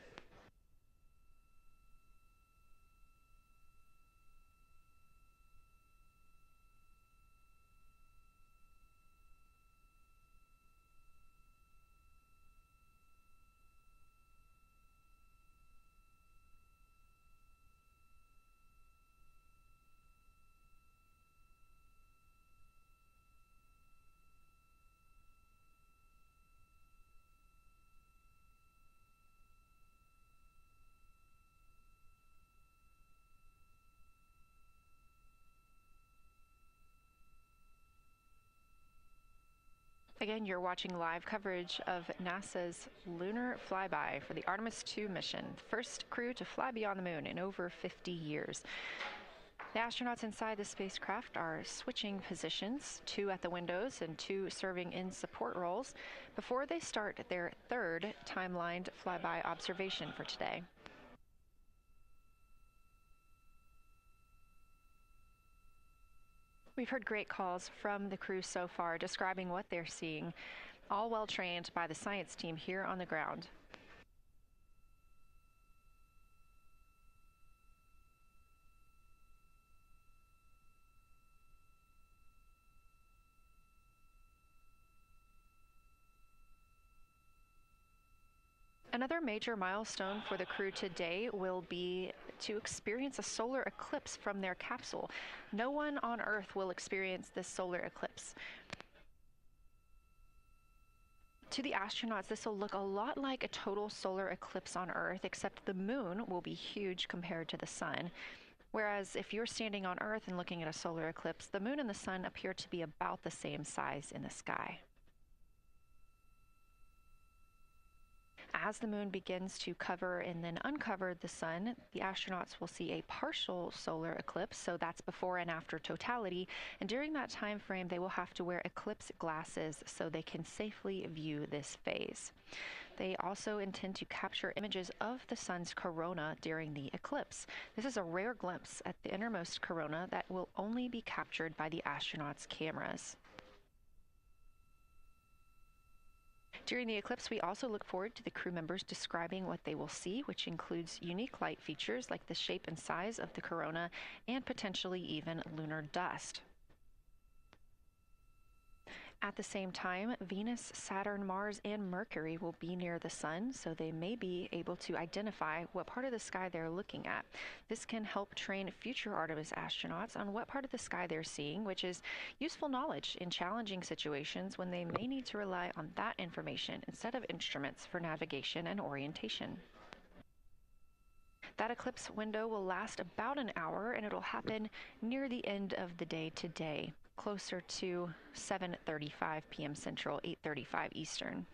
Again, you're watching live coverage of NASA's Lunar Flyby for the Artemis 2 mission, the first crew to fly beyond the moon in over 50 years. The astronauts inside the spacecraft are switching positions, 2 at the windows and 2 serving in support roles, before they start their third timelined flyby observation for today. We've heard great calls from the crew so far describing what they're seeing, all well trained by the science team here on the ground. Another major milestone for the crew today will be to experience a solar eclipse from their capsule. No one on Earth will experience this solar eclipse. To the astronauts, this will look a lot like a total solar eclipse on Earth, except the moon will be huge compared to the sun. Whereas if you're standing on Earth and looking at a solar eclipse, the moon and the sun appear to be about the same size in the sky. As the moon begins to cover and then uncover the sun, the astronauts will see a partial solar eclipse, so that's before and after totality, and during that time frame they will have to wear eclipse glasses so they can safely view this phase. They also intend to capture images of the sun's corona during the eclipse. This is a rare glimpse at the innermost corona that will only be captured by the astronauts' cameras. During the eclipse, we also look forward to the crew members describing what they will see, which includes unique light features like the shape and size of the corona and potentially even lunar dust. At the same time, Venus, Saturn, Mars, and Mercury will be near the sun, so they may be able to identify what part of the sky they're looking at. This can help train future Artemis astronauts on what part of the sky they're seeing, which is useful knowledge in challenging situations when they may need to rely on that information instead of instruments for navigation and orientation. That eclipse window will last about an hour, and it'll happen near the end of the day today, closer to 7:35 p.m. Central, 8:35 Eastern.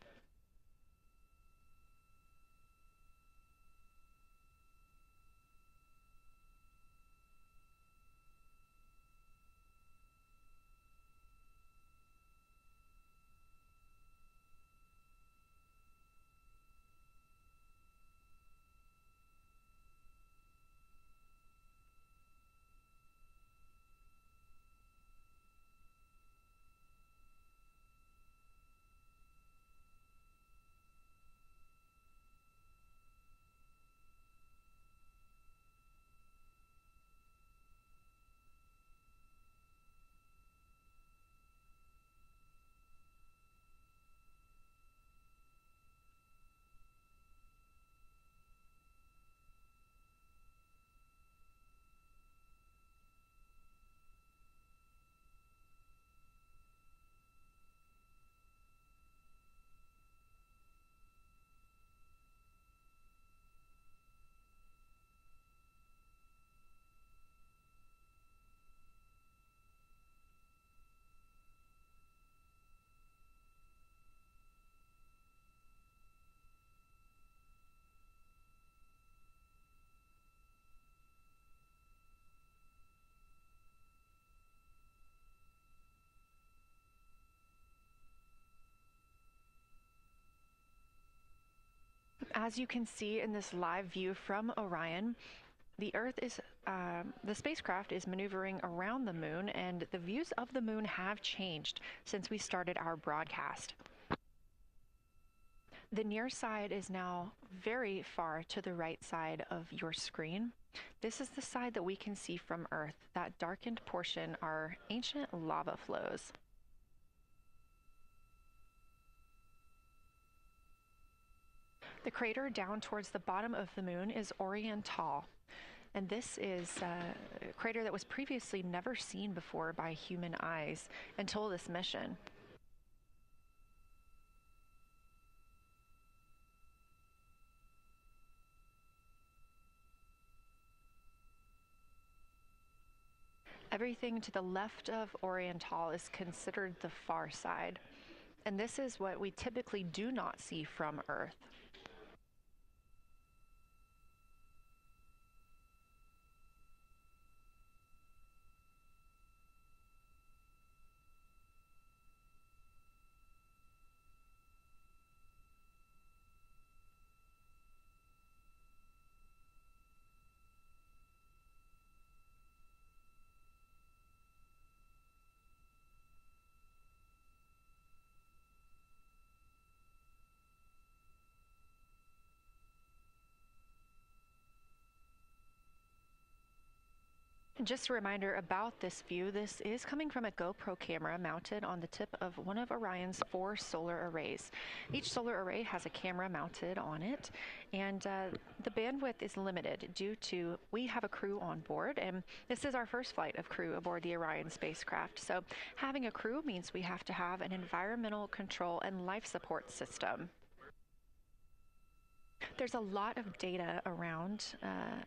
As you can see in this live view from Orion, the spacecraft is maneuvering around the moon, and the views of the moon have changed since we started our broadcast. The near side is now very far to the right side of your screen. This is the side that we can see from Earth. That darkened portion are ancient lava flows. The crater down towards the bottom of the moon is Oriental, and this is a crater that was previously never seen before by human eyes until this mission. Everything to the left of Oriental is considered the far side. And this is what we typically do not see from Earth. Just a reminder about this view. This is coming from a GoPro camera mounted on the tip of one of Orion's 4 solar arrays. Each solar array has a camera mounted on it, and the bandwidth is limited due to we have a crew on board, and this is our first flight of crew aboard the Orion spacecraft. So having a crew means we have to have an environmental control and life support system. There's a lot of data around,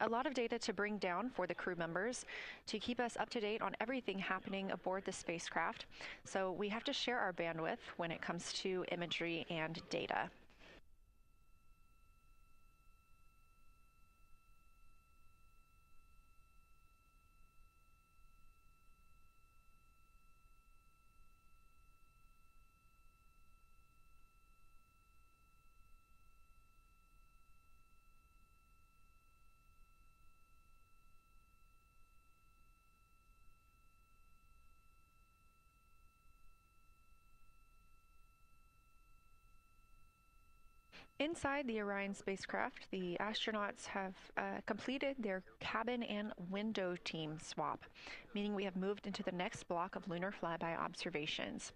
a lot of data to bring down for the crew members to keep us up to date on everything happening aboard the spacecraft. So we have to share our bandwidth when it comes to imagery and data. Inside the Orion spacecraft, the astronauts have completed their cabin and window team swap, meaning we have moved into the next block of lunar flyby observations.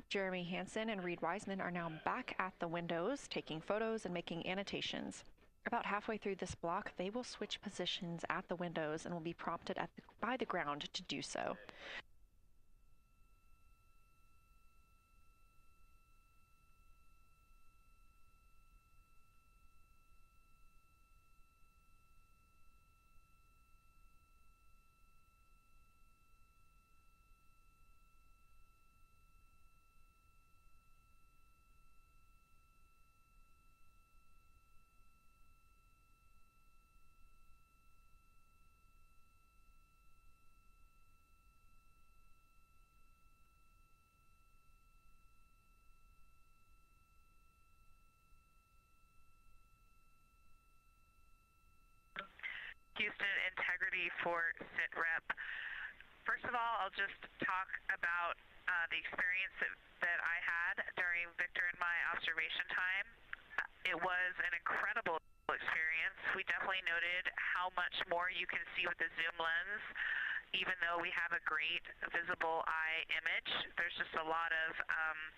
Jeremy Hansen and Reed Wiseman are now back at the windows, taking photos and making annotations. About halfway through this block, they will switch positions at the windows and will be prompted by the ground to do so. Houston integrity for SITREP. First of all, I'll just talk about the experience that I had during Victor and my observation time. It was an incredible experience. We definitely noted how much more you can see with the zoom lens. Even though we have a great visible eye image, there's just a lot of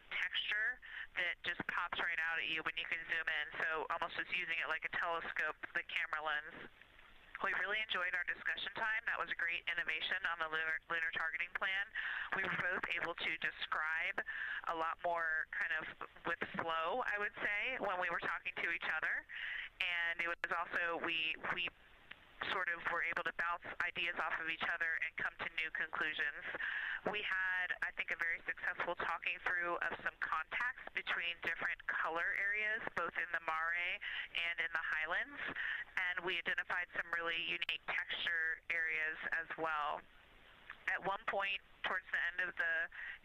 texture that just pops right out at you when you can zoom in. So almost just using it like a telescope, the camera lens. We really enjoyed our discussion time. That was a great innovation on the lunar targeting plan. We were both able to describe a lot more kind of with flow, I would say, when we were talking to each other. And it was also, we sort of were able to bounce ideas off of each other and come to new conclusions. We had, I think, a very successful talking through of some contacts between different color areas, both in the mare and in the highlands, and we identified some really unique texture areas as well. At one point, towards the end of the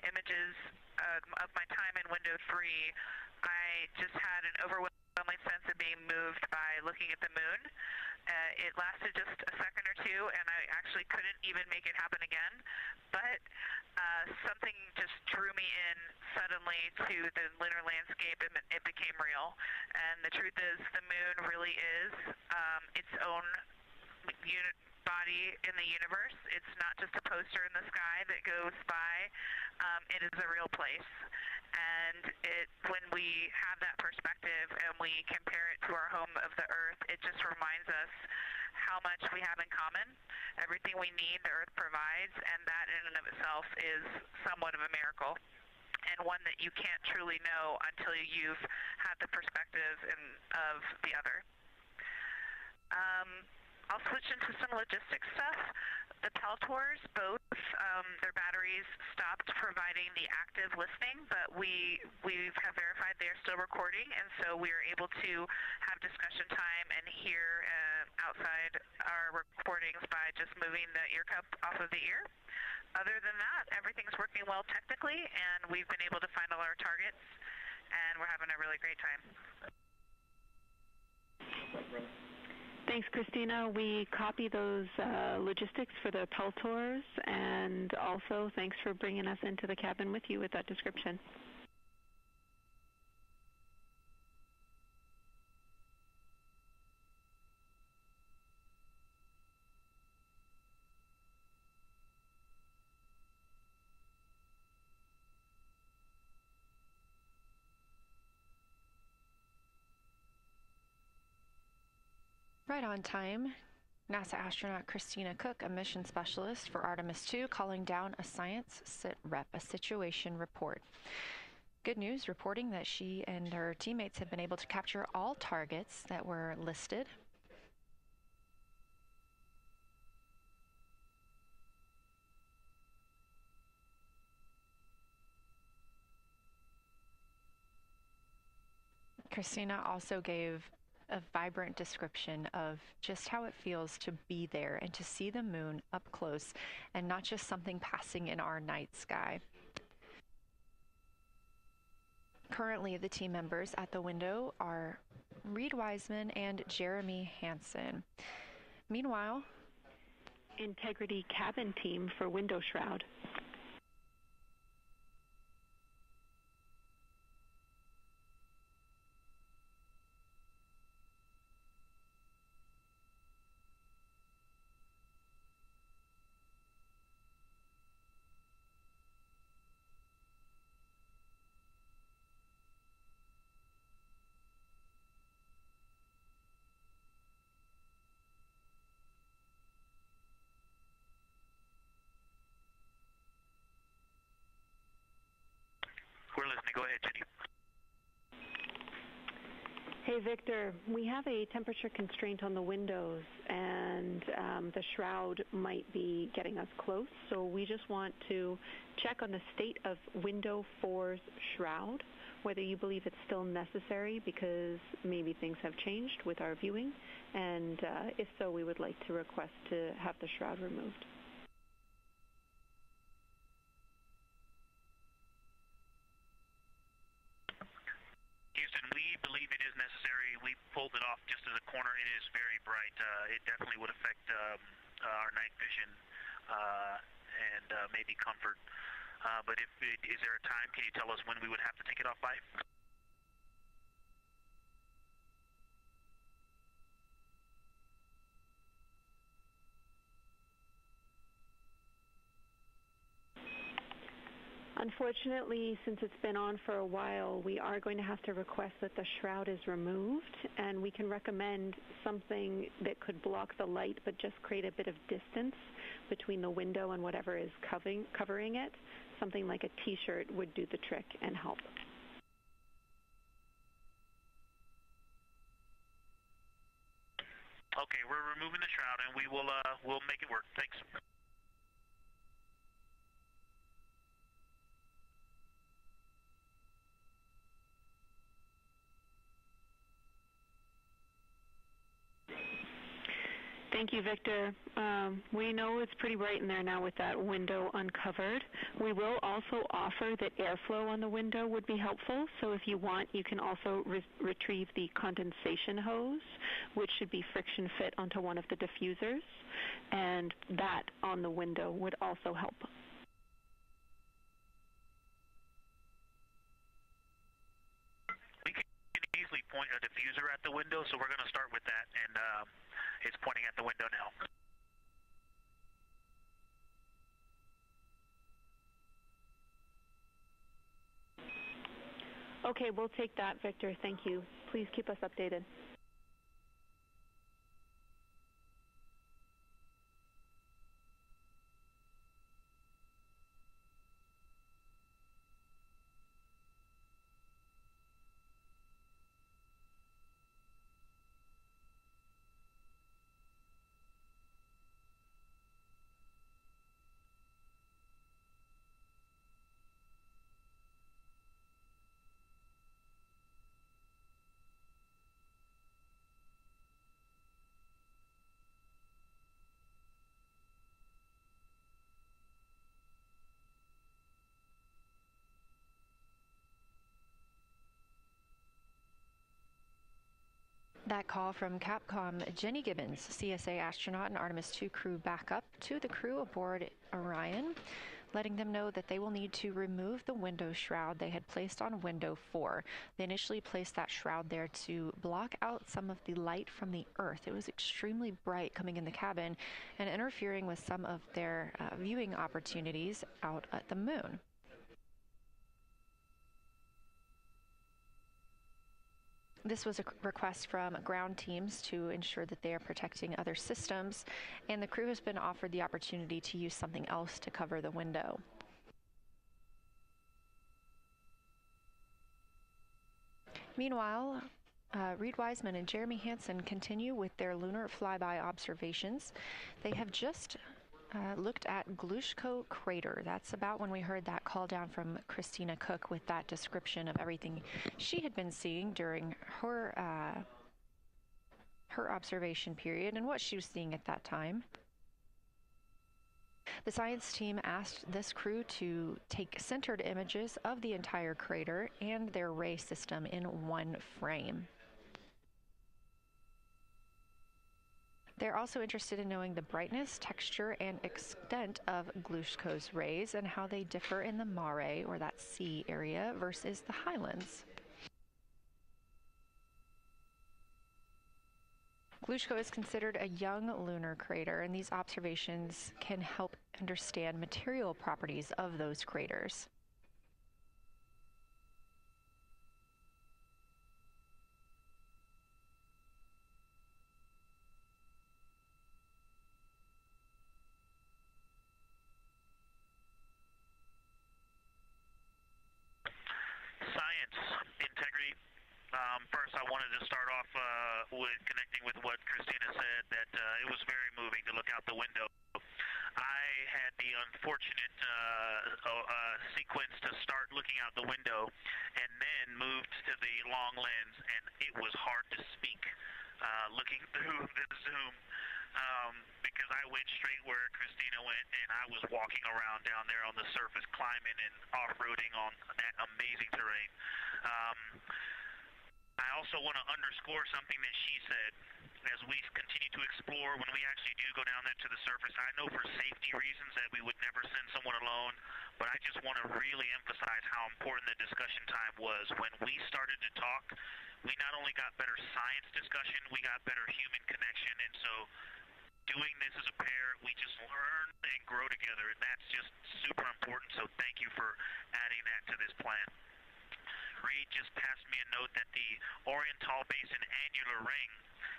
images of my time in window 3, I just had an overwhelming sense of being moved by looking at the moon. It lasted just a second or two, and I actually couldn't even make it happen again. But something just drew me in suddenly to the lunar landscape, and it became real. And the truth is, the moon really is its own body in the universe. It's not just a poster in the sky that goes by. It is a real place. And when we have that perspective and we compare it to our home of the Earth, it just reminds us how much we have in common. Everything we need, the Earth provides, and that in and of itself is somewhat of a miracle, and one that you can't truly know until you've had the perspective of the other. I'll switch into some logistics stuff. The Peltors, both their batteries stopped providing the active listening, but we have verified they're still recording, and so we are able to have discussion time and hear outside our recordings by just moving the ear cup off of the ear. Other than that, everything's working well technically, and we've been able to find all our targets, and we're having a really great time. Thanks, Christina. We copy those logistics for the Peltors, and also thanks for bringing us into the cabin with you with that description. Right on time, NASA astronaut Christina Cook, a mission specialist for Artemis 2, calling down a science sit rep, a situation report. Good news, reporting that she and her teammates have been able to capture all targets that were listed. Christina also gave a vibrant description of just how it feels to be there and to see the moon up close and not just something passing in our night sky. Currently, the team members at the window are Reed Wiseman and Jeremy Hansen. Meanwhile, Integrity cabin team for window shroud. We're listening. Go ahead, Jenny. Hey, Victor, we have a temperature constraint on the windows, and the shroud might be getting us close, so we just want to check on the state of window 4's shroud, whether you believe it's still necessary because maybe things have changed with our viewing, and if so, we would like to request to have the shroud removed. Houston, we believe it is necessary. We pulled it off just as a corner. It is very bright. It definitely would affect our night vision and maybe comfort. But is there a time? Can you tell us when we would have to take it off by? Unfortunately, since it's been on for a while, we are going to have to request that the shroud is removed, and we can recommend something that could block the light but just create a bit of distance between the window and whatever is covering it. Something like a t-shirt would do the trick and help. Okay, we're removing the shroud, and we will we'll make it work. Thanks. Thank you, Victor. We know it's pretty bright in there now with that window uncovered. We will also offer that airflow on the window would be helpful, so if you want, you can also retrieve the condensation hose, which should be friction fit onto one of the diffusers, and that on the window would also help. We can easily point a diffuser at the window, so we're going to start with that, and it's pointing at the window now. Okay, we'll take that, Victor. Thank you. Please keep us updated. That call from Capcom, Jenny Gibbons, CSA astronaut and Artemis 2 crew backup to the crew aboard Orion, letting them know that they will need to remove the window shroud they had placed on window 4. They initially placed that shroud there to block out some of the light from the Earth. It was extremely bright coming in the cabin and interfering with some of their viewing opportunities out at the moon. This was a request from ground teams to ensure that they are protecting other systems, and the crew has been offered the opportunity to use something else to cover the window. Meanwhile, Reed Wiseman and Jeremy Hansen continue with their lunar flyby observations. They have just looked at Glushko Crater. That's about when we heard that call down from Christina Cook with that description of everything she had been seeing during her observation period and what she was seeing at that time. The science team asked this crew to take centered images of the entire crater and their ray system in one frame. They're also interested in knowing the brightness, texture, and extent of Glushko's rays and how they differ in the mare, or that sea area, versus the highlands. Glushko is considered a young lunar crater, and these observations can help understand material properties of those craters. Integrity. First, I wanted to start off with connecting with what Christina said, that it was very moving to look out the window. I had the unfortunate sequence to start looking out the window and then moved to the long lens, and it was hard to speak looking through the zoom. Because I went straight where Christina went, and I was walking around down there on the surface, climbing and off-roading on that amazing terrain. I also want to underscore something that she said. As we continue to explore, when we actually do go down there to the surface, I know for safety reasons that we would never send someone alone, but I just want to really emphasize how important the discussion time was. When we started to talk, we not only got better science discussion, we got better human connection, and so doing this as a pair, we just learn and grow together, and that's just super important, so thank you for adding that to this plan. Reed just passed me a note that the Oriental Basin annular ring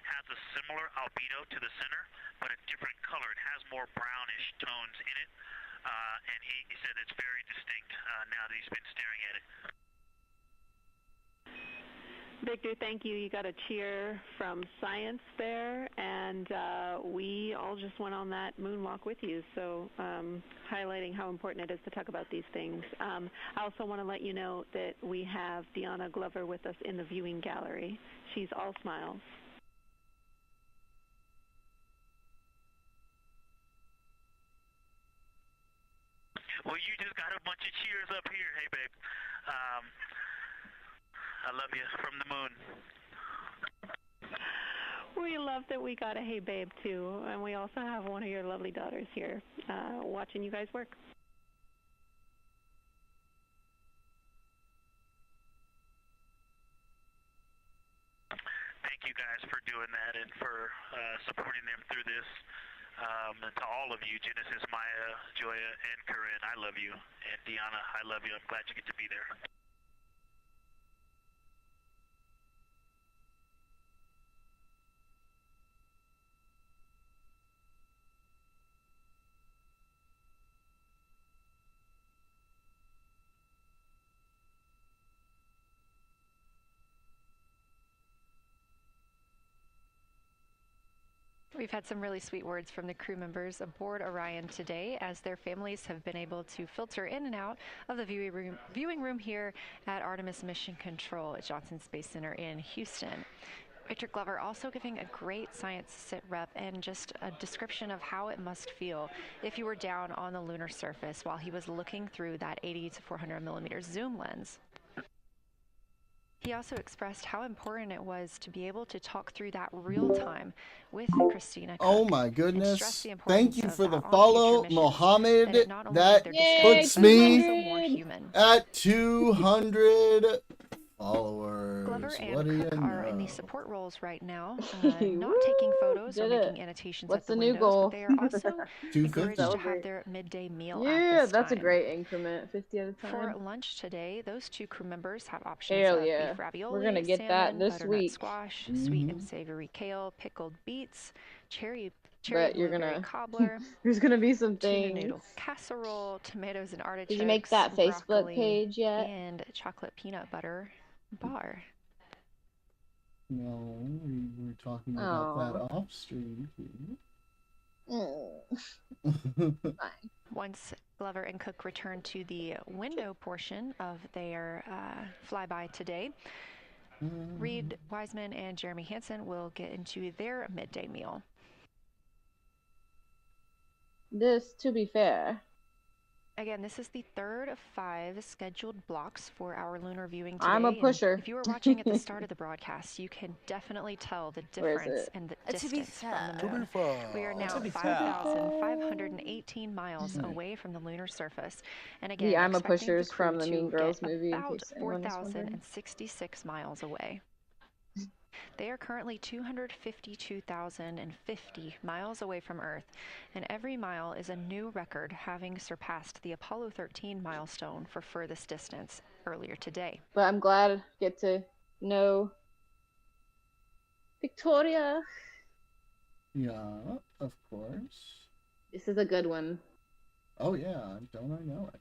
has a similar albedo to the center, but a different color. It has more brownish tones in it, and he said it's very distinct now that he's been staring at it. Victor, thank you. You got a cheer from science there, and we all just went on that moonwalk with you, so highlighting how important it is to talk about these things. I also want to let you know that we have Deanna Glover with us in the viewing gallery. She's all smiles. Well, you just got a bunch of cheers up here. Hey, babe. I love you from the moon. We love that we got a hey babe too, and we also have one of your lovely daughters here watching you guys work. Thank you guys for doing that and for supporting them through this. And to all of you, Genesis, Maya, Joya, and Corinne, I love you. And Deanna, I love you. I'm glad you get to be there. We've had some really sweet words from the crew members aboard Orion today, as their families have been able to filter in and out of the viewing room here at Artemis Mission Control at Johnson Space Center in Houston. Victor Glover also giving a great science sit rep and just a description of how it must feel if you were down on the lunar surface while he was looking through that 80 to 400 millimeter zoom lens. He also expressed how important it was to be able to talk through that real time with Christina Cook. Oh my And goodness. stress the importance Thank you of for the that on follow, future missions. That Mohammed. it not only That made their Yay, puts discovery, me but also more human. at 200 followers. Glover and What do you Cook are in the know? support roles right now, not taking photos or Did it. making annotations What's at the the new windows, goal? but they are also 250. encouraged to have Celebrate. their midday meal Yeah, at this that's a time. great increment. 50 at a For time. lunch today, those two crew members have options Hell of yeah. beef ravioli, We're gonna get salmon, that this butternut week. squash, sweet and savory kale, pickled beets, cherry But you're blueberry gonna cobbler, there's gonna be some tuna things. noodle casserole, tomatoes and artichokes, Did you make that Facebook broccoli, page yet? and chocolate peanut butter bar. No, we were talking about that off stream too. Fine. Once Glover and Cook return to the window portion of their flyby today, Reed Wiseman and Jeremy Hansen will get into their midday meal. This, to be fair. Again, this is the third of 5 scheduled blocks for our lunar viewing today. I'm a and pusher. if you were watching at the start of the broadcast, you can definitely tell the difference in the distance from the moon. We are now 5,518 miles away from the lunar surface. And again, The I'm a expecting pushers the crew from the to Mean Girls get movie, in about case anyone was wondering. 4,066 miles away. They are currently 252,050 miles away from Earth, and every mile is a new record, having surpassed the Apollo 13 milestone for furthest distance earlier today. But I'm glad I get to know Victoria. Yeah, of course. This is a good one. Oh yeah, don't I know it?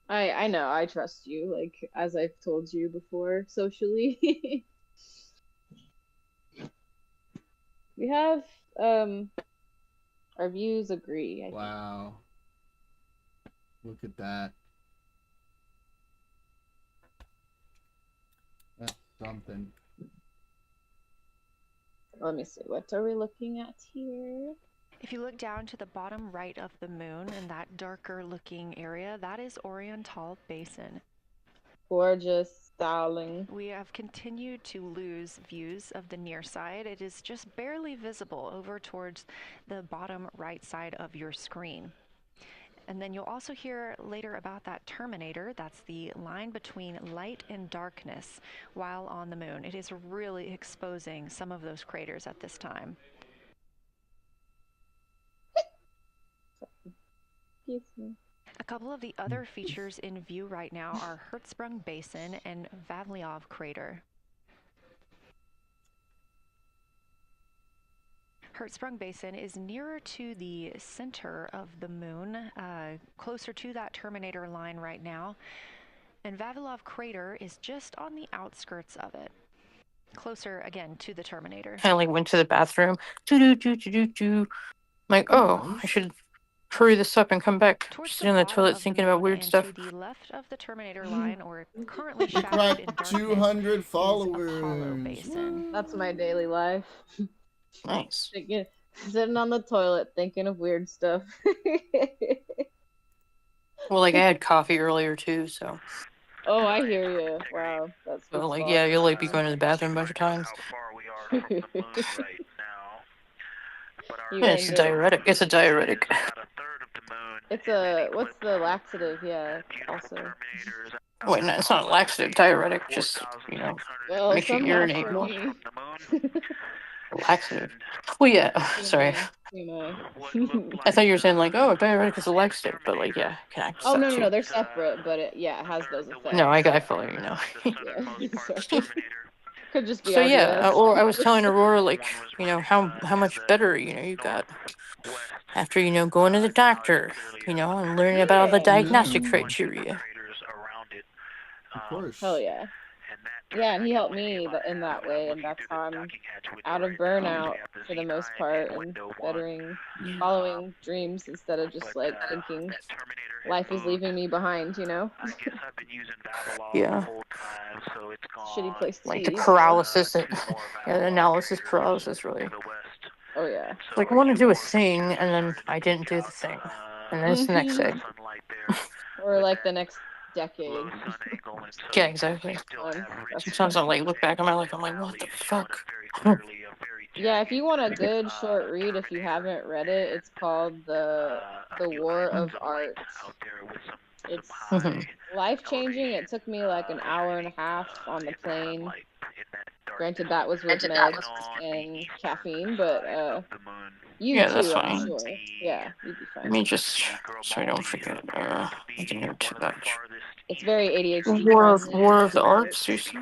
I know, I trust you, like, as I've told you before, socially. We have, our views agree, I think. Wow. Look at that. That's something. Let me see, what are we looking at here? If you look down to the bottom right of the moon in that darker looking area, that is Oriental Basin. Gorgeous, darling. We have continued to lose views of the near side. It is just barely visible over towards the bottom right side of your screen. And then you'll also hear later about that terminator. That's the line between light and darkness while on the moon. It is really exposing some of those craters at this time. Excuse me. A couple of the other features in view right now are Hertzsprung Basin and Vavilov Crater. Hertzsprung Basin is nearer to the center of the moon, closer to that terminator line right now, and Vavilov Crater is just on the outskirts of it, closer again to the terminator. I like went to the bathroom. I'm like, oh, I should hurry this up and come back. Towards Sit on the toilet thinking about weird and stuff. to the left of the terminator line, or currently We shadowed in cracked darkness, 200 is Apollo followers. Basin. That's my daily life. Nice. Sitting on the toilet thinking of weird stuff. Well, like I had coffee earlier too, so. Oh, I hear you. Wow, that's Well, like, good yeah, stuff. you'll like be going to the bathroom a bunch of times. Yeah, it's a diuretic. It's a diuretic. It's a, what's the laxative? Yeah, also. Wait, no, it's not a laxative. Diuretic. Just, you know, Well, makes you some urinate for more. me. Laxative. Well, yeah. Sorry. I thought you were saying like, oh, diuretic is a laxative, but like, yeah, can act as Oh, that no, too. they're separate, but it, yeah, it has those effects. No, I follow you now. Sorry. Could just be So audio. yeah, or I was telling Aurora like, you know, how much better, you know, you got after, you know, going to the doctor, you know, and learning about all the diagnostic criteria. Of course. Hell yeah. Yeah, and he helped me in that way, and that's how I'm out of burnout for the most part, and bettering, following dreams instead of just like thinking life is leaving me behind, you know? Yeah. Shitty place to Like be. the paralysis, yeah, the analysis paralysis, really. Oh yeah. Like I want to do a thing, and then I didn't do the thing, and then it's the next thing. Or like the next decade. Yeah, exactly. Sometimes I like look back on my life, I'm like, what the fuck? Yeah, if you want a good short read, if you haven't read it, it's called the War of Art. It's life changing. It took me like an hour and a half on the plane. Granted, that was with meds and caffeine, but you Yeah, too, that's I'm fine. sure. Yeah, you'd be fine. Let me just so I don't forget. I can note too much. It's very ADHD War friendly. of the Arts, you said?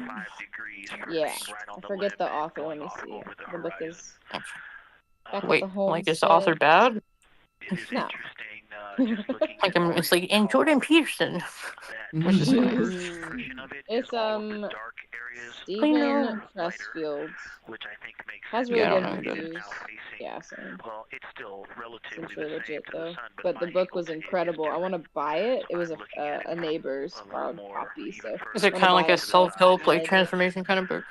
Yeah, I forget the author. Let me see. The book is back at Wait, the like is the author homestead. bad? No. Like it's like and Jordan Peterson. What's his name? It's I know. Stephen Pressfield. Has Yeah, really I don't good know who that reviews. is. Yeah, same. Seems really legit though. But the book was incredible. I want to buy it. It was a neighbor's borrowed copy, so Is it I want kind to of buy like a it. So self-help, I like read it. transformation kind of book?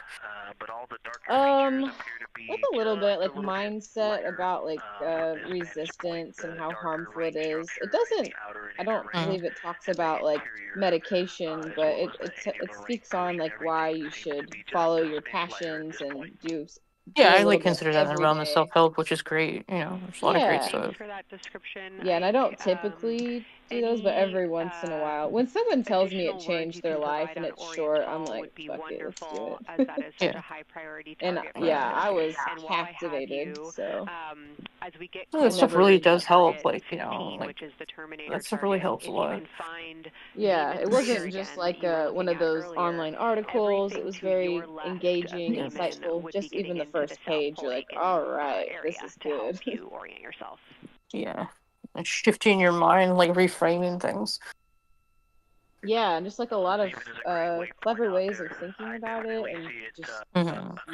Like a little bit, like mindset about like resistance and how harmful it is. It doesn't. I don't believe it talks about like medication, but it speaks on like why you should follow your passions and do Yeah, a I little like bit consider that in the every realm of day. self-help, which is great. You know, there's a lot of great Yeah. stuff. For that description, Yeah, and I don't typically do those, but every once in a while, when someone tells me it changed their life and it's short, I'm like, fuck it, let's do it. as that is such Yeah. a high priority And target for yeah, us. I was And while I have captivated. you, So as we get Well, that I stuff never really read does that help. part. Like, you know, like which is the Terminator that stuff really target, helps a if you lot. can find Yeah, it Zeman's wasn't picture just again like that you were one looking of at those earlier, online articles. It everything was to very your left engaging, of Zeman insightful. would Just be even getting the into the first South page, Pole you're like, Lake all right, area this is to help good. you orient yourself. Yeah. And shifting your mind, like reframing things. Yeah, and just like a lot of clever ways of thinking about it, and just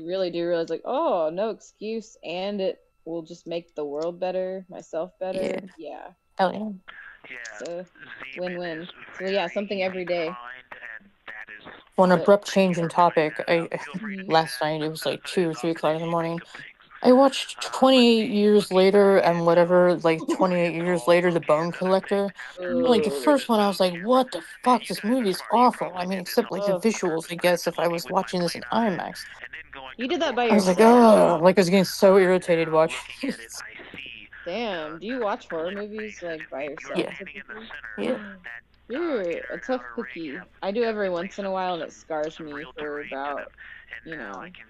you really do realize like, oh, no excuse, and it will just make the world better, myself better. Yeah. Hell yeah. So win-win. So yeah, something every day. One abrupt change in topic. Last night it was like 2 or 3 o'clock in the morning. I watched 28 Years Later and whatever, like 28 Years Later, The Bone Collector. Like the first one, I was like, what the fuck? This movie's awful. I mean, except like the visuals, I guess, if I was watching this in IMAX. You did that by I was like, yourself? oh, like I was getting so irritated watching it. Damn, do you watch horror movies like by yourself? Yeah. Typically? Yeah. You're a tough cookie. I do every once in a while, and it scars me for about,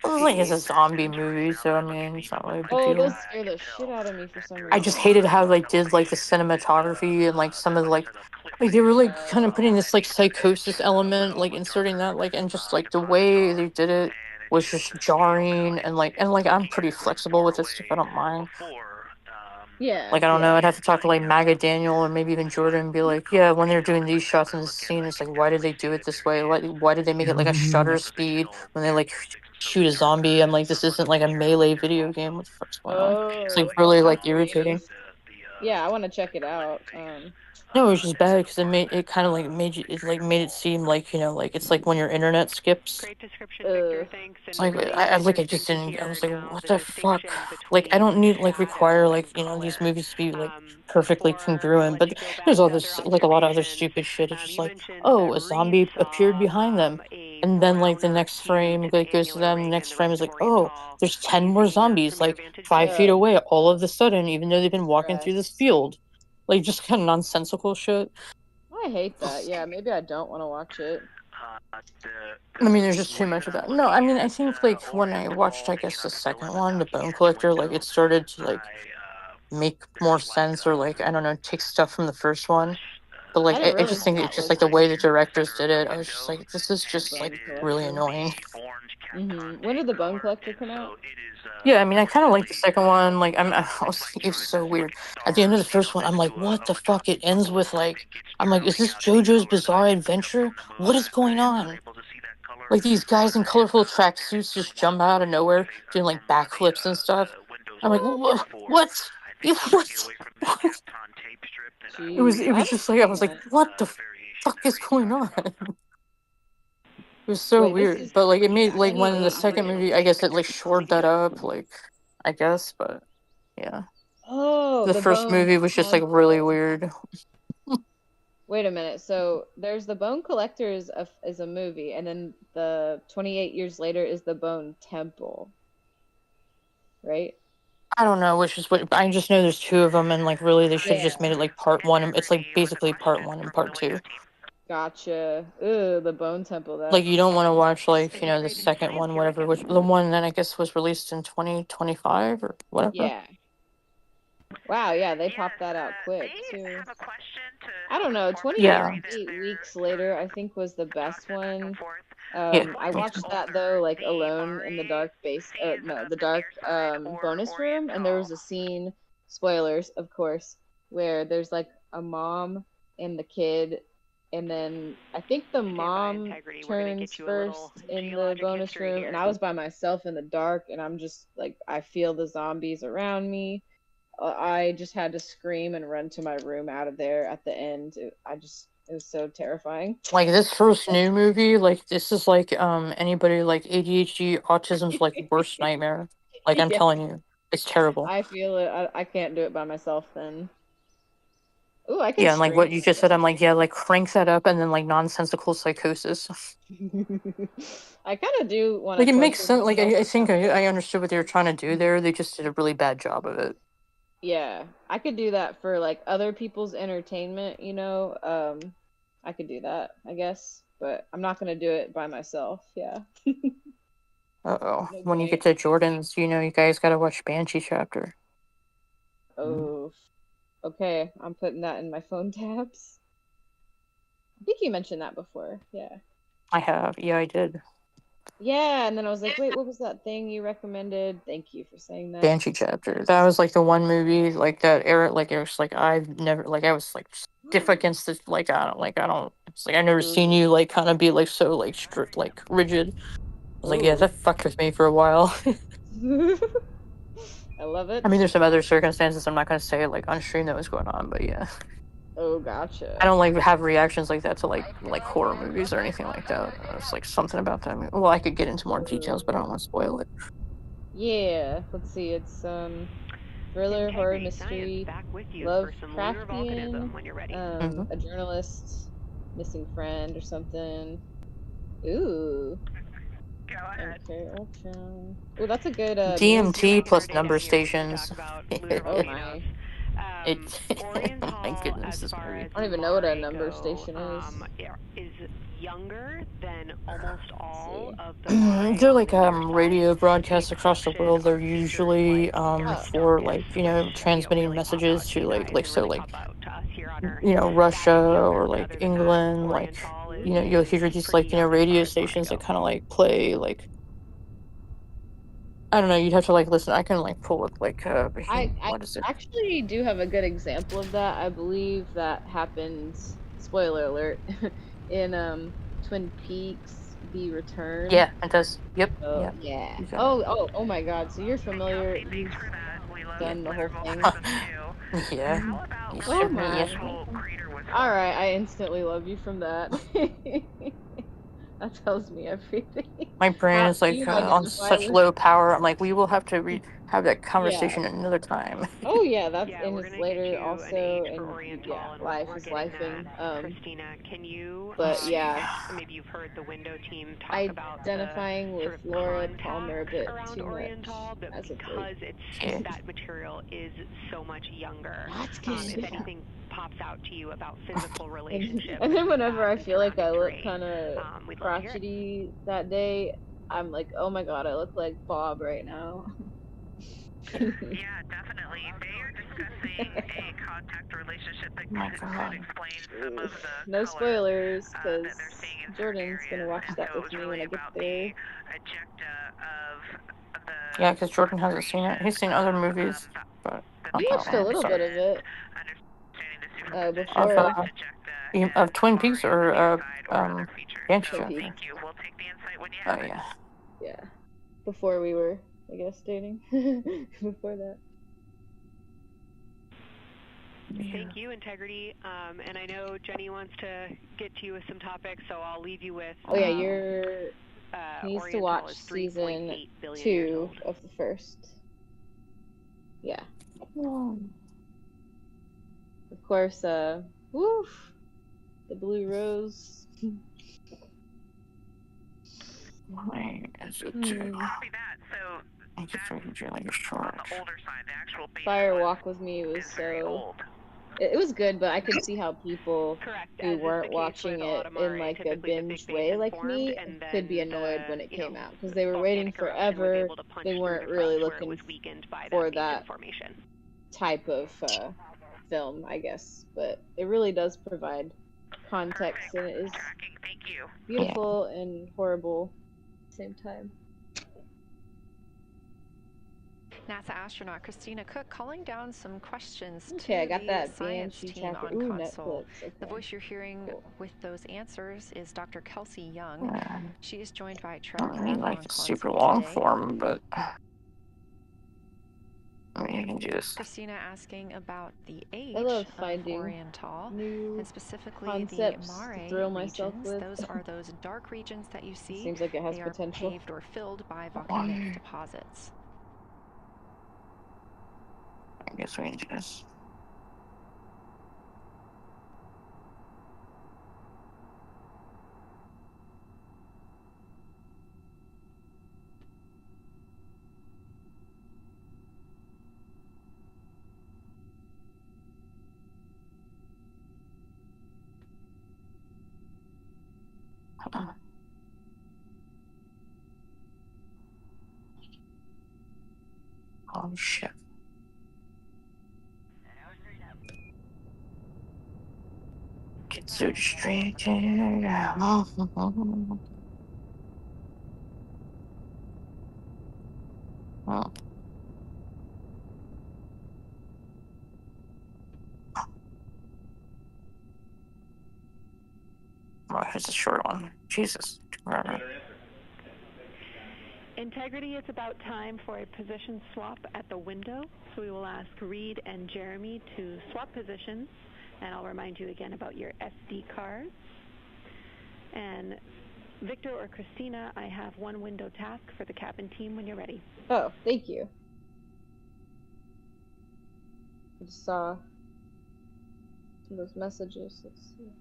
Well, like it's a zombie movie, so I mean, it's not really a big Oh, deal. those scare the shit out of me for some reason. I just hated how they did like the cinematography and like some of the, like they were like kind of putting this like psychosis element, like inserting that, like, and just like the way they did it was just jarring, and like I'm pretty flexible with this stuff. I don't mind. Yeah. Like I don't know, I'd have to talk to like Maga Daniel or maybe even Jordan and be like, yeah, when they're doing these shots in this scene, it's like, why did they do it this way? Why did they make it like a shutter speed when they like shoot a zombie? I'm like, this isn't like a melee video game. What the fuck's going on? It's like really I'm like irritating. curious. Yeah, I want to check it out. No, it was just bad because it kind of like made you, it like made it seem like, you know, like it's like when your internet skips. Great description, Victor. Thanks. It's like I just didn't. I was like, what the fuck? Like I don't need like require like, you know, these movies to be like perfectly congruent, but there's all this like a lot of other stupid shit. It's just like, oh, a zombie appeared behind them, and then like the next frame like goes to them. The next frame is like, oh, there's 10 more zombies like 5 feet away. All of a sudden, even though they've been walking through this field, like just kind of nonsensical shit. I hate that. Yeah, maybe I don't want to watch it. I mean, there's just too much of that. No, I mean, I think like when I watched, I guess the second one, The Bone Collector, like it started to like make more sense, or like I don't know, take stuff from the first one. But like I just think it's just like the way the directors did it. I was just like, this is just like really annoying. When did The Bone Collector come out? Yeah, I mean, I kind of like the second one. Like I was like, it's so weird. At the end of the first one, I'm like, what the fuck? It ends with like, I'm like, is this JoJo's Bizarre Adventure? What is going on? Like these guys in colorful tracksuits just jump out of nowhere doing like backflips and stuff. I'm like, what? What? It was just like I was like, what the fuck is going on? It was so weird, but like it made like when the second movie, I guess it like shored that up, like I guess, but yeah. Oh, The first movie was just like really weird. Wait a minute. So there's the Bone Collector is a movie, and then the 28 years later is the Bone Temple, right? I don't know which is what. I just know there's two of them, and like really, they should have just made it like part one. It's like basically part one and part two. Gotcha. Ooh, the Bone Temple. Like you don't want to That. watch like the second one, whatever, which the one that I guess was released in 2025 or whatever. Yeah. Wow. Yeah, they popped that out quick too. I don't know. 28 weeks later, I think was the best one. I watched that though, like alone in the dark the dark bonus room, and there was a scene, spoilers, of course, where there's like a mom and the kid, and then I think the mom turns first in the bonus room, and I was by myself in the dark, and I'm just like, I feel the zombies around me. I just had to scream and run to my room out of there at the end. It was so terrifying. Like this first new movie, like this is like anybody like ADHD, autism's like worst nightmare. Like I'm telling you, it's terrible. I feel it. I can't do it by myself then. Ooh, I can. Yeah, and like what you just said, I'm like, yeah, like crank that up, and then like nonsensical psychosis. I kind of do want to. Like it makes sense. Like I think I understood what they were trying to do there. They just did a really bad job of it. Yeah, I could do that for like other people's entertainment, you know. I could do that, I guess, but I'm not gonna do it by myself. Yeah. Uh-oh. When you get to Jordan's, you guys gotta watch Banshee Chapter. Oh, okay. I'm putting that in my phone tabs. I think you mentioned that before. Yeah. I have. Yeah, I did. Yeah, and then I was like, wait, what was that thing you recommended? Thank you for saying that. Banshee Chapter. That was like the one movie like that era. Like it was like I've never like I was like stiff against it. Like I don't. It's like I've never seen you like kind of be like so like strict like rigid. I was like, yeah, that fucked with me for a while. I love it. I mean, there's some other circumstances I'm not gonna say like on stream that was going on, but yeah. Oh, gotcha. I don't like have reactions like that to like horror movies or anything like that. It's like something about that. Well, I could get into more details, but I don't want to spoil it. Yeah, let's see. It's thriller, horror, mystery, Lovecraftian, a journalist, missing friend or something. Ooh. Go ahead. Okay, Ultron. Oh, that's a good DMT plus number stations. Oh my. Oh my goodness, this movie. I don't even know what a number station is. Is younger than almost all of They're like radio broadcasts across the world. They're usually for like transmitting messages to like Russia or like England. Like you'll hear these like radio stations that kind of like play like. I don't know. You'd have to like listen. I can like pull up like I what is it? actually do have a good example of that. I believe that happens. Spoiler alert. In Twin Peaks: The Return. Yeah, it does. Yep. Oh, yeah. Oh my God. So you're familiar? You've done the whole thing. Yeah. Oh my. All right. I instantly love you from that. That tells me everything. My brain is like on such low power. I'm like, we will have to have that conversation another time. Oh yeah, that's and it's later also, and yeah, life is lifing. Christina, can you? But yeah, maybe you've heard the window team talk about identifying with Laura Palmer a bit too Oriental, but much. because that material is so much younger. If anything pops out to you about physical relationships. And then whenever I feel like I look kind of crotchety that day, I'm like, oh my God, I look like Bob right now. Yeah, definitely. They are discussing a contact relationship that could explain some of the no spoilers, because Jordan's gonna watch that with me when I get there. Yeah, because Jordan hasn't seen it. He's seen other movies, but we watched a little bit of it before. Of Twin Peaks or Banshee Chapter. Oh yeah. Yeah, before we were, I guess, dating. Before that. Thank you, Integrity. And I know Jenny wants to get to you with some topics, so I'll leave you with. Oh yeah, he needs to watch season 2 of the first. Yeah. Of course, woof. the blue rose. Why is it? Copy that. So I just read you like a short. on the older side, the actual base Fire Walk with Me was so. It was good, but I could see how people who weren't watching it in like a binge way like me could be annoyed when it came out because they were waiting forever. They weren't really looking for that type of film, I guess. But it really does provide context, and it is beautiful and horrible at the same time. NASA astronaut Christina Cook calling down some questions Okay, I got to that the science Banshee team chapter. on Ooh, console. Netflix. Okay. The voice you're hearing with those answers is Dr. Kelsey Young. She is joined by I Trevor don't mean Graham like on a super console long today. form, but I mean, you can do this. Christina asking about the age I love of finding Oriental, new and specifically the concepts Mare to thrill myself regions. with. Those are those dark regions that you see. Seems like it has they are potential. paved or filled by volcanic deposits. I guess we can do this. Oh shit. Get so distracted. Oh. Oh, here's a short one. Jesus. Integrity, it's about time for a position swap at the window. So we will ask Reed and Jeremy to swap positions, and I'll remind you again about your SD cards. And Victor or Christina, I have one window task for the cabin team when you're ready. Oh, thank you. I just saw some of those messages. Let's see.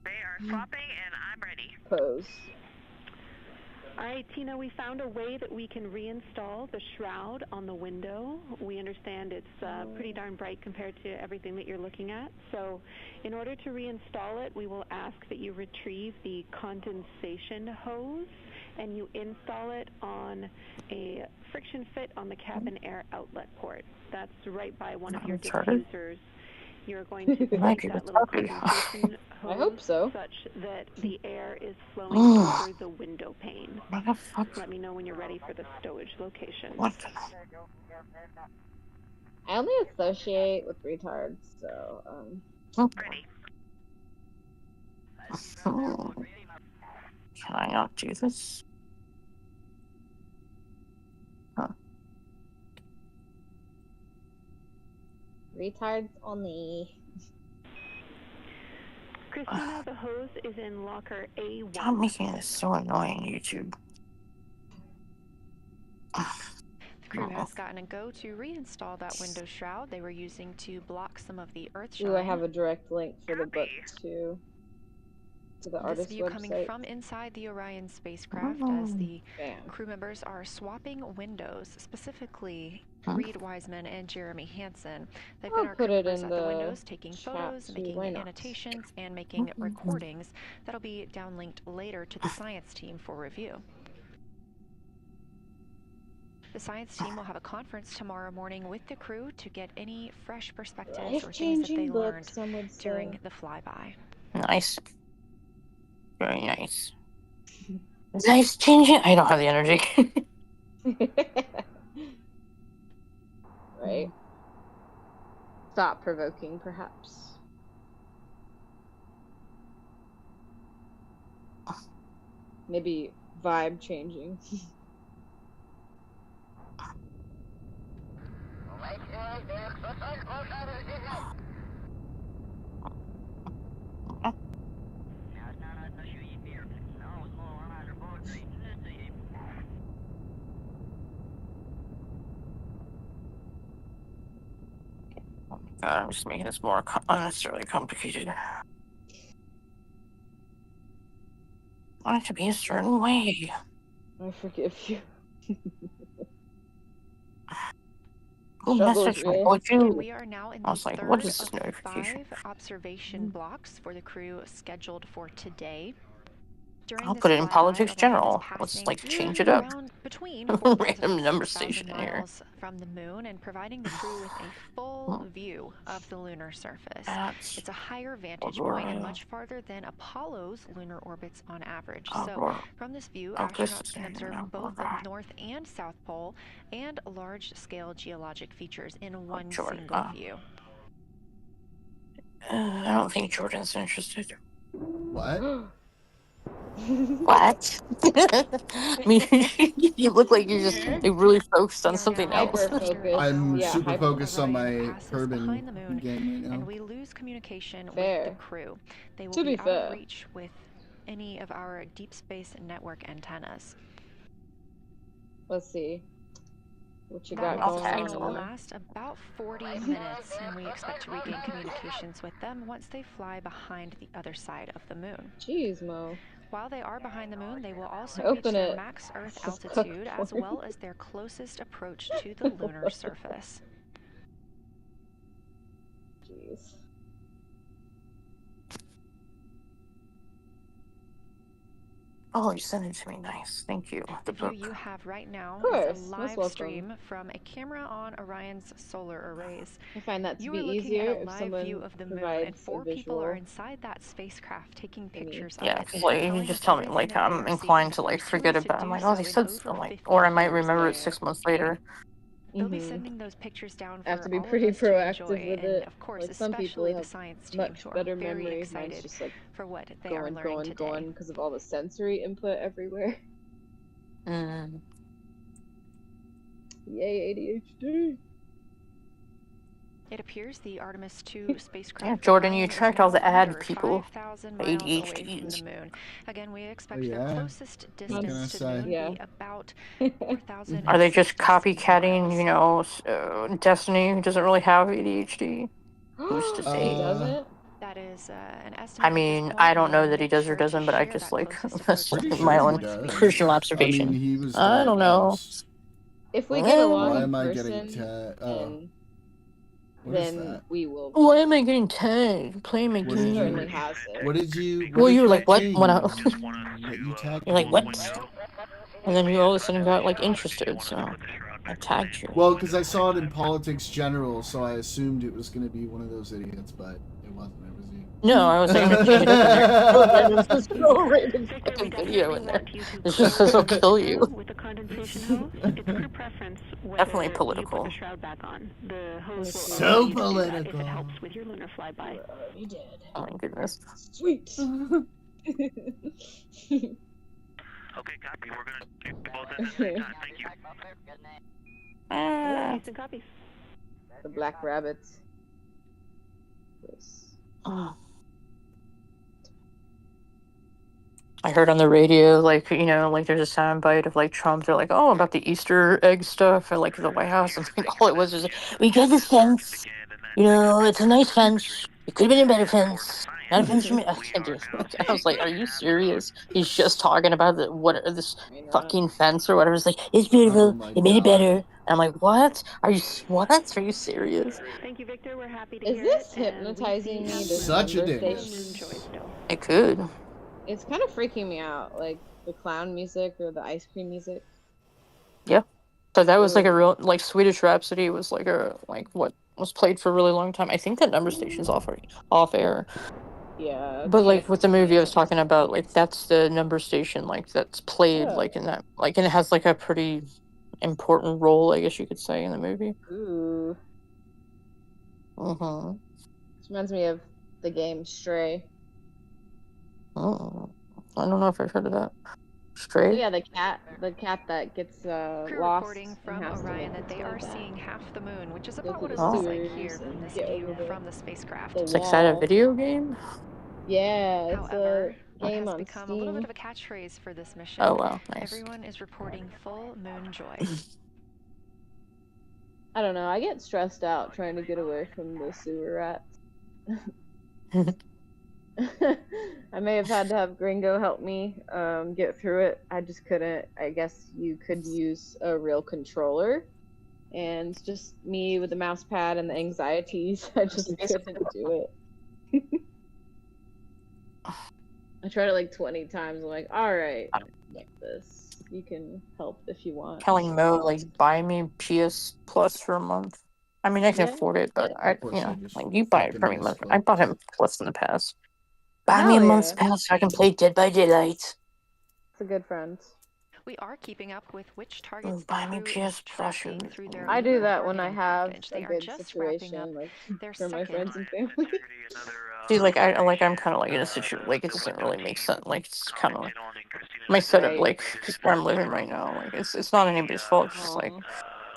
They are swapping, and I'm ready. Pose. All right, Tina, we found a way that we can reinstall the shroud on the window. We understand it's pretty darn bright compared to everything that you're looking at. So in order to reinstall it, we will ask that you retrieve the condensation hose and you install it on a friction fit on the cabin air outlet port. That's right by one of your diffusers. You're going to place that little condensation hose I hope so. such that the air is flowing over the window pane. Let me know when you're ready for the stowage location. I only associate with retards, so Ready. Can I not do this? Huh. Retards only. Christina, the hose is in locker A1. Stop making this so annoying, YouTube. The crew has gotten a go to reinstall that window shroud they were using to block some of the earth shine. Ooh, I have a direct link for the book to the artist's This view website. Coming from inside the Orion spacecraft as the crew members are swapping windows, specifically Reed Wiseman and Jeremy Hansen. They've got our crew members at the windows taking photos, making annotations, and making recordings that'll be downlinked later to the science team for review. The science team will have a conference tomorrow morning with the crew to get any fresh perspectives or things that they learned during the flyby. Nice. Very nice. Nice changing. I don't have the energy. Right. Thought provoking, perhaps. Maybe vibe changing. God, I'm just making this more unnecessarily complicated. want it to be a certain way. I forgive you. Who Struggle is messaged me? real. Would you? We are now in I the was like, third what is this of notification? 5 observation blocks for the crew scheduled for today. During I'll this put it in flyby, politics Orion is general. Let's passing like change it up. around between 4,000 Random and number 6,000 station here. miles from the moon and providing the crew with a full view of the lunar surface. It's a higher vantage point and much farther than Apollo's lunar orbits on average. So from this view, astronauts can observe both the North and South Pole and large-scale geologic features in one single view. I don't think Jordan's interested. What? What? I mean, you look like you're just like, really focused on something else. I'm super focused on my Kerbin game right now. And we lose communication with the crew. They will To be be out fair. of reach with any of our deep space network antennas. Let's see. What you That got loss going is going to on? last about 40 minutes, and we expect to regain communications with them once they fly behind the other side of the moon. Jeez, Mo. While they are behind the moon, they will also Open reach their it. max Earth altitude as well as their closest approach to the lunar surface. Jeez. Oh, you sent it to me. Nice. Thank you. The The view book. you have right now Of course, is a most live welcome. stream from a camera on Orion's solar arrays. I find that to You be are looking easier at a if live someone view of the moon, provides and 4 a people are visual. inside that spacecraft taking pictures Yeah, of it. because like you telling just us tell me everything like that they I'm are inclined to seeing. like The forget tour is to about. I'm do like, oh, they so in said, over I'm like, 50 or I might years. remember it 6 months later. They'll be sending those pictures down for I have to be all pretty of us to proactive enjoy, with and it. of course, Like some people especially the have science team much who are better very memory. Mine's excited just like for what they are learning going, today. going because of all the sensory input everywhere. Mm. Yay, ADHD. It appears the Artemis 2 spacecraft Yeah, Jordan, you Orion is tracked all now the ad under people. 5,000 miles away from the ADHDs. moon. Again, we expect Oh, their yeah? closest What can I distance to the say? moon Yeah. be about 4,066 Are they just copycatting, miles. you know, Destiny, who doesn't really have ADHD? Who's to He say? doesn't? That is an estimate I at this mean, point. I don't We'll know that he make does or sure to doesn't, but I share just that like closest that's approach Pretty to the sure my he moon own once we does. personal I observation. mean, he was I don't know. diagnosed. If we get along Why in am I getting person, oh, and what is then that? we will. Why am I getting tagged? Playing my What He did you? certainly game. has it. What did you? Well, What you is were your like, what? When I, thing that you tagged you're like, me what? in? And then you all of a sudden got like interested, so I tagged you. Well, because I saw it in Politics General, so I assumed it was going to be one of those idiots, but it wasn't. It was you. No, I was like, I'm gonna change it up in there. Oh, there's this no random fucking video in there. It just says I'll kill you. With the condensation hose, it's crew preference whether Definitely you put political. the shroud back on. The hose will So allow you to do that if political. it helps with your lunar flyby. You did. Oh my goodness. Sweet. Okay, copy. We're gonna do both at the same time. Thank you. Decent copies. The black rabbits. Yes. I heard on the radio, like, you know, like there's a sound bite of like Trump. They're like, oh, about the Easter egg stuff at like the White House. And like, all it was like, we got this fence. You know, it's a nice fence. It could have been a better fence. Not a fence for me. I was like, are you serious? He's just talking about this fucking fence or whatever. It's like, it's beautiful. It made it better. And I'm like, what? Are you serious? Thank you, Victor. We're happy to Is hear this it. hypnotizing me? This Such a number dick. thing? It could. It's kind of freaking me out, like the clown music or the ice cream music. Yeah. So that was like a real, like Swedish Rhapsody was like what was played for a really long time. I think that number station's off air. Yeah. But like with the movie I was talking about, like that's the number station like that's played like in that, like, and it has like a pretty important role, I guess you could say, in the movie. Ooh. This reminds me of the game Stray. Oh, I don't know if I've heard of that. Oh, Stray? yeah, the cat that gets Crew lost. reporting from and has to Orion make that its they way are back. seeing half the moon, which is Go about through what it the looks like sewers here from and this get view over from the spacecraft. the It's like, is that a wall. video game? Yeah, it's However, a it game has on become a little bit Steam. of a catchphrase for this mission. Oh wow, nice. Everyone is reporting full moon joy. I don't know. I get stressed out trying to get away from the sewer rats. I may have had to have Gringo help me get through it. I just couldn't. I guess you could use a real controller, and just me with the mouse pad and the anxieties, I just couldn't do it. I tried it like 20 times. I'm like, all right, like this. You can help if you want. Telling Mo like buy me PS Plus for a month. I mean, I can Yeah. afford it, but I, course you I know, just like you buy it fucking for me. missed I it. bought him Plus in the past. Buy me Hell a month's yeah. pass so I can play Dead by Daylight. It's a good friend. We are keeping up with which targets Buy the me crew PS is Plus. tracking through their I do Lunar that when I Guardian have package. a They are good just wrapping up situation, like their for my second friends and family. See, like I'm kind of like in a situation like it doesn't really make sense. Like it's kind of like my setup, Right. like because where I'm living right now, like it's not anybody's fault. It's just like Aw.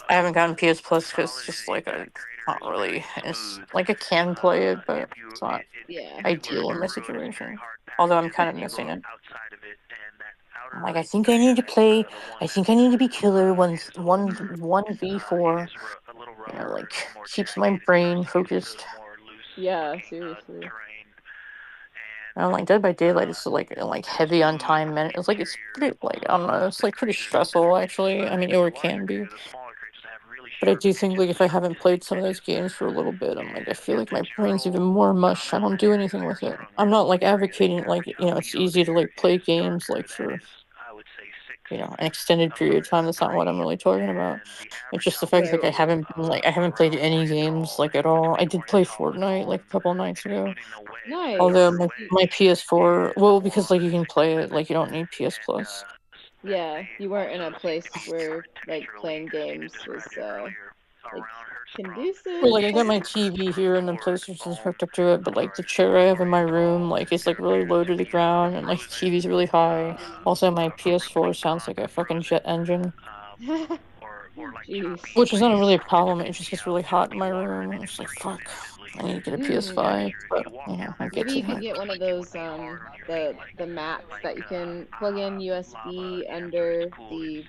I haven't gotten PS Plus because it's just like I not really. It's like I can play it, but it's not Yeah. ideal in my situation. Although I'm kind of missing it. I'm like, I think I need to play. I think I need to be killer 1v4. You know, like keeps my brain focused. Yeah, seriously. I don't like Dead by Daylight is like heavy on time man. It's like it's pretty like I don't know. It's like pretty stressful actually. I mean, it can be. But I do think like if I haven't played some of those games for a little bit, I'm like I feel like my brain's even more mush. I don't do anything with it. I'm not like advocating like it's easy to like play games like for an extended period of time. That's not what I'm really talking about. It's just the fact like Right. I haven't played any games like at all. I did play Fortnite like a couple of nights ago. Nice. Although my PS4, well, because like you can play it, like you don't need PS Plus. Yeah, you weren't in a place where like playing games was like conducive. Well, like I got my TV here and the PlayStation's hooked up to it, but like the chair I have in my room, like it's like really low to the ground, and like the TV's really high. Also, my PS4 sounds like a fucking jet engine, Jeez. which is not really a problem. It just gets really hot in my room. And it's like fuck, I need to get a PS5, but I get Maybe to you could that. get one of those the mats that you can plug in USB under the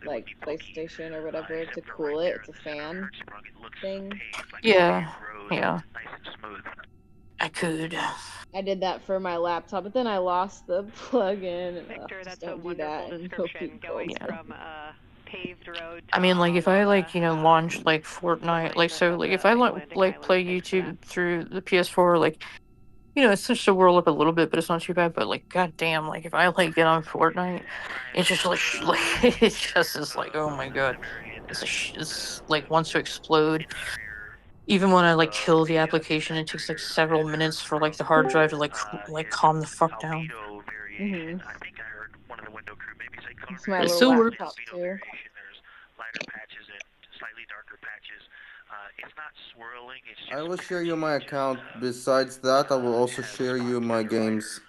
like PlayStation or whatever to cool it. It's a fan thing. Yeah, yeah, I could. I did that for my laptop, but then I lost the plug-in. And, Victor, just that's a don't do wonderful that and no description. Going people. from a paved road I to mean, a like if I lava, launch like Fortnite, like so, like if I like play YouTube through the PS4, like it starts to whirl up a little bit, but it's not too bad. But like, goddamn, like if I like get on Fortnite, it's just like, like it just is like, oh my god, it's like wants to explode. Even when I like kill the application, it takes like several minutes for like the hard drive to like calm the fuck down. Mm-hmm. It's my But it little still works. laptop too. I will share you my account. Besides that, I will also share you my games.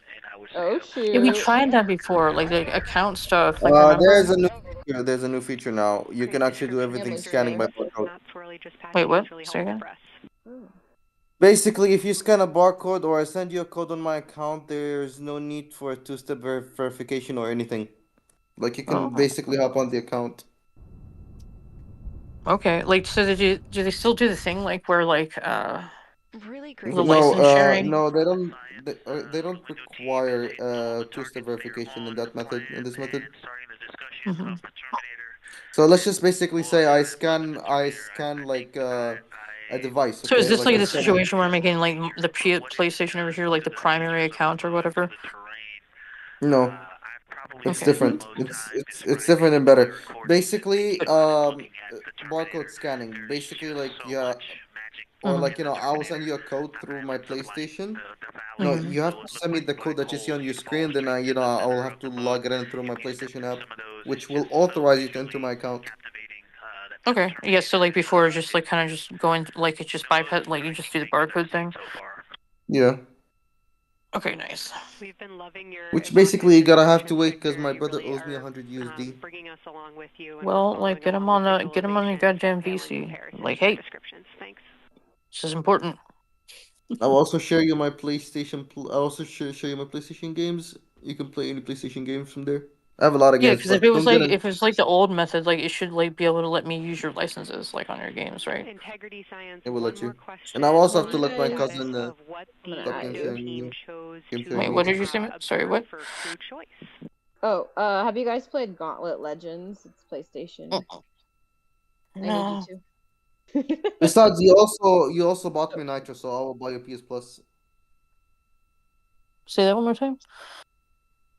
Oh Yeah, we shoot. tried that before, like the account stuff. Like remember? There's a new feature. There's a new feature now. You can actually do everything scanning by barcode. Wait, what? Say again? Basically, if you scan a barcode or I send you a code on my account, there's no need for a two-step verification or anything. Like you can Oh. basically hop on the account. Okay, like so do they still do the thing like where like really great the license sharing? No, they don't. They don't require two-step verification in that method. In this method. Mm-hmm. So let's just basically say I scan like a device. So is Okay, this like like I the scan it. situation where I'm making like the PlayStation over here like the primary account or whatever? No, it's Okay. different. It's different and better. Basically, barcode scanning. Basically, like yeah, or Mhm. like I will send you a code through my PlayStation. No, Mhm. you have to send me the code that you see on your screen. Then I will have to log it in through my PlayStation app, which will authorize you to enter my account. Okay. Yeah, so like before just like kind of just going like it's just bypass like you just do the barcode thing. Yeah. Okay, nice. We've been loving your Which basically you gotta have to wait because my brother owes me 100 USD. bringing us along with you. And Well, like get him on the goddamn VC. Like, hey, descriptions. Thanks. this is important. I'll also share you my PlayStation. I'll also show you my PlayStation games. You can play any PlayStation games from there. I have a lot of Yeah, games, because if but it was don't get like in. the old method, like it should like be able to let me use your licenses like on your games, right? Integrity Science, It will one let more you. question. And I'll also have On to let the my status cousin of what I'm gonna the stop at game you. sharing. team chose Game to sharing Wait, what me. did you say? Sorry, observe what? for crew choice. Oh, have you guys played Gauntlet Legends? It's PlayStation. I need No. you to. Besides, you also bought me Nitro, so I will buy you PS Plus. Say that one more time.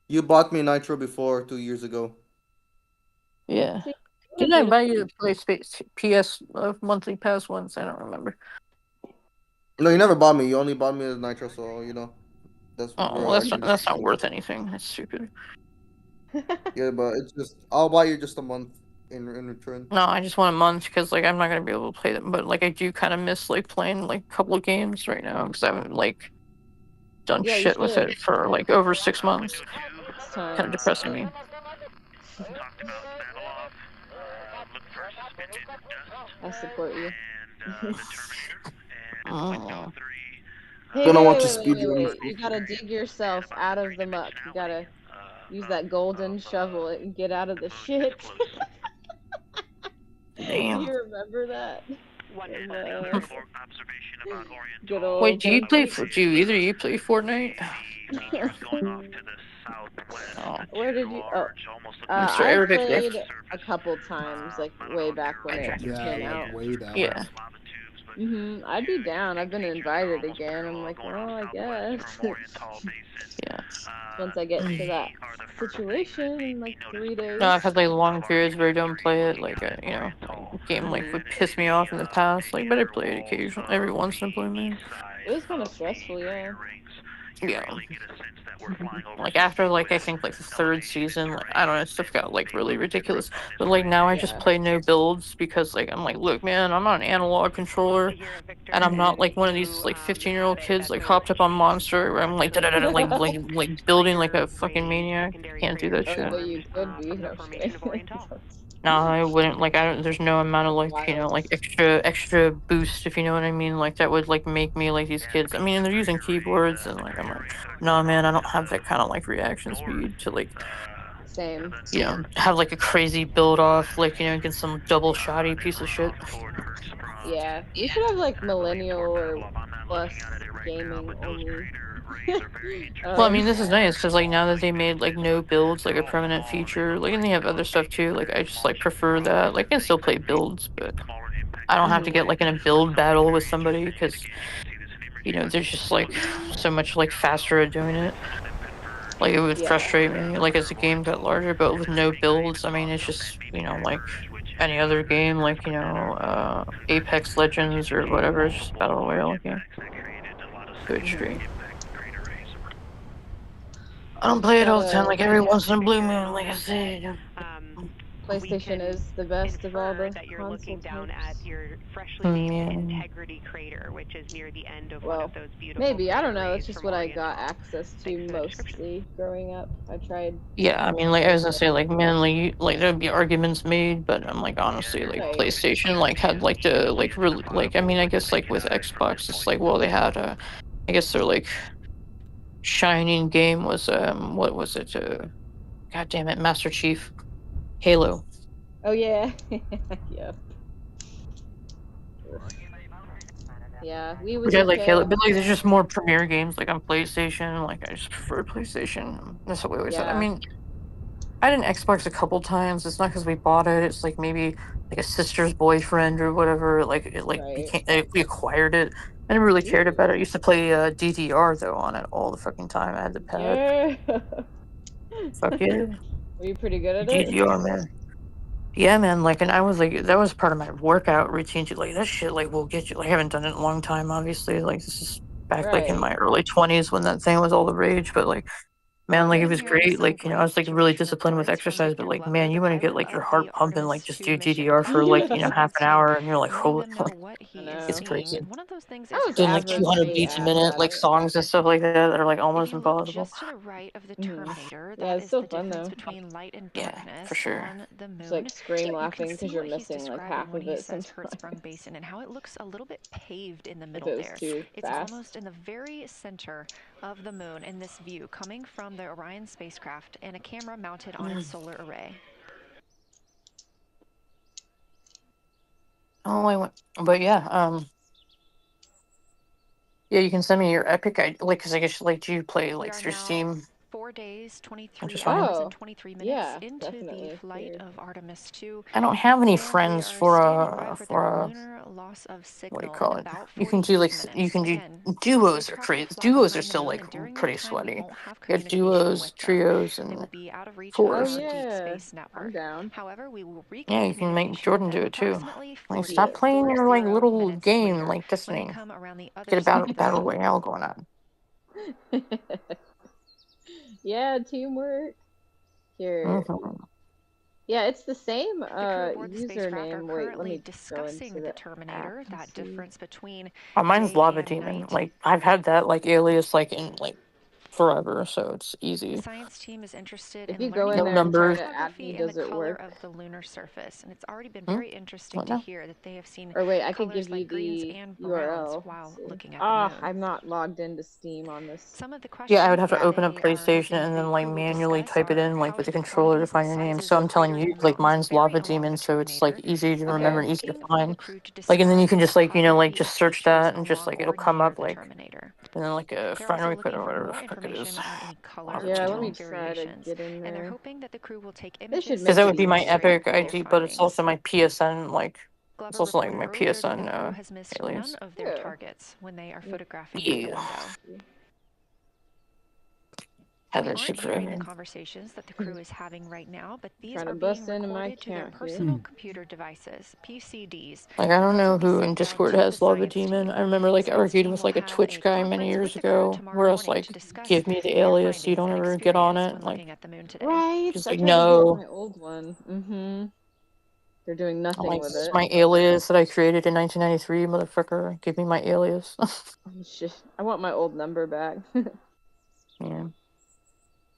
You bought me Nitro before 2 years ago. Yeah. See, Didn't I buy you a PS monthly pass once? I don't remember. No, you never bought me. You only bought me as Nitro, so you know that's Oh, where well, I that's actually. not worth anything. That's stupid. Yeah, but it's just I'll buy you just a month in return. No, I just want a month because like I'm not gonna be able to play them. But like I do kind of miss like playing like a couple of games right now because I haven't like done Yeah, you shit with should. it for like over 6 months. It's Kind time. of depressing me. Talked about battle off. Look for suspended dust. I support you. And the Terminator. And Oh. Hey, Gonna watch a wait. speedrun. You gotta dig yourself out of the muck. You gotta use that golden shovel and get out of the shit. Do Damn. you remember that? observation about Good Oriental. old. Wait, do either of you play Fortnite? Going off to the southwest. Oh. Where did you? Oh, Mr. I Arabic played left. a couple times, like way back when it came out. like way back. Yeah. I'd be down. I've been invited again. I'm like, well, I guess. Yeah. Once I get to that situation in like 3 days. No, I've had like long periods where I don't play it. Like you know, like, game like would piss me off in the past. Like, but I play it occasionally, every once in a blue moon. It was kind of stressful, yeah. Yeah. Like after like I think like the third season, like I don't know, stuff got like really ridiculous. But like now I just play no builds because like I'm like, look, man, I'm not an analog controller, and I'm not like one of these like 15-year-old kids like hopped up on Monster where I'm like like building like a fucking maniac. Can't do that Oh, shit. but you could be. No, I'm just kidding. No, I wouldn't like. I don't. There's no amount of like you know like extra boost if you know what I mean. Like that would like make me like these kids. I mean, and they're using keyboards and like I'm like, no man, I don't have that kind of like reaction speed to like Same. you know have like a crazy build off like you know against some double shoddy piece of shit. Yeah, we should have like millennial or plus gaming only. Well, I mean, this is nice because like now that they made like no builds like a permanent feature, like and they have other stuff too. Like I just like prefer that. Like I can still play builds, but I don't have to get like in a build battle with somebody because you know there's just like so much like faster at doing it. Like it would frustrate me like as the game got larger, but with no builds, I mean it's just you know like any other game like you know Apex Legends or whatever. It's just battle royale game. Good straight. I don't play it all the time, like every once in a blue moon, like I said. PlayStation is the best of all the that you're looking down at your freshly named Integrity Crater, which is near the end of one of those beautiful. Maybe I don't know. It's just what I got access to mostly growing up. I tried. Yeah, I mean, like I was gonna say, like man, like there'd be arguments made, but I'm like honestly, like PlayStation, like had like the like really like I mean, I guess like with Xbox, it's like well they had I guess their like shining game was what was it God damn it, Master Chief, Halo. Oh yeah, yeah. Yeah, we was Which I like okay. Halo, but like there's just more premier games like on PlayStation. Like I just prefer PlayStation. That's what we always said. I mean, I had an Xbox a couple times. It's not because we bought it. It's like maybe like a sister's boyfriend or whatever. Like it like became we acquired it. I never really cared about it. I used to play DDR though on it all the fucking time. I had the pad. Fuck yeah. Were you pretty good at it? DDR, man. Yeah, man. Like, and I was like, that was part of my workout routine too. Like, that shit, like, will get you. Like, I haven't done it in a long time, obviously. Like, this is back, like, in my early 20s when that thing was all the rage. But, like, man, like, it was great. Like, you know, I was, like, really disciplined with exercise. But, like, man, you want to get, like, your heart pumping, like, just do DDR for, like, you know, half an hour. And you're like, holy, it's crazy. Doing, like, 200 beats a minute, like, songs and stuff like that that are, like, almost impossible. Just to the right of the Terminator, Yeah, it's still fun though. between light and Yeah, darkness for sure. on the moon. It's like scream laughing because you're what he's missing like describing half when of he it says sometimes. Hertzsprung Basin and how it looks a little bit paved in the If middle it was there. too It's fast. almost in the very center of the moon in this view coming from the Orion spacecraft and a camera mounted on its solar array. Oh, I went, but yeah, yeah, you can send me your Epic, because I guess, like, do you play, like, through Steam? 4 days, 23 Which is hours, fine. and 23 minutes yeah, into the definitely. flight of Artemis 2. I don't have any And friends they are for standing by for their a, lunar loss of signal what do you call in it? about You can do, like, 48 you minutes. can do Again, duos are spacecraft will crazy. fly Duos are behind the still, moon, like, and during pretty that time, we sweaty. won't have You have communication duos, with them. trios, They will and be out of reach of fours. our Oh, deep yeah. space I'm network. down. However, we will regain Yeah, you can make communication Jordan with do them it too. approximately Like, 40 stop playing your, like, little minutes game, later, like when Destiny. they come around the other Get a side of the battle sea. royale going on. Yeah, teamwork. Here. Mm-hmm. Yeah, it's the same The crew aboard the spacecraft are username. Wait, let currently me go discussing into the the Terminator, app and that see. difference between Oh, mine's day Lava and Demon. night. Like, I've had that, like, alias, like, in, like, forever, so it's The easy. science team is interested If in you go learning in No there about and try numbers. to add photography me, and the does it color work? of the lunar surface, and it's already been Hmm? very interesting What to now? hear that they have seen Or wait, I could colors give you like greens the and browns URL. while See. looking at the Ah, moon. I'm not logged into Steam on this. Some of the Yeah, I would questions have to that open up they are PlayStation hoping and the then, like, crew will manually discuss type it are in, like, how with the the controller to quantities, find your name. sizes So of I'm telling craters you, and like, mountains mine's vary Lava along Demon, the so it's, like, Terminator, easy to and they are remember and easy to looking for the find. crew to Like, and then you describe can the just, like, like, topography just and search features that and just, along like, it'll or come near up, the like, Terminator. and then, like, a They're friend also request looking or for whatever the more fuck it is. information on any color Lava Yeah, or let me Demon. tone try to variations, get in and they're there. hoping that the crew will take They should images Because make that to would it be my easier. illustrate Epic their ID, but it's findings. also my PSN, like, it's Glover also, like, reported my earlier that the PSN, crew has missed none alias. of their Yeah. targets when they are photographing the Yeah. window. Have We that shit aren't hearing the forever. conversations that the crew is having right now, but these Trying are to being bust into my recorded to their account here. personal computer devices, PCDs. Like, I don't Those know will be who in sent down Discord to the has Lava science Demon. team. I remember, The like, science arguing team with, will like, a have a Twitch guy many conference with years the crew ago, tomorrow where I was morning like, to discuss give me the their alias so you findings don't and ever get on experience it. when Like, looking at the moon today. Right. just I like, tried to use no. my old one. Mm-hmm. They're doing I'm nothing like, with this is it. my alias that I created in 1993, motherfucker. Give me my alias. Oh, shit. I want my old number back. Yeah.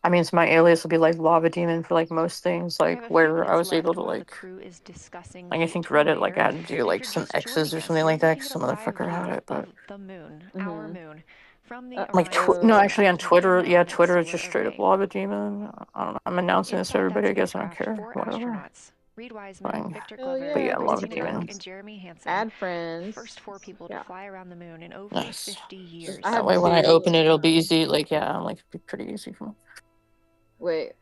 I mean, so my alias will be like Lava Demon for like most things, We like have a few where I minutes was able left to while the like, crew is discussing I the think Reddit like Terminator. I had to do If like you're some just X's joining or us, something we're like that looking because at a some live motherfucker had view it. But of the moon, our moon, from the like, Orion no, Uh-oh. actually on spacecraft and a Twitter, camera yeah, on its Twitter is solar just straight up array. Lava Demon. I don't know. I'm announcing this to Inside that everybody. I guess I don't spacecraft, care. 4 Whatever. astronauts, Reed Wiseman, Fine. Victor Hell Glover, But yeah, yeah. Lava Christina Koch, Demon. and Jeremy Hansen. Add The friends. first 4 people to Yeah. fly around the moon in over Nice. 50 years. I That have way, when I 2. open it, it'll be easy. Like, yeah, I'm like, it'll be pretty easy for me. Wait.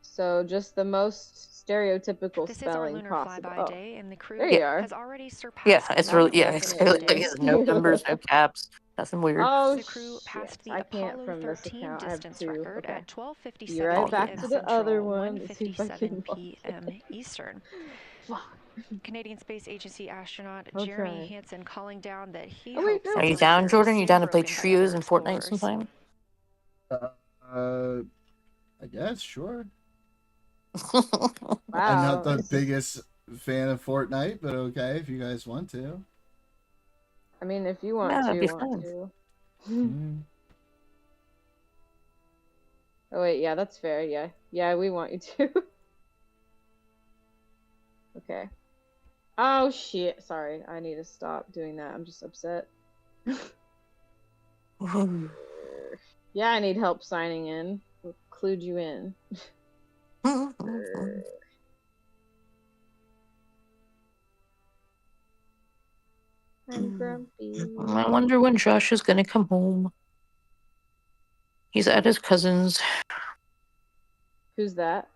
So just the most stereotypical This is our spelling lunar possible. flyby Oh, day, and the crew there you are. has already Yeah, surpassed it's the really, That's yeah, Apollo it's definitely like, 13 it's no you. numbers, no caps, nothing weird. Oh, The crew passed shit. the I can't Apollo from this 13 account. I have distance 2. record Okay. at 12:57 Be right back p.m. to the other Central, one to see if I 1:57 can log p.m. Eastern. Fuck. Canadian Space Agency astronaut I'll Jeremy try. Hansen calling down that he Oh, wait, hopes no. Are that you the down, record is Jordan? You soon down to play broken by trios other in Fortnite explorers. sometime? I guess, sure. Wow. I'm not the biggest fan of Fortnite, but okay, if you guys want to. I mean, if you want Yeah, that'd to, be want fun. to. Oh, wait, yeah, that's fair, yeah. Yeah, we want you to. Okay. Oh, shit. Sorry, I need to stop doing that. I'm just upset. Yeah, I need help signing in. We'll include you in. I'm grumpy. I wonder when Josh is gonna come home. He's at his cousin's. Who's that?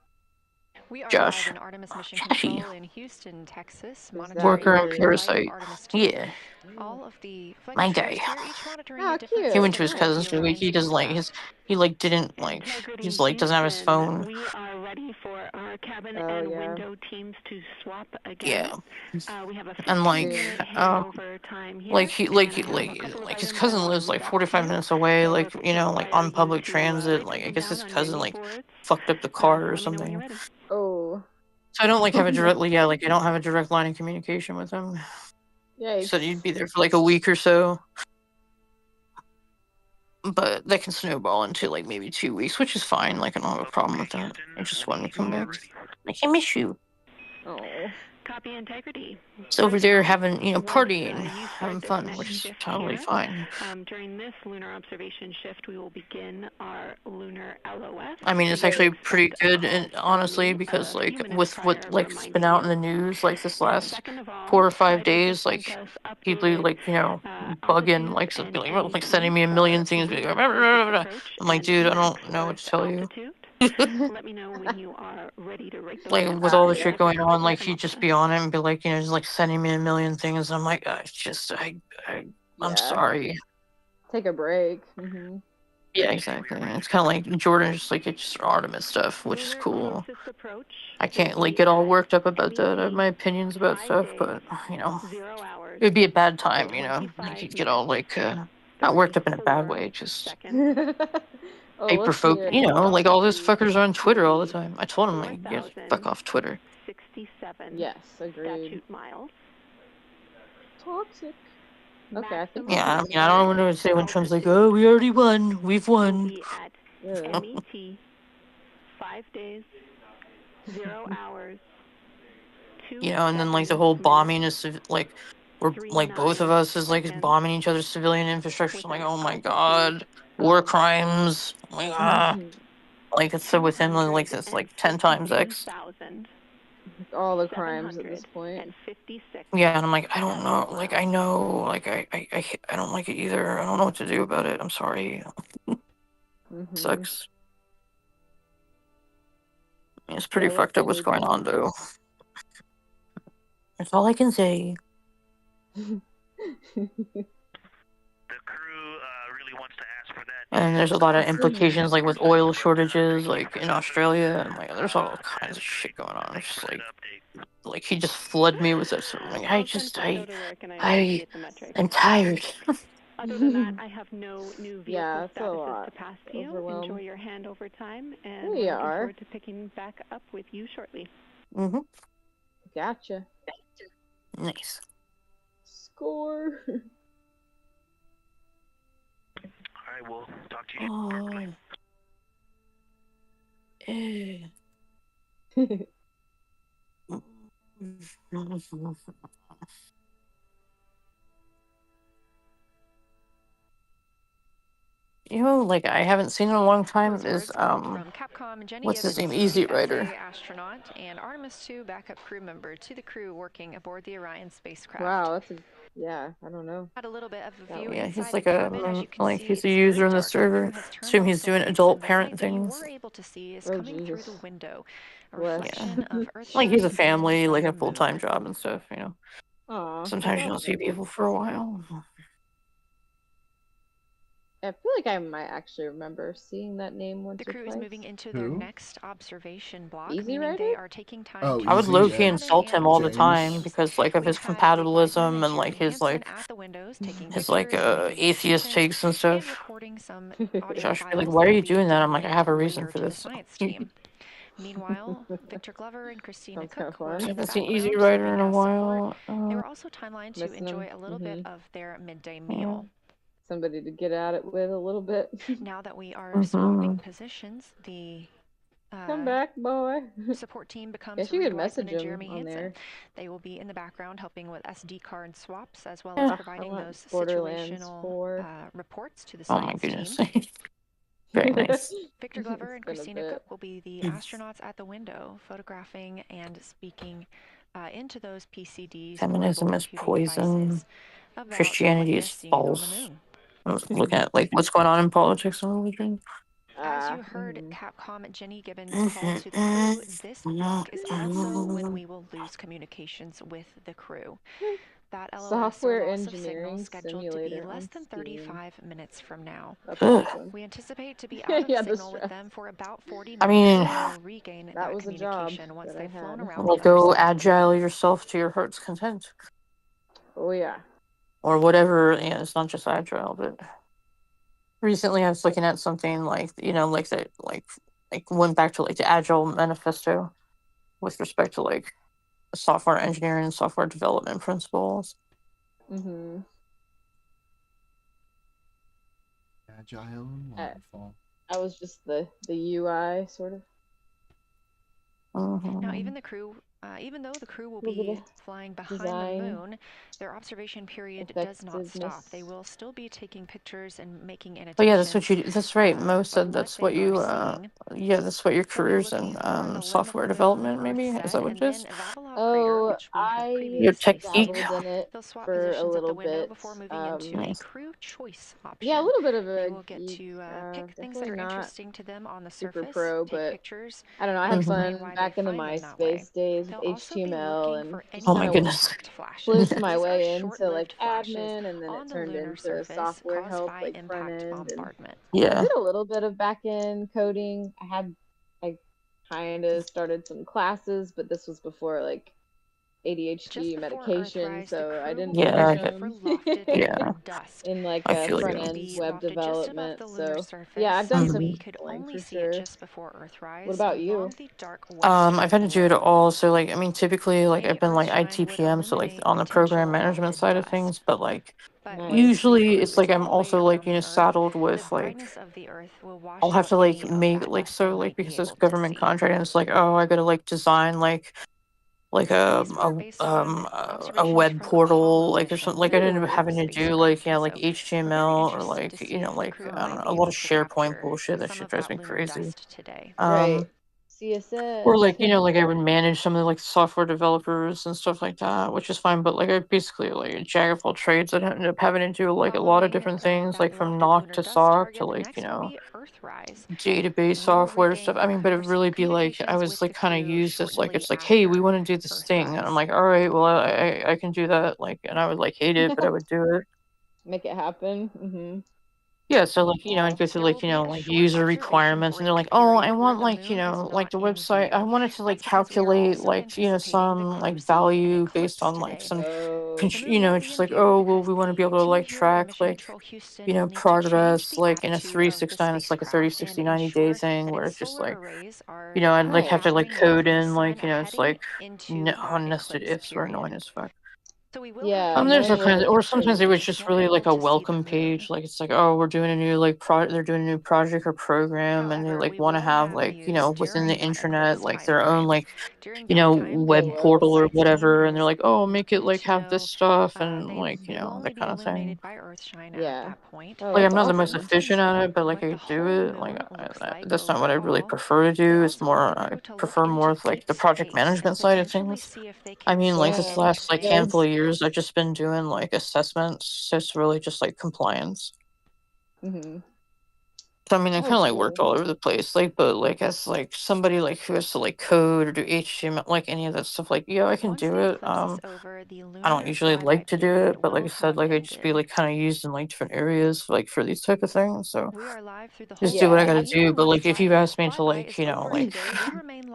We are Josh. live in Artemis Mission Joshy. Control in Houston, Texas, Who's that? monitoring Worker on the flight of Parasite. Artemis 2. Yeah. All of the flight My controllers guy. here, each monitoring Oh, a different cute. He went to system his of cousin's the for the week. Orion He doesn't like his. spacecraft. He like didn't like. Integrity He's like doesn't have his Houston, phone. we are ready for our cabin Oh, and yeah. window teams to swap again. Yeah. We have a And like, 15-minute handover time here. like and I have a couple of like his items I cousin want to lives read like off 45 to you minutes away. that Like like require on you public to transit. write Like I them guess down his on cousin menu like boards. fucked up the car So or let me know when you're something. ready. Oh. So I don't like have a directly. Yeah, like I don't have a direct line of communication with him. Yikes. He said he'd be there for like a week or so. But that can snowball into like maybe 2 weeks, which is fine. Like I don't have a problem with that. I just want him to come back. Like I miss you. Oh. Copy integrity. It's over there having, Once, partying, you having start this fun, next which is shift totally here, fine. During this lunar observation shift, we will begin our lunar LOS. I mean, it's You will actually pretty expect a good, call and from honestly, me because a few like minutes with what prior like's been reminding out in you. the news like this last Second of all, 4 or 5 Flyby days, just sent like us people updated like bugging altitudes like and like sending me a NEC million for things. Being lunar like, "Blah, blah, surface blah, blah." approach I'm like, and dude, I lunar don't know what surface to tell you. altitude. Let me know when you are ready to rate those Like numbers. with all the Yeah. shit going on, like Come he'd up just with. be on it and be like, just like sending me a million things. I'm like, it's just I'm Yeah. sorry. Take a break. Yeah, exactly. It's kind of like Jordan, just like it's just Artemis stuff, which is Lunar cool. closest approach I will can't like be get all at worked up about that. I have MET my opinions about 5 stuff, days, but 0 hours, it'd be a bad time, Like 25 you'd get all minutes, like not worked up in a bad 34 way, just seconds, Oh, hyper let's hear focused. it. Like all those fuckers are on Twitter all the be time. I told him like, get the fuck off Twitter. 4,067 Yes, agreed. statute miles. Toxic. Okay, I think Yeah, I this mean, I don't know what to say when Trump's like, oh, we already won, we've Will won. be at Yeah. MET 5 days, 0 hours, 2 And then like the seconds, whole bombing is like we're like both of 39 us is like seconds, bombing each other's civilian infrastructure. I'm like, an oh my altitude god, war of crimes. Like, like it's so within like it's like 10 times X. All the crimes at this point. 756. Yeah, and I'm like, I don't know. Like I know, like I don't like it either. I don't know what to do about it. I'm sorry. Sucks. It's pretty Yeah, let's fucked up see what's what going on though. That's all I can say. The crew really wants to ask for that. And there's a lot of implications, like with oil shortages, like in Australia, and like there's all kinds of shit going on. It's just like he just flooded me with this. I'm like, I am tired. Other than that, I have no new Yeah, vehicle it's a statuses lot. to pass to you. Overwhelmed. Enjoy your handover time, and There we're you looking are. forward to picking back up with you shortly. Gotcha. Nice. Score. Alright, we'll talk to you Like I haven't seen in a long time is From Capcom, Jenny what's his Gibbons, name? Easy the Rider. SA astronaut and Artemis 2 backup crew member to the crew working aboard the Orion spacecraft. Wow, that's I don't know. Had a little bit of a view Yeah, inside he's like the cabin. As you can like see, he's a it's user very in the dark. The crew server. has turned Assume off he's the doing lights, adult and the parent light that you things. were able to see is Oh, coming through the Jesus. window. A Bless. reflection of Earth Like he's a shining in family, like from a the full time moon. job and stuff. Aw, Sometimes you that's don't see people for a while. I feel like I might actually remember seeing that name once The or crew twice. is moving into their next observation block, Easy meaning Rider? they are taking time Oh, to I would Easy, low-key yeah. insult him all the time James. because like of his We've had Nick Wiseman compatibilism and like Jeremy his Hansen at the windows taking his pictures, making atheist notations, takes and and stuff. recording some audio Josh would be like, files why that are will you be doing that? I'm given like, I have a reason later for to the this. science team. Meanwhile, Victor Glover and Christina Sounds kinda Cook were fun. in I the haven't seen Easy background Rider serving in a as support. while. They were also timelined to Missing 'em. enjoy a little bit of their midday Yeah. meal. Somebody to get at it with a little bit. Now that we are swapping positions, the Come back, boy. support team becomes Guess you Reed could Wiseman message and him Jeremy on Hansen. there. They will be in the background helping with SD card swaps as well as Yeah. providing I want those Borderlands situational 4. reports to the Oh my science goodness. team. Very nice. Victor Glover and It's been a Christina bit. Cook will be the astronauts at the window, photographing and speaking into those PCDs, Feminism portable is computing poison. devices, about Christianity what is they're seeing on the false. moon. I was looking at like what's going on in politics and religion. As you heard Capcom Jenny Gibbons call to the crew, this block is also when we will lose communications with the crew. That LOS Software or loss of signal engineering scheduled to be simulator less on than Steam. 35 minutes from now. That's awesome. We anticipate to be out of Yeah, the signal with stress. them for about 40 I minutes, mean, and we'll regain that was a job communication once that I they've flown had. around well, the other go side. agile yourself to your heart's content. Oh yeah. Or whatever. Yeah, it's not just agile, but recently I was looking at something like like that like went back to like the agile manifesto with respect to like software engineering and software development principles. Mm-hmm. Agile and waterfall. I was just the UI sort of. Now, even the crew Even though the crew will little bit be of flying behind the design moon, their observation period does not stop. They effectiveness. will still be taking pictures and making Oh yeah, that's what annotations you. That's right. Mo of said what that's they what you. are seeing. Yeah, that's what your So we are career's looking in. for the limb of Software the moon, development, maybe. Earth Is set, that what it and is? then Vavilov crater, Oh, which we have Your I previously seen. technique. dabbled in it They'll swap for a positions at the little window bit. before moving into a Nice. crew choice option. Yeah, a little bit of They a will get geek. to pick things that Definitely are not interesting to them on the super surface, pro, take but pictures, I don't know. I and had explain fun why back they in the find them that way. MySpace days with They'll also be HTML, looking and for any just Oh kind my of goodness. flashes. blitzed my These are way into short-lived like flashes admin, and then it on the turned lunar into surface software caused help, by like front impact end, and bombardment. I Yeah. did a little bit of back end coding. I kind of started some classes, but this was before like ADHD medication, so I didn't Yeah. finish I get, them yeah. in like I a feel front you. end web development. The lunar So surface, yeah, I've done so some we could tooling only for see it sure. just before Earthrise. What about along you? the dark western I've had to do it limb. all. So like, I mean, typically, like Any I've been like Earthshine would ITPM, so like eliminate on the program potential management melted side of dust. things. But like, But once the usually crew it's is like I'm all the way also like around the Earth, saddled the with like brightness of the Earth will I'll wash have out to like any of make that like dust so they like might be because it's able to government see. contract and it's like, oh, I gotta like design like These were based on a observations web from Apollo portal like or something. mission Like I of ended up the having to do spacecraft. like like So we're very HTML or interested to like see if the like crew I don't might know, be a lot able of to SharePoint capture bullshit. That some shit of drives that me lunar crazy. dust today. Right. Or CSS. like like I would manage some of the like software developers and stuff like that, which is fine. But like I basically like a jack of all trades. I ended up having to do like a lot of different things, like from knock to sock to like Earthrise. database software stuff. I mean, but it really be like I was like kind of used as like it's like, hey, we want to do this thing, and I'm like, all right, well, I can do that. Like, and I would like hate it, but I would do it. Make it happen. Yeah, so like I'd go through like like user requirements, and they're like, oh, I want like like the website. I wanted to like calculate like some like value based on like some, just like, oh, well, we want to be able to like track like progress like in a 369. It's like a 30, 60, 90-day thing where it's just like I'd like have to like code in like it's like nested ifs were annoying as fuck. Yeah, There's all mine kinds were of, or sometimes pretty. it was just really like a welcome page. Like it's like, oh, we're doing a new like they're doing a new project or program, and they like want to have like within the intranet like their own like web portal or whatever, and they're like, oh, make it like have this stuff and like that kind of thing. Yeah. Oh, Like that's I'm not the most awesome. efficient at it, but like I do it. Like that's not what I really prefer to do. It's more I prefer more of, like the project management side of things. I mean, like this Same. last like Yeah, handful it's of years, I've just been doing like assessments. So it's really just like compliance. So I mean, I kind of like worked all over the place, like, but like as like somebody like who has to like code or do HTML, like any of that stuff, like yeah, I can do it. I don't usually like to do it, but like I said, like I just be like kind of used in like different areas, like for these type of things. So just do what I gotta do. But like if you ask me to like like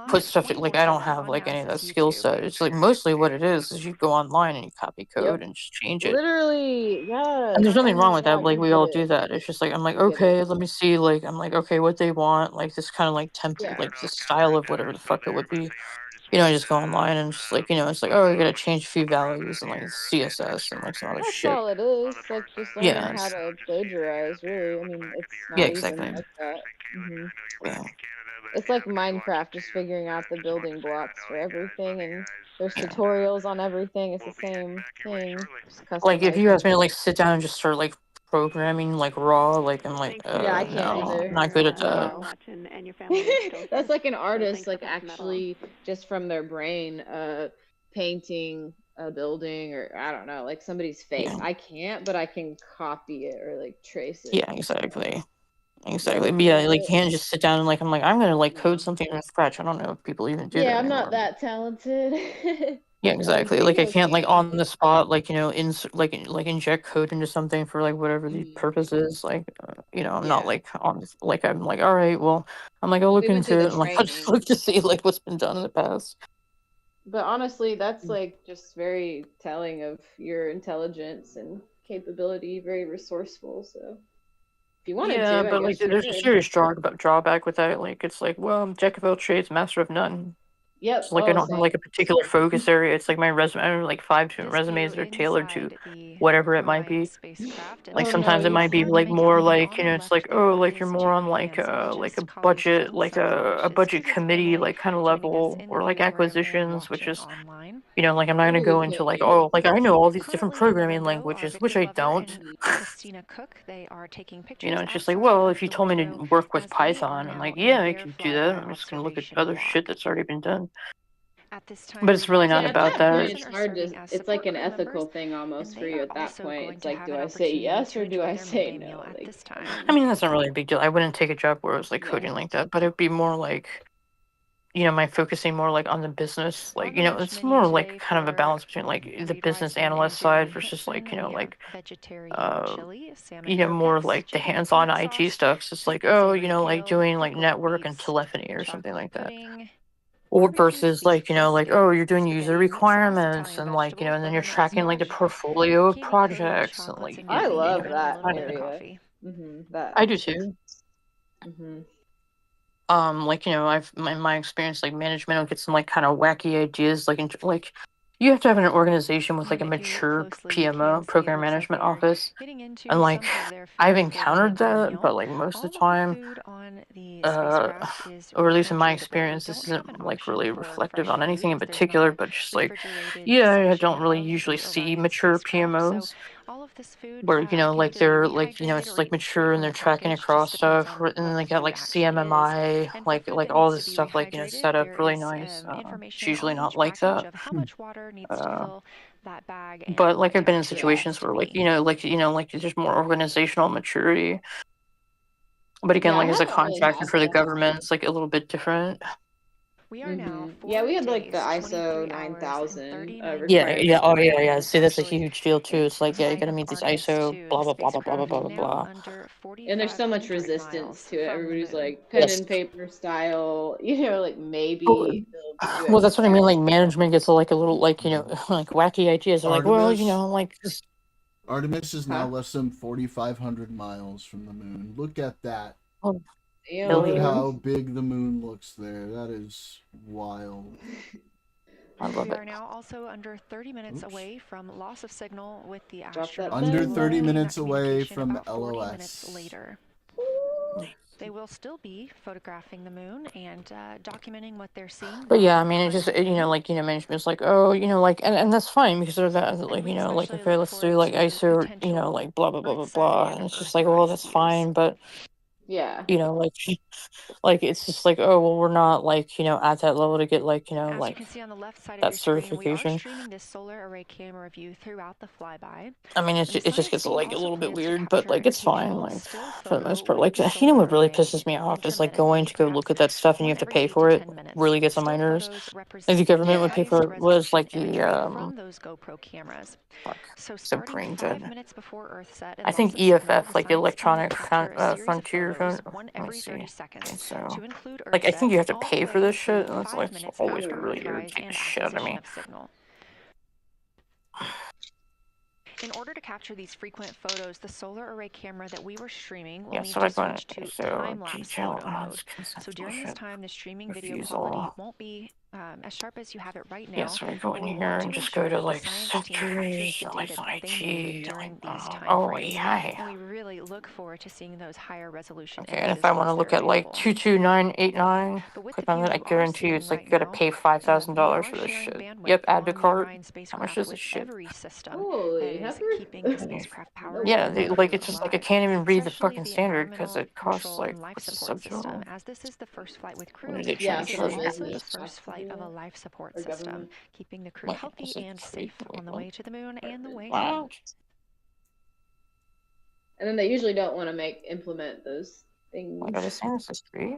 put stuff like I don't have like any of that skill set. It's like mostly what it is you go online and you copy Yep. code and just change it. Literally, yes. And there's nothing wrong I'm with that. glad Like you we get all it. do that. It's just like I'm like, I get it. okay, let me see. Like I'm like, okay, what they want, like this kind of like template, like this style of whatever the fuck it would be. I just go online and just like it's like, oh, I gotta change a few values and like CSS and like some other That's shit. all it is. Like just learning Yeah, how to plagiarize. Really, I mean, it's yeah, not even exactly. like that. Yeah. It's like Minecraft, just figuring out the building blocks for everything, and there's tutorials on everything. It's the same thing, just Like if you customizing ask me to it. like sit down and just start like programming like raw, like I'm like, Yeah, I can't no, either. I'm not good at that. No. That's like an artist, like actually just from their brain, painting a building, or I don't know, like somebody's face. Yeah. I can't, but I can copy it or like trace it. Yeah, exactly. Yeah, Exactly. I But yeah, can't do like you it. can't just sit down and like I'm like I'm gonna like code something from scratch. I don't know if people even do Yeah, that I'm not anymore. that talented. Yeah, That would exactly. take Like I can't like cooking. on the spot like like inject code into something for like whatever the purpose is. Like I'm not Yeah. like on this, like I'm like all right, well I'm like I'll look We went into through it. the I'm like I'll just training. look to see like what's been done in the past. But honestly, that's like just very telling of your intelligence and capability, very resourceful. So if you wanted Yeah, to, I but like guess you there's a could. serious drawback with that. Like it's like, well, I'm jack of all trades, master of none. Yep. So like I don't have like a particular focus area. It's like my resume. I have like 5 different resumes that are tailored to whatever it might be. Like sometimes it might be like more like it's like like you're more on like a budget a budget committee like kind of level, or like acquisitions, which is like I'm not gonna go into like like I know all these different programming languages, which I don't. Christina Cook, they are taking pictures. It's just like, well, if you told me to work with Python, I'm like, yeah, I can do that. I'm just gonna look at other shit that's already been done. At this time, but it's really not about that. It's hard to. It's like an ethical thing almost for you at that point. It's like, do I say yes or do I say no? Like, I mean, that's not really a big deal. I wouldn't take a job where it was like coding like that, but it'd be more like, my focusing more like on the business, like it's more like kind of a balance between like the business analyst side versus like more like the hands-on IT stuff. So it's like like doing like network and telephony or something like that. Or versus like you're doing user requirements and like and then you're tracking like the portfolio of projects and like I love that kind of area. That I do too. Mhm. Like I've in my experience, like management will get some like kind of wacky ideas, like you have to have an organization with like a mature PMO, program management office, and like I've encountered that, but like most of the time, or at least in my experience, this isn't like really reflective on anything in particular, but just like I don't really usually see mature PMOs where like they're like it's like mature and they're tracking across stuff, and then they got like CMMI, like all this stuff like set up really nice. It's usually not like that. But like I've been in situations where like like there's more organizational maturity. But again, Yeah, I like as a haven't really contractor had for the that. government, it's like a little bit different. Yeah, we had like the ISO 9000 Yeah. requirements. Oh, yeah. See, that's a huge deal too. It's like, you gotta meet these ISO, blah blah blah blah blah blah blah blah. And there's so much resistance to it. Everybody's like pen Yes. and paper style, like maybe they'll do it. Well, that's what I mean. Like management gets like a little like like wacky ideas. They're like, well, Artemis? like just Artemis is now less than 4,500 miles from the moon. Look at that. Oh, look at how big the moon looks there. That is wild. I love we it. are now also under 30 minutes away from loss of signal with the astronaut. Under 30 minutes away from about 40 minutes LOS. later. They will still be photographing the moon and documenting what they're seeing. But yeah, I mean, it just like management's like, oh, like, and that's fine because they're that like like okay, let's do like ISO, like blah blah blah blah blah, and it's just like, well, that's fine, but yeah, like it's just like, oh well, we're not like at that level to get like As like you can see on the left side of that your screen, we are certification. streaming this solar array camera view throughout the flyby. I mean, it just gets like a little bit weird, but like it's fine. Like for the most part, like what really pisses me off is like going to go look at that stuff and you have to pay for it. Really gets on my nerves. Like the government would pay for it was like the from those GoPro cameras. So it's a brain dead. 5 minutes before Earth set, I think EFF, like Electronic Frontier. Let me see. So, like, I think you have to pay for this shit, and that's like always really irritating the shit out of me. In order to capture these frequent photos, the solar array camera that we were streaming will need so to I'm going switch to to time-lapse photo mode. So during this time, the streaming video quality won't be as sharp as you have it right now. Yeah, so I go in here and just go to like sectors, like IT, like, oh yeah. And we really look forward to seeing those higher resolution Okay, and if I want to look at like 22989, click on that. I guarantee you, it's like you gotta pay $5,000 for this shit. Yep, add to cart. How much is this shit? Holy keeping the spacecraft powered. Yeah, like it's just like I can't even read the fucking standard because it costs like what's the system, as this is the first flight with crew. What are they trying to charge me for the this? first flight of a life support system, keeping the crew healthy and safe on the way to the moon and the way home. And then they usually don't want to implement those things. What are they saying? This is free?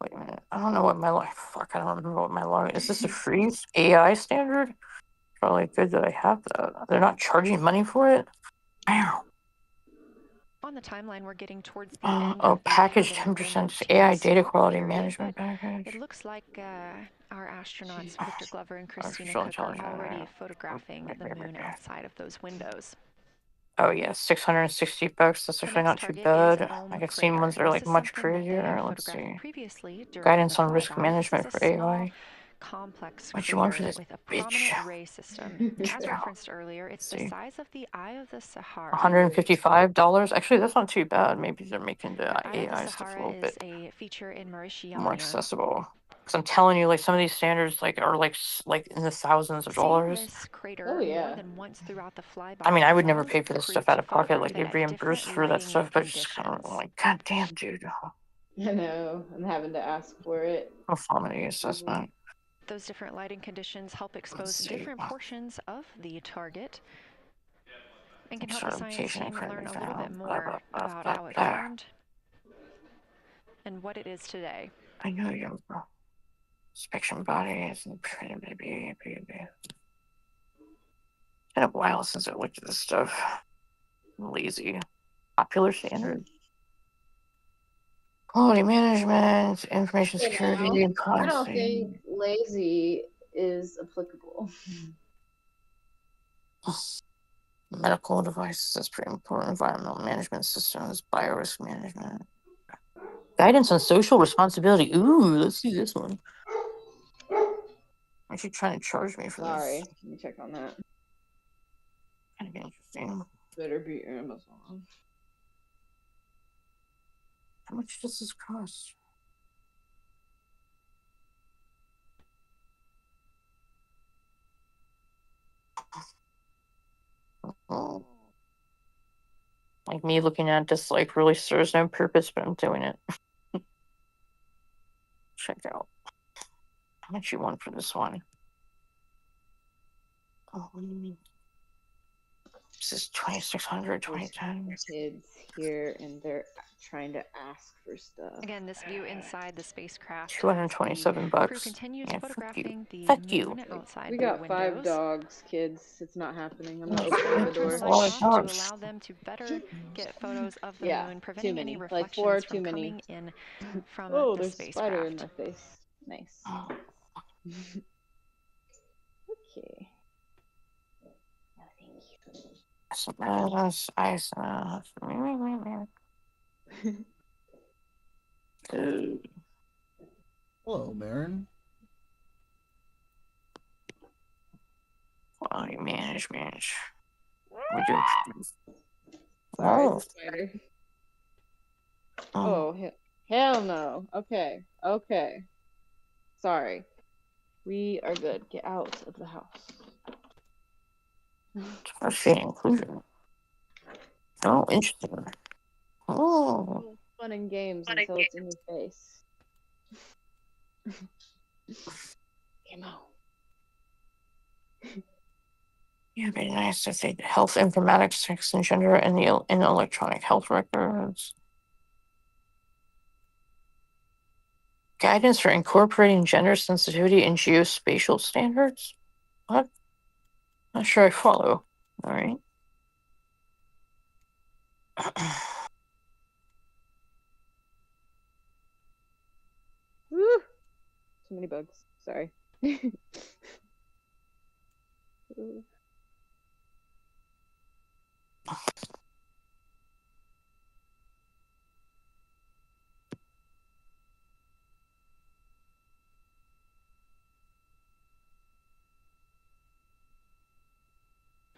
Wait a minute. I don't know what my fuck. I don't remember what my log is. This a free AI standard? Probably good that I have that. They're not charging money for it. Wow. On the timeline, we're getting towards the end. Oh, package 10% AI data quality management package. It looks like our astronauts, Victor Glover and Christina Cook, are already photographing the moon outside of those windows. Oh yeah, $660. That's actually not too bad. I've seen ones that are like much crazier. Let's see. Guidance on risk management for AI. Complex What you want for crater this with a bitch? prominent ray system. As referenced earlier, it's the size of the Eye of the Sahara. $155. Actually, that's not too bad. Maybe they're making the Eye of the AI stuff a Sahara little is bit a feature in more Mauritius. accessible. Because I'm telling you, like some of these standards, like are like in the thousands of dollars. This crater Oh, yeah. more than once throughout the Flyby. I mean, I would never allows pay for the this crew stuff out to of pocket. photograph Like them they'd at reimburse different for that lighting stuff, but just kind of conditions. like, god damn, dude. I know. I'm having to ask for it. Conformity assessment. Those different lighting conditions help expose different portions of the target and can help the science team learn a little bit more about how it formed and what it is today. I know your inspection body is pretty baby. It's been a while since I looked at this stuff. I'm lazy. Popular standards. Quality management, information security, and I don't privacy. think lazy is applicable. Medical devices, that's pretty important. Environmental management systems, biorisk management. Guidance on social responsibility. Ooh, let's see this one. Aren't you trying to charge me for Sorry, this? let me check on that. Kind of interesting. Better be Amazon. How much does this cost? Oh. Like me looking at this, like really serves no purpose, but I'm doing it. Check out. How much you want for this one? Oh, this is 2600, 2010. Kids here and they're trying to ask for stuff. Again, this view inside the spacecraft. $227. Crew continues Yeah, photographing the fuck moon you. outside We their got 5 windows. dogs, kids. It's not happening. I'm not Turn opening the the door. lights off to allow them to better get photos of the Yeah, moon, too preventing any many. Like 4 reflections too from many. coming in from Oh, the there's a spider in spacecraft. my face. Nice. Okay. No, thank you. Hello, Marin. Quality management. We do. Sorry, Oh. it's a spider. Oh, hell no. Okay. Okay. Sorry. We are good. Get out of the house. Diversity and inclusion. Oh, interesting. Oh. Fun and games until it's in your face. Come on. Yeah, it'd be nice if they health informatics, sex and gender, and in electronic health records. Guidance for incorporating gender sensitivity in geospatial standards? What? Not sure I follow. All right. Woo! Too many bugs. Sorry.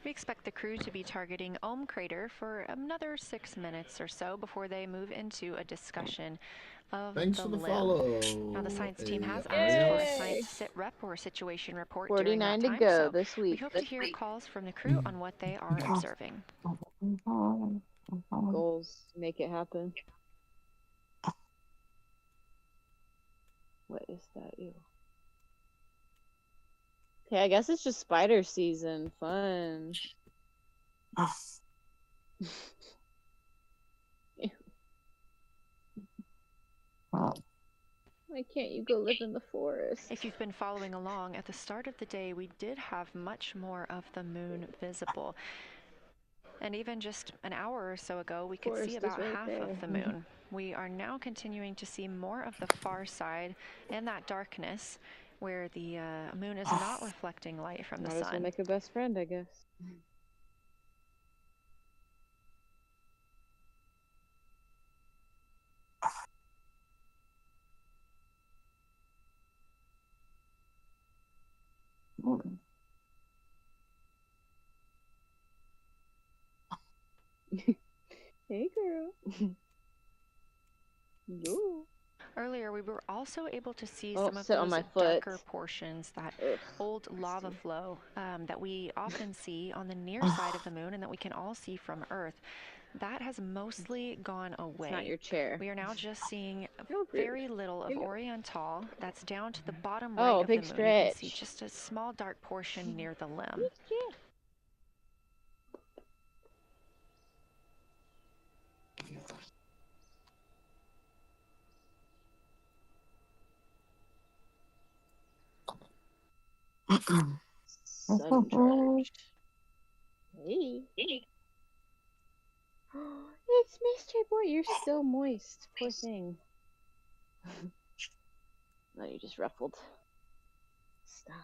We expect the crew to be targeting Ohm Crater for another 6 minutes or so before they move into a discussion of Thanks the for the limb. follow. Now, the science team has Hey, asked for a Arias. science sit rep or situation report during 49 that to time, go so this week. we hope to hear calls from the crew on what they are observing. Goals. Make it happen. What is that? Ew. Okay, I guess it's just spider season. Fun. Why can't you go live in the forest? If you've been following along, at the start of the day, we did have much more of the moon visible. And even just an hour or so ago, we could see about half of the moon. We are now continuing to see more of the far side and that darkness where the moon is not reflecting light from the Might as well sun. make a best friend, I guess. Hey, girl. Yo. Earlier, we were also able to see Oh, some of sit on those my foot. darker portions, that Ugh, old lava nasty. flow that we often see on the near side of the moon and that we can all see from Earth. That has mostly gone away. It's not your chair. We are now just seeing Go, very little of Here you go. Oriental. That's down to the bottom Oh, right of the big moon. You can see stretch. just a small dark portion near the limb. Big stretch. Sun drenched. Hey. It's Mr. Boy. You're still moist. Poor thing. No, you just ruffled. Stop.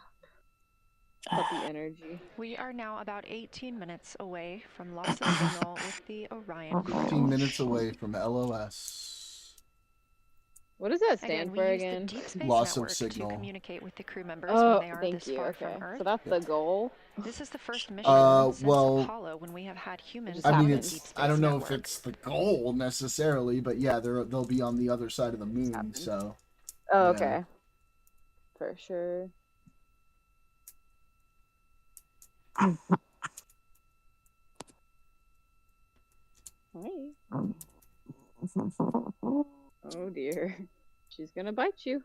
Puppy energy. We are now about 18 minutes away from loss of signal with the Orion crew. 15 minutes away from LOS. What does that stand for use again? the Deep Space Loss of Network signal. to communicate with the crew members Oh, when they are thank this you. far Okay, from Earth. so that's the goal. This is the first mission since well, Apollo when we have had humans I on mean, the it's Deep Space I don't know Network. if it's the goal necessarily, but yeah, they'll be on the other side of the moon. So. Oh, yeah. okay. For sure. Hi. Oh dear. She's gonna bite you.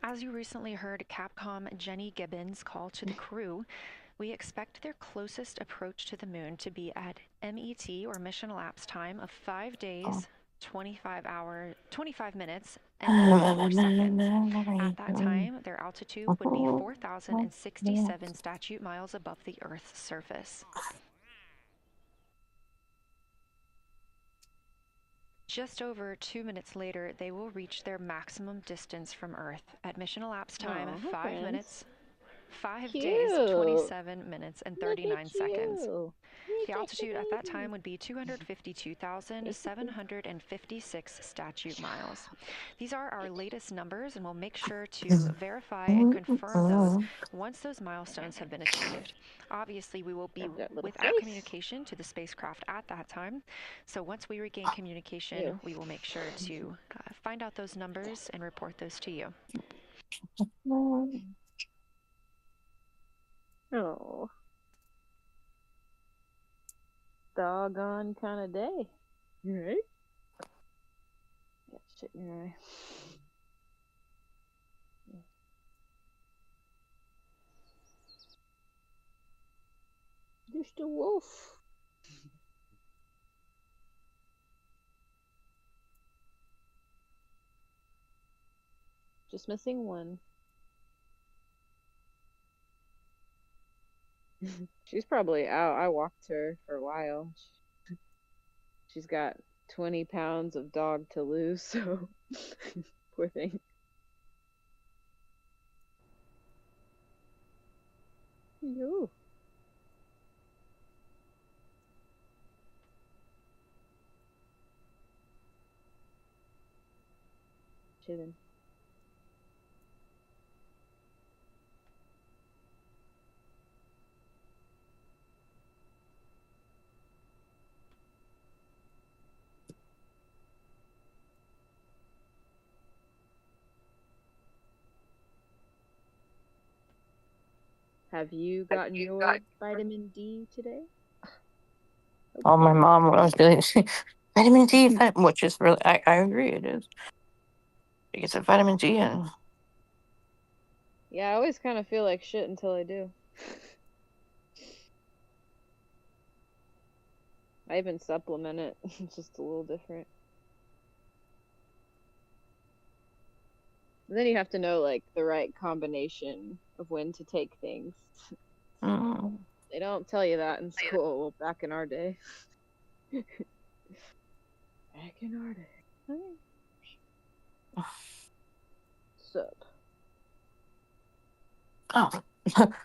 As you recently heard Capcom Jenny Gibbons call to the crew, we expect their closest approach to the moon to be at MET, or mission elapsed time, of 5 days, 25 minutes, and 34 seconds. At that time, their altitude would be 4,067 statute miles above the Earth's surface. Just over 2 minutes later, they will reach their maximum distance from Earth. At mission elapsed time, Oh, 5 friends. minutes, 5 Cute. days, 27 minutes, and Look at 39 seconds. you. The altitude at that time would be 252,756 statute miles. These are our latest numbers, and we'll make sure to verify and confirm those once those milestones have been achieved. Obviously, we will be without communication to the spacecraft at that time, so once we regain communication, we will make sure to find out those numbers and report those to you. Oh. Doggone kind of day. Right? Got shit in your eye. Just a wolf. Just missing one. She's probably out. I walked her for a while. She's got 20 pounds of dog to lose, so poor thing. Yo. Chilling. Have you gotten your vitamin D today? Oh, my mom was doing vitamin D, which is really, I agree, it is. You get some vitamin D in. Yeah, I always kind of feel like shit until I do. I even supplement it. It's just a little different. Then you have to know, like, the right combination of when to take things. They don't tell you that in school back in our day. Back in our day. What's up? Oh,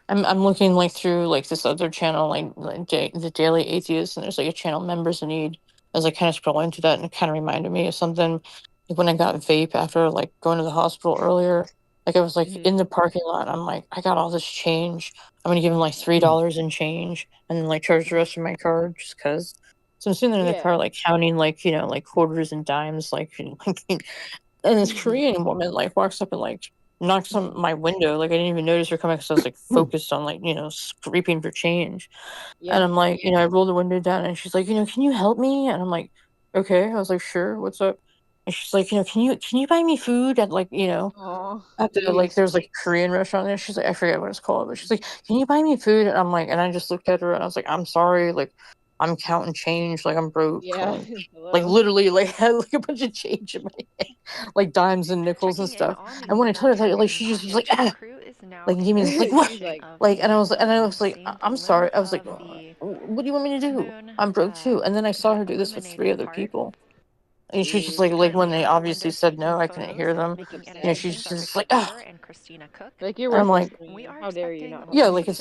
I'm looking like through like this other channel, like the Daily Atheist, and there's like a channel Members in Need. As I kind of scroll into that, and it kind of reminded me of something. when I got vape after like going to the hospital earlier, like I was like Mhm. in the parking lot. I'm like, I got all this change. I'm gonna give him like $3 in change, and then like charge the rest of my card just cause. So I'm sitting there in the Yeah. car like counting like like quarters and dimes like and this Korean woman like walks up and like knocks on my window. Like I didn't even notice her coming because I was like focused on like scraping for change. And Yeah. I'm like, I roll the window down and she's like, can you help me? And I'm like, okay. I was like, sure. What's up? And she's like, can you buy me food at like Oh, at the like there's like a Korean restaurant there. She's like, I forget what it's called, but she's like, can you buy me food? And I'm like, and I just looked at her and I was like, I'm sorry, like I'm counting change, like I'm broke. Yeah. Like Hello. literally like had like a bunch of change in my hand, like dimes and nickels and stuff. And when I told her that, like she just was like, like give me this like what? She's like, Like and I was like, I'm sorry. I was like, what do you want me to do? I'm broke too. And then I saw her do this with 3 other people. And she's just jeez. like when they obviously said no, I couldn't hear them. That's upsetting. She's just like, ah. Like you're And I'm worthless like, to me. How dare you not help yeah, me? like it's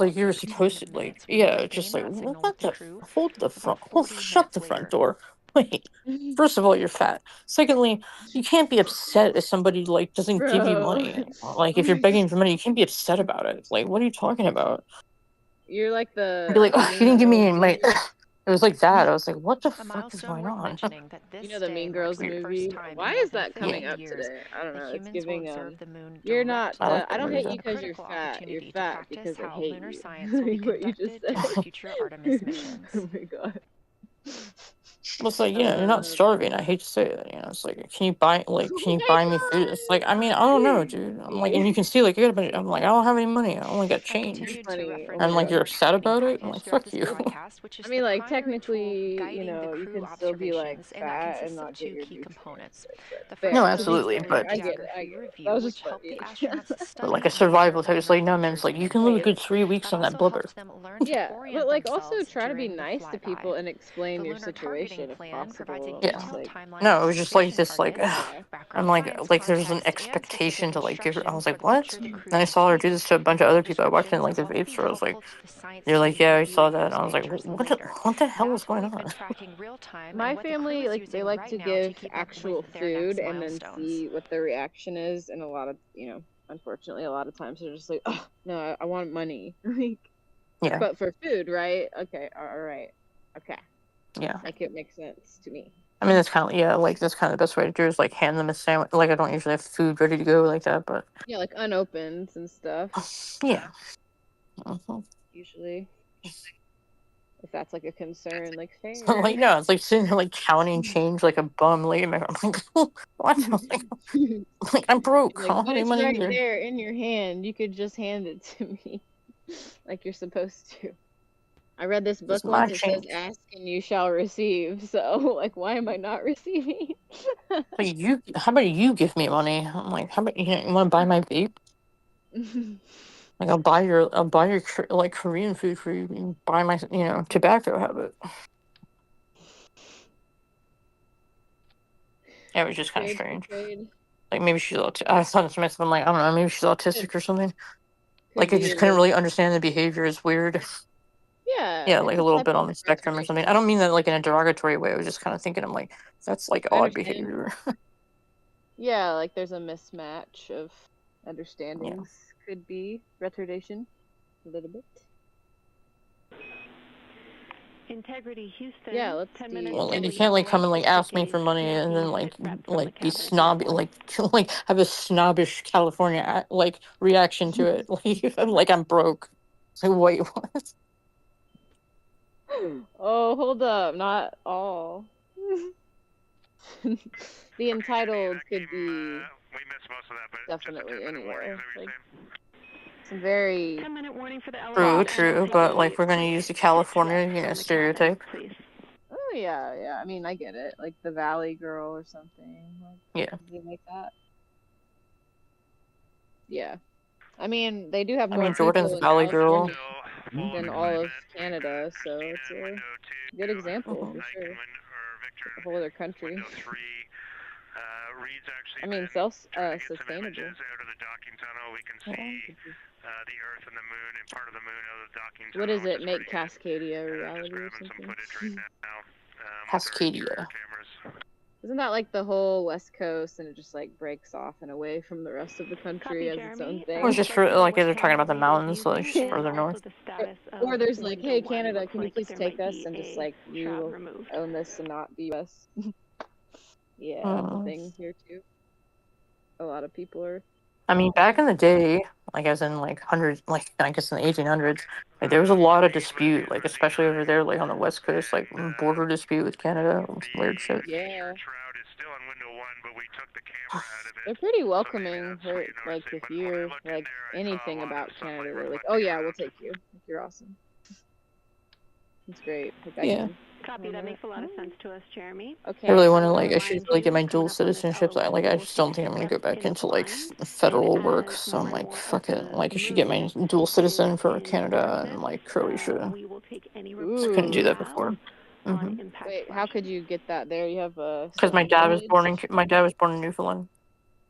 like you're supposed to like, yeah, it's just like what the hold the front, shut the front door. Wait, first of all, you're fat. Secondly, you can't be upset if somebody like doesn't give you Bro. money. Like if you're begging for money, you can't be upset about it. Like what are you talking about? You're like I'd be like, the oh, you Mean didn't give me Girls any money. movie. It was like that. I was like, what the fuck is going on? You know the Mean Girls movie? Why is that coming up today? I don't know. It's giving you're not I like I that don't hate movie. you because you're fat. You're fat because I hate you. Like what you just said. Oh my god. Well, it's like, you're not starving. I hate to say it. It's like, can you buy me food? It's like, I mean, I don't know, dude. I'm like, and you can see, like, I'm like, I don't have any money. I only got change. Funny. Oh And my like, god. you're upset about it? I'm like, fuck you. I mean, like technically, you can still be like fat and not get your nutrients. But No, fair. To be absolutely, fair, but I get it. I get it. That was just funny. but like a survival type, it's like, no, man, it's like, you can live a good 3 weeks on that blubber. Yeah, but like also try to be nice to people and explain your situation if possible. Yeah. Just, like, No, it was just like this, like, yeah. I'm like there's an expectation to like give her. I was like, what? And I saw her do this to a bunch of other people. I walked in like the vape store. I was like, you're like, yeah, I saw that. And I was like, what the hell is going on? My family, like, they like to give actual food and then see what the reaction is, and a lot of, unfortunately, a lot of times they're just like, oh, no, I want money. Like, Yeah. but for food, right? Okay, all right. Okay. Yeah. Like, it makes sense to me. I mean, that's kind of that's kind of the best way to do is like hand them a sandwich. Like I don't usually have food ready to go like that, but Yeah, like unopened and stuff. yeah. Usually, if that's like a concern, like fair. So, like no, it's like sitting there like counting change like a bum. Like I'm like, what? Like I'm broke. Like, I don't but have any it's money right either. there in your hand. You could just hand it to me, like you're supposed to. I read this book my once. It says, change. "Ask and you shall receive." So, like, why am I not receiving? Like how about you give me money? I'm like, how about you want to buy my vape? Like I'll buy your like Korean food for you. You buy my tobacco habit. Yeah, it was just kind of strange. Like maybe she's I thought to myself, I'm like, I don't know, maybe she's autistic or something. Like I be just a couldn't little. really understand the behavior. It's weird. Yeah. Yeah, it's like a little type bit of on the spectrum or something. I don't mean that like in a derogatory way. I was just kind of thinking, I'm like, that's like I odd understand. behavior. Yeah, like there's a mismatch of understandings. Could be retardation, a little bit. Integrity Houston. Yeah, let's 10 see. minutes. Well, like you can't like come and like ask me for money and then like be snobby, like have a snobbish California like reaction to it. Like I'm broke. It's like wait, what? Oh, hold up, not all. The entitled could be definitely anywhere. Like, some very 10-minute warning for the True, but like we're gonna use the California, stereotype. Oh yeah. I mean, I get it. Like the Valley Girl or something. Like, yeah. Something like that. Yeah. I mean, they do have more Jordan's people in Valley Girl than all of Canada, so it's a good example for sure. A whole other country. I mean, self-sustainable. What does it make Cascadia a reality or something? Cascadia. Isn't that like the whole West Coast, and it just like breaks off and away from the rest of the country as its own thing? It was just for like they're talking about the mountains, so like just further north. Or there's like, hey Canada, can you please take us, and just like you will own this and not the US. Yeah, that's a thing here too. A lot of people are. I mean, back in the day, like as in like hundreds, like I guess in the 1800s, like there was a lot of dispute, like especially over there, like on the West Coast, like border dispute with Canada, weird shit. Yeah. They're pretty welcoming for like if you're like anything about Canada, they're like, oh yeah, we'll take you. Like, you're awesome. It's great. Like, Yeah. Copy. That makes a lot of sense to us, Jeremy. Okay. I really want to like. I should really get my dual citizenship. Like I just don't think I'm gonna go back into like federal work. So I'm like, fuck it. Like I should get my dual citizen for Canada and like Croatia. I couldn't do that before. Wait, how could you get that there? You have a. Because my dad was born in Newfoundland.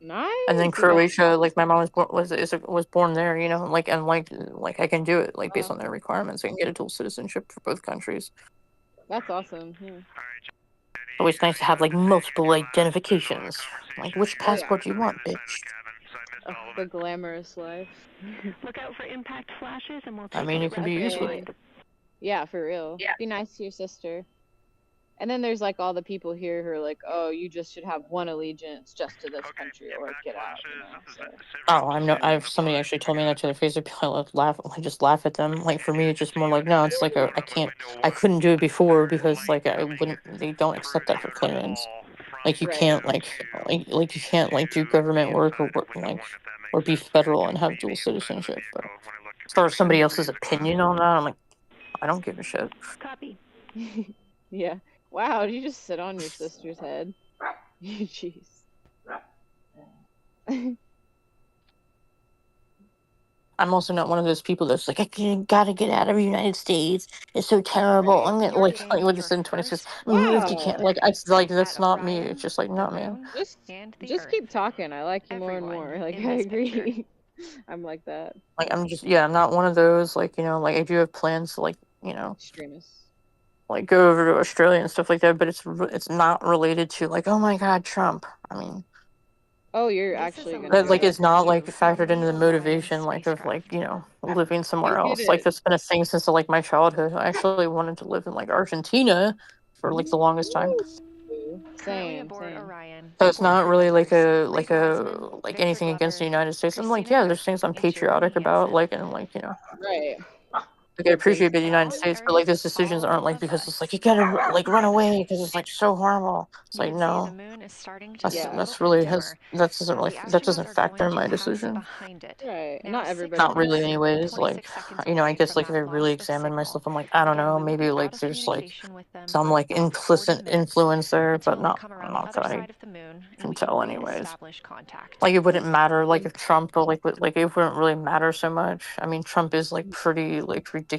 Nice. And then Croatia, like my mom was born there, you know, like and like I can do it like based on their requirements. I can get a dual citizenship for both countries. That's awesome. Yeah. Always nice to have like multiple identifications. Like which passport do you want, bitch? The glamorous life. Look out for impact flashes, and we'll. I mean, it can be useful. Yeah, for real. Yeah. Be nice to your sister. And then there's like all the people here who are like, oh, you just should have one allegiance just to this country or get out. You know, so. Oh, I've somebody actually told me that to their face. I just laugh at them. Like for me, it's just more like no. It's like I couldn't do it before because like I wouldn't. They don't accept that for clearance. Like you can't like you can't like do government work or work like or be federal and have dual citizenship. But as far as somebody else's opinion on that, I'm like, I don't give a shit. Copy. Yeah. Wow, did you just sit on your sister's head? Jeez. I'm also not one of those people that's like, gotta get out of the United States. It's so terrible. I'm gonna like what is in 26? Move to Canada. Like I like that's not me. It's just like not me. Just keep talking. I like you more and more. Like I agree. I'm like that. Like I'm just I'm not one of those like you know like I do have plans to like you know extremists. Like go over to Australia and stuff like that, but it's not related to like oh my god Trump. I mean, oh you're actually gonna that like it's not like factored into the motivation like of like you know living somewhere else. Like that's been a thing since like my childhood. I actually wanted to live in like Argentina for like the longest time. Same. So it's not really like anything against the United States. I'm like yeah, there's things I'm patriotic about like and like you know. Right. Like I appreciate the United States, but like those decisions aren't like because it's like you gotta like run away because it's like so horrible. It's like no, that's really that doesn't factor in my decision. Right, not everybody. Not really, anyways. Like you know, I guess like if I really examine myself, I'm like I don't know, maybe like there's like some like implicit influence there, but not that I can tell anyways. Like it wouldn't matter like if Trump or like it wouldn't really matter so much. I mean, Trump is like pretty like ridiculous.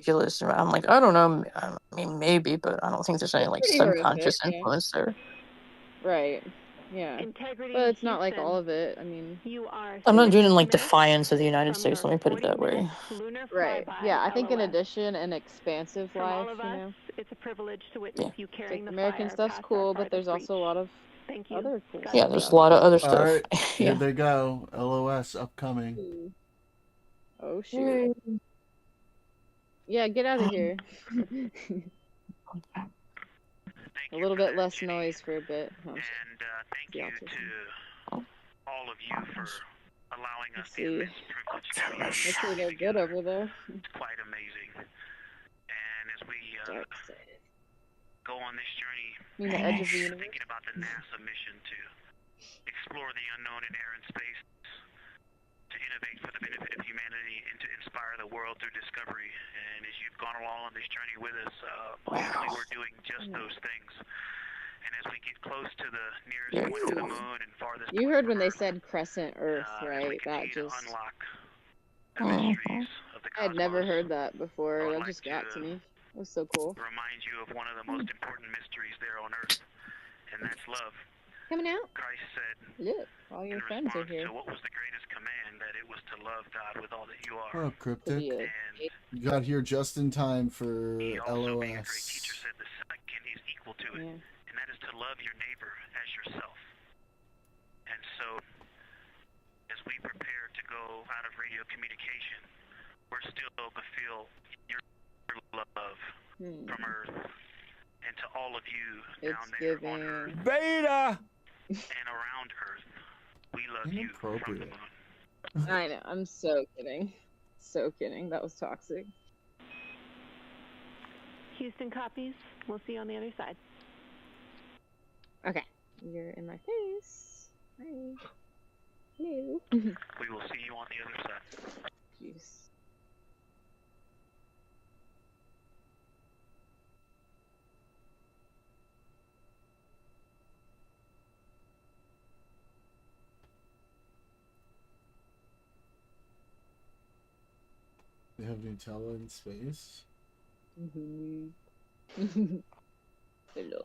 I'm like I don't know. I mean maybe, but I don't think there's any like subconscious influence there. Right. Yeah. Integrity. But it's not like all of it. I mean, I'm not doing it in like defiance of the United States. Let me put it that way. Right. Yeah. I think in addition, an expansive life. You know, it's a privilege to witness you carrying the American stuff's cool, but there's also a lot of other cool. Yeah, there's a lot of other stuff. All right, here they go. LOS upcoming. Oh shoot. Yeah, get out of here. A little bit less noise for a bit. And thank you to all of you for allowing us the immense privilege to Hopefully they're good over there. It's quite amazing. And as we go on this journey, the edge of the universe. thinking about the NASA mission to explore the unknown in air and space, to innovate for the benefit of humanity, and to inspire the world through discovery. And as you've gone along on this journey with us, hopefully we're doing just those things. And as we get close to the nearest point to the moon and farthest You heard when they said crescent Earth, right? That just... I had never heard that before. That just got to me. It was so cool. Remind you of one of the most important mysteries there on Earth, and that's love. Coming out? Christ said, look, all your friends are here. so what was the greatest command? That it was to love God with all that you are. Oh, Cryptic. You got here just in time for LOS. Teacher said the second is equal to it, and that is to love your neighbor as yourself. go out of radio communication, we're still to feel your love from Earth, and to all of you down there on Earth Beta! and around Earth. We love you from the moon. I know. I'm so kidding. So kidding. That was toxic. Houston copies. We'll see you on the other side. Okay. You're in my face. Hi. Hello. We will see you on the other side. Jeez. They have Nutella in space. Hello.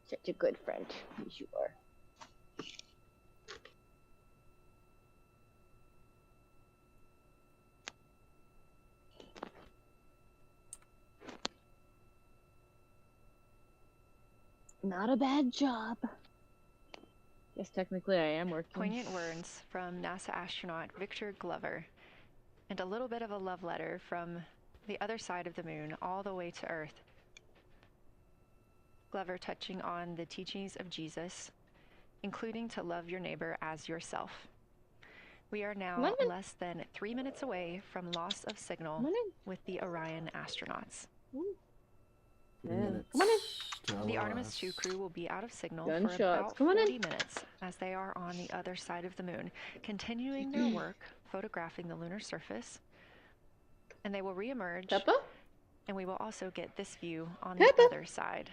Such a good friend. Yes, you are. Not a bad job. Yes, technically I am working. Poignant words from NASA astronaut Victor Glover, and a little bit of a love letter from the other side of the moon all the way to Earth. Glover touching on the teachings of Jesus, including to love your neighbor as yourself. We are now less than 3 minutes away from loss of signal with the Orion astronauts. The Artemis 2 crew will be out of signal for about 40 minutes as they are on the other side of the moon, continuing their work photographing the lunar surface. And they will re-emerge, and we will also get this view on the other side.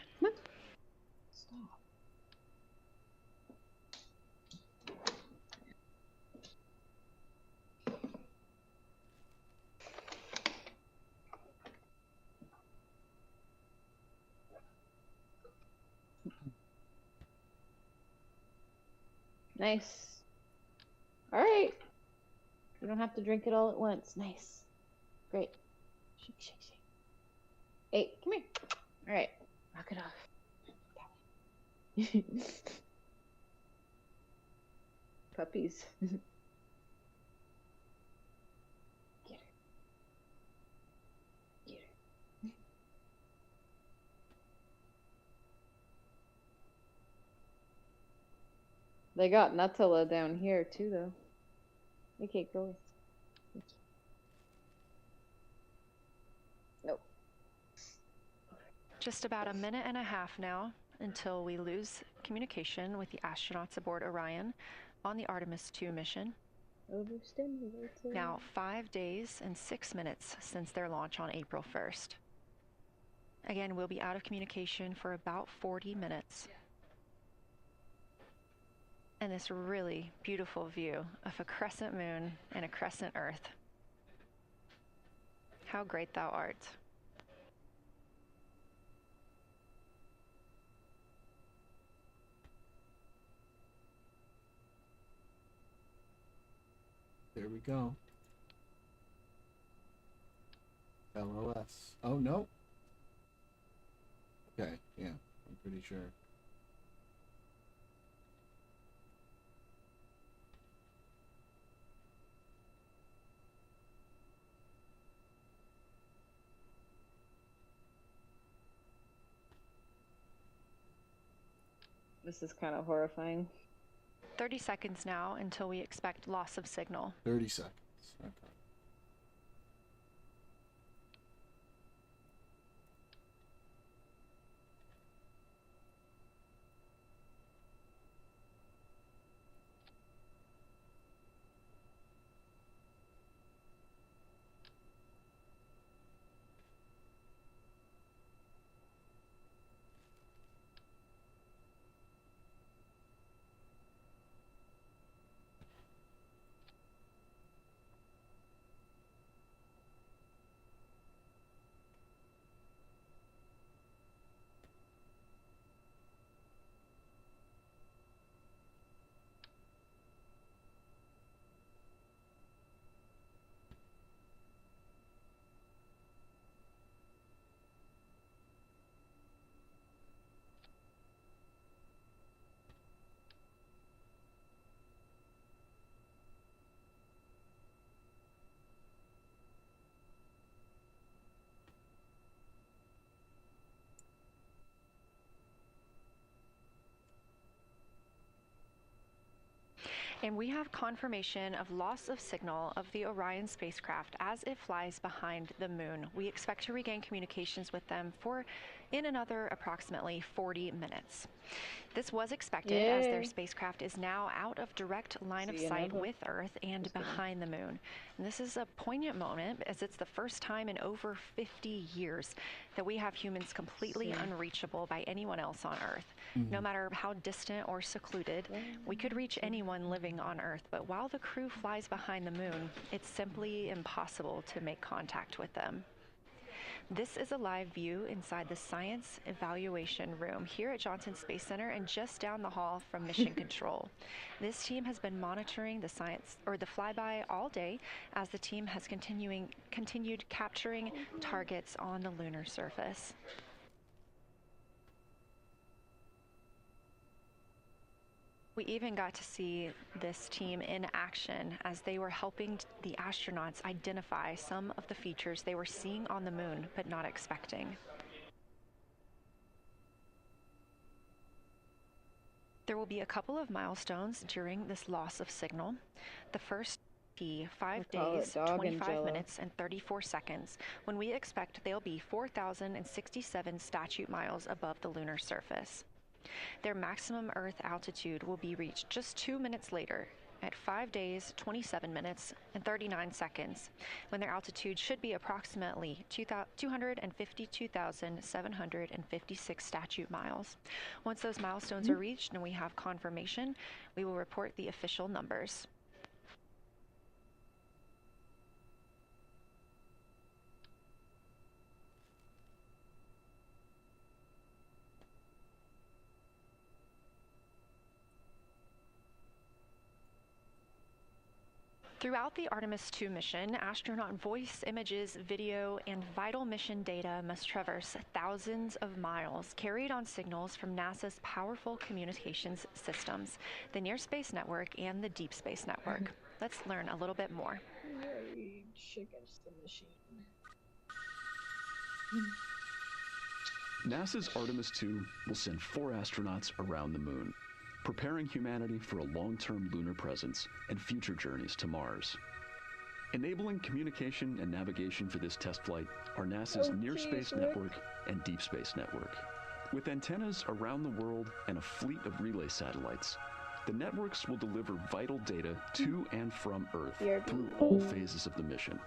Nice. All right. You don't have to drink it all at once. Nice. Great. Shake, shake, shake. Hey, come here. All right. Knock it off. Puppies. Get her. Get her. They got Nutella down here too, though. Okay, go. Nope. Just about a minute and a half now until we lose communication with the astronauts aboard Orion on the Artemis 2 mission. Overstimulated. Now 5 days and 6 minutes since their launch on April 1st. Again, we'll be out of communication for about 40 minutes. And this really beautiful view of a crescent moon and a crescent Earth. How great thou art. There we go. LOS. Oh, no. Okay, yeah, I'm pretty sure. This is kind of horrifying. 30 seconds now until we expect loss of signal. 30 seconds. Okay. And we have confirmation of loss of signal of the Orion spacecraft as it flies behind the moon. We expect to regain communications with them in another approximately 40 minutes. This was expected as their spacecraft is now out of direct line of sight with Earth and behind the moon. And this is a poignant moment as it's the first time in over 50 years that we have humans completely unreachable by anyone else on Earth. No matter how distant or secluded, we could reach anyone living on Earth, but while the crew flies behind the moon, it's simply impossible to make contact with them. This is a live view inside the Science Evaluation Room here at Johnson Space Center and just down the hall from Mission Control. This team has been monitoring the flyby all day as the team has continued capturing targets on the lunar surface. We even got to see this team in action as they were helping the astronauts identify some of the features they were seeing on the moon but not expecting. There will be a couple of milestones during this loss of signal. The first be 5 days, 25 minutes, and 34 seconds, when we expect they'll be 4,067 statute miles above the lunar surface. Their maximum Earth altitude will be reached just 2 minutes later at 5 days, 27 minutes, and 39 seconds, when their altitude should be approximately 252,756 statute miles. Once those milestones are reached and we have confirmation, we will report the official numbers. Throughout the Artemis 2 mission, astronaut voice, images, video, and vital mission data must traverse thousands of miles, carried on signals from NASA's powerful communications systems, the Near Space Network and the Deep Space Network. Let's learn a little bit more. Rage against the machine. NASA's Artemis 2 will send 4 astronauts around the moon, preparing humanity for a long-term lunar presence and future journeys to Mars. Enabling communication and navigation for this test flight are NASA's Near Space Network and Deep Space Network. With antennas around the world and a fleet of relay satellites, the networks will deliver vital data to and from Earth through all phases of the mission.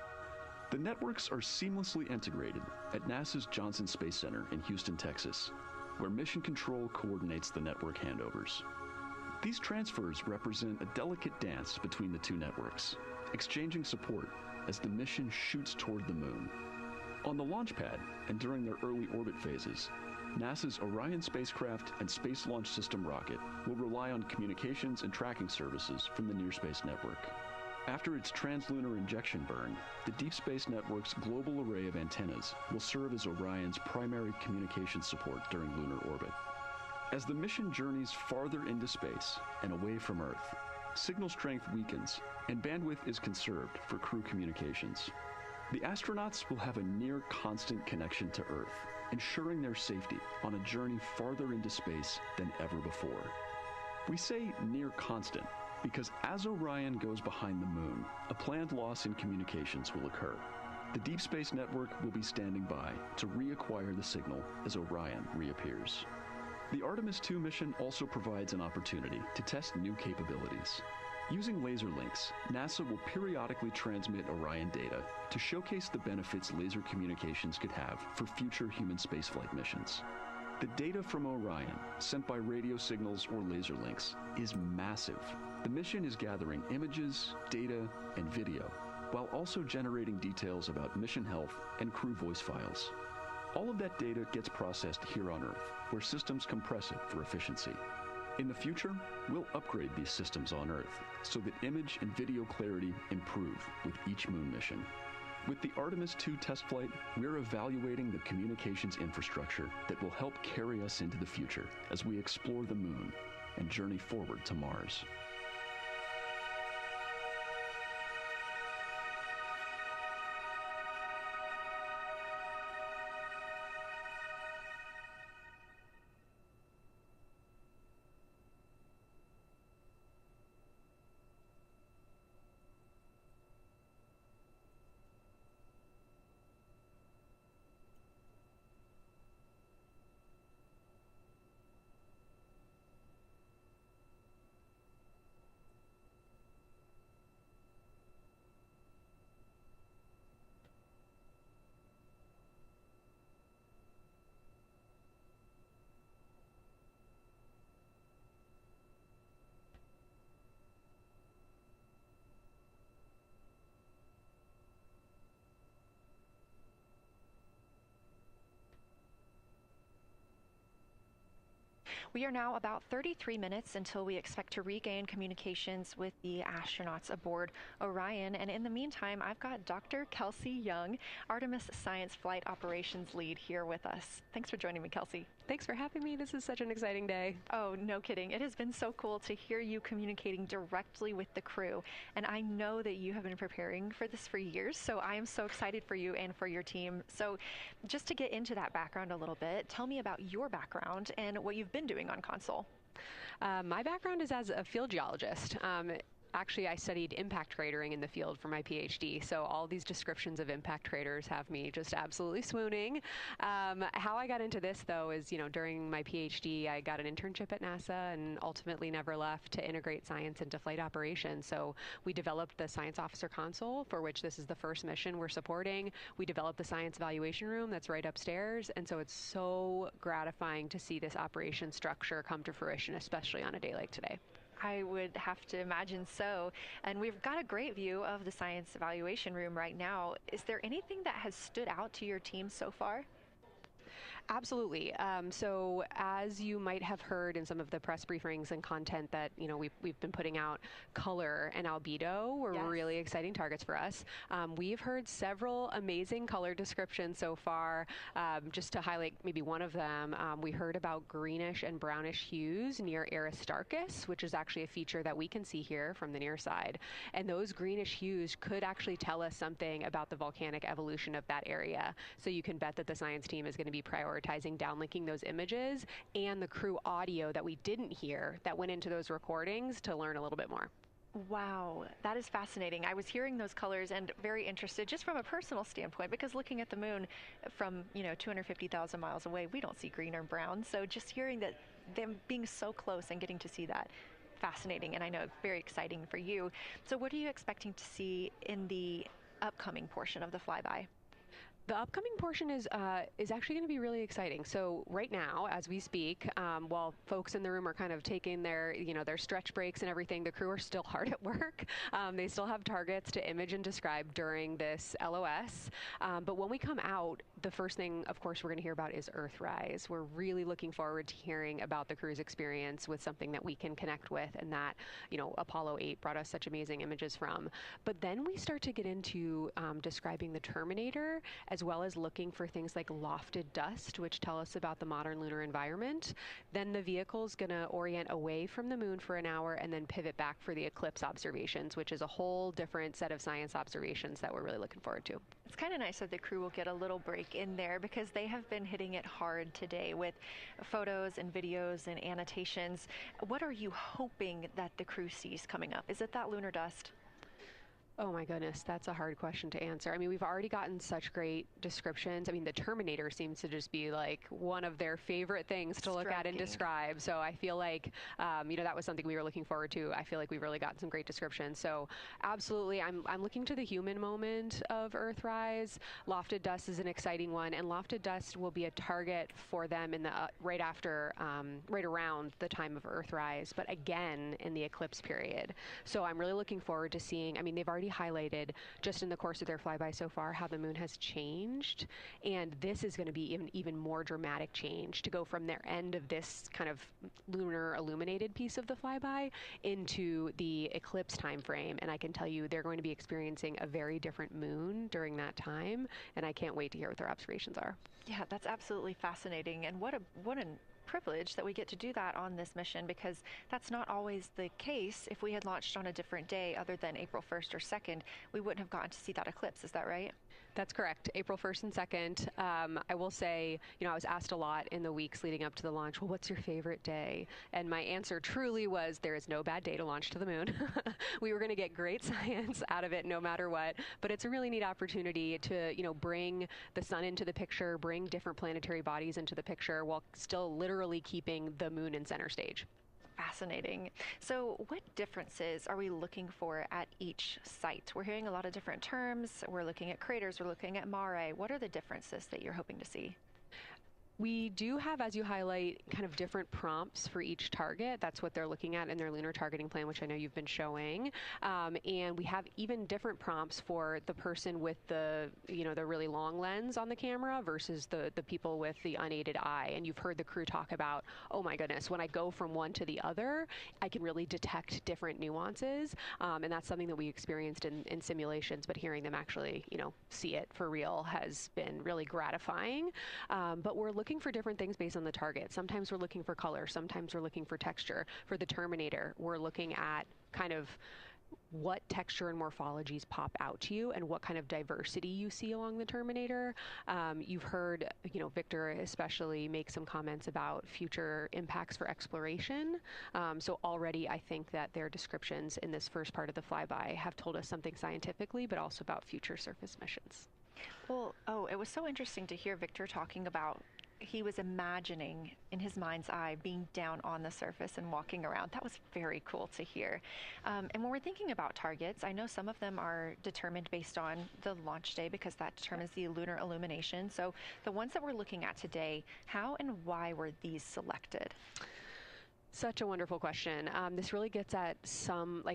The networks are seamlessly integrated at NASA's Johnson Space Center in Houston, Texas, where Mission Control coordinates the network handovers. These transfers represent a delicate dance between the two networks, exchanging support as the mission shoots toward the moon. On the launch pad and during their early orbit phases, NASA's Orion spacecraft and Space Launch System rocket will rely on communications and tracking services from the Near Space Network. After its translunar injection burn, the Deep Space Network's global array of antennas will serve as Orion's primary communication support during lunar orbit. As the mission journeys farther into space and away from Earth, signal strength weakens and bandwidth is conserved for crew communications. The astronauts will have a near constant connection to Earth, ensuring their safety on a journey farther into space than ever before. We say near constant because as Orion goes behind the moon, a planned loss in communications will occur. The Deep Space Network will be standing by to reacquire the signal as Orion reappears. The Artemis 2 mission also provides an opportunity to test new capabilities. Using laser links, NASA will periodically transmit Orion data to showcase the benefits laser communications could have for future human spaceflight missions. The data from Orion, sent by radio signals or laser links, is massive. The mission is gathering images, data, and video, while also generating details about mission health and crew voice files. All of that data gets processed here on Earth, where systems compress it for efficiency. In the future, we'll upgrade these systems on Earth so that image and video clarity improve with each moon mission. With the Artemis 2 test flight, we're evaluating the communications infrastructure that will help carry us into the future as we explore the moon and journey forward to Mars. We are now about 33 minutes until we expect to regain communications with the astronauts aboard Orion. And in the meantime, I've got Dr. Kelsey Young, Artemis Science Flight Operations Lead, here with us. Thanks for joining me, Kelsey. Thanks for having me. This is such an exciting day. Oh, no kidding. It has been so cool to hear you communicating directly with the crew. And I know that you have been preparing for this for years, so I am so excited for you and for your team. So just to get into that background a little bit, tell me about your background and what you've been doing on console. My background is as a field geologist. Actually, I studied impact cratering in the field for my PhD, so all these descriptions of impact craters have me just absolutely swooning. How I got into this, though, is, during my PhD, I got an internship at NASA and ultimately never left to integrate science into flight operations. So we developed the Science Officer Console, for which this is the first mission we're supporting. We developed the Science Evaluation Room that's right upstairs, and so it's so gratifying to see this operation structure come to fruition, especially on a day like today. I would have to imagine so. And we've got a great view of the Science Evaluation Room right now. Is there anything that has stood out to your team so far? Absolutely. So as you might have heard in some of the press briefings and content that we've been putting out, color and albedo were really exciting targets for us. We've heard several amazing color descriptions so far. Just to highlight maybe one of them, we heard about greenish and brownish hues near Aristarchus, which is actually a feature that we can see here from the near side. And those greenish hues could actually tell us something about the volcanic evolution of that area. So you can bet that the science team is going to be prioritizing downlinking those images and the crew audio that we didn't hear that went into those recordings to learn a little bit more. Wow, that is fascinating. I was hearing those colors and very interested just from a personal standpoint, because looking at the moon from 250,000 miles away, we don't see green or brown. So just hearing that, them being so close and getting to see that, fascinating, and I know very exciting for you. So what are you expecting to see in the upcoming portion of the flyby? The upcoming portion is actually going to be really exciting. So right now, as we speak, while folks in the room are kind of taking their their stretch breaks and everything, the crew are still hard at work. They still have targets to image and describe during this LOS. But when we come out, the first thing, of course, we're going to hear about is Earthrise. We're really looking forward to hearing about the crew's experience with something that we can connect with, and that Apollo 8 brought us such amazing images from. But then we start to get into describing the Terminator, as well as looking for things like lofted dust, which tell us about the modern lunar environment. Then the vehicle's going to orient away from the moon for an hour and then pivot back for the eclipse observations, which is a whole different set of science observations that we're really looking forward to. It's kind of nice that the crew will get a little break in there, because they have been hitting it hard today with photos and videos and annotations. What are you hoping that the crew sees coming up? Is it that lunar dust? Oh my goodness, that's a hard question to answer. I mean, we've already gotten such great descriptions. I mean, the Terminator seems to just be like one of their favorite things to look at and describe. So I feel like, that was something we were looking forward to. I feel like we've really gotten some great descriptions. So absolutely, I'm looking to the human moment of Earthrise. Lofted dust is an exciting one, and lofted dust will be a target for them in the right around the time of Earthrise, but again in the eclipse period. So I'm really looking forward to seeing. I mean, they've already highlighted just in the course of their flyby so far how the moon has changed, and this is going to be even more dramatic change to go from their end of this kind of lunar illuminated piece of the flyby into the eclipse time frame. And I can tell you they're going to be experiencing a very different moon during that time, and I can't wait to hear what their observations are. Yeah, that's absolutely fascinating, and what an privilege that we get to do that on this mission, because that's not always the case. If we had launched on a different day other than April 1st or 2nd, we wouldn't have gotten to see that eclipse. Is that right? That's correct. April 1st and 2nd. I will say, I was asked a lot in the weeks leading up to the launch, well, what's your favorite day? And my answer truly was, there is no bad day to launch to the moon. We were going to get great science out of it no matter what, but it's a really neat opportunity to, bring the sun into the picture, bring different planetary bodies into the picture, while still literally keeping the moon in center stage. Fascinating. So what differences are we looking for at each site? We're hearing a lot of different terms. We're looking at craters, we're looking at mare. What are the differences that you're hoping to see? We do have, as you highlight, kind of different prompts for each target. That's what they're looking at in their lunar targeting plan, which I know you've been showing. And we have even different prompts for the person with the, the really long lens on the camera versus the people with the unaided eye. And you've heard the crew talk about, oh my goodness, when I go from one to the other, I can really detect different nuances. And that's something that we experienced in simulations, but hearing them actually, see it for real has been really gratifying. But we're looking for different things based on the target. Sometimes we're looking for color, sometimes we're looking for texture. For the Terminator, we're looking at kind of what texture and morphologies pop out to you and what kind of diversity you see along the Terminator. You've heard, Victor especially make some comments about future impacts for exploration. So already I think that their descriptions in this first part of the flyby have told us something scientifically, but also about future surface missions. Well, it was so interesting to hear Victor talking about he was imagining in his mind's eye being down on the surface and walking around. That was very cool to hear. And when we're thinking about targets, I know some of them are determined based on the launch day because that determines the lunar illumination. So the ones that we're looking at today, how and why were these selected? Such a wonderful question. This really gets at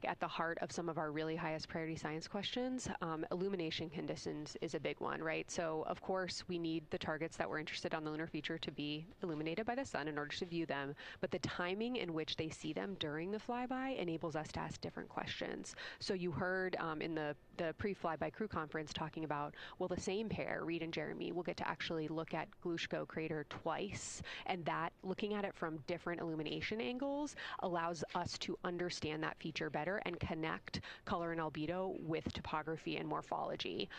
at the heart of some of our really highest priority science questions. Illumination conditions is a big one, right? So of course we need the targets that we're interested on the lunar feature to be illuminated by the sun in order to view them, but the timing in which they see them during the flyby enables us to ask different questions. So you heard in the pre-flyby crew conference talking about, well, the same pair, Reed and Jeremy, will get to actually look at Glushko crater twice, and that looking at it from different illumination angles allows us to understand that feature better and connect color and albedo with topography and morphology.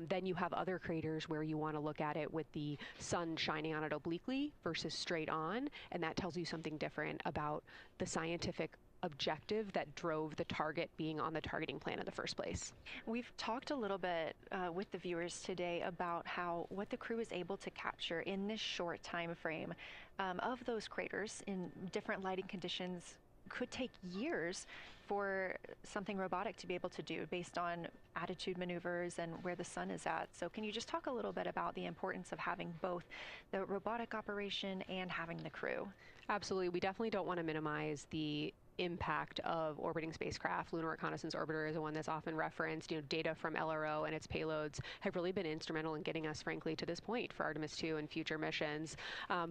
Then you have other craters where you want to look at it with the sun shining on it obliquely versus straight on, and that tells you something different about the scientific objective that drove the target being on the targeting plan in the first place. We've talked a little bit with the viewers today about what the crew is able to capture in this short time frame of those craters in different lighting conditions. Could take years for something robotic to be able to do based on attitude maneuvers and where the sun is at. So can you just talk a little bit about the importance of having both the robotic operation and having the crew? Absolutely. We definitely don't want to minimize the impact of orbiting spacecraft. Lunar Reconnaissance Orbiter is the one that's often referenced. Data from LRO and its payloads have really been instrumental in getting us, frankly, to this point for Artemis 2 and future missions.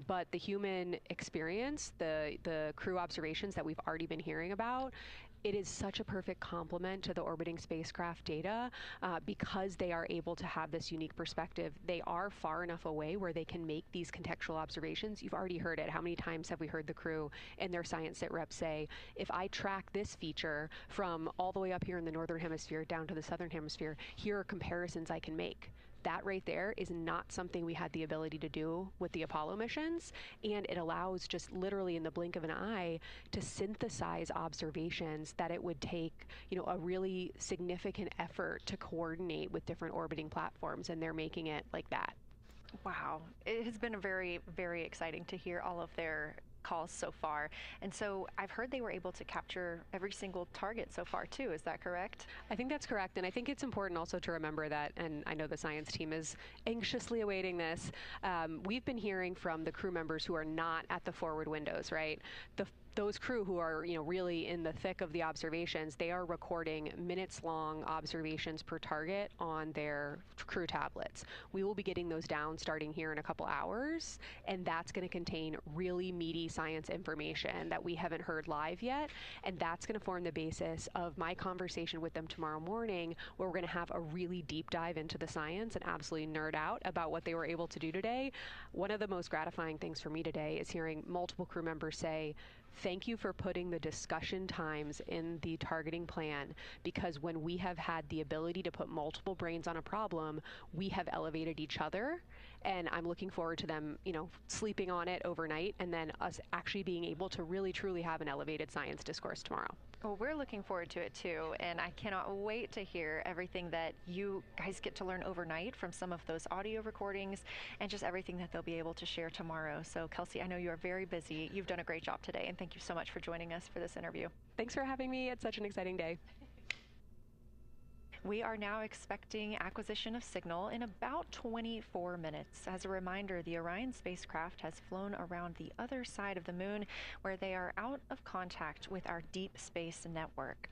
But the human experience, the crew observations that we've already been hearing about, it is such a perfect complement to the orbiting spacecraft data because they are able to have this unique perspective. They are far enough away where they can make these contextual observations. You've already heard it. How many times have we heard the crew and their science sit reps say, if I track this feature from all the way up here in the northern hemisphere down to the southern hemisphere, here are comparisons I can make. That right there is not something we had the ability to do with the Apollo missions, and it allows just literally in the blink of an eye to synthesize observations that it would take, a really significant effort to coordinate with different orbiting platforms, and they're making it like that. Wow. It has been very, very exciting to hear all of their calls so far. And so I've heard they were able to capture every single target so far too. Is that correct? I think that's correct. And I think it's important also to remember that, and I know the science team is anxiously awaiting this, we've been hearing from the crew members who are not at the forward windows, right? Those crew who are, really in the thick of the observations, they are recording minutes-long observations per target on their crew tablets. We will be getting those down starting here in a couple hours, and that's going to contain really meaty science information that we haven't heard live yet, and that's going to form the basis of my conversation with them tomorrow morning, where we're going to have a really deep dive into the science and absolutely nerd out about what they were able to do today. One of the most gratifying things for me today is hearing multiple crew members say, thank you for putting the discussion times in the targeting plan, because when we have had the ability to put multiple brains on a problem, we have elevated each other. And I'm looking forward to them, sleeping on it overnight and then us actually being able to really truly have an elevated science discourse tomorrow. Well, we're looking forward to it too, and I cannot wait to hear everything that you guys get to learn overnight from some of those audio recordings and just everything that they'll be able to share tomorrow. So, Kelsey, I know you are very busy. You've done a great job today, and thank you so much for joining us for this interview. Thanks for having me. It's such an exciting day. We are now expecting acquisition of signal in about 24 minutes. As a reminder, the Orion spacecraft has flown around the other side of the moon, where they are out of contact with our deep space network.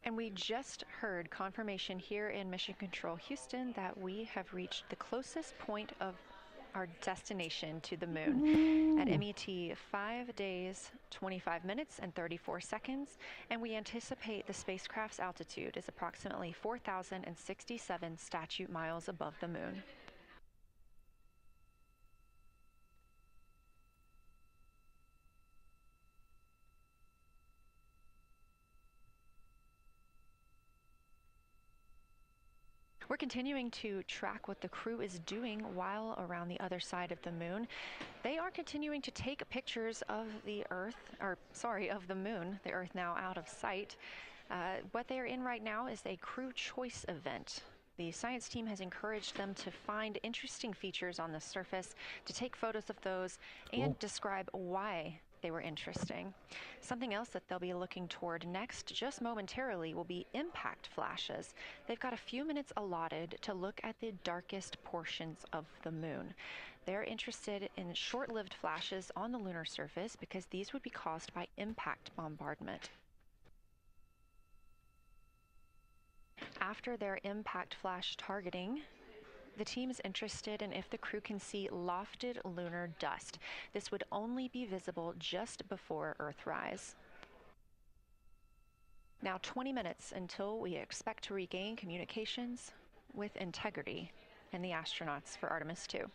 And we just heard confirmation here in Mission Control Houston that we have reached the closest point of our destination to the moon at MET 5 days, 25 minutes, and 34 seconds. And we anticipate the spacecraft's altitude is approximately 4,067 statute miles above the moon. We're continuing to track what the crew is doing while around the other side of the moon. They are continuing to take pictures of the of the moon, the Earth now out of sight. What they're in right now is a crew choice event. The science team has encouraged them to find interesting features on the surface, to take photos of those, and describe why they were interesting. Something else that they'll be looking toward next, just momentarily, will be impact flashes. They've got a few minutes allotted to look at the darkest portions of the moon. They're interested in short-lived flashes on the lunar surface because these would be caused by impact bombardment. After their impact flash targeting, the team is interested in if the crew can see lofted lunar dust. This would only be visible just before Earthrise. Now 20 minutes until we expect to regain communications with integrity and the astronauts for Artemis 2.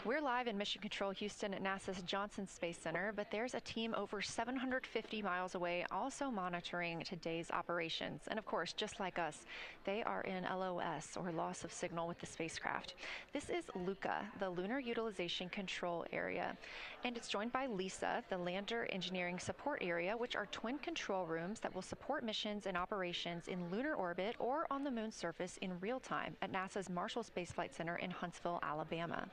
We're live in Mission Control Houston at NASA's Johnson Space Center, but there's a team over 750 miles away also monitoring today's operations. And of course, just like us, they are in LOS, or loss of signal, with the spacecraft. This is LUCA, the Lunar Utilization Control Area, and it's joined by LISA, the Lander Engineering Support Area, which are twin control rooms that will support missions and operations in lunar orbit or on the moon's surface in real time at NASA's Marshall Space Flight Center in Huntsville, Alabama.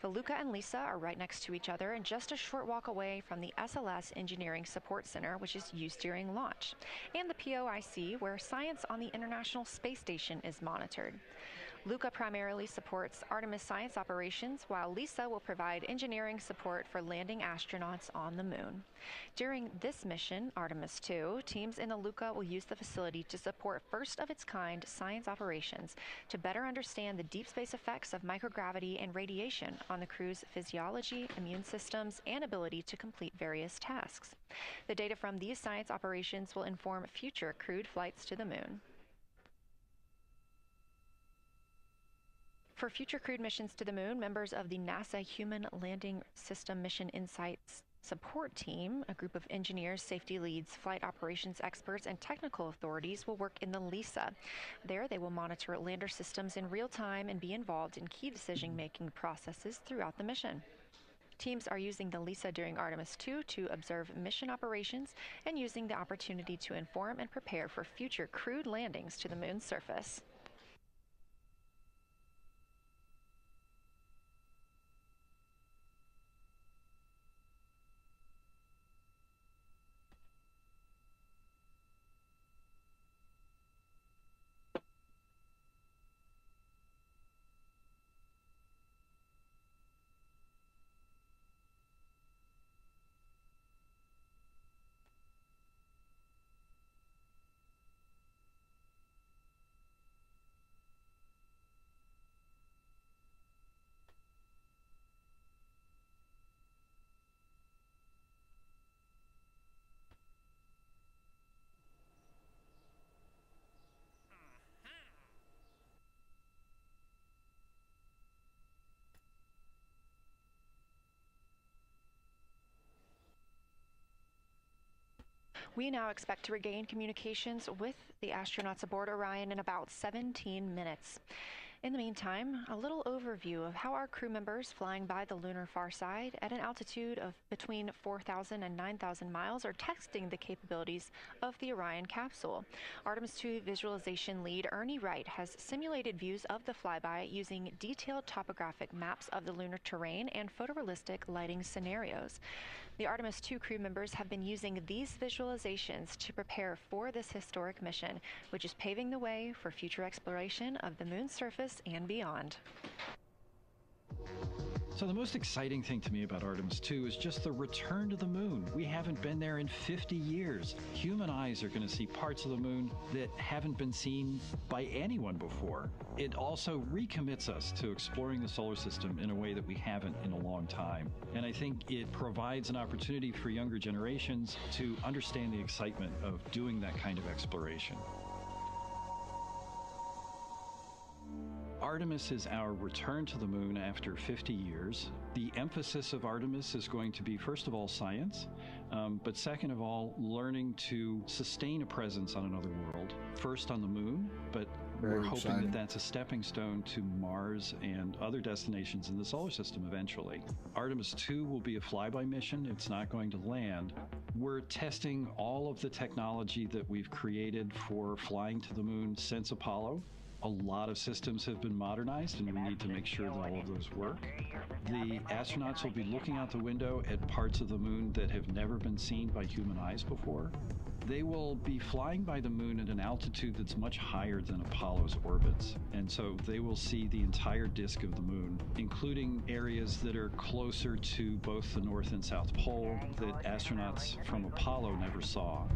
The Luca and Lisa are right next to each other and just a short walk away from the SLS Engineering Support Center, which is used during launch, and the POIC, where science on the International Space Station is monitored. Luca primarily supports Artemis science operations, while Lisa will provide engineering support for landing astronauts on the moon. During this mission, Artemis 2, teams in the Luca will use the facility to support first-of-its-kind science operations to better understand the deep space effects of microgravity and radiation on the crew's physiology, immune systems, and ability to complete various tasks. The data from these science operations will inform future crewed flights to the moon. For future crewed missions to the moon, members of the NASA Human Landing System Mission Insights Support Team, a group of engineers, safety leads, flight operations experts, and technical authorities will work in the LISA. There, they will monitor lander systems in real time and be involved in key decision-making processes throughout the mission. Teams are using the LISA during Artemis 2 to observe mission operations and using the opportunity to inform and prepare for future crewed landings to the moon's surface. We now expect to regain communications with the astronauts aboard Orion in about 17 minutes. In the meantime, a little overview of how our crew members flying by the lunar far side at an altitude of between 4,000 and 9,000 miles are testing the capabilities of the Orion capsule. Artemis 2 visualization lead Ernie Wright has simulated views of the flyby using detailed topographic maps of the lunar terrain and photorealistic lighting scenarios. The Artemis 2 crew members have been using these visualizations to prepare for this historic mission, which is paving the way for future exploration of the moon's surface and beyond. So the most exciting thing to me about Artemis 2 is just the return to the moon. We haven't been there in 50 years. Human eyes are going to see parts of the moon that haven't been seen by anyone before. It also recommits us to exploring the solar system in a way that we haven't in a long time. And I think it provides an opportunity for younger generations to understand the excitement of doing that kind of exploration. Artemis is our return to the moon after 50 years. The emphasis of Artemis is going to be, first of all, science, but second of all, learning to sustain a presence on another world. First on the moon, but we're hoping that that's a stepping stone to Mars and other destinations in the solar system eventually. Artemis 2 will be a flyby mission. It's not going to land. We're testing all of the technology that we've created for flying to the moon since Apollo. A lot of systems have been modernized, and we need to make sure that all of those work. The astronauts will be looking out the window at parts of the moon that have never been seen by human eyes before. They will be flying by the moon at an altitude that's much higher than Apollo's orbits, and so they will see the entire disk of the moon, including areas that are closer to both the North and South Pole that astronauts from Apollo never saw.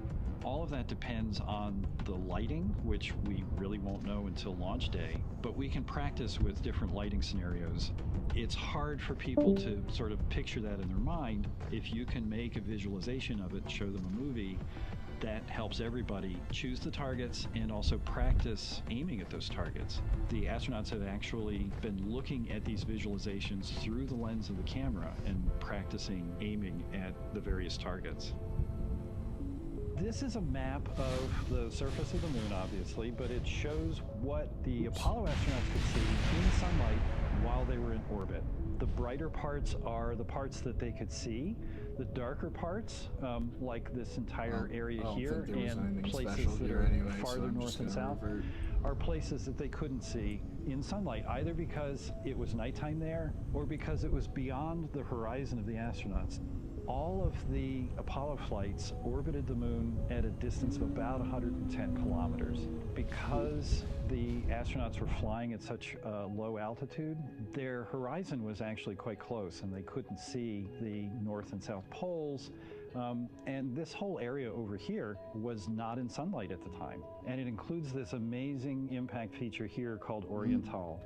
All of that depends on the lighting, which we really won't know until launch day, but we can practice with different lighting scenarios. It's hard for people to sort of picture that in their mind. If you can make a visualization of it and show them a movie, that helps everybody choose the targets and also practice aiming at those targets. The astronauts have actually been looking at these visualizations through the lens of the camera and practicing aiming at the various targets. This is a map of the surface of the moon, obviously, but it shows what the Apollo astronauts could see in sunlight while they were in orbit. The brighter parts are the parts that they could see. The darker parts, like this entire area here and places that are farther north and south, are places that they couldn't see in sunlight, either because it was nighttime there or because it was beyond the horizon of the astronauts. All of the Apollo flights orbited the moon at a distance of about 110 kilometers. Because the astronauts were flying at such a low altitude, their horizon was actually quite close and they couldn't see the north and south poles. And this whole area over here was not in sunlight at the time. And it includes this amazing impact feature here called Oriental.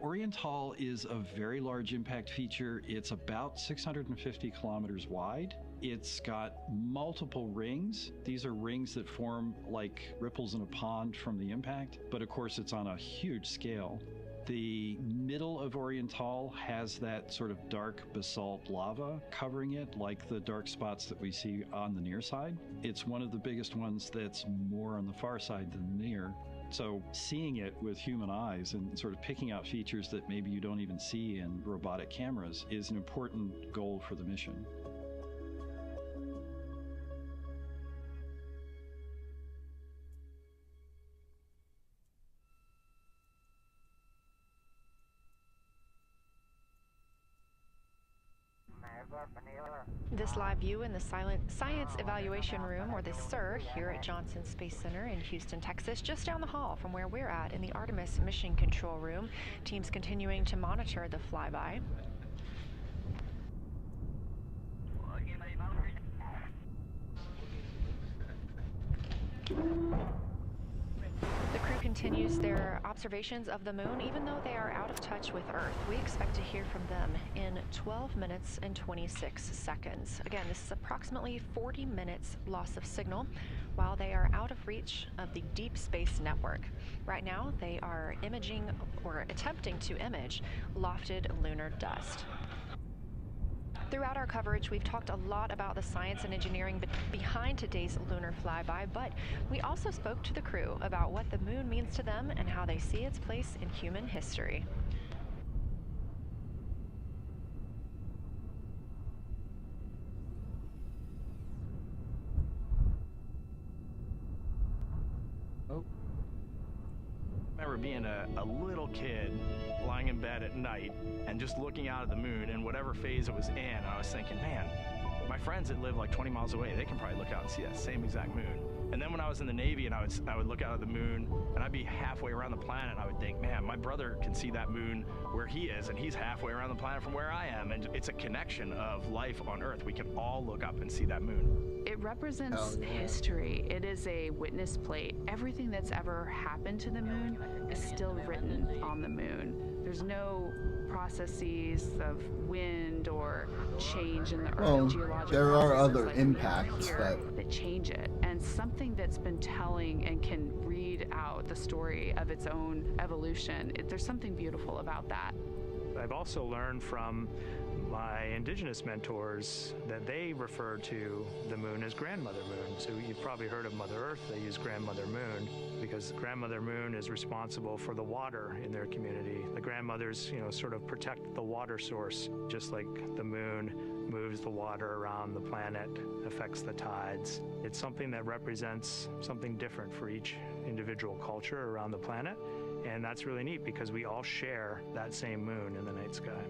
Oriental is a very large impact feature. It's about 650 kilometers wide. It's got multiple rings. These are rings that form like ripples in a pond from the impact, but of course it's on a huge scale. The middle of Oriental has that sort of dark basalt lava covering it, like the dark spots that we see on the near side. It's one of the biggest ones that's more on the far side than near. So seeing it with human eyes and sort of picking out features that maybe you don't even see in robotic cameras is an important goal for the mission. This live view in the Science Evaluation Room, or the SIR, here at Johnson Space Center in Houston, Texas, just down the hall from where we're at in the Artemis Mission Control Room. Teams continuing to monitor the flyby. The crew continues their observations of the moon, even though they are out of touch with Earth. We expect to hear from them in 12 minutes and 26 seconds. Again, this is approximately 40 minutes loss of signal while they are out of reach of the Deep Space Network. Right now, they are imaging, or attempting to image, lofted lunar dust. Throughout our coverage, we've talked a lot about the science and engineering behind today's lunar flyby, but we also spoke to the crew about what the moon means to them and how they see its place in human history. I remember being a little kid lying in bed at night and just looking out at the moon and whatever phase it was in, I was thinking, man, my friends that live like 20 miles away, they can probably look out and see that same exact moon. And then when I was in the Navy and I would look out at the moon and I'd be halfway around the planet and I would think, man, my brother can see that moon where he is and he's halfway around the planet from where I am. And it's a connection of life on Earth. We can all look up and see that moon. It represents history. It is a witness plate. Everything that's ever happened to the moon is still written on the moon. There's no processes of wind or change in the Earth geological there are processes other like impacts that change it, and something that's been telling and can read out the story of its own evolution. There's something beautiful about that. I've also learned from my indigenous mentors that they refer to the moon as Grandmother Moon. So you've probably heard of Mother Earth. They use Grandmother Moon because Grandmother Moon is responsible for the water in their community. The grandmothers, sort of protect the water source, just like the moon moves the water around the planet, affects the tides. It's something that represents something different for each individual culture around the planet. And that's really neat because we all share that same moon in the night sky.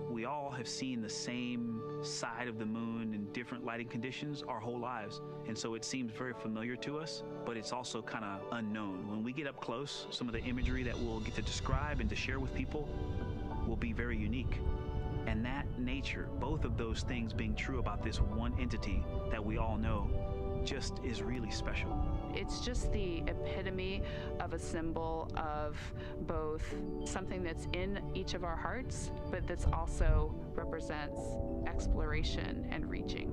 We all have seen the same side of the moon in different lighting conditions our whole lives. And so it seems very familiar to us, but it's also kind of unknown. When we get up close, some of the imagery that we'll get to describe and to share with people will be very unique. And that nature, both of those things being true about this one entity that we all know, just is really special. It's just the epitome of a symbol of both something that's in each of our hearts, but that's also represents exploration and reaching.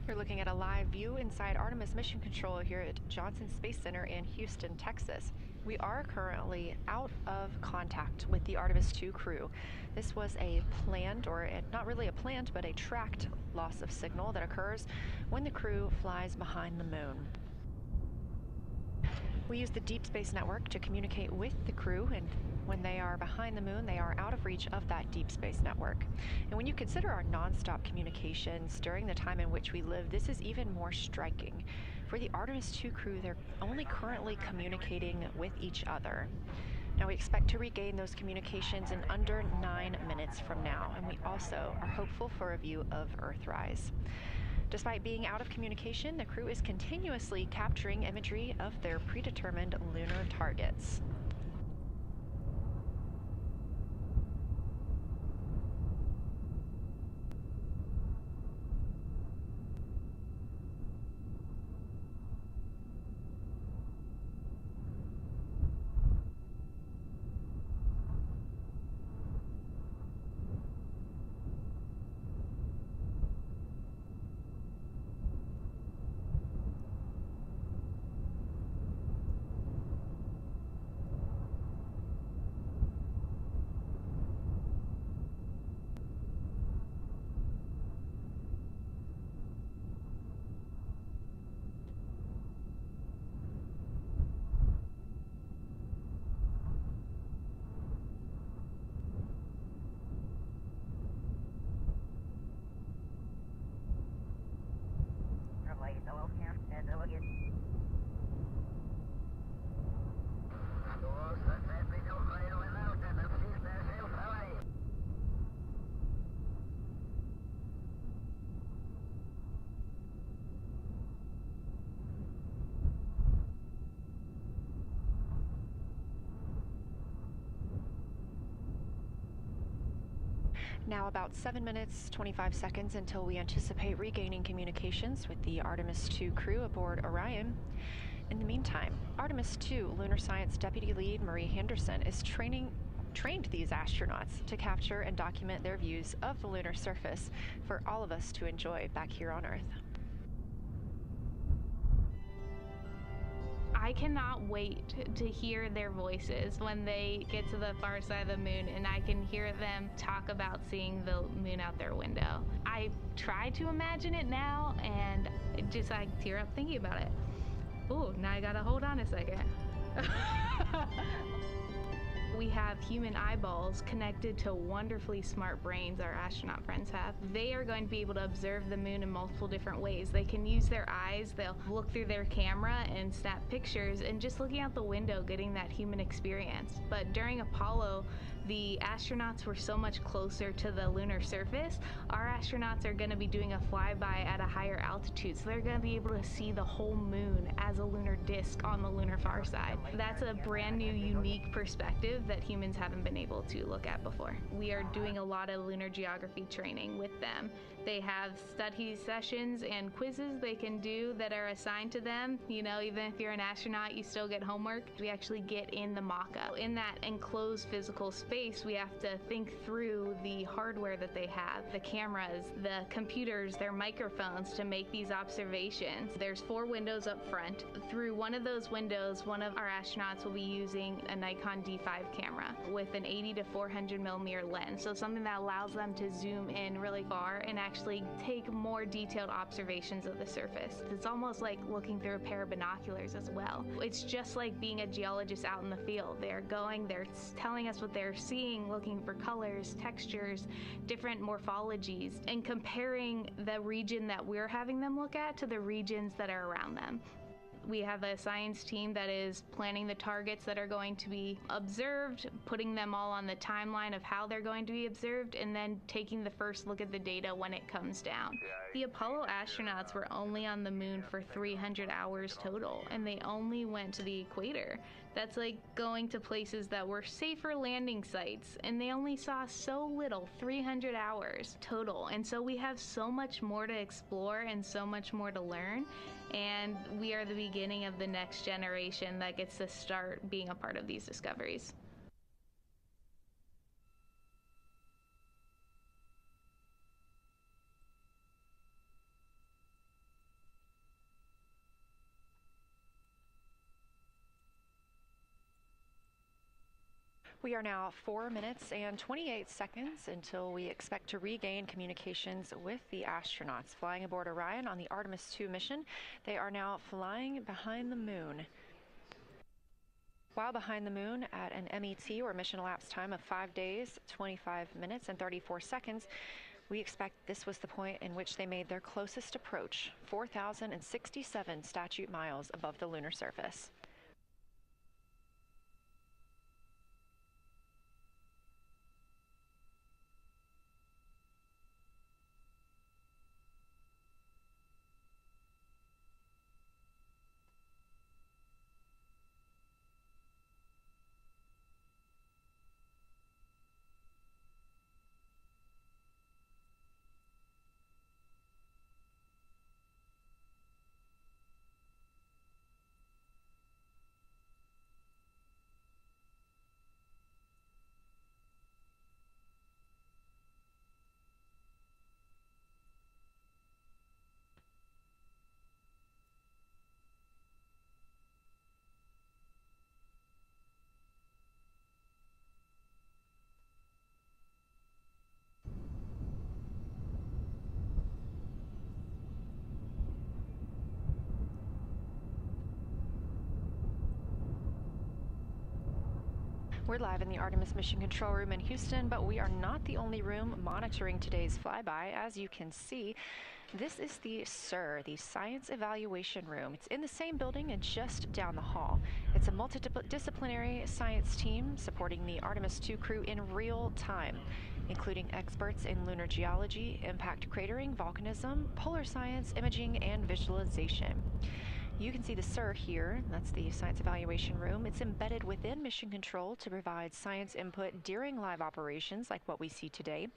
We're looking at a live view inside Artemis Mission Control here at Johnson Space Center in Houston, Texas. We are currently out of contact with the Artemis 2 crew. This was a planned, or not really a planned, but a tracked loss of signal that occurs when the crew flies behind the moon. We use the Deep Space Network to communicate with the crew, and when they are behind the moon, they are out of reach of that Deep Space Network. And when you consider our nonstop communications during the time in which we live, this is even more striking. For the Artemis 2 crew, they're only currently communicating with each other. Now, we expect to regain those communications in under 9 minutes from now, and we also are hopeful for a view of Earthrise. Despite being out of communication, the crew is continuously capturing imagery of their predetermined lunar targets. Now about 7 minutes, 25 seconds until we anticipate regaining communications with the Artemis 2 crew aboard Orion. In the meantime, Artemis 2 Lunar Science Deputy Lead Marie Henderson is trained these astronauts to capture and document their views of the lunar surface for all of us to enjoy back here on Earth. I cannot wait to hear their voices when they get to the far side of the moon and I can hear them talk about seeing the moon out their window. I try to imagine it now and just I tear up thinking about it. Ooh, now I gotta hold on a second. We have human eyeballs connected to wonderfully smart brains our astronaut friends have. They are going to be able to observe the moon in multiple different ways. They can use their eyes, they'll look through their camera and snap pictures, and just looking out the window getting that human experience. But during Apollo, the astronauts were so much closer to the lunar surface. Our astronauts are going to be doing a flyby at a higher altitude, so they're going to be able to see the whole moon as a lunar disk on the lunar far side. That's a brand new, unique perspective that humans haven't been able to look at before. We are doing a lot of lunar geography training with them. They have study sessions and quizzes they can do that are assigned to them. You know, even if you're an astronaut, you still get homework. We actually get in the mock-up. In that enclosed physical space, we have to think through the hardware that they have, the cameras, the computers, their microphones to make these observations. There's 4 windows up front. Through one of those windows, one of our astronauts will be using a Nikon D5 camera with an 80 to 400 millimeter lens. So something that allows them to zoom in really far and actually take more detailed observations of the surface. It's almost like looking through a pair of binoculars as well. It's just like being a geologist out in the field. They're telling us what they're seeing, looking for colors, textures, different morphologies, and comparing the region that we're having them look at to the regions that are around them. We have a science team that is planning the targets that are going to be observed, putting them all on the timeline of how they're going to be observed, and then taking the first look at the data when it comes down. The Apollo astronauts were only on the moon for 300 hours total, and they only went to the equator. That's like going to places that were safer landing sites, and they only saw so little, 300 hours total. And so we have so much more to explore and so much more to learn. And we are the beginning of the next generation that gets to start being a part of these discoveries. We are now 4 minutes and 28 seconds until we expect to regain communications with the astronauts flying aboard Orion on the Artemis 2 mission. They are now flying behind the moon. While behind the moon at an MET, or mission elapsed time, of 5 days, 25 minutes, and 34 seconds, we expect this was the point in which they made their closest approach, 4,067 statute miles above the lunar surface. We're live in the Artemis Mission Control Room in Houston, but we are not the only room monitoring today's flyby. As you can see, this is the SIR, the Science Evaluation Room. It's in the same building and just down the hall. It's a multidisciplinary science team supporting the Artemis 2 crew in real time, including experts in lunar geology, impact cratering, volcanism, polar science, imaging, and visualization. You can see the SIR here. That's the Science Evaluation Room. It's embedded within Mission Control to provide science input during live operations like what we see today.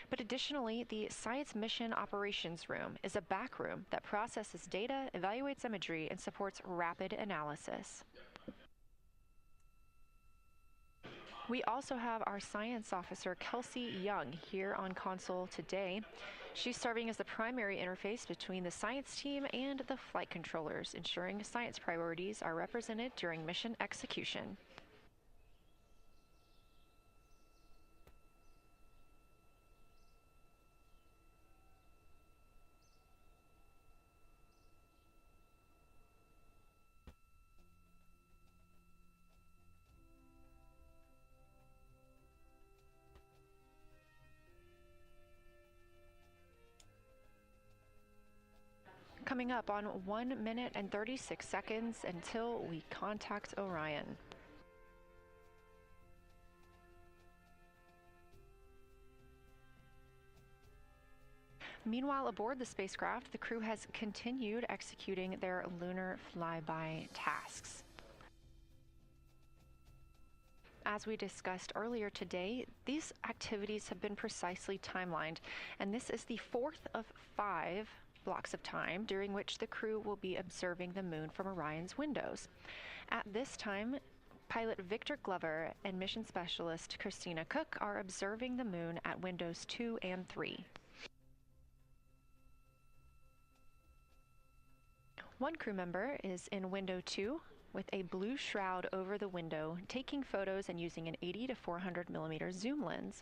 But additionally, the Science Mission Operations Room is a back room that processes data, evaluates imagery, and supports rapid analysis. We also have our science officer, Kelsey Young, here on console today. She's serving as the primary interface between the science team and the flight controllers, ensuring science priorities are represented during mission execution. Coming up on 1 minute and 36 seconds until we contact Orion. Meanwhile, aboard the spacecraft, the crew has continued executing their lunar flyby tasks. As we discussed earlier today, these activities have been precisely timelined, and this is the fourth of 5 blocks of time during which the crew will be observing the moon from Orion's windows. At this time, pilot Victor Glover and mission specialist Christina Cook are observing the moon at windows 2 and 3. One crew member is in window 2 with a blue shroud over the window, taking photos and using an 80 to 400 millimeter zoom lens,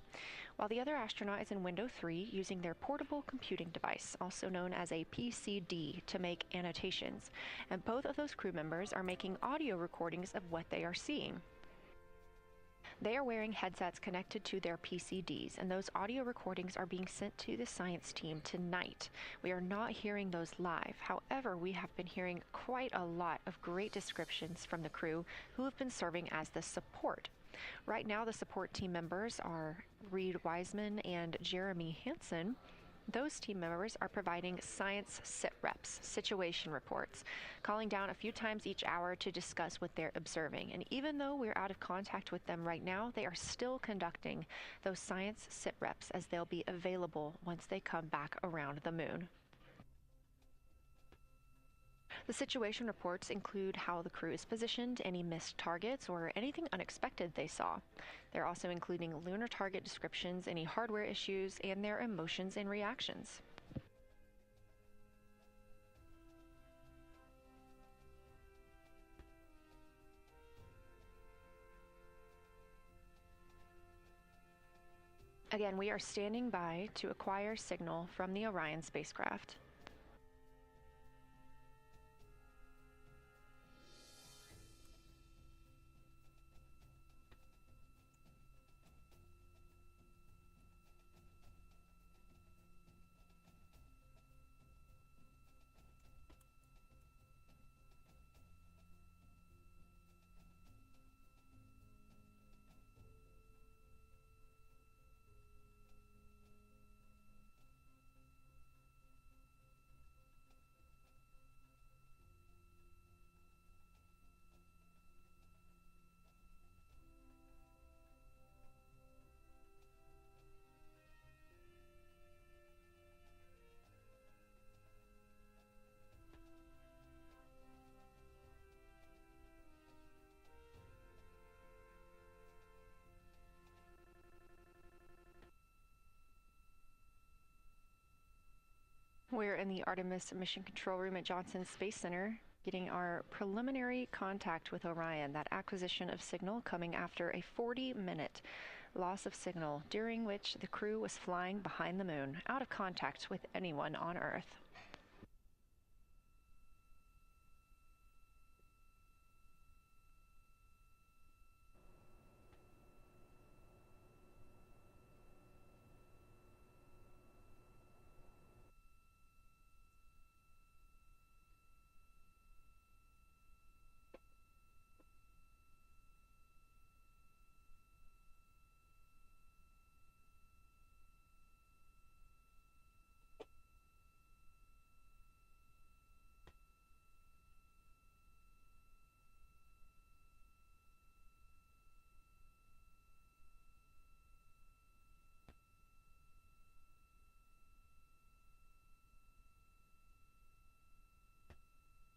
while the other astronaut is in window 3 using their portable computing device, also known as a PCD, to make annotations. And both of those crew members are making audio recordings of what they are seeing. They are wearing headsets connected to their PCDs, and those audio recordings are being sent to the science team tonight. We are not hearing those live. However, we have been hearing quite a lot of great descriptions from the crew who have been serving as the support. Right now, the support team members are Reed Wiseman and Jeremy Hansen. Those team members are providing science sit reps, situation reports, calling down a few times each hour to discuss what they're observing. And even though we're out of contact with them right now, they are still conducting those science sit reps as they'll be available once they come back around the moon. The situation reports include how the crew is positioned, any missed targets, or anything unexpected they saw. They're also including lunar target descriptions, any hardware issues, and their emotions and reactions. Again, we are standing by to acquire signal from the Orion spacecraft. We're in the Artemis Mission Control Room at Johnson Space Center, getting our preliminary contact with Orion, that acquisition of signal coming after a 40-minute loss of signal, during which the crew was flying behind the moon, out of contact with anyone on Earth.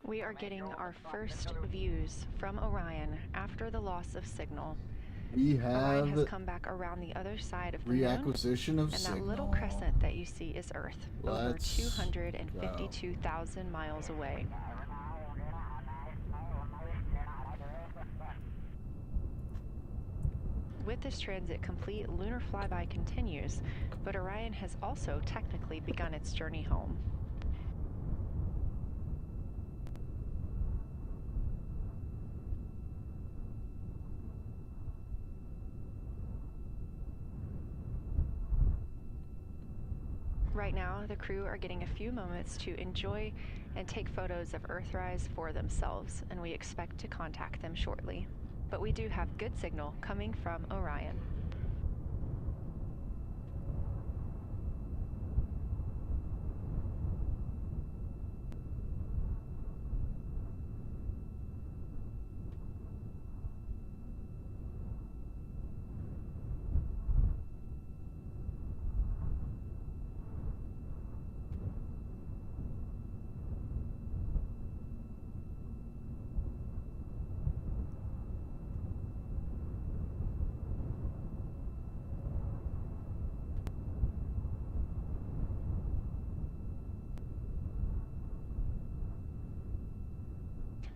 We are getting our first views from Orion after the loss of signal. We have Orion has come back around the other side of the moon, reacquisition of and signal. that little crescent that you see is Earth, over Let's 252,000 miles away. With this transit complete, Lunar Flyby continues, but Orion has also technically begun its journey home. Right now, the crew are getting a few moments to enjoy and take photos of Earthrise for themselves, and we expect to contact them shortly. But we do have good signal coming from Orion.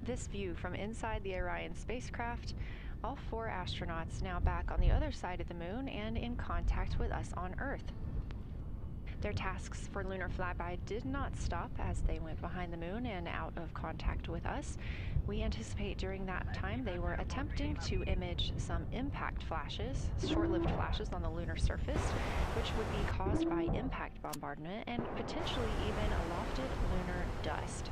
This view from inside the Orion spacecraft, all 4 astronauts now back on the other side of the moon and in contact with us on Earth. Their tasks for Lunar Flyby did not stop as they went behind the moon and out of contact with us. We anticipate during that time they were attempting to image some impact flashes, short-lived flashes on the lunar surface, which would be caused by impact bombardment and potentially even lofted lunar dust.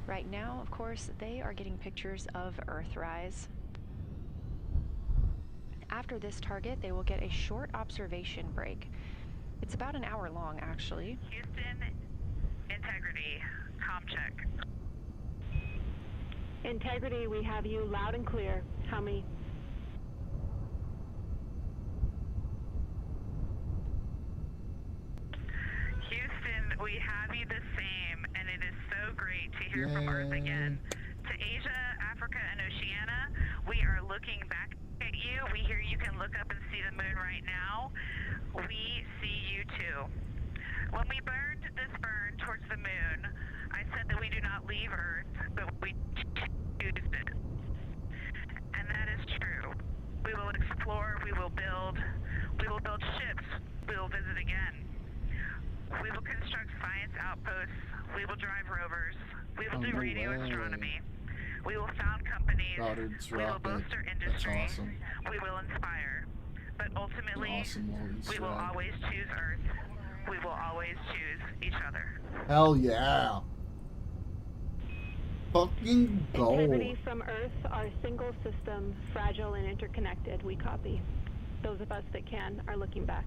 Right now, of course, they are getting pictures of Earthrise. After this target, they will get a short observation break. It's about an hour long, actually. Houston, integrity, comm check. Integrity, we have you loud and clear. How many? Houston, we have you the same, and it is so great to hear from Earth again. To Asia, Africa, and Oceania, we are looking back at you. We hear you can look up and see the moon right now. We see you too. When we burned this burn towards the moon, I said that we do not leave Earth, but we choose it. And that is true. We will explore, we will build ships, we will visit again. We will construct science outposts, we will drive rovers, we will do radio astronomy, we will found companies, we will boost our industry, That's awesome. we will inspire. But ultimately, we will always choose Earth. We will always choose each other. Hell yeah. Fucking gold. Integrity from Earth, our single system, fragile and interconnected. We copy. Those of us that can are looking back.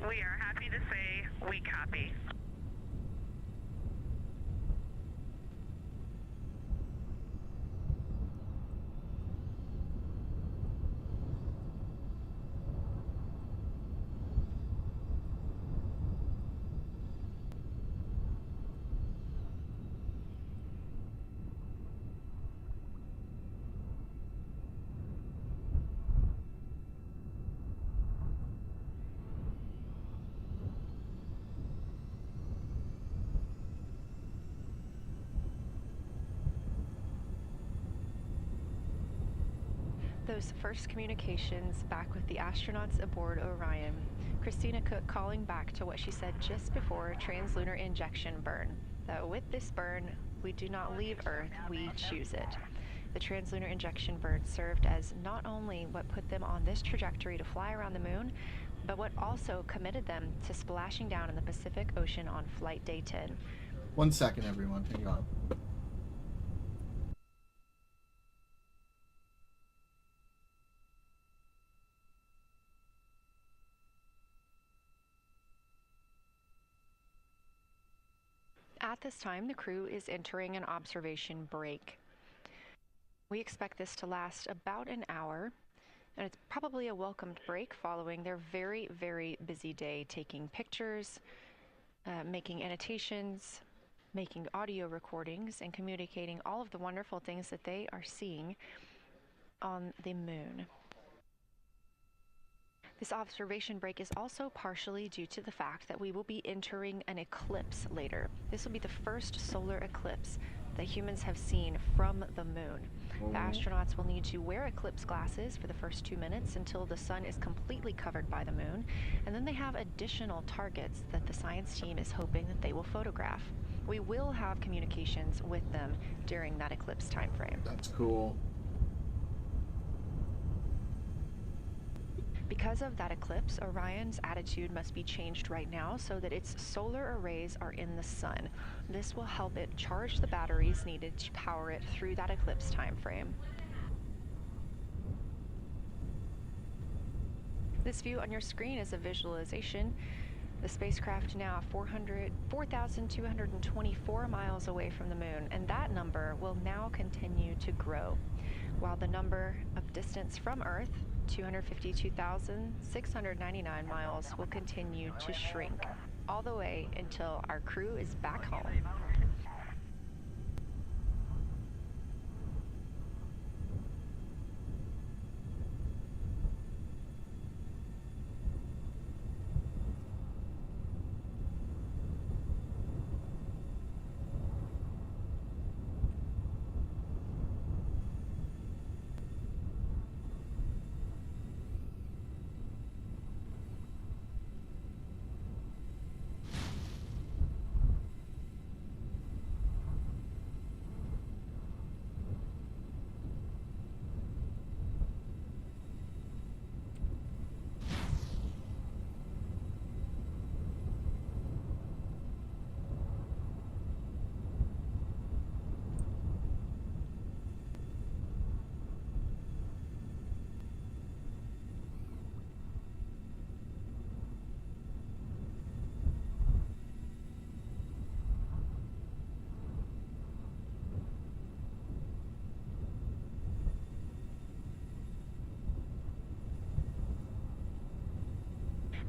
We are happy to say we copy. Those first communications back with the astronauts aboard Orion. Christina Cook calling back to what she said just before translunar injection burn. That with this burn, we do not leave Earth, we choose it. The translunar injection burn served as not only what put them on this trajectory to fly around the moon, but what also committed them to splashing down in the Pacific Ocean on flight day 10. 1 second, everyone. Hang on. At this time, the crew is entering an observation break. We expect this to last about an hour, and it's probably a welcomed break following their very, very busy day taking pictures, making annotations, making audio recordings, and communicating all of the wonderful things that they are seeing on the moon. This observation break is also partially due to the fact that we will be entering an eclipse later. This will be the first solar eclipse that humans have seen from the moon. The astronauts will need to wear eclipse glasses for the first 2 minutes until the sun is completely covered by the moon, and then they have additional targets that the science team is hoping that they will photograph. We will have communications with them during that eclipse time frame. That's cool. Because of that eclipse, Orion's attitude must be changed right now so that its solar arrays are in the sun. This will help it charge the batteries needed to power it through that eclipse time frame. This view on your screen is a visualization. The spacecraft now 4,224 miles away from the moon, and that number will now continue to grow, while the number of distance from Earth, 252,699 miles, will continue to shrink, all the way until our crew is back home.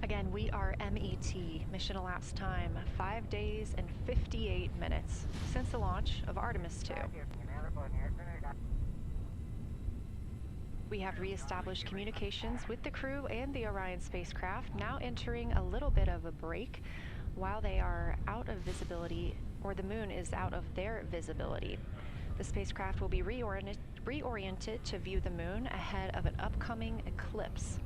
Again, we are MET, mission elapsed time, 5 days and 58 minutes since the launch of Artemis 2. We have reestablished communications with the crew and the Orion spacecraft, now entering a little bit of a break while they are out of visibility, or the moon is out of their visibility. The spacecraft will be reoriented to view the moon ahead of an upcoming eclipse.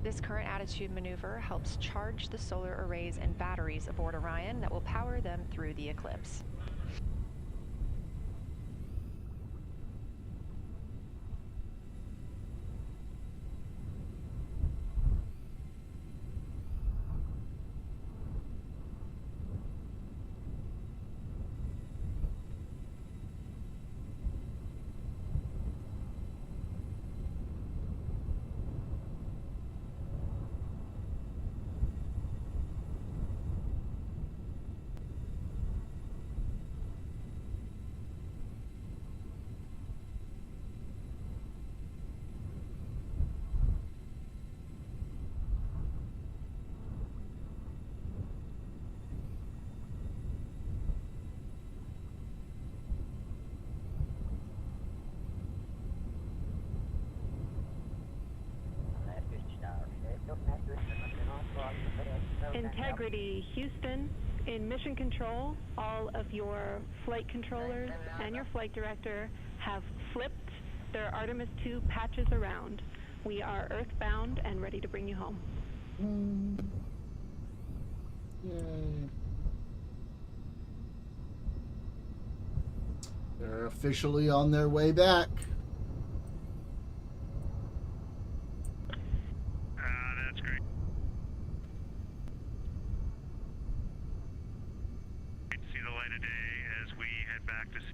This current attitude maneuver helps charge the solar arrays and batteries aboard Orion that will power them through the eclipse. Integrity, Houston. In mission control, all of your flight controllers and your flight director have flipped There are Artemis 2 patches around. We are earthbound and ready to bring you home. Yay. They're officially on their way back. That's great. Great to see the light of day as we head back to sea.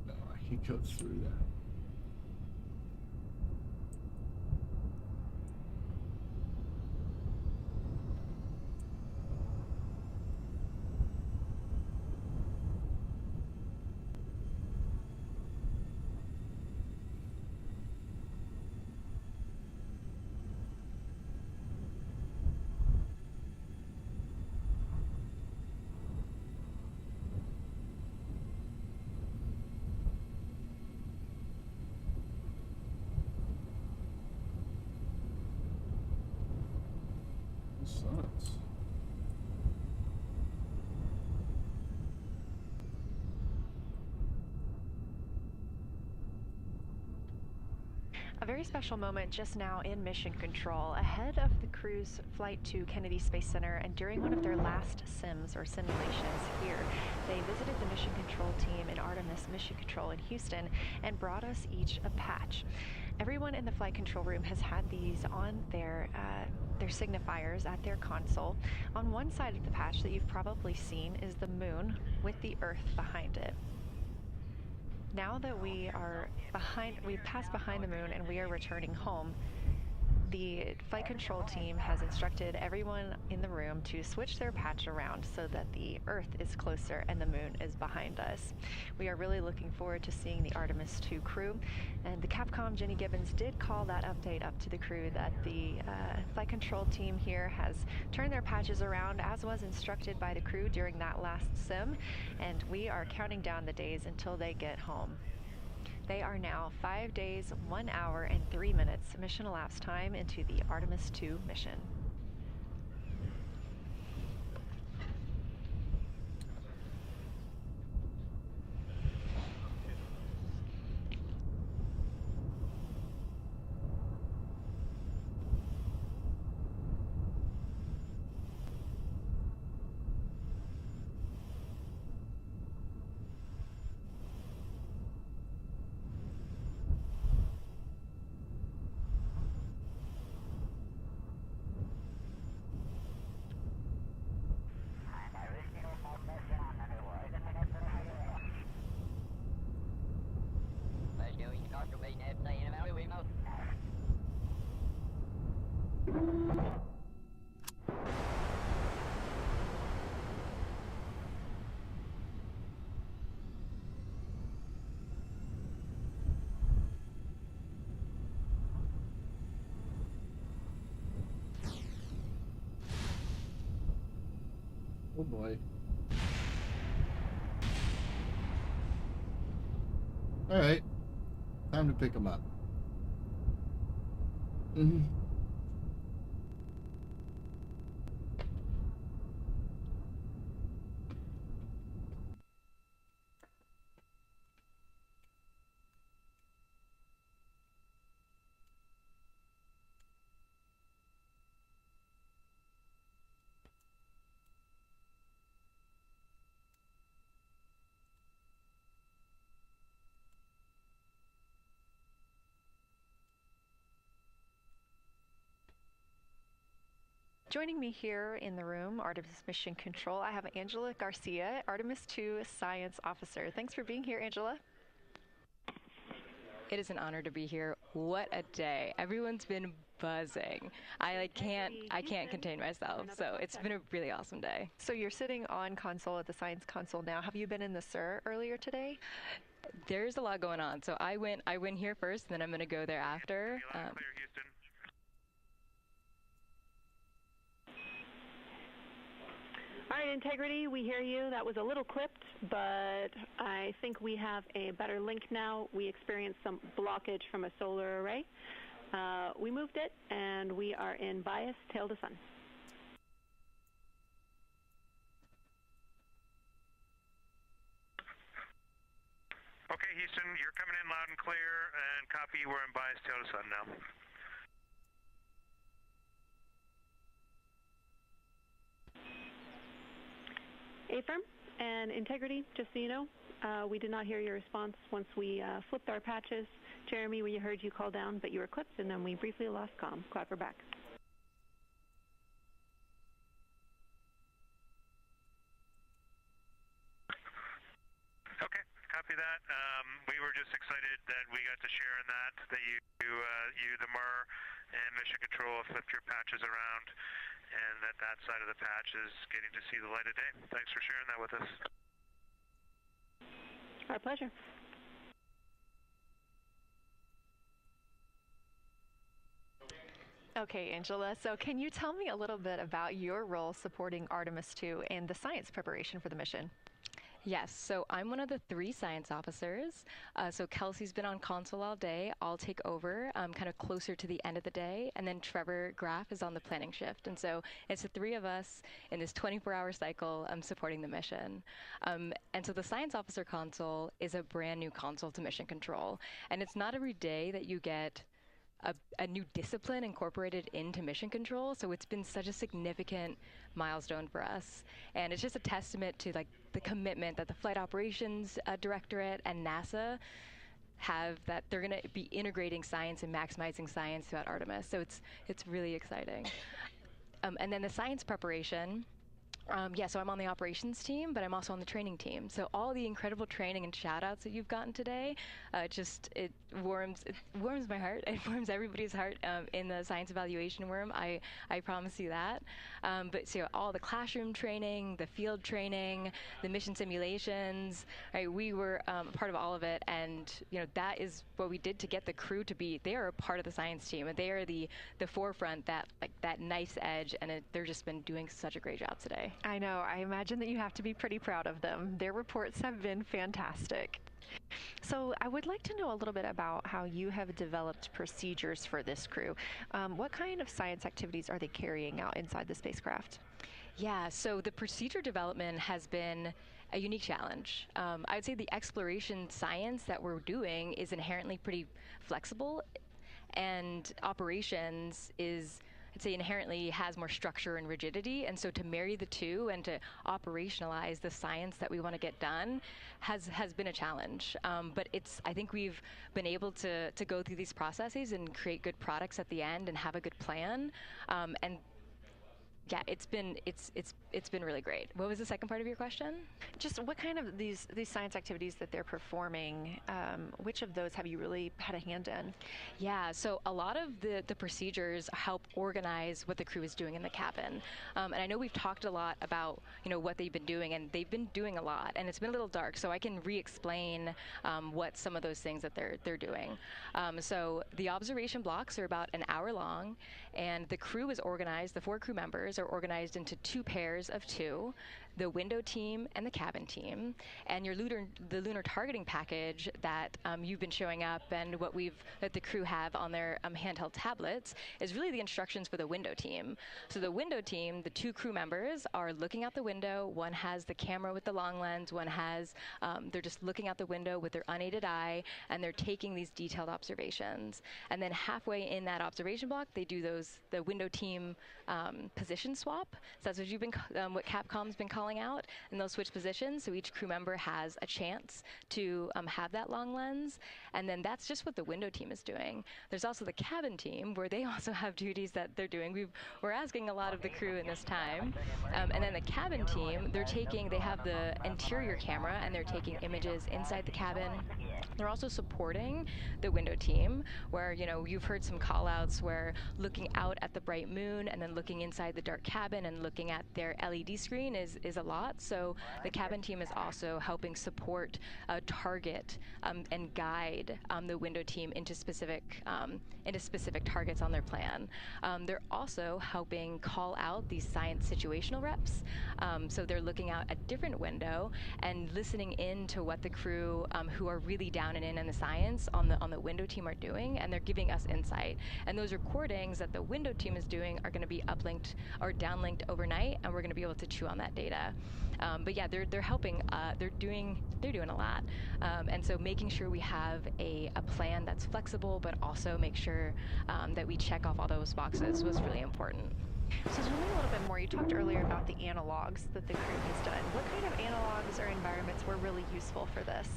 No, I can go through that. Sucks. A very special moment just now in Mission Control, ahead of the crew's flight to Kennedy Space Center and during one of their last sims or simulations here. They visited the Mission Control team in Artemis Mission Control in Houston and brought us each a patch. Everyone in the flight control room has had these on their signifiers at their console. On one side of the patch that you've probably seen is the moon with the Earth behind it. Now that we've passed behind the moon and we are returning home, the flight control team has instructed everyone in the room to switch their patch around so that the Earth is closer and the moon is behind us. We are really looking forward to seeing the Artemis 2 crew, and the Capcom Jenny Gibbons did call that update up to the crew that the flight control team here has turned their patches around as was instructed by the crew during that last sim, and we are counting down the days until they get home. They are now 5 days, 1 hour, and 3 minutes mission elapsed time into the Artemis 2 mission. Oh boy. Alright. Time to pick them up. Joining me here in the room, Artemis Mission Control, I have Angela Garcia, Artemis 2 Science Officer. Thanks for being here, Angela. It is an honor to be here. What a day. Everyone's been buzzing. I can't contain myself. So it's been a really awesome day. So you're sitting on console at the Science Console now. Have you been in the SIR earlier today? There's a lot going on. So I went here first, and then I'm going to go there after. All right, Integrity, we hear you. That was a little clipped, but I think we have a better link now. We experienced some blockage from a solar array. We moved it, and we are in bias tail to sun. Okay, Houston, you're coming in loud and clear, and copy, we're in bias tail to sun now. Affirm and Integrity, just so you know, we did not hear your response once we flipped our patches. Jeremy, we heard you call down, but you were clipped, and then we briefly lost comm. Glad we're back. Okay, copy that. We were just excited that we got to share in that you, the MER, and Mission Control have flipped your patches around, and that side of the patch is getting to see the light of day. Thanks for sharing that with us. Our pleasure. Okay, Angela, so can you tell me a little bit about your role supporting Artemis 2 and the science preparation for the mission? Yes, so I'm one of the 3 science officers. So Kelsey's been on console all day. I'll take over kind of closer to the end of the day. And then Trevor Graff is on the planning shift. And so it's the 3 of us in this 24-hour cycle supporting the mission. And so the science officer console is a brand new console to Mission Control. And it's not every day that you get a new discipline incorporated into Mission Control, so it's been such a significant milestone for us, and it's just a testament to like the commitment that the Flight Operations Directorate and NASA have, that they're going to be integrating science and maximizing science throughout Artemis. So it's really exciting. And then the science preparation. So I'm on the operations team, but I'm also on the training team. So all the incredible training and shout-outs that you've gotten today, it warms my heart. It warms everybody's heart in the science evaluation room. I promise you that. But so all the classroom training, the field training, the mission simulations, right? We were a part of all of it, and that is what we did to get the crew to be. They are a part of the science team, and they are the forefront, that nice edge, and they're just been doing such a great job today. I know. I imagine that you have to be pretty proud of them. Their reports have been fantastic. So I would like to know a little bit about how you have developed procedures for this crew. What kind of science activities are they carrying out inside the spacecraft? Yeah, so the procedure development has been a unique challenge. I'd say the exploration science that we're doing is inherently pretty flexible, and operations is, I'd say, inherently has more structure and rigidity, and so to marry the two and to operationalize the science that we want to get done has been a challenge. But I think we've been able to go through these processes and create good products at the end and have a good plan. And yeah, it's been really great. What was the second part of your question? Just what kind of these science activities that they're performing, which of those have you really had a hand in? Yeah, so a lot of the procedures help organize what the crew is doing in the cabin. And I know we've talked a lot about what they've been doing, and they've been doing a lot, and it's been a little dark, so I can re-explain what some of those things that they're doing. So the observation blocks are about an hour long, and the crew is organized, the 4 crew members are organized into 2 pairs of 2, the window team and the cabin team. And the lunar targeting package that you've been showing up and that the crew have on their handheld tablets is really the instructions for the window team. So the window team, the 2 crew members are looking out the window. One has the camera with the long lens, one has, they're just looking out the window with their unaided eye, and they're taking these detailed observations. And then halfway in that observation block, they do the window team position swap. So that's what you've been, what Capcom's been calling out, and they'll switch positions. So each crew member has a chance to have that long lens, and then that's just what the window team is doing. There's also the cabin team where they also have duties that they're doing. We're asking a lot of the crew in this time, and then the cabin team, they have the interior camera and they're taking images inside the cabin. They're also supporting the window team where, you've heard some call outs where looking out at the bright moon and then looking inside the dark cabin and looking at their LED screen is a lot. So the cabin team is also helping support, target, and guide the window team into specific targets on their plan. They're also helping call out these science situational reps. So they're looking out a different window and listening in to what the crew who are really down and in the science on the window team are doing, and they're giving us insight. And those recordings that the window team is doing are going to be uplinked or downlinked overnight, and we're going to be able to chew on that data. But yeah, they're helping. They're doing a lot, and so making sure we have a plan that's flexible, but also make sure that we check off all those boxes was really important. So tell me a little bit more. You talked earlier about the analogs that the crew has done. What kind of analogs or environments were really useful for this?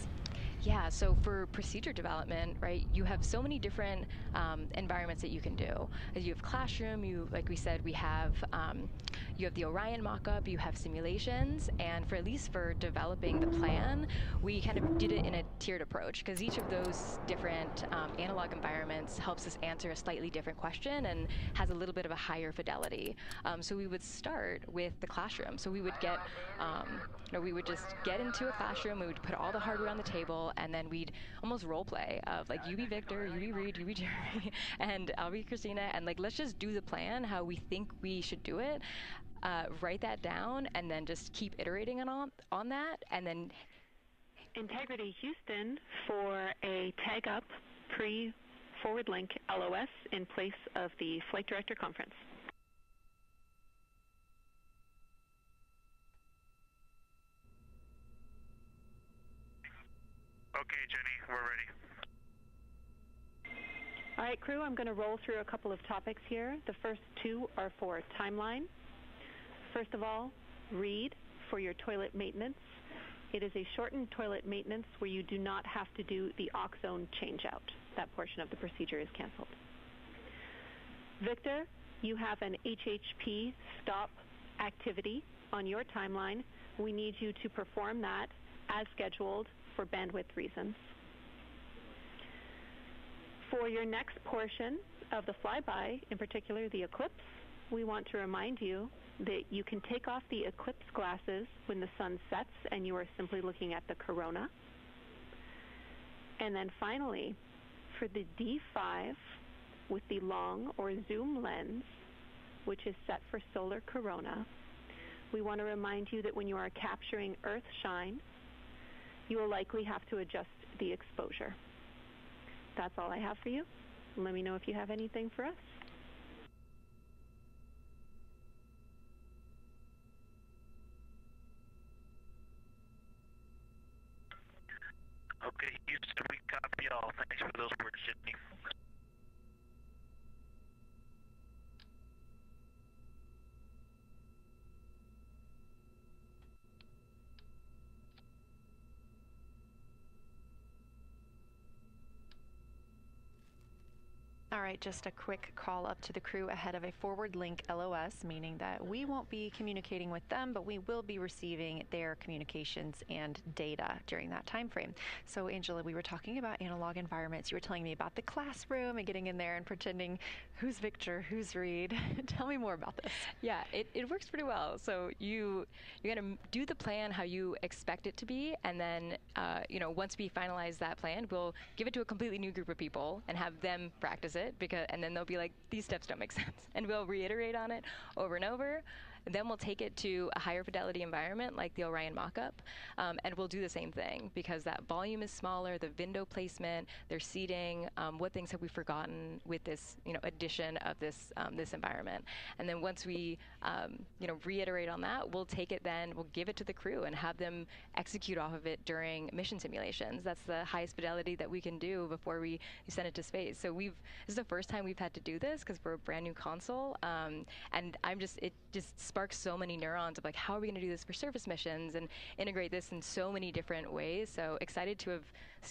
Yeah, so for procedure development, right, you have so many different environments that you can do. You have classroom, like we said, you have the Orion mock-up, you have simulations, and at least for developing the plan, we kind of did it in a tiered approach, because each of those different analog environments helps us answer a slightly different question and has a little bit of a higher fidelity. So we would start with the classroom. So we would we would just get into a classroom, we would put all the hardware on the table, and then we'd almost role play of like, you be Victor, you be Reed, you be Jeremy, and I'll be Christina, and like, let's just do the plan how we think we should do it, write that down, and then just keep iterating on that, and then Integrity Houston for a tag up pre-forward link LOS in place of the Flight Director Conference. Okay, Jenny, we're ready. All right, crew, I'm going to roll through a couple of topics here. The first two are for timeline. First of all, Reed for your toilet maintenance. It is a shortened toilet maintenance where you do not have to do the oxone changeout. That portion of the procedure is canceled. Victor, you have an HHP stop activity on your timeline. We need you to perform that as scheduled for bandwidth reasons. For your next portion of the flyby, in particular the eclipse, we want to remind you that you can take off the eclipse glasses when the sun sets and you are simply looking at the corona. And then finally, for the D5 with the long or zoom lens, which is set for solar corona, we want to remind you that when you are capturing Earth shine, you will likely have to adjust the exposure. That's all I have for you. Let me know if you have anything for us. Okay, Houston, we copy all. Thanks for those words, Jenny. All right, just a quick call up to the crew ahead of a forward link LOS, meaning that we won't be communicating with them, but we will be receiving their communications and data during that time frame. So Angela, we were talking about analog environments. You were telling me about the classroom and getting in there and pretending who's Victor, who's Reed. Tell me more about this. Yeah, it works pretty well. So you're gonna do the plan how you expect it to be, and then once we finalize that plan, we'll give it to a completely new group of people and have them practice it, and then they'll be like, these steps don't make sense, and we'll reiterate on it over and over, Then we'll take it to a higher fidelity environment like the Orion mock-up, and we'll do the same thing because that volume is smaller, the window placement, their seating, what things have we forgotten with this, addition of this this environment. And then once we, reiterate on that, we'll take it then, we'll give it to the crew and have them execute off of it during mission simulations. That's the highest fidelity that we can do before we send it to space. So this is the first time we've had to do this because we're a brand new console, and it just sparks so many neurons of like, how are we going to do this for surface missions and integrate this in so many different ways. So excited to have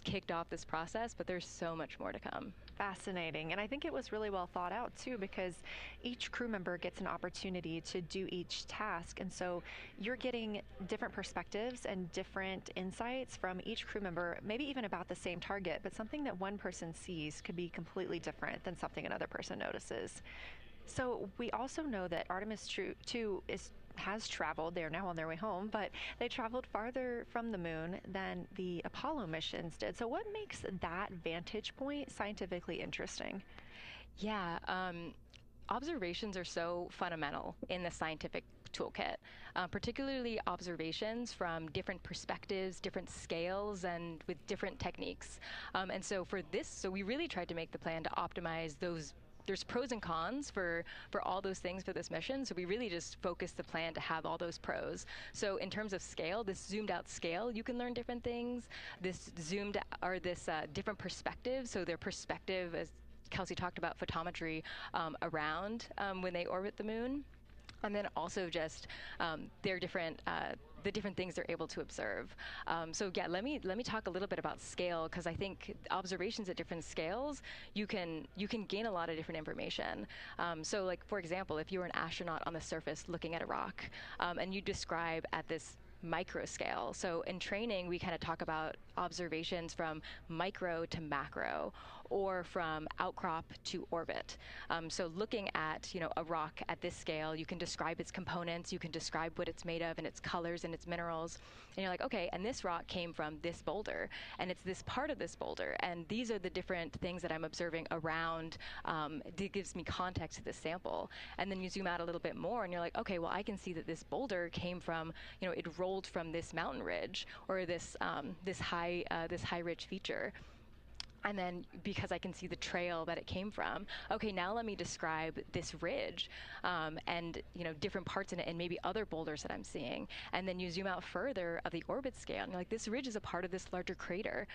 kicked off this process, but there's so much more to come. Fascinating. And I think it was really well thought out too, because each crew member gets an opportunity to do each task. And so you're getting different perspectives and different insights from each crew member, maybe even about the same target, but something that one person sees could be completely different than something another person notices. So we also know that Artemis 2 has traveled. They're now on their way home, but they traveled farther from the moon than the Apollo missions did. So what makes that vantage point scientifically interesting? Yeah, observations are so fundamental in the scientific toolkit, particularly observations from different perspectives, different scales, and with different techniques. And so for this, so we really tried to make the plan to optimize those. There's pros and cons for all those things for this mission, so we really just focused the plan to have all those pros. So in terms of scale, this zoomed out scale, you can learn different things. This different perspectives, so their perspective, as Kelsey talked about, photometry around when they orbit the moon, and then also just their different the different things they're able to observe. So yeah, let me talk a little bit about scale, because I think observations at different scales, you can gain a lot of different information. So like, for example, if you were an astronaut on the surface looking at a rock, and you describe at this micro scale. So in training, we kind of talk about observations from micro to macro, or from outcrop to orbit. So looking at, a rock at this scale, you can describe its components, you can describe what it's made of and its colors and its minerals. And you're like, okay, and this rock came from this boulder, and it's this part of this boulder, and these are the different things that I'm observing around. It gives me context to this sample. And then you zoom out a little bit more, and you're like, okay, well, I can see that this boulder came from, it rolled from this mountain ridge, or this high ridge feature. And then because I can see the trail that it came from, okay, now let me describe this ridge, and different parts in it, and maybe other boulders that I'm seeing. And then you zoom out further of the orbit scale, and you're like, this ridge is a part of this larger crater.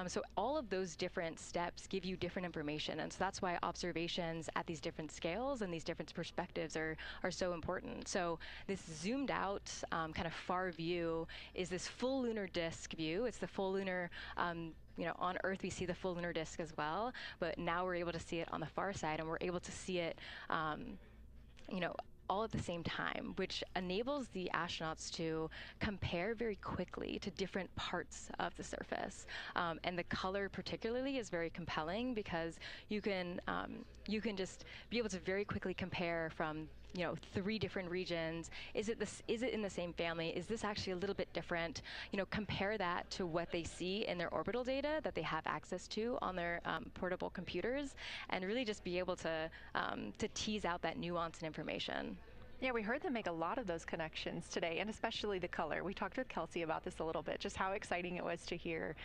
So all of those different steps give you different information, and so that's why observations at these different scales and these different perspectives are so important. So this zoomed out kind of far view is this full lunar disk view. It's the full lunar. On Earth, we see the full lunar disk as well, but now we're able to see it on the far side, and we're able to see it, all at the same time, which enables the astronauts to compare very quickly to different parts of the surface. And the color particularly is very compelling, because you can just be able to very quickly compare from 3 different regions. Is it in the same family? Is this actually a little bit different? Compare that to what they see in their orbital data that they have access to on their portable computers, and really just be able to tease out that nuance and information. Yeah, we heard them make a lot of those connections today, and especially the color. We talked with Kelsey about this a little bit, just how exciting it was to hear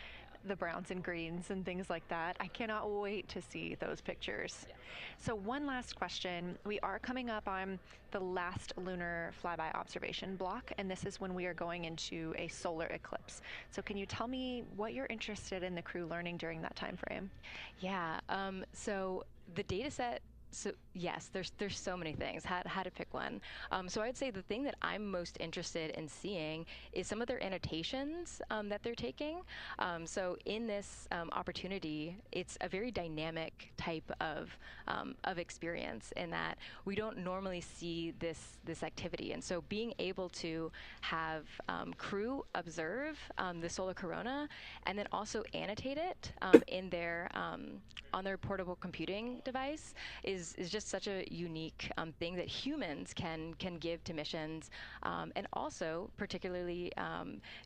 the browns and greens and things like that. I cannot wait to see those pictures. Yeah. So one last question. We are coming up on the last lunar flyby observation block, and this is when we are going into a solar eclipse. So can you tell me what you're interested in the crew learning during that time frame? Yeah, so the data set. So yes, there's so many things. How to pick one. So I'd say the thing that I'm most interested in seeing is some of their annotations that they're taking. So in this opportunity, it's a very dynamic type of experience, in that we don't normally see this activity. And so being able to have crew observe the solar corona, and then also annotate it in their on their portable computing device is just such a unique thing that humans can give to missions, and also particularly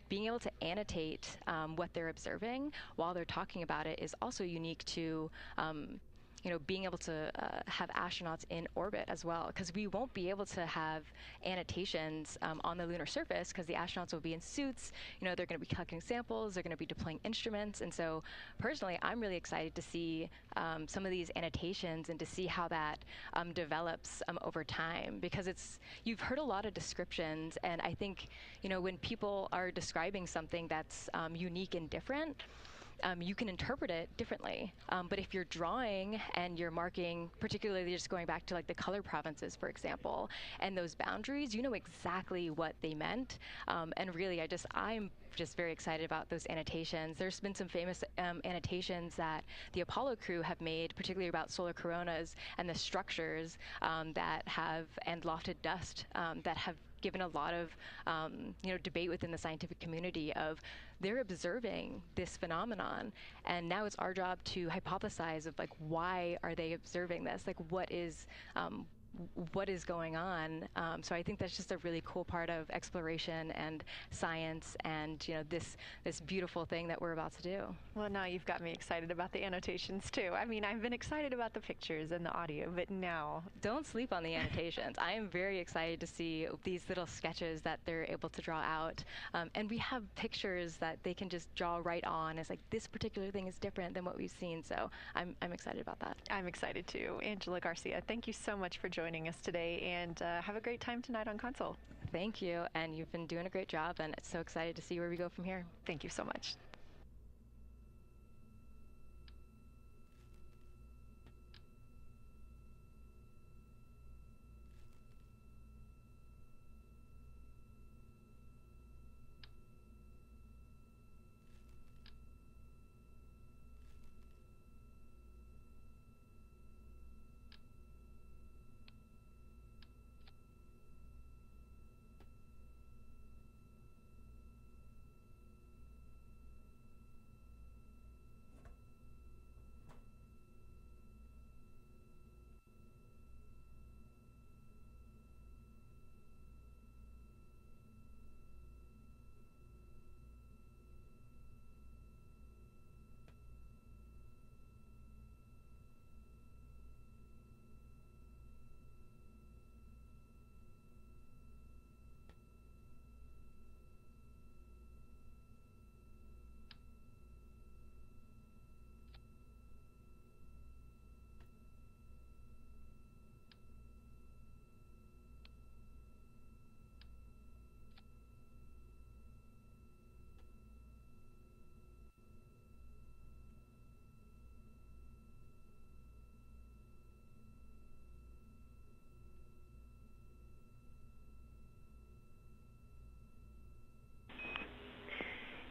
being able to annotate what they're observing while they're talking about it is also unique to being able to have astronauts in orbit as well, because we won't be able to have annotations on the lunar surface because the astronauts will be in suits. They're going to be collecting samples, they're going to be deploying instruments, and so personally, I'm really excited to see some of these annotations and to see how that develops over time, because you've heard a lot of descriptions, and I think when people are describing something that's unique and different, you can interpret it differently. But if you're drawing and you're marking, particularly just going back to like the color provinces, for example, and those boundaries, you know exactly what they meant. And really, I'm just very excited about those annotations. There's been some famous annotations that the Apollo crew have made, particularly about solar coronas and the structures that have, and lofted dust that have given a lot of debate within the scientific community of they're observing this phenomenon, and now it's our job to hypothesize of like why are they observing this, like what is going on. So I think that's just a really cool part of exploration and science, and this beautiful thing that we're about to do. Well, now you've got me excited about the annotations too. I mean, I've been excited about the pictures and the audio, but now don't sleep on the annotations. I am very excited to see these little sketches that they're able to draw out, and we have pictures that they can just draw right on. It's like this particular thing is different than what we've seen, so I'm excited about that. I'm excited too. Angela Garcia, thank you so much for joining us today, and have a great time tonight on Console. Thank you, and you've been doing a great job, and it's so excited to see where we go from here. Thank you so much.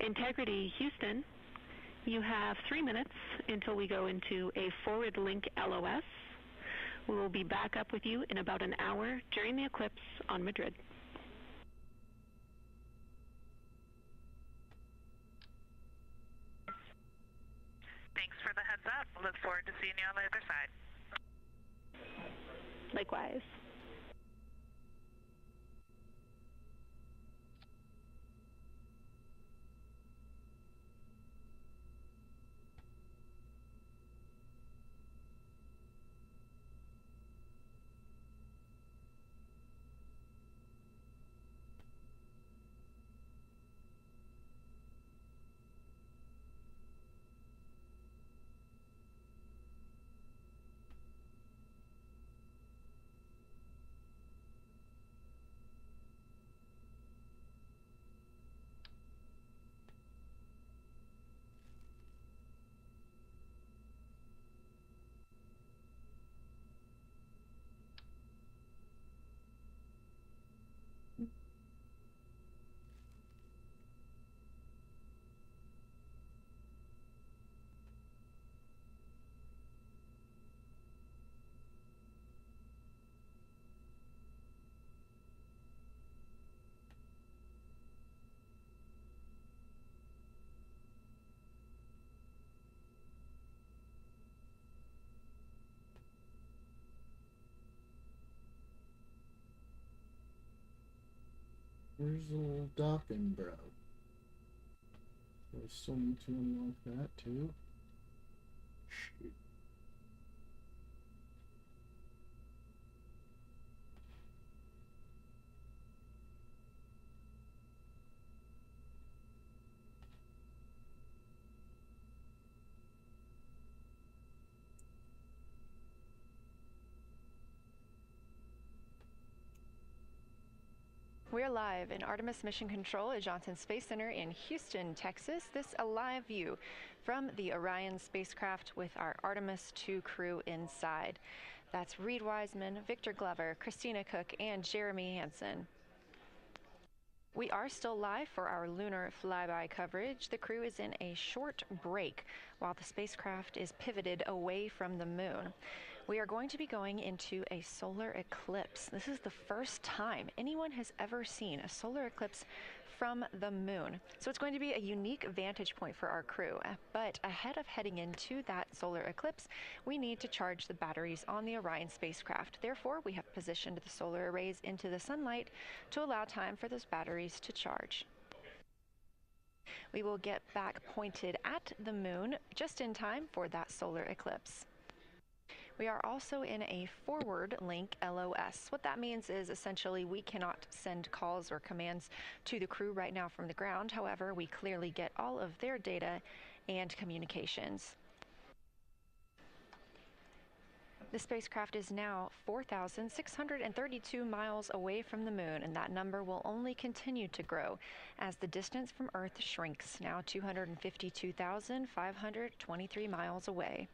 Integrity Houston, you have 3 minutes until we go into a forward link LOS. We will be back up with you in about an hour during the eclipse on Madrid. Thanks for the heads up. Look forward to seeing you on the other side. Likewise. Where's the little docking bro? I still need to unlock that too. Shoot. We're live in Artemis Mission Control at Johnson Space Center in Houston, Texas. This a live view from the Orion spacecraft with our Artemis 2 crew inside. That's Reed Wiseman, Victor Glover, Christina Cook, and Jeremy Hansen. We are still live for our lunar flyby coverage. The crew is in a short break while the spacecraft is pivoted away from the moon. We are going to be going into a solar eclipse. This is the first time anyone has ever seen a solar eclipse from the moon. So it's going to be a unique vantage point for our crew. But ahead of heading into that solar eclipse, we need to charge the batteries on the Orion spacecraft. Therefore, we have positioned the solar arrays into the sunlight to allow time for those batteries to charge. We will get back pointed at the moon just in time for that solar eclipse. We are also in a forward link LOS. What that means is essentially we cannot send calls or commands to the crew right now from the ground. However, we clearly get all of their data and communications. The spacecraft is now 4,632 miles away from the moon, and that number will only continue to grow as the distance from Earth shrinks, now 252,523 miles away.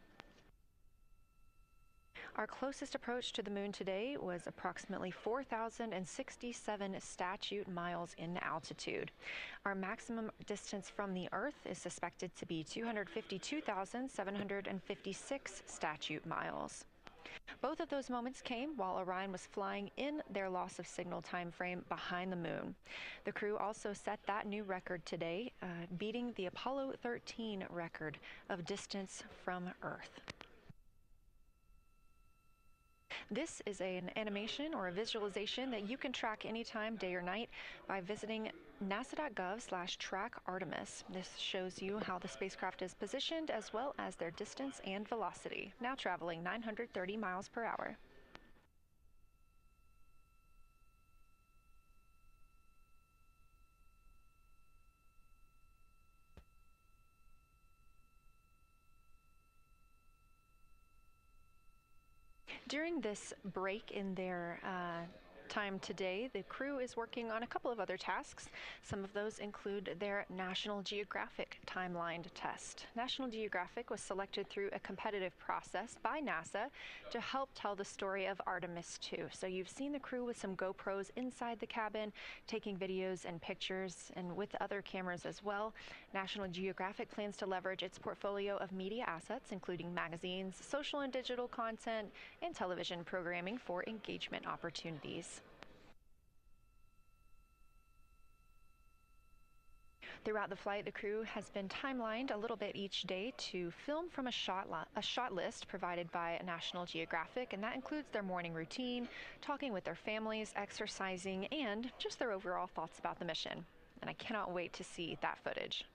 Our closest approach to the moon today was approximately 4,067 statute miles in altitude. Our maximum distance from the Earth is suspected to be 252,756 statute miles. Both of those moments came while Orion was flying in their loss of signal time frame behind the moon. The crew also set that new record today, beating the Apollo 13 record of distance from Earth. This is an animation or a visualization that you can track anytime, day or night, by visiting nasa.gov/track-Artemis. This shows you how the spacecraft is positioned as well as their distance and velocity, now traveling 930 miles per hour. During this break in their time today, the crew is working on a couple of other tasks. Some of those include their National Geographic timelined test. National Geographic was selected through a competitive process by NASA to help tell the story of Artemis 2. So you've seen the crew with some GoPros inside the cabin, taking videos and pictures, and with other cameras as well. National Geographic plans to leverage its portfolio of media assets, including magazines, social and digital content, and television programming for engagement opportunities. Throughout the flight, the crew has been timelined a little bit each day to film from a shot list provided by National Geographic, and that includes their morning routine, talking with their families, exercising, and just their overall thoughts about the mission. And I cannot wait to see that footage.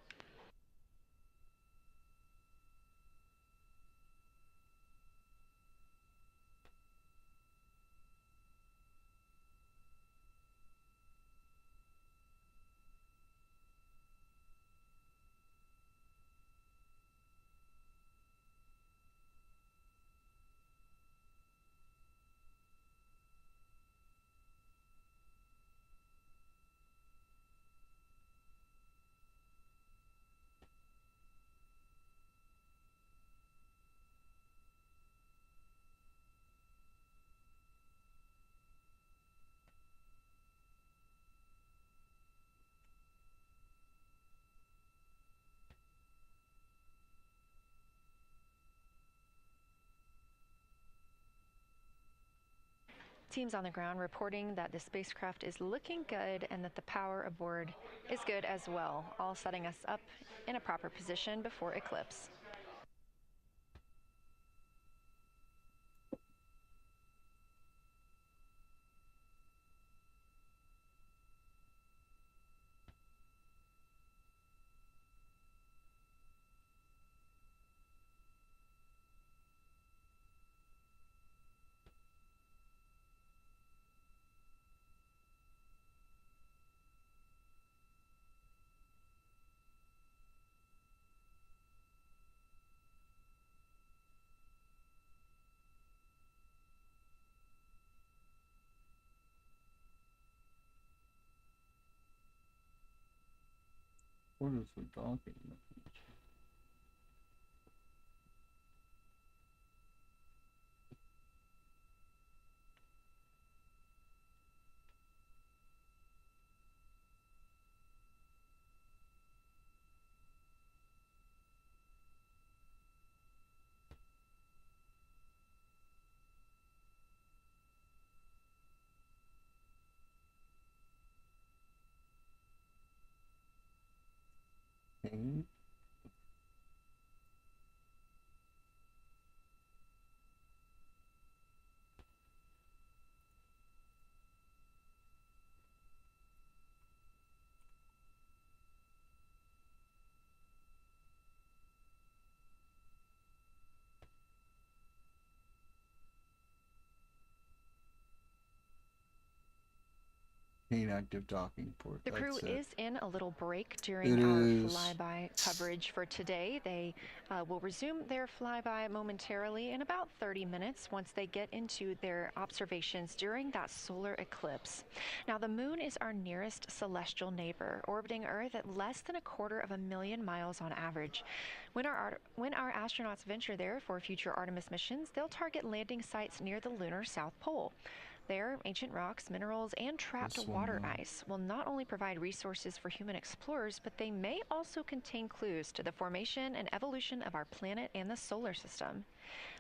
Teams on the ground reporting that the spacecraft is looking good and that the power aboard is good as well, all setting us up in a proper position before eclipse. Orders for docking. Okay. Active docking port. The crew That's it. is in a little break during It our is. flyby coverage for today. They will resume their flyby momentarily in about 30 minutes once they get into their observations during that solar eclipse. Now, the moon is our nearest celestial neighbor, orbiting Earth at less than 250,000 miles on average. When our astronauts venture there for future Artemis missions, they'll target landing sites near the lunar South Pole. There, ancient rocks, minerals, and trapped water ice will not only provide resources for human explorers, but they may also contain clues to the formation and evolution of our planet and the solar system.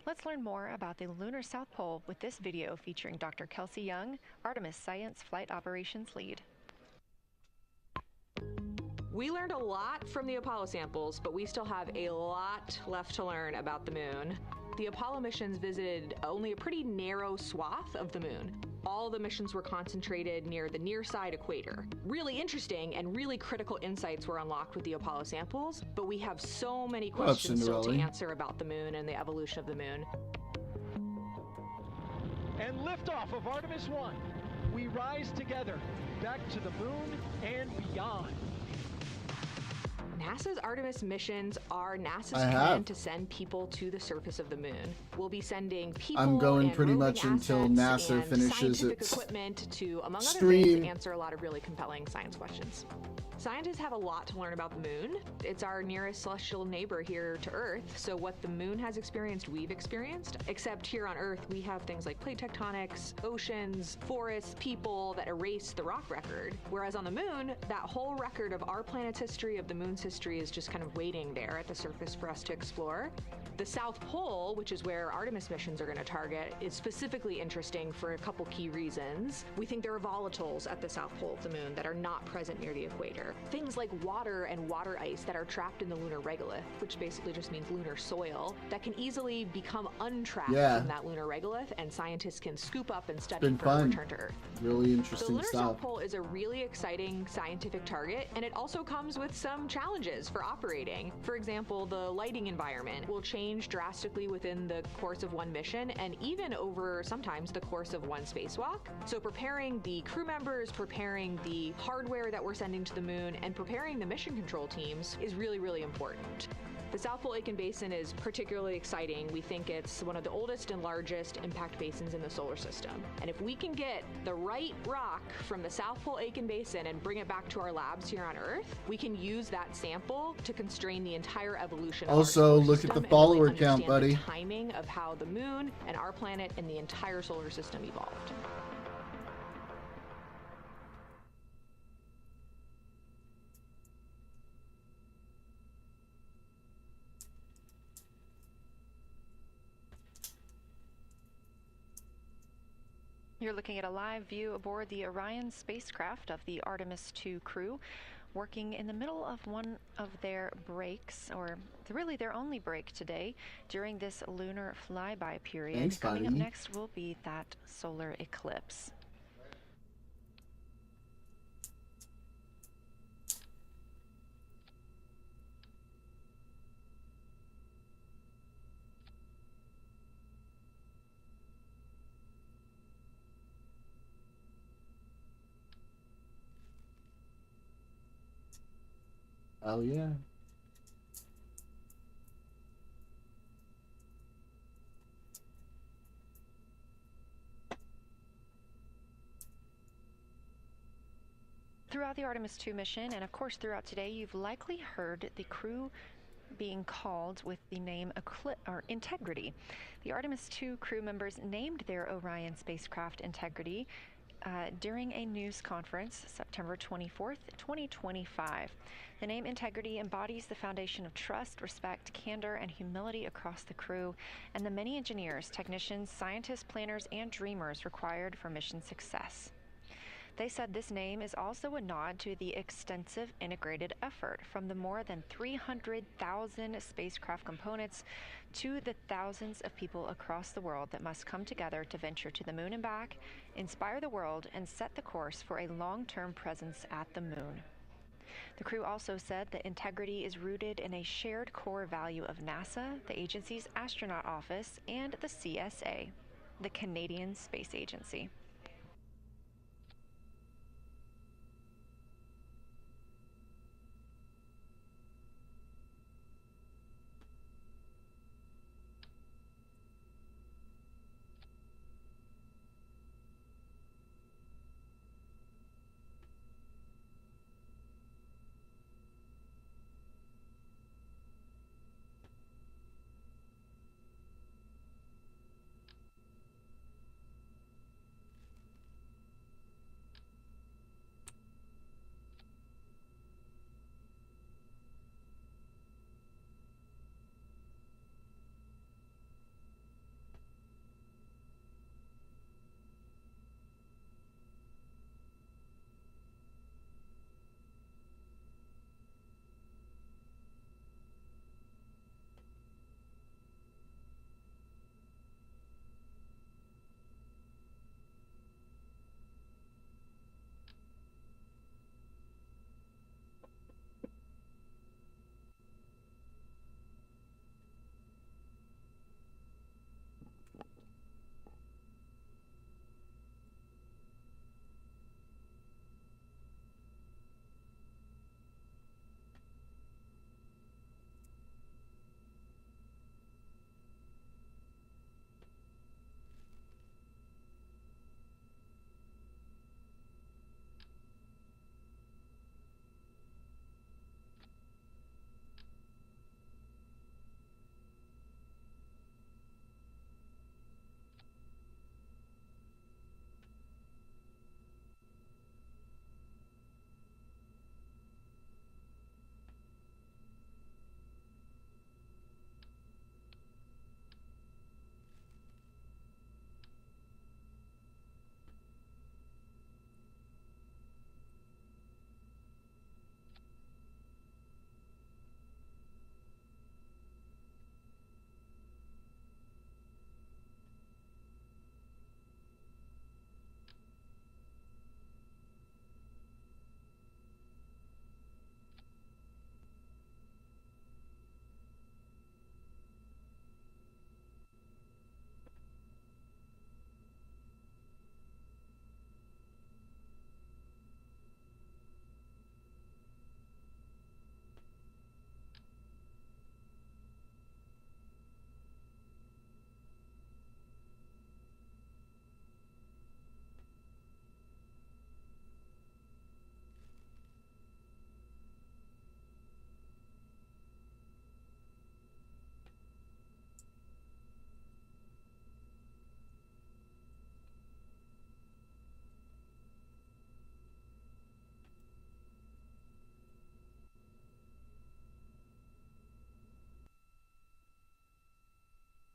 Let's learn more about the lunar South Pole with this video featuring Dr. Kelsey Young, Artemis Science Flight Operations Lead. We learned a lot from the Apollo samples, but we still have a lot left to learn about the moon. The Apollo missions visited only a pretty narrow swath of the moon. All the missions were concentrated near the near-side equator. Really interesting and really critical insights were unlocked with the Apollo samples, but we have so many questions still to answer about the moon and the evolution of the moon. And liftoff of Artemis 1. We rise together, back to the moon and beyond. NASA's Artemis missions are NASA's plan to send people to the surface of the moon. We'll be sending people I'm going and pretty much until NASA finishes its equipment to, among other stream. things, answer a lot of really compelling science questions. Scientists have a lot to learn about the moon. It's our nearest celestial neighbor here to Earth, so what the moon has experienced, we've experienced. Except here on Earth, we have things like plate tectonics, oceans, forests, people that erase the rock record. Whereas on the moon, that whole record of our planet's history, of the moon's history, is just kind of waiting there at the surface for us to explore. The South Pole, which is where Artemis missions are going to target, is specifically interesting for a couple key reasons. We think there are volatiles at the South Pole of the moon that are not present near the equator. Things like water and water ice that are trapped in the lunar regolith, which basically just means lunar soil, that can easily become untrapped in that lunar regolith, and scientists can scoop up and study for a return to Earth. Really interesting The lunar stuff. South Pole is a really exciting scientific target, and it also comes with some challenges for operating. For example, the lighting environment will change drastically within the course of one mission, and even over sometimes the course of one spacewalk. So preparing the crew members, preparing the hardware that we're sending to the moon, and preparing the mission control teams is really, really important. The South Pole Aitken Basin is particularly exciting. We think it's one of the oldest and largest impact basins in the solar system. And if we can get the right rock from the South Pole Aitken Basin and bring it back to our labs here on Earth, we can use that sample to constrain the entire evolution of our Also, solar look system at the and follower really count, understand buddy. the timing of how the moon and our planet and the entire solar system evolved. You're looking at a live view aboard the Orion spacecraft of the Artemis 2 crew, working in the middle of one of their breaks, or really their only break today during this lunar flyby period. Thanks, Coming up buddy. next will be that solar eclipse. Oh yeah. Throughout the Artemis 2 mission, and of course throughout today, you've likely heard the crew being called with the name Integrity. The Artemis 2 crew members named their Orion spacecraft Integrity during a news conference September 24th, 2025. The name Integrity embodies the foundation of trust, respect, candor, and humility across the crew and the many engineers, technicians, scientists, planners, and dreamers required for mission success. They said this name is also a nod to the extensive integrated effort from the more than 300,000 spacecraft components to the thousands of people across the world that must come together to venture to the moon and back, inspire the world, and set the course for a long-term presence at the moon. The crew also said that integrity is rooted in a shared core value of NASA, the agency's astronaut office, and the CSA, the Canadian Space Agency.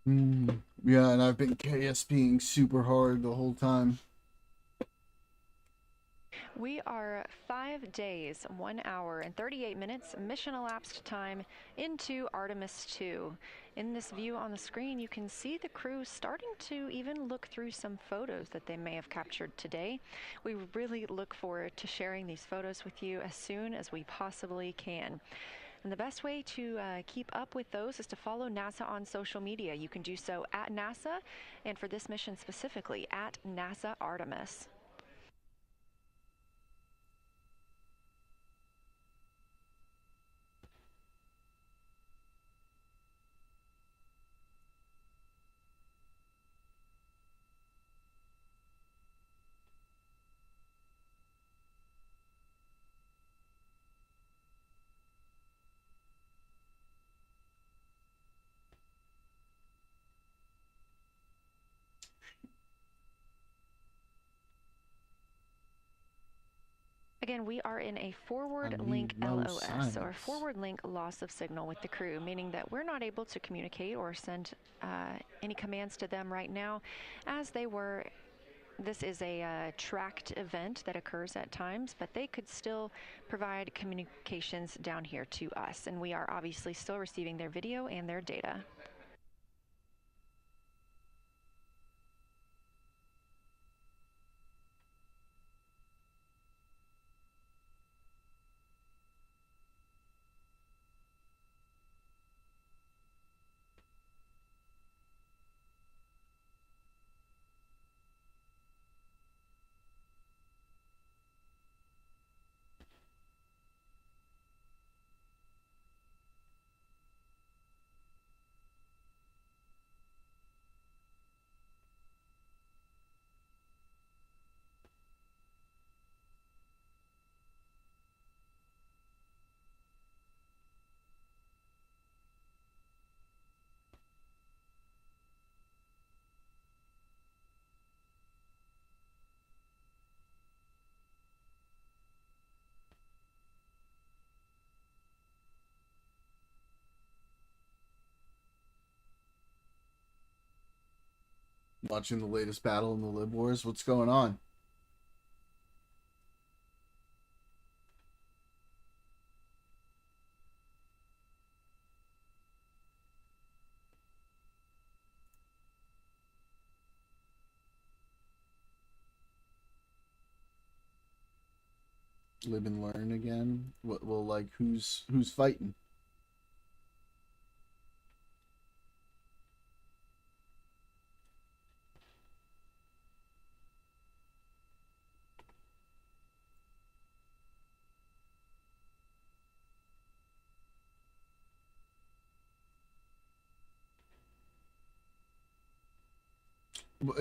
Yeah, and I've been KSPing super hard the whole time. We are 5 days, 1 hour, and 38 minutes mission elapsed time into Artemis 2. In this view on the screen, you can see the crew starting to even look through some photos that they may have captured today. We really look forward to sharing these photos with you as soon as we possibly can. And the best way to keep up with those is to follow NASA on social media. You can do so at NASA, and for this mission specifically, at NASA Artemis. Again, we are in a forward And link no LOS, or signs. forward link loss of signal with the crew, meaning that we're not able to communicate or send any commands to them right now as they were. This is a tracked event that occurs at times, but they could still provide communications down here to us, and we are obviously still receiving their video and their data. Watching the latest battle in the Lib Wars. What's going on? Live and learn again. Well, like who's fighting?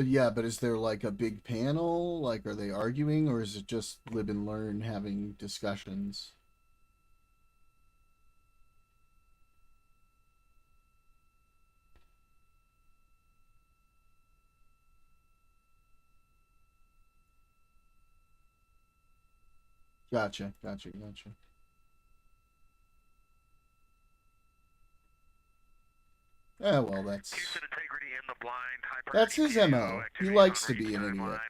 Yeah, but is there like a big panel? Like, are they arguing, or is it just live and learn having discussions? Gotcha. Yeah, well, that's his MO. He likes to be an idiot.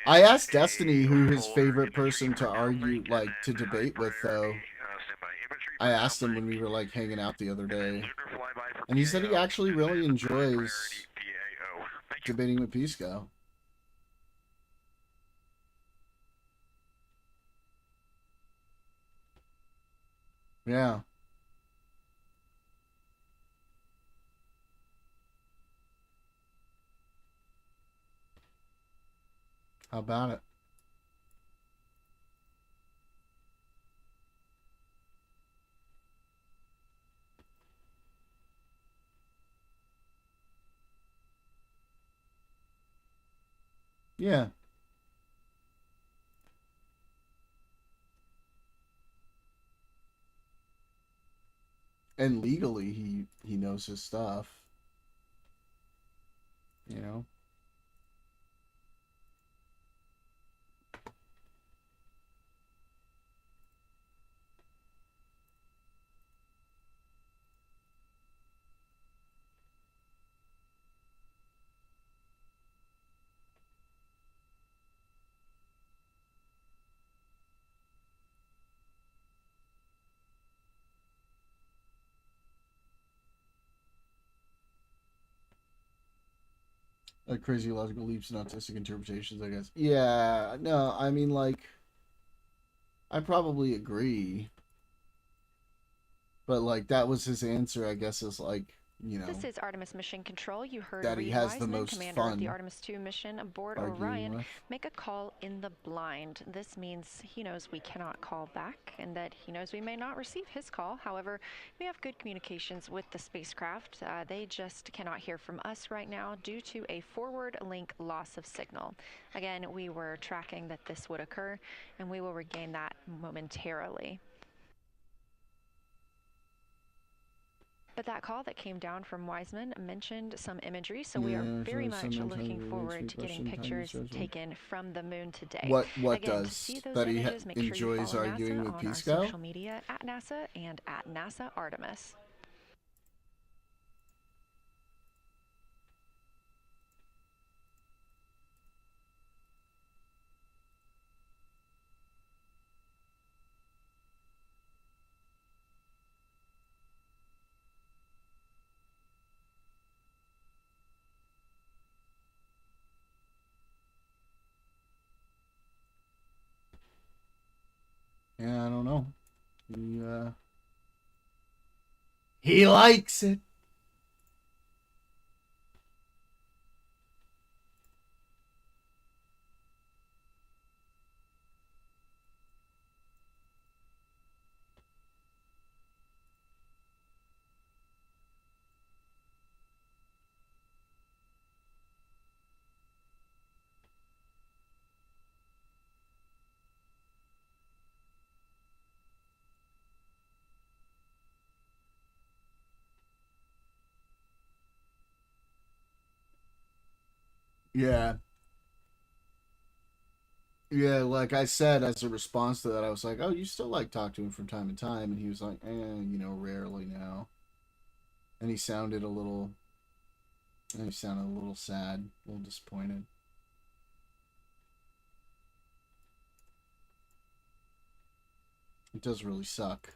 I asked Destiny who his favorite person to argue, like, to debate with, though. I asked him when we were, like, hanging out the other day. And he said he actually really enjoys debating with Pisco. Yeah. How about it? Yeah. And legally, he knows his stuff. You know? Like crazy logical leaps and autistic interpretations, I guess. Yeah, no, I mean, like, I probably agree. But, like, that was his answer, I guess, is like, you know. This is Artemis Mission Control. You heard that he Reed has the Wiseman, most commander of the fun Artemis 2 mission aboard arguing Orion, with. make a call in the blind. This means he knows we cannot call back and that he knows we may not receive his call. However, we have good communications with the spacecraft. They just cannot hear from us right now due to a forward link loss of signal. Again, we were tracking that this would occur, and we will regain that momentarily. But that call that came down from Wiseman mentioned some imagery, so we are very much looking forward to getting pictures taken from the moon today. What Again, does? to see those That he images, make sure you enjoys follow arguing NASA with on our Pisco? social media at NASA and at NASA Artemis. Yeah, I don't know. He likes it. Yeah. Yeah, like I said, as a response to that, I was like, "Oh, you still like talk to him from time to time?" And he was like, rarely now." And he sounded a little, sad, a little disappointed. It does really suck.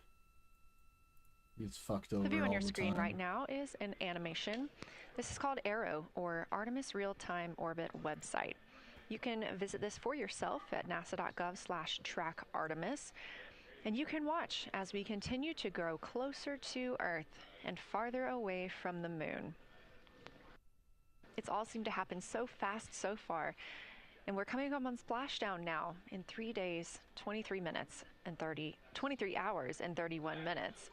It's fucked over. The view on all your the screen time. right now is an animation. This is called Arrow, or Artemis Real-Time Orbit website. You can visit this for yourself at nasa.gov/track-Artemis, and you can watch as we continue to grow closer to Earth and farther away from the moon. It's all seemed to happen so fast so far, and we're coming up on splashdown now in 3 days, 23 hours and 31 minutes.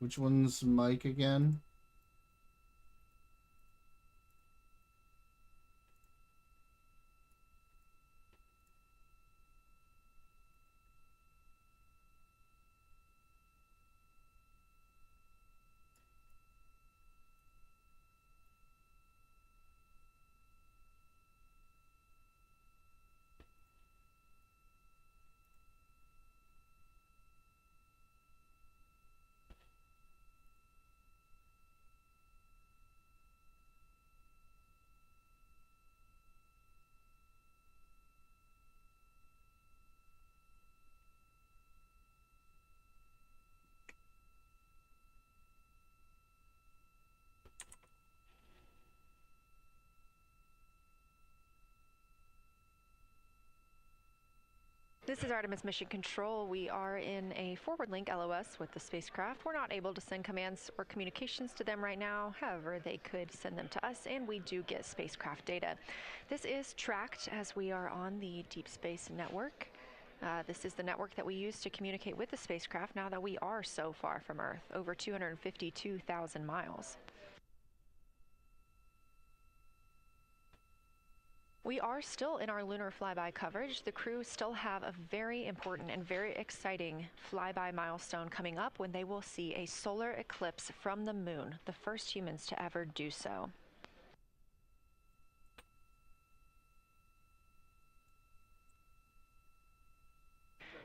Which one's Mike again? This is Artemis Mission Control. We are in a forward link LOS with the spacecraft. We're not able to send commands or communications to them right now. However, they could send them to us, and we do get spacecraft data. This is tracked as we are on the Deep Space Network. This is the network that we use to communicate with the spacecraft now that we are so far from Earth, over 252,000 miles. We are still in our lunar flyby coverage. The crew still have a very important and very exciting flyby milestone coming up when they will see a solar eclipse from the moon, the first humans to ever do so.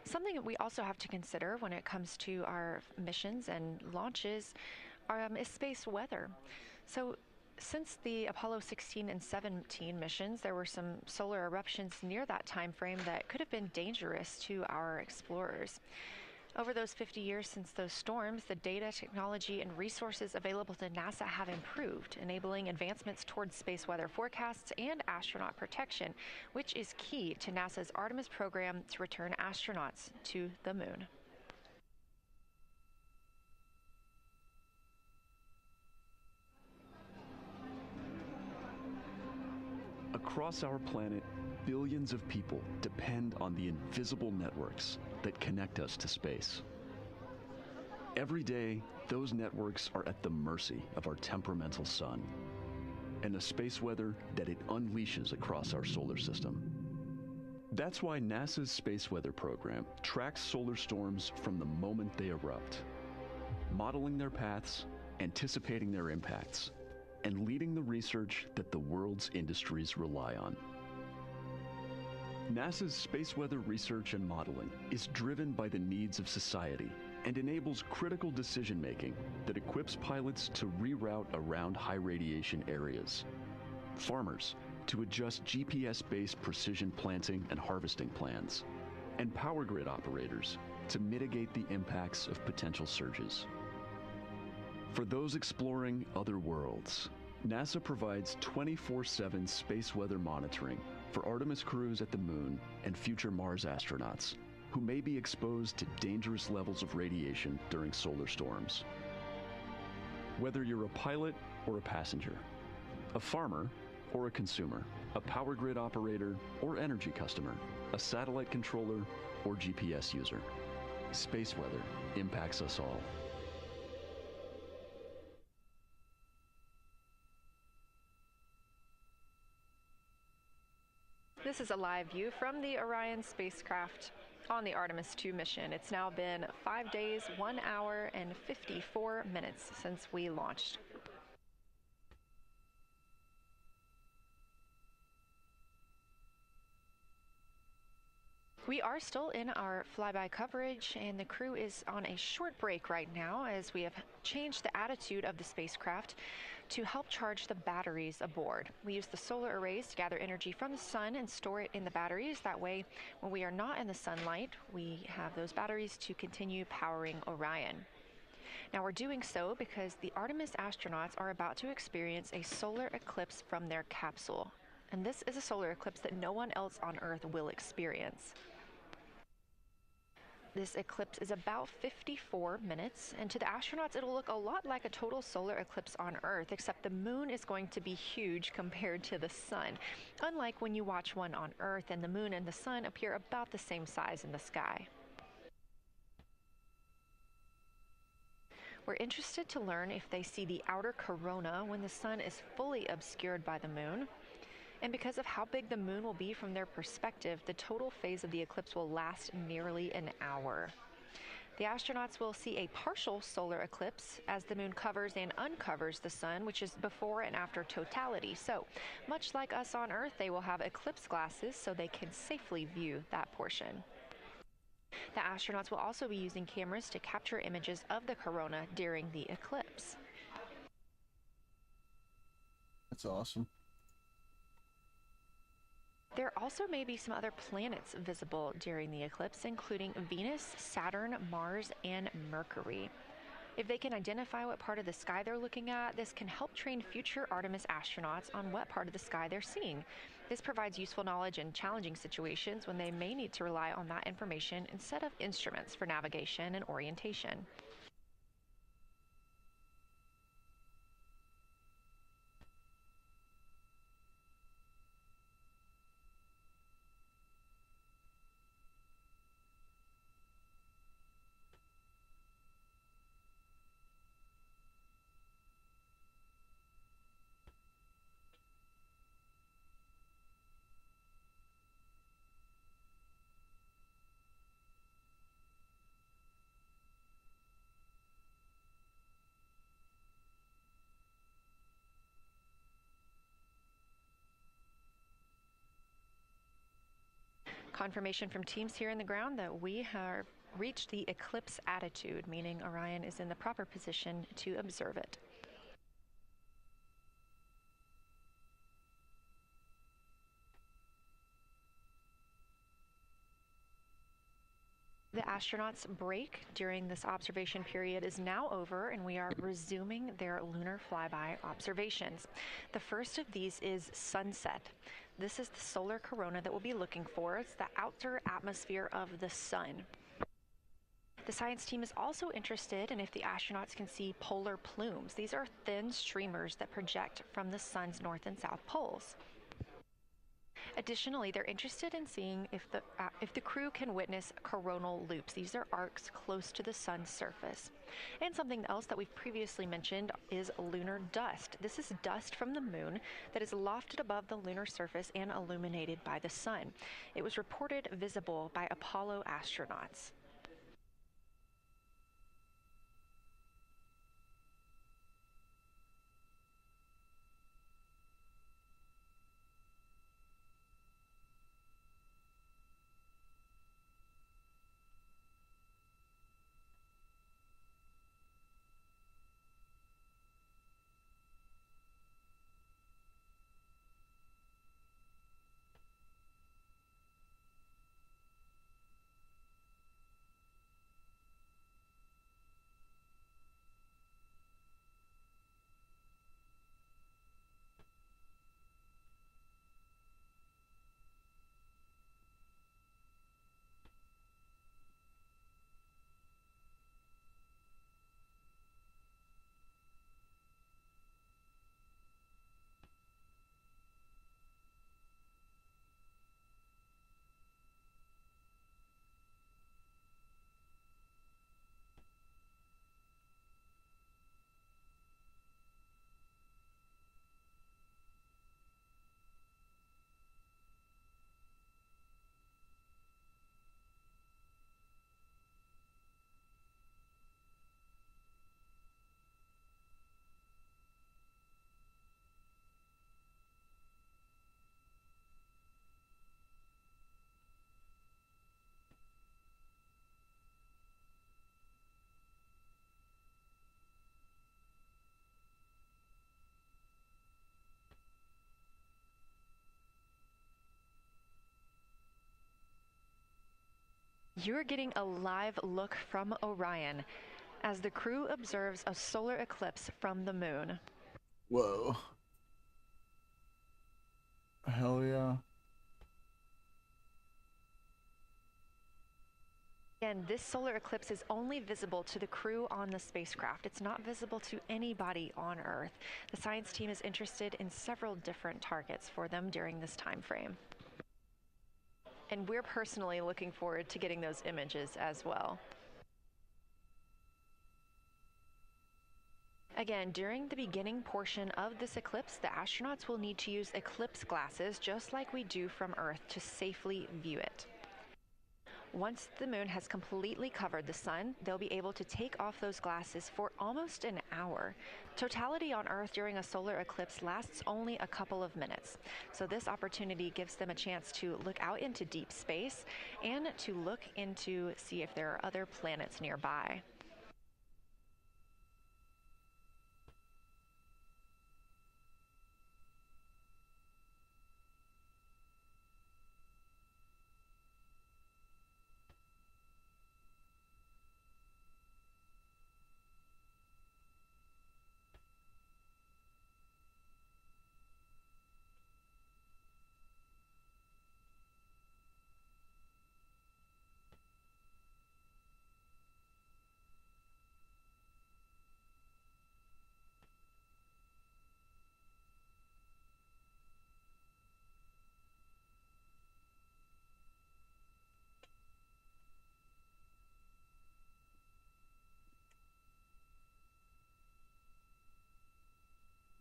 Something that we also have to consider when it comes to our missions and launches is space weather. So since the Apollo 16 and 17 missions, there were some solar eruptions near that time frame that could have been dangerous to our explorers. Over those 50 years since those storms, the data, technology, and resources available to NASA have improved, enabling advancements towards space weather forecasts and astronaut protection, which is key to NASA's Artemis program to return astronauts to the moon. Across our planet, billions of people depend on the invisible networks that connect us to space. Every day, those networks are at the mercy of our temperamental sun and the space weather that it unleashes across our solar system. That's why NASA's Space Weather Program tracks solar storms from the moment they erupt, modeling their paths, anticipating their impacts, and leading the research that the world's industries rely on. NASA's space weather research and modeling is driven by the needs of society and enables critical decision-making that equips pilots to reroute around high radiation areas, farmers to adjust GPS-based precision planting and harvesting plans, and power grid operators to mitigate the impacts of potential surges. For those exploring other worlds, NASA provides 24/7 space weather monitoring for Artemis crews at the moon and future Mars astronauts who may be exposed to dangerous levels of radiation during solar storms. Whether you're a pilot or a passenger, a farmer or a consumer, a power grid operator or energy customer, a satellite controller or GPS user, space weather impacts us all. This is a live view from the Orion spacecraft on the Artemis 2 mission. It's now been 5 days, 1 hour, and 54 minutes since we launched. We are still in our flyby coverage, and the crew is on a short break right now as we have changed the attitude of the spacecraft to help charge the batteries aboard. We use the solar arrays to gather energy from the sun and store it in the batteries. That way, when we are not in the sunlight, we have those batteries to continue powering Orion. Now we're doing so because the Artemis astronauts are about to experience a solar eclipse from their capsule. And this is a solar eclipse that no one else on Earth will experience. This eclipse is about 54 minutes, and to the astronauts it'll look a lot like a total solar eclipse on Earth, except the moon is going to be huge compared to the sun, unlike when you watch one on Earth and the moon and the sun appear about the same size in the sky. We're interested to learn if they see the outer corona when the sun is fully obscured by the moon. And because of how big the moon will be from their perspective, the total phase of the eclipse will last nearly an hour. The astronauts will see a partial solar eclipse as the moon covers and uncovers the sun, which is before and after totality. So, much like us on Earth, they will have eclipse glasses so they can safely view that portion. The astronauts will also be using cameras to capture images of the corona during the eclipse. That's awesome. There also may be some other planets visible during the eclipse, including Venus, Saturn, Mars, and Mercury. If they can identify what part of the sky they're looking at, this can help train future Artemis astronauts on what part of the sky they're seeing. This provides useful knowledge in challenging situations when they may need to rely on that information instead of instruments for navigation and orientation. Confirmation from teams here in the ground that we have reached the eclipse attitude, meaning Orion is in the proper position to observe it. The astronauts' break during this observation period is now over, and we are resuming their lunar flyby observations. The first of these is sunset. This is the solar corona that we'll be looking for. It's the outer atmosphere of the sun. The science team is also interested in if the astronauts can see polar plumes. These are thin streamers that project from the sun's north and south poles. Additionally, they're interested in seeing if the crew can witness coronal loops. These are arcs close to the sun's surface. And something else that we've previously mentioned is lunar dust. This is dust from the moon that is lofted above the lunar surface and illuminated by the sun. It was reported visible by Apollo astronauts. You're getting a live look from Orion as the crew observes a solar eclipse from the moon. Whoa. Hell yeah. And this solar eclipse is only visible to the crew on the spacecraft. It's not visible to anybody on Earth. The science team is interested in several different targets for them during this time frame. And we're personally looking forward to getting those images as well. Again, during the beginning portion of this eclipse, the astronauts will need to use eclipse glasses, just like we do from Earth, to safely view it. Once the moon has completely covered the sun, they'll be able to take off those glasses for almost an hour. Totality on Earth during a solar eclipse lasts only a couple of minutes, so this opportunity gives them a chance to look out into deep space and to look into see if there are other planets nearby.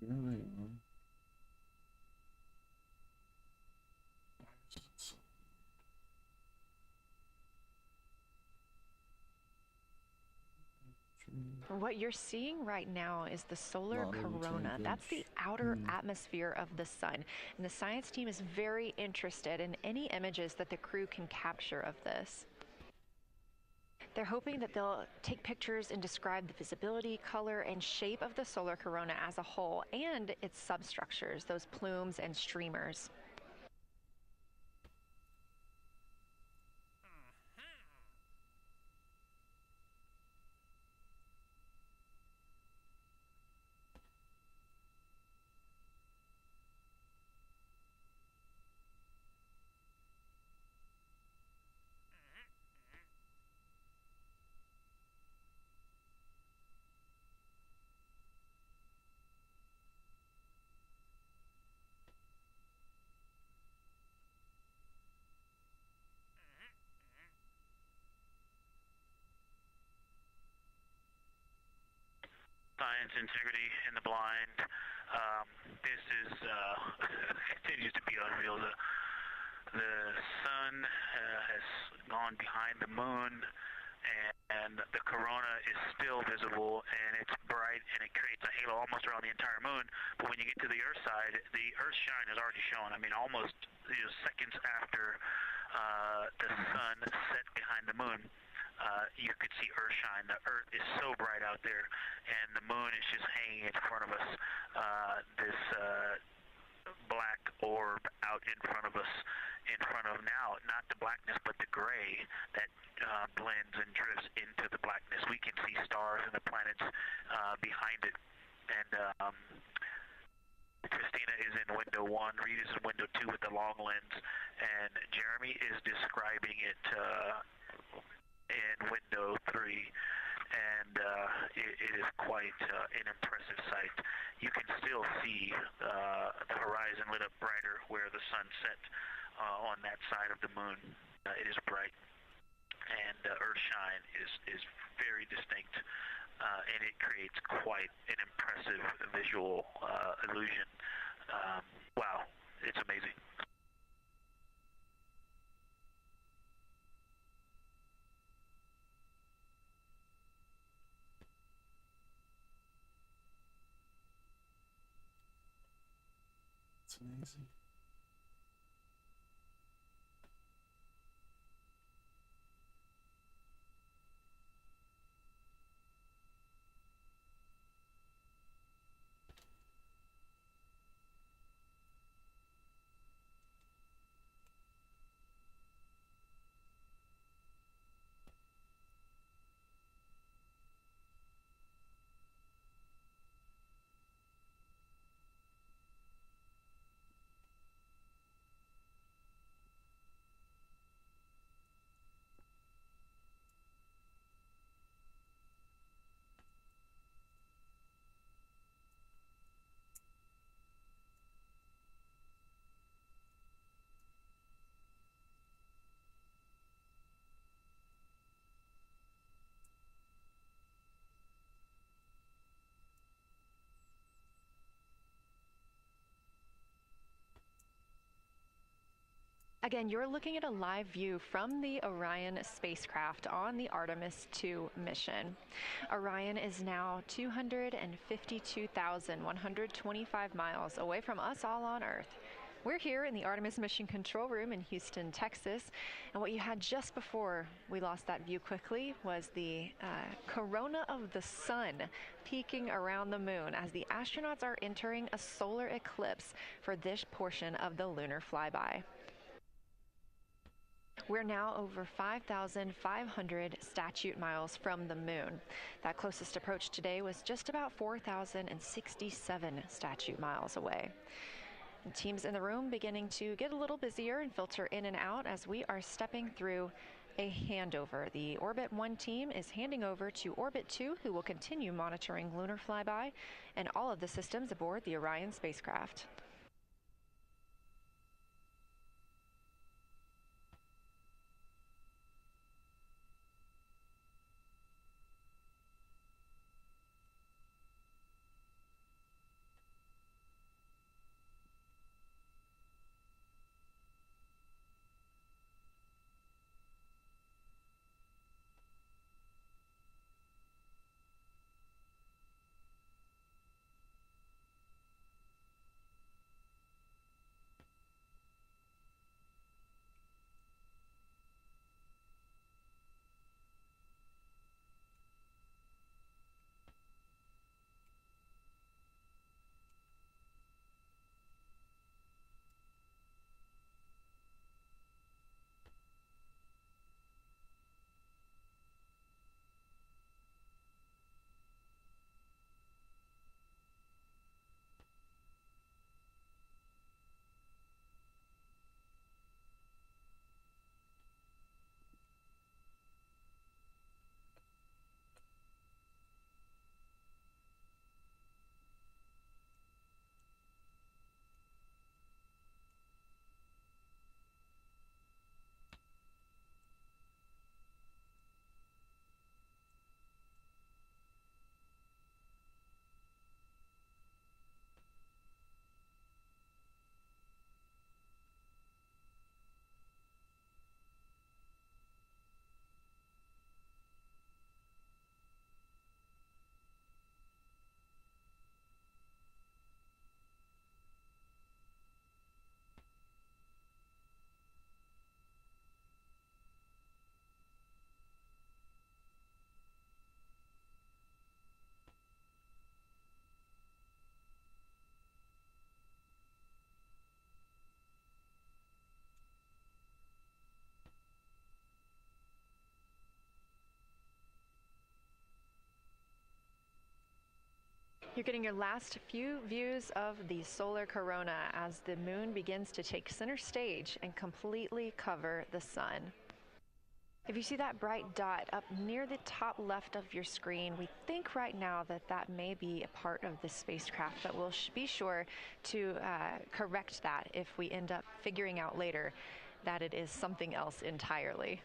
Really? What you're seeing right now is the solar Not able to corona. engage. That's the outer atmosphere of the sun. And the science team is very interested in any images that the crew can capture of this. They're hoping that they'll take pictures and describe the visibility, color, and shape of the solar corona as a whole and its substructures, those plumes and streamers. Science, integrity, and the blind. This is continues to be unreal. The sun has gone behind the moon, and the corona is still visible, and it's bright, and it creates a halo almost around the entire moon. But when you get to the Earth side, the Earth shine is already shown. I mean, almost seconds after the sun set behind the moon. You could see Earth shine. The Earth is so bright out there, and the moon is just hanging in front of us. This black orb out in front of us, in front of now, not the blackness, but the gray that blends and drifts into the blackness. We can see stars and the planets behind it. And Christina is in window 1, Reed is in window 2 with the long lens, and Jeremy is describing it in window 3, and it is quite an impressive sight. You can still see the horizon lit up brighter where the sun set on that side of the moon. It is bright, and Earthshine is very distinct, and it creates quite an impressive visual illusion. Wow, it's amazing. It's amazing. Again, you're looking at a live view from the Orion spacecraft on the Artemis 2 mission. Orion is now 252,125 miles away from us all on Earth. We're here in the Artemis Mission Control Room in Houston, Texas, and what you had just before we lost that view quickly was the corona of the sun peeking around the moon as the astronauts are entering a solar eclipse for this portion of the lunar flyby. We're now over 5,500 statute miles from the moon. That closest approach today was just about 4,067 statute miles away. And teams in the room beginning to get a little busier and filter in and out as we are stepping through a handover. The Orbit 1 team is handing over to Orbit 2, who will continue monitoring lunar flyby and all of the systems aboard the Orion spacecraft. You're getting your last few views of the solar corona as the moon begins to take center stage and completely cover the sun. If you see that bright dot up near the top left of your screen, we think right now that that may be a part of the spacecraft, but we'll be sure to correct that if we end up figuring out later that it is something else entirely.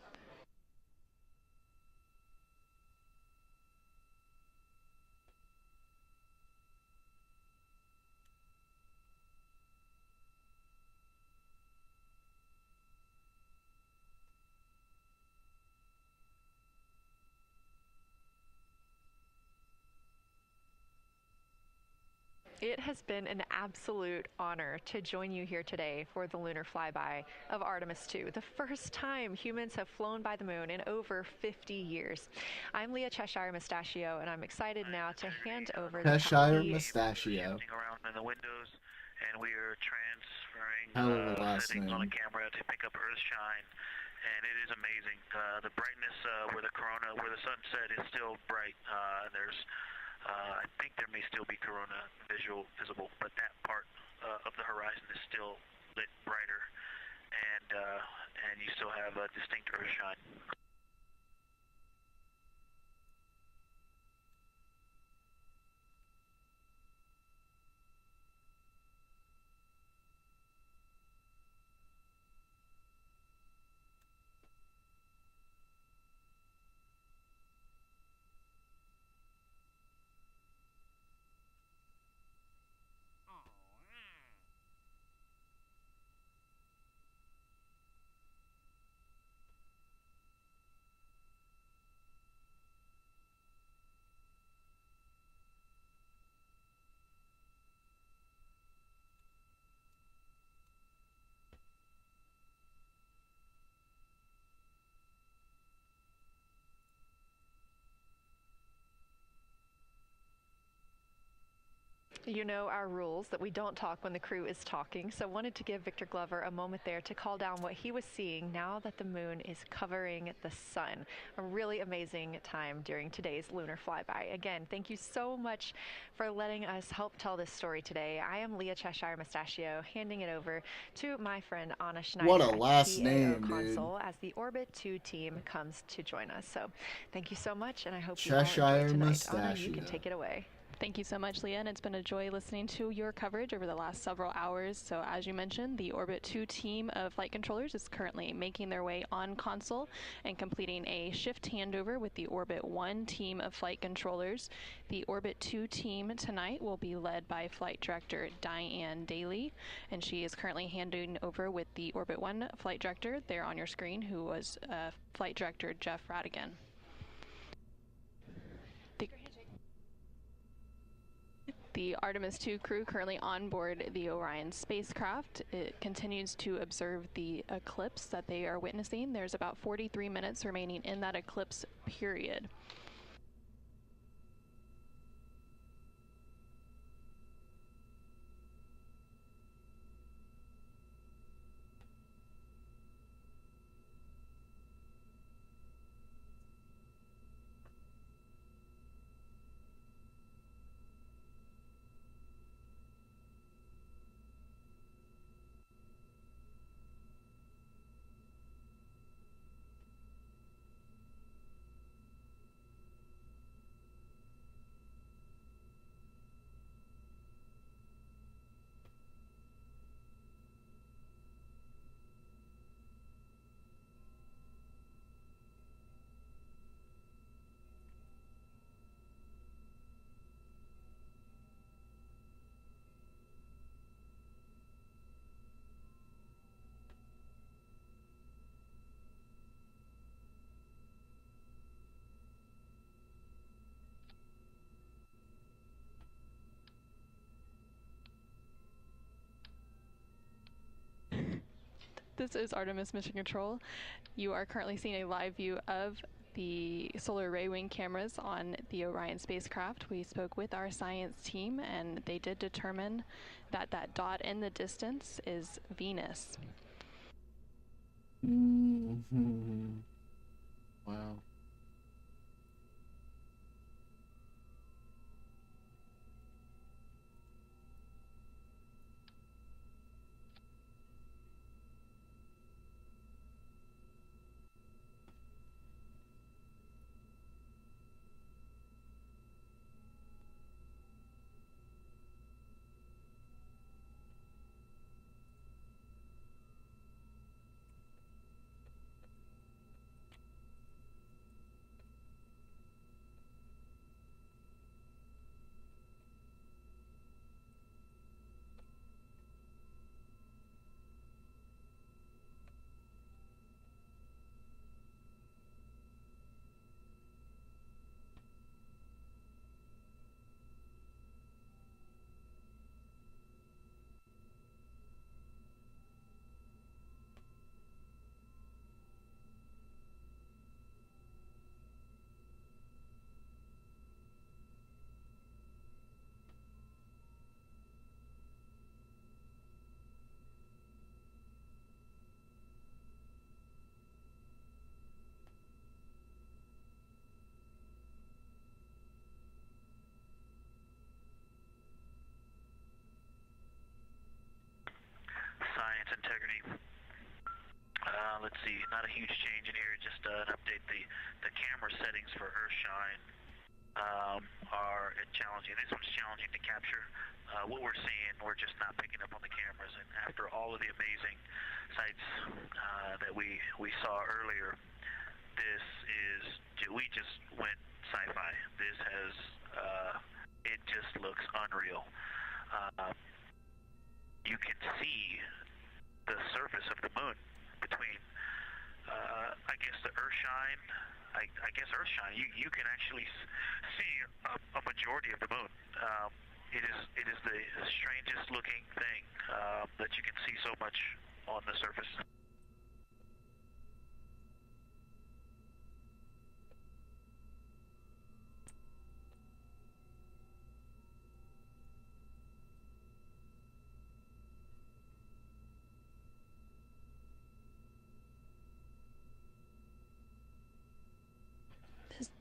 It has been an absolute honor to join you here today for the lunar flyby of Artemis 2, the first time humans have flown by the moon in over 50 years. I'm Leah Cheshire Mustachio, and I'm excited now to hand over the Cheshire Mustachio. Around in the windows, and we are transferring settings on a camera to pick up Earth shine, and it is amazing. The brightness where the corona, where the sunset is still bright. There's I think there may still be corona visible, but that part of the horizon is still lit brighter, and you still have a distinct Earth shine. You know our rules that we don't talk when the crew is talking, so wanted to give Victor Glover a moment there to call down what he was seeing now that the moon is covering the sun. A really amazing time during today's lunar flyby. Again, thank you so much for letting us help tell this story today. I am Leah Cheshire Mustachio, handing it over to my friend Anna Schneider What a at the last PAO name, console as the Orbit 2 team comes to join us. So thank you so much, and I hope you Cheshire all enjoy tonight. Mustachio. Anna, you can take it away. Thank you so much, Leah, and it's been a joy listening to your coverage over the last several hours. So as you mentioned, the Orbit 2 team of flight controllers is currently making their way on console and completing a shift handover with the Orbit 1 team of flight controllers. The Orbit 2 team tonight will be led by Flight Director Diane Daly, and she is currently handing over with the Orbit 1 flight director there on your screen, who was Flight Director Jeff Radigan. The Artemis 2 crew currently on board the Orion spacecraft. It continues to observe the eclipse that they are witnessing. There's about 43 minutes remaining in that eclipse period. This is Artemis Mission Control. You are currently seeing a live view of the solar array wing cameras on the Orion spacecraft. We spoke with our science team, and they did determine that that dot in the distance is Venus. Mm-hmm. Wow. Science integrity. Let's see, not a huge change in here, just an update. The camera settings for Earthshine are challenging. This one's challenging to capture. What we're seeing, we're just not picking up on the cameras. And after all of the amazing sights that we saw earlier, we just went sci-fi. This has, it just looks unreal. You can see the surface of the moon between, I guess, the Earthshine. I guess Earthshine. You can actually see a majority of the moon. It is the strangest looking thing that you can see so much on the surface.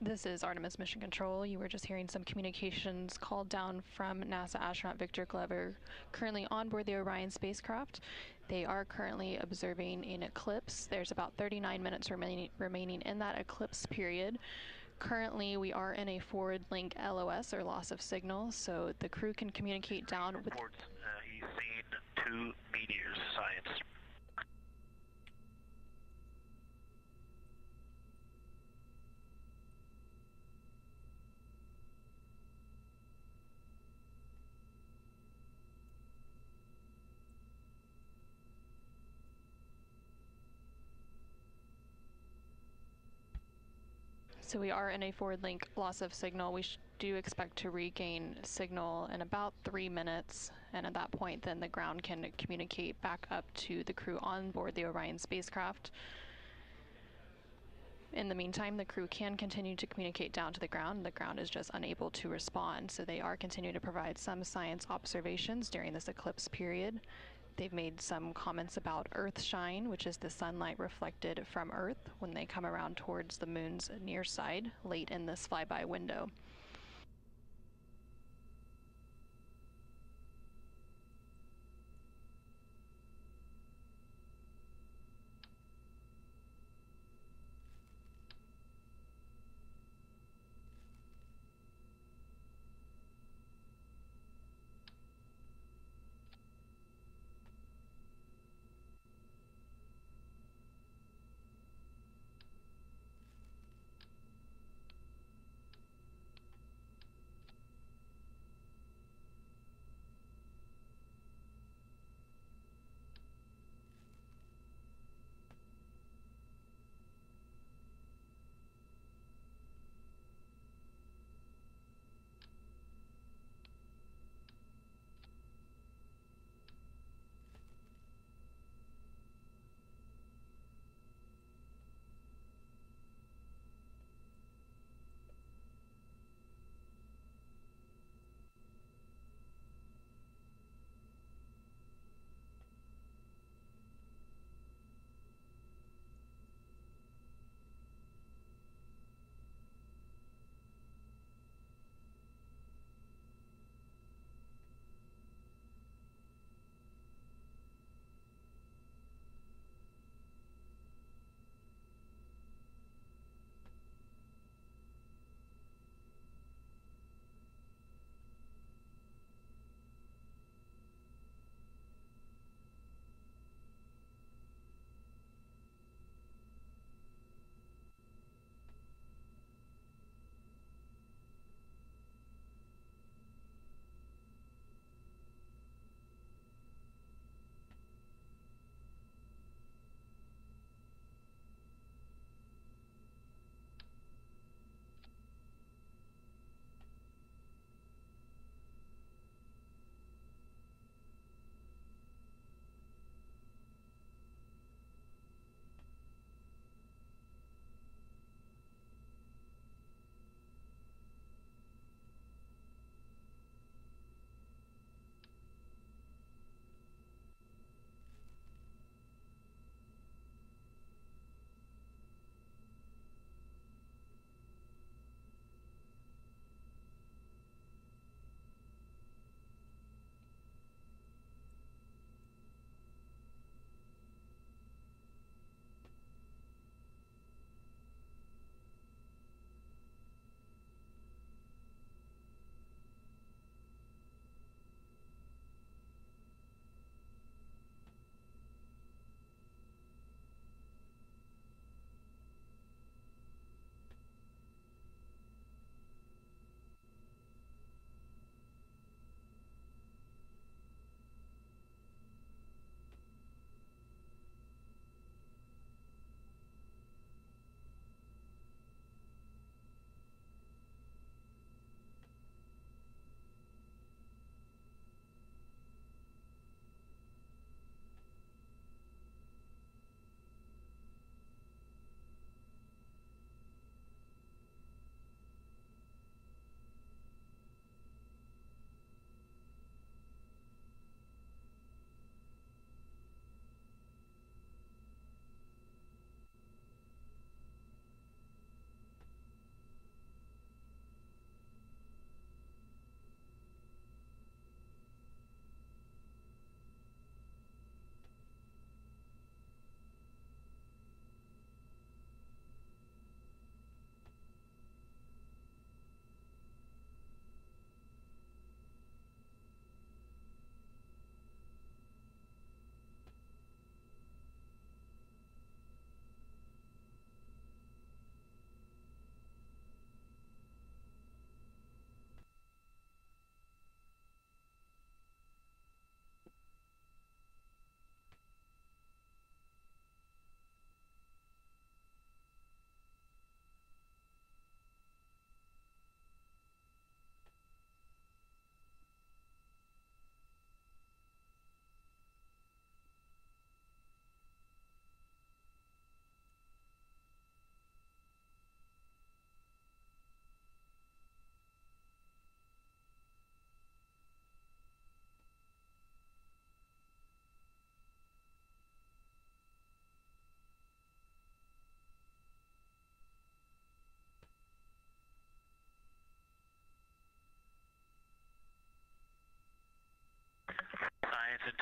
This is Artemis Mission Control. You were just hearing some communications called down from NASA astronaut Victor Glover, currently on board the Orion spacecraft. They are currently observing an eclipse. There's about 39 minutes remaining in that eclipse period. Currently, we are in a forward link LOS, or loss of signal, so the crew can communicate down with... He's seen 2 meteors, science. So we are in a forward link loss of signal. We do expect to regain signal in about 3 minutes, and at that point then the ground can communicate back up to the crew on board the Orion spacecraft. In the meantime, the crew can continue to communicate down to the ground. The ground is just unable to respond, so they are continuing to provide some science observations during this eclipse period. They've made some comments about Earth shine, which is the sunlight reflected from Earth when they come around towards the moon's near side late in this flyby window.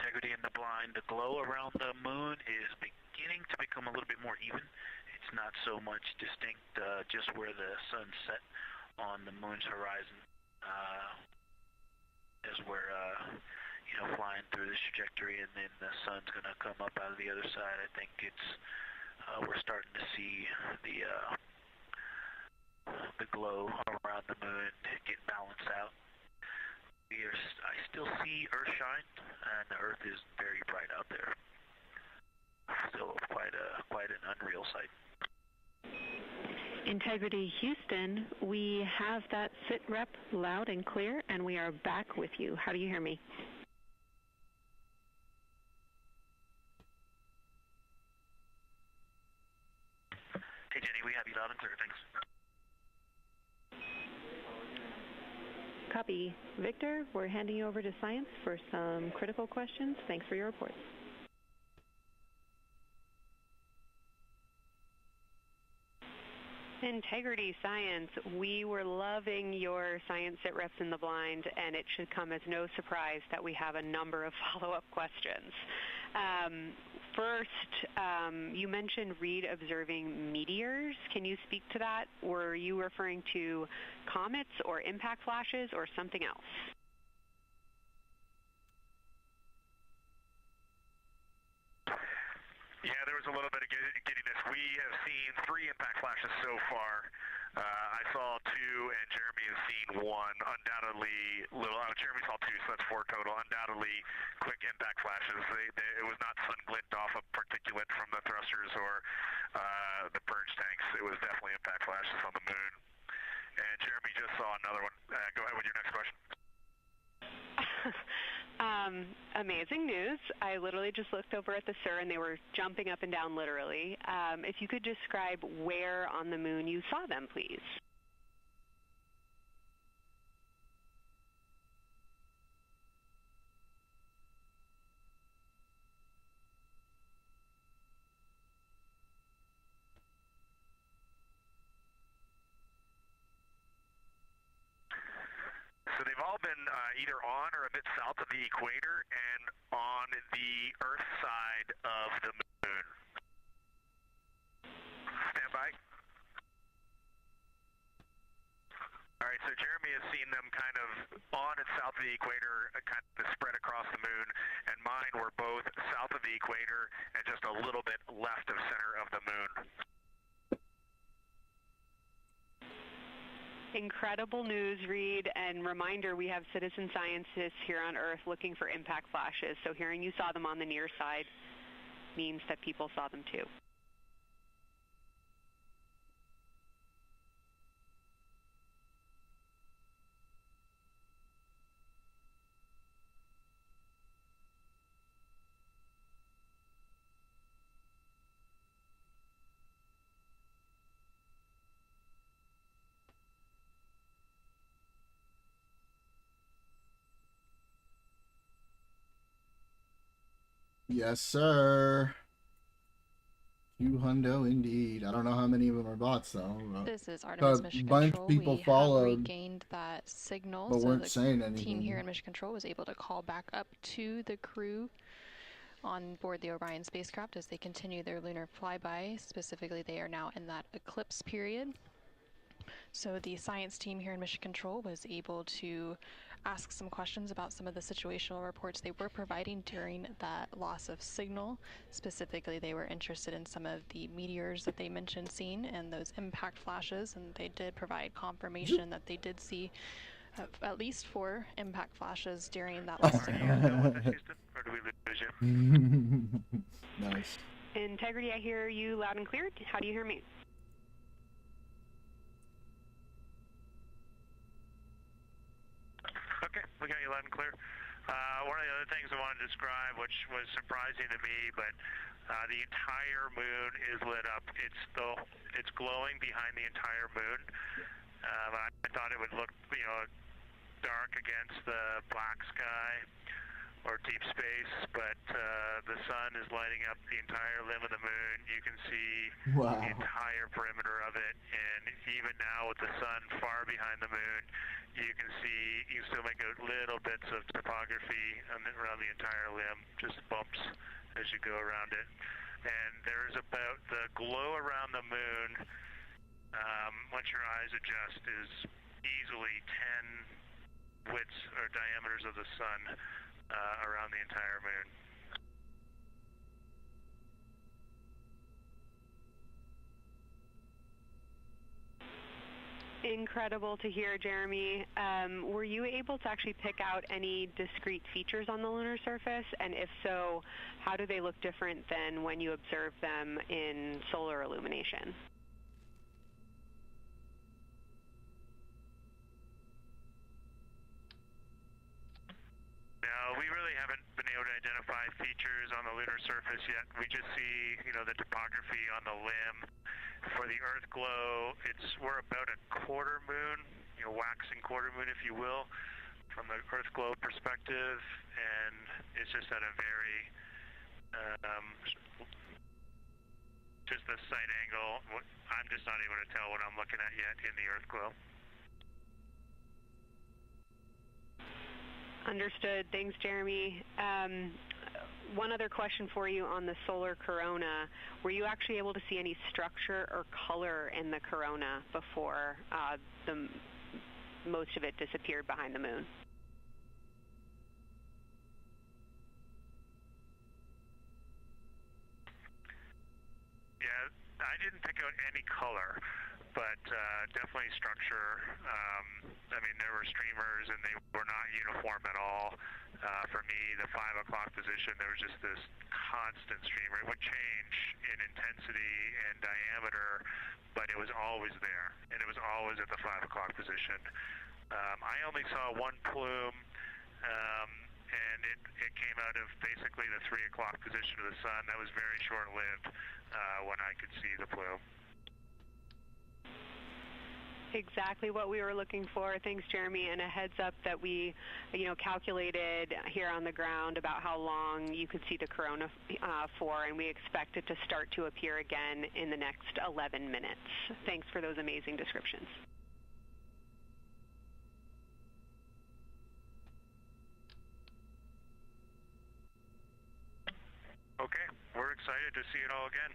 Integrity in the blind. The glow around the moon is beginning to become a little bit more even. It's not so much distinct just where the sun set on the moon's horizon as we're flying through this trajectory, and then the sun's going to come up out of the other side. I think it's we're starting to see the glow around the moon get balanced out. I still see Earth shine, and the Earth is very bright out there. Still quite an unreal sight. Integrity Houston, we have that sit rep loud and clear, and we are back with you. How do you hear me? Hey Jenny, we have you loud and clear, thanks. Copy. Victor, we're handing you over to Science for some critical questions. Thanks for your report. Integrity Science, we were loving your science sit reps in the blind, and it should come as no surprise that we have a number of follow-up questions. First, you mentioned Reed observing meteors. Can you speak to that? Were you referring to comets or impact flashes or something else? Yeah, there was a little bit of giddiness. We have seen 3 impact flashes so far. I saw 2, and Jeremy has seen 1. Undoubtedly, Jeremy saw 2, so that's 4 total. Undoubtedly, quick impact flashes. It was not sun glint off of particulate from the thrusters or the purge tanks. It was definitely impact flashes on the moon. And Jeremy just saw another one. Go ahead with your next question. Amazing news. I literally just looked over at the SIR and they were jumping up and down literally. If you could describe where on the moon you saw them, please. So they've all been either on or a bit south of the equator and on the Earth side of the moon. Stand by. All right, so Jeremy has seen them kind of on and south of the equator, kind of spread across the moon, and mine were both south of the equator and just a little bit left of center of the moon. Incredible news, Reed, and reminder, we have citizen scientists here on Earth looking for impact flashes, so hearing you saw them on the near side means that people saw them too. Yes, sir. Q-hundo indeed. I don't know how many of them are bots though. This is Artemis Mission Control. People we followed, have regained that signal, but so weren't the saying anything. team here in Mission Control was able to call back up to the crew on board the Orion spacecraft as they continue their lunar flyby. Specifically, they are now in that eclipse period. So the science team here in Mission Control was able to ask some questions about some of the situational reports they were providing during that loss of signal. Specifically, they were interested in some of the meteors that they mentioned seeing and those impact flashes, and they did provide confirmation that they did see at least 4 impact flashes during that loss signal. Nice. Integrity, I hear you loud and clear. How do you hear me? Okay, we got you loud and clear. One of the other things I wanted to describe, which was surprising to me, but the entire moon is lit up. It's glowing behind the entire moon. I thought it would look, dark against the black sky or deep space, but the sun is lighting up the entire limb of the moon. You can see the entire perimeter of it, and even now with the sun far behind the moon, you can still make out little bits of topography around the entire limb, just bumps as you go around it. And there's about the glow around the moon, once your eyes adjust, is easily 10 widths or diameters of the sun around the entire moon. Incredible to hear, Jeremy. Were you able to actually pick out any discrete features on the lunar surface? And if so, how do they look different than when you observe them in solar illumination? No, we really haven't been able to identify features on the lunar surface yet. We just see, the topography on the limb. For the Earth glow, we're about a quarter moon, waxing quarter moon, if you will, from the Earth glow perspective, and it's just at a very, just the sight angle. I'm just not able to tell what I'm looking at yet in the Earth glow. Understood. Thanks, Jeremy. One other question for you on the solar corona. Were you actually able to see any structure or color in the corona before most of it disappeared behind the moon? Yeah, I didn't pick out any color, but definitely structure. There were streamers, and they were not uniform at all. For me, the 5 o'clock position, there was just this constant streamer. It would change in intensity and diameter, but it was always there, and it was always at the 5 o'clock position. I only saw one plume, and it came out of basically the 3 o'clock position of the sun. That was very short-lived when I could see the plume. Exactly what we were looking for. Thanks, Jeremy. And a heads up that we, calculated here on the ground about how long you could see the corona for, and we expect it to start to appear again in the next 11 minutes. Thanks for those amazing descriptions. Okay, we're excited to see it all again.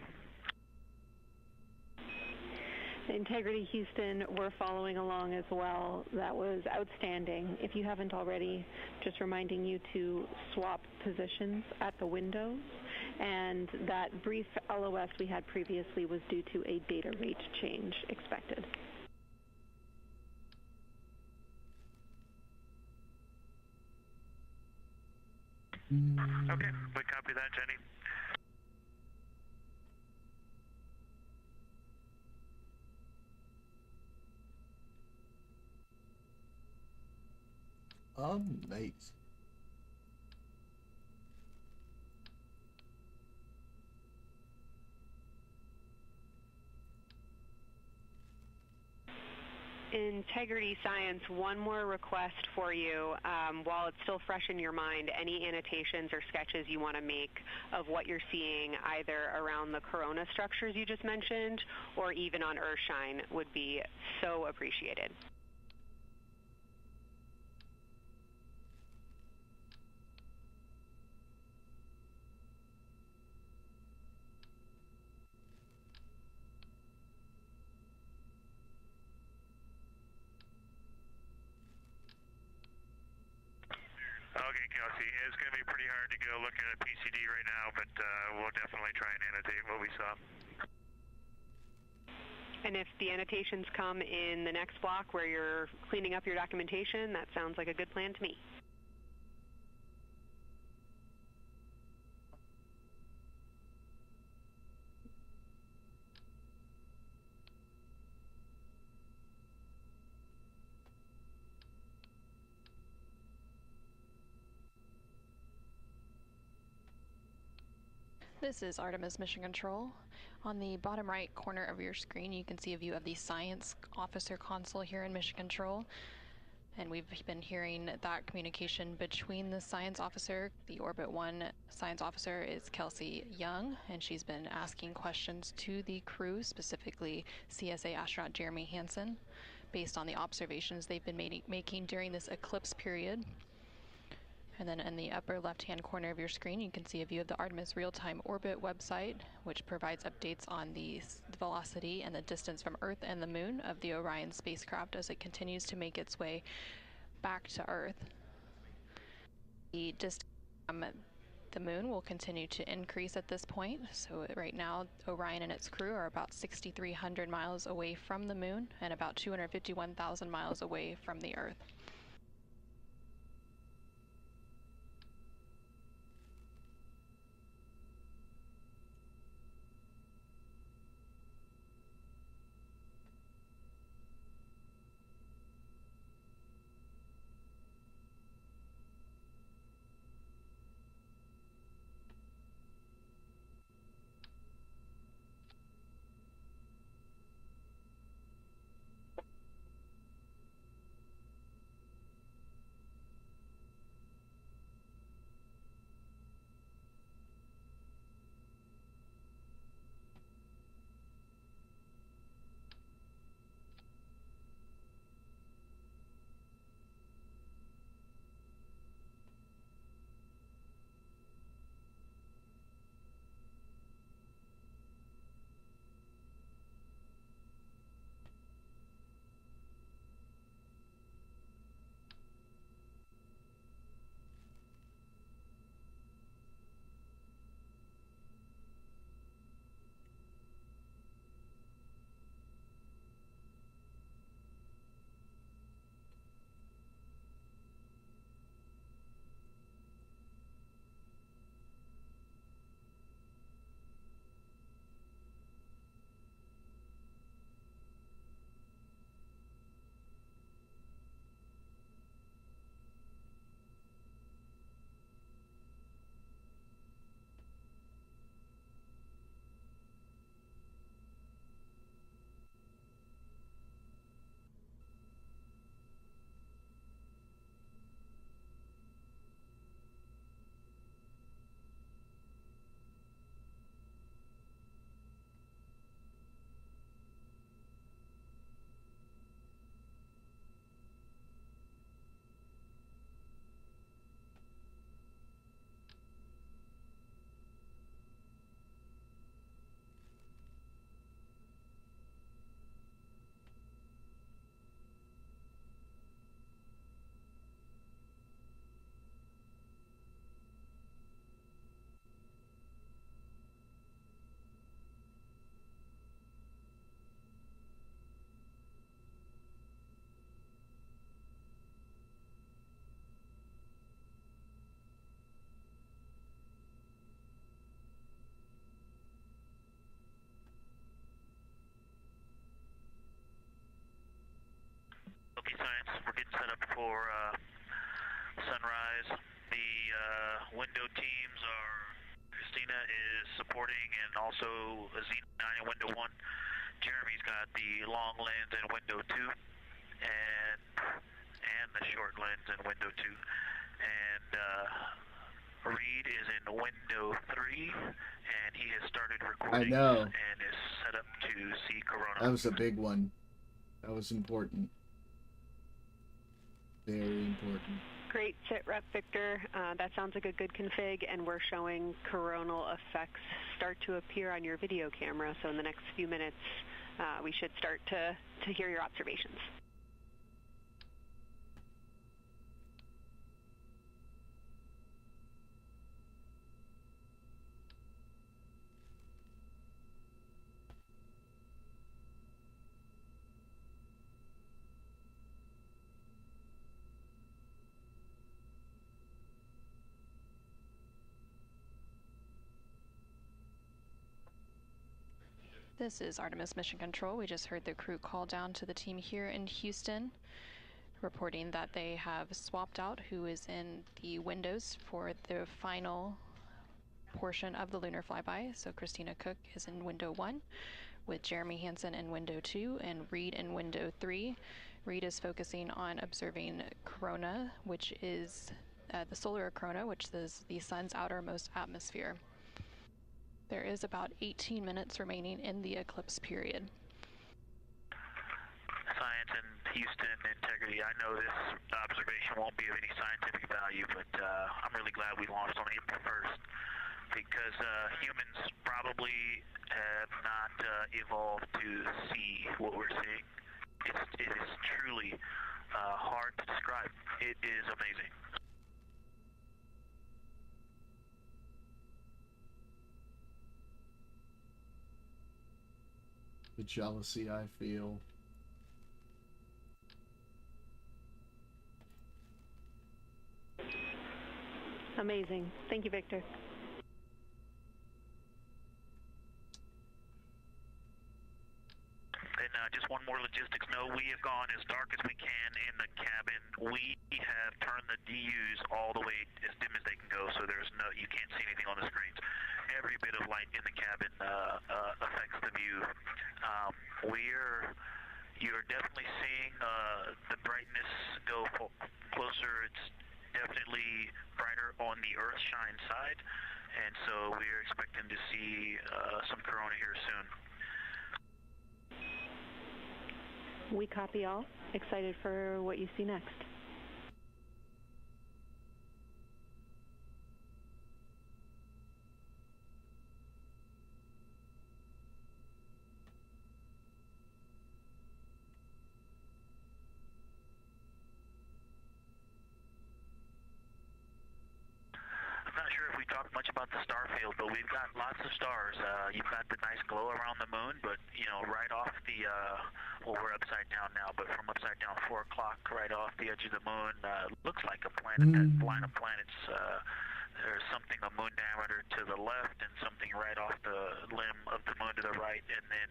Integrity Houston, we're following along as well. That was outstanding. If you haven't already, just reminding you to swap positions at the windows. And that brief LOS we had previously was due to a data rate change expected. Okay, we copy that, Jenny. Nice. Integrity Science, one more request for you. While it's still fresh in your mind, any annotations or sketches you want to make of what you're seeing either around the corona structures you just mentioned or even on Earthshine would be so appreciated. Okay, Kelsey, it's going to be pretty hard to go look at a PCD right now, but we'll definitely try and annotate what we saw. And if the annotations come in the next block where you're cleaning up your documentation, that sounds like a good plan to me. This is Artemis Mission Control. On the bottom right corner of your screen, you can see a view of the Science Officer console here in Mission Control. And we've been hearing that communication between the science officer. The Orbit 1 science officer is Kelsey Young, and she's been asking questions to the crew, specifically CSA astronaut Jeremy Hansen, based on the observations they've been making during this eclipse period. And then in the upper left-hand corner of your screen, you can see a view of the Artemis real-time orbit website, which provides updates on the velocity and the distance from Earth and the Moon of the Orion spacecraft as it continues to make its way back to Earth. The distance from the Moon will continue to increase at this point. So right now, Orion and its crew are about 6,300 miles away from the Moon and about 251,000 miles away from the Earth. Okay, science, we're getting set up for sunrise. The window teams are, Christina is supporting, and also Azina 9 in window 1. Jeremy's got the long lens in window 2, and the short lens in window 2. And Reed is in window 3, and he has started recording. I know. And is set up to see Corona. That was a big one. That was important. Very important. Great sit rep, Victor. That sounds like a good config, and we're showing coronal effects start to appear on your video camera. So in the next few minutes, we should start to hear your observations. This is Artemis Mission Control. We just heard the crew call down to the team here in Houston, reporting that they have swapped out who is in the windows for the final portion of the lunar flyby. So Christina Cook is in window 1, with Jeremy Hansen in window 2 and Reed in window 3. Reed is focusing on observing corona, which is the solar corona, which is the sun's outermost atmosphere. There is about 18 minutes remaining in the eclipse period. Science in Houston, integrity. I know this observation won't be of any scientific value, but I'm really glad we launched on April 1st because humans probably have not evolved to see what we're seeing. It is truly hard to describe. It is amazing. The jealousy I feel. Amazing. Thank you, Victor. And just one more logistics note, we have gone as dark as we can in the cabin. We have turned the DUs all the way as dim as they can go, so there's no, you can't see anything on the screens. Every bit of light in the cabin affects the view. You're definitely seeing the brightness go closer. It's definitely brighter on the Earthshine side, and so we're expecting to see some corona here soon. We copy all. Excited for what you see next. I'm not sure if we talked much about the star field, but we've got lots of stars. You've got the nice glow around the moon, but you know, right off the well, we're upside down now, but from upside down 4 o'clock, right off the edge of the moon, looks like a planet. That line of planets. There's something a moon diameter to the left, and something right off the limb of the moon to the right, and then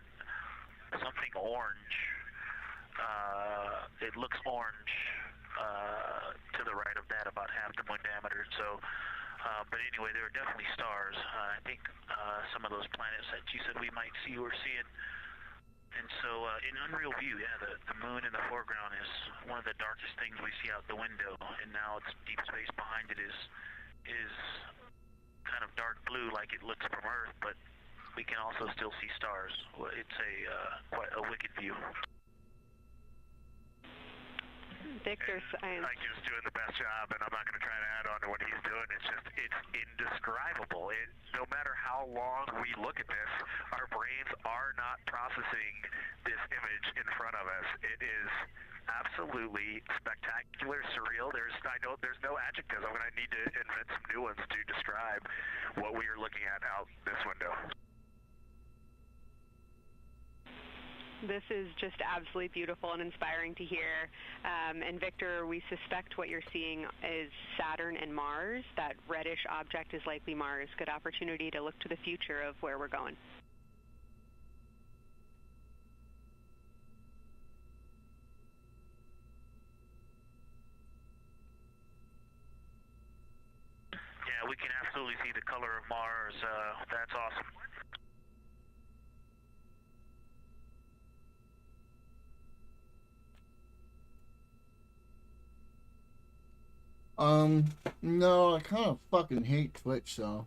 something orange. It looks orange to the right of that, about half the moon diameter. So. But anyway, there are definitely stars. I think some of those planets that you said we might see, we're seeing. And so in unreal view, yeah, the moon in the foreground is one of the darkest things we see out the window. And now it's deep space behind it is kind of dark blue like it looks from Earth, but we can also still see stars. It's quite a wicked view. Victor, Ike's doing the best job, and I'm not going to try to add on to what he's doing. It's indescribable. No matter how long we look at this, our brains are not processing this image in front of us. It is absolutely spectacular, surreal. I know there's no adjectives. I'm going to need to invent some new ones to describe what we are looking at out this window. This is just absolutely beautiful and inspiring to hear. And Victor, we suspect what you're seeing is Saturn and Mars. That reddish object is likely Mars. Good opportunity to look to the future of where we're going. Yeah, we can absolutely see the color of Mars. That's awesome. No, I kind of fucking hate Twitch, so.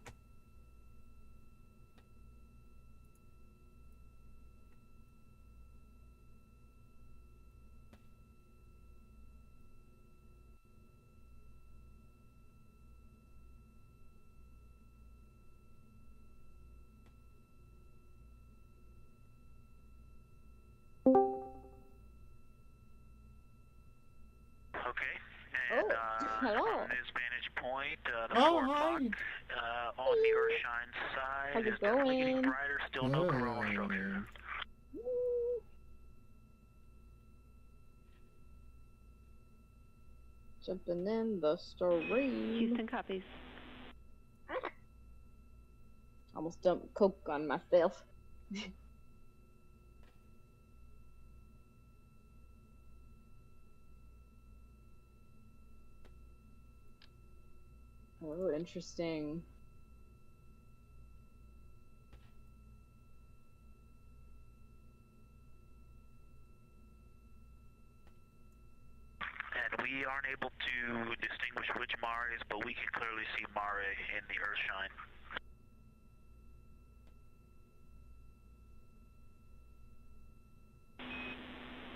Okay. And from this vantage point, the 4 o'clock on the Earthshine side is definitely getting brighter. Still no coronal structure. Jumping in the story. Houston copies. Almost dumped Coke on myself. Oh, interesting. able to distinguish which Mare is, but we can clearly see Mare in the Earthshine.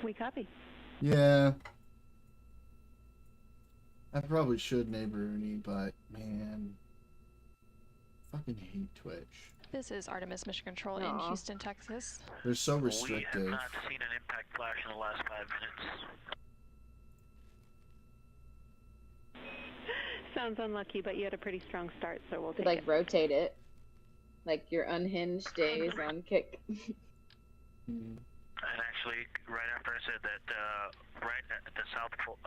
We copy. Yeah. I probably should neighbor Ernie, but man, fucking hate Twitch. This is Artemis Mission Control in Houston, Texas. They're so We restrictive. have not seen an impact flash in the last 5 minutes. Sounds unlucky, but you had a pretty strong start, so we'll Could take like rotate it, like your unhinged days on kick. And actually, right after I said that, right at the South Pole,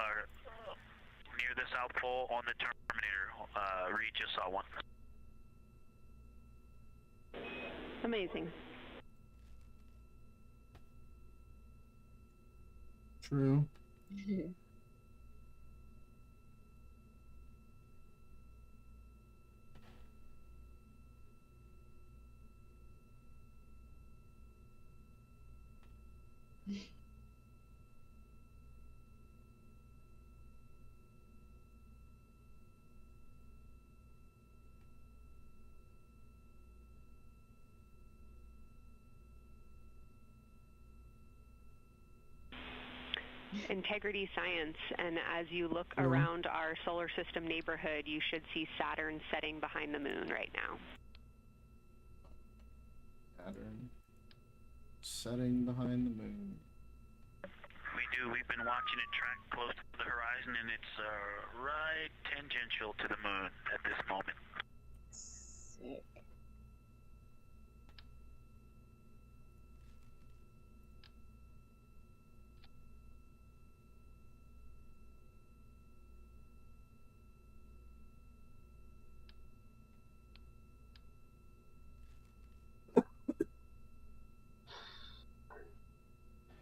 near the South Pole on the Terminator, Reed just saw one. Amazing. True. Integrity Science, and as you look around our solar system neighborhood, you should see Saturn setting behind the moon right now. Saturn setting behind the moon. We've been watching it track close to the horizon, and it's right tangential to the moon at this moment. Sick.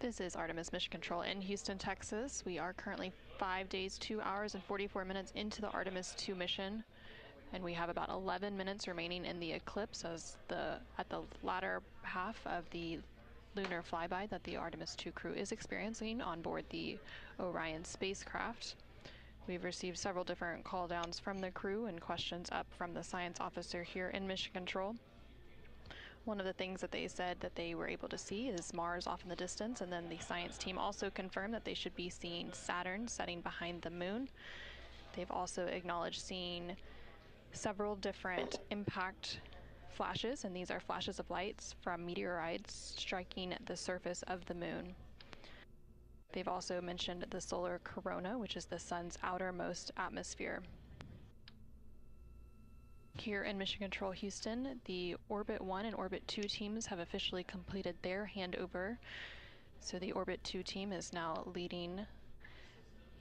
This is Artemis Mission Control in Houston, Texas. We are currently 5 days, 2 hours, and 44 minutes into the Artemis 2 mission, and we have about 11 minutes remaining in the eclipse as at the latter half of the lunar flyby that the Artemis 2 crew is experiencing on board the Orion spacecraft. We've received several different call downs from the crew and questions up from the science officer here in Mission Control. One of the things that they said that they were able to see is Mars off in the distance, and then the science team also confirmed that they should be seeing Saturn setting behind the moon. They've also acknowledged seeing several different impact flashes, and these are flashes of lights from meteorites striking the surface of the moon. They've also mentioned the solar corona, which is the sun's outermost atmosphere. Here in Mission Control Houston, the Orbit 1 and Orbit 2 teams have officially completed their handover. So the Orbit 2 team is now leading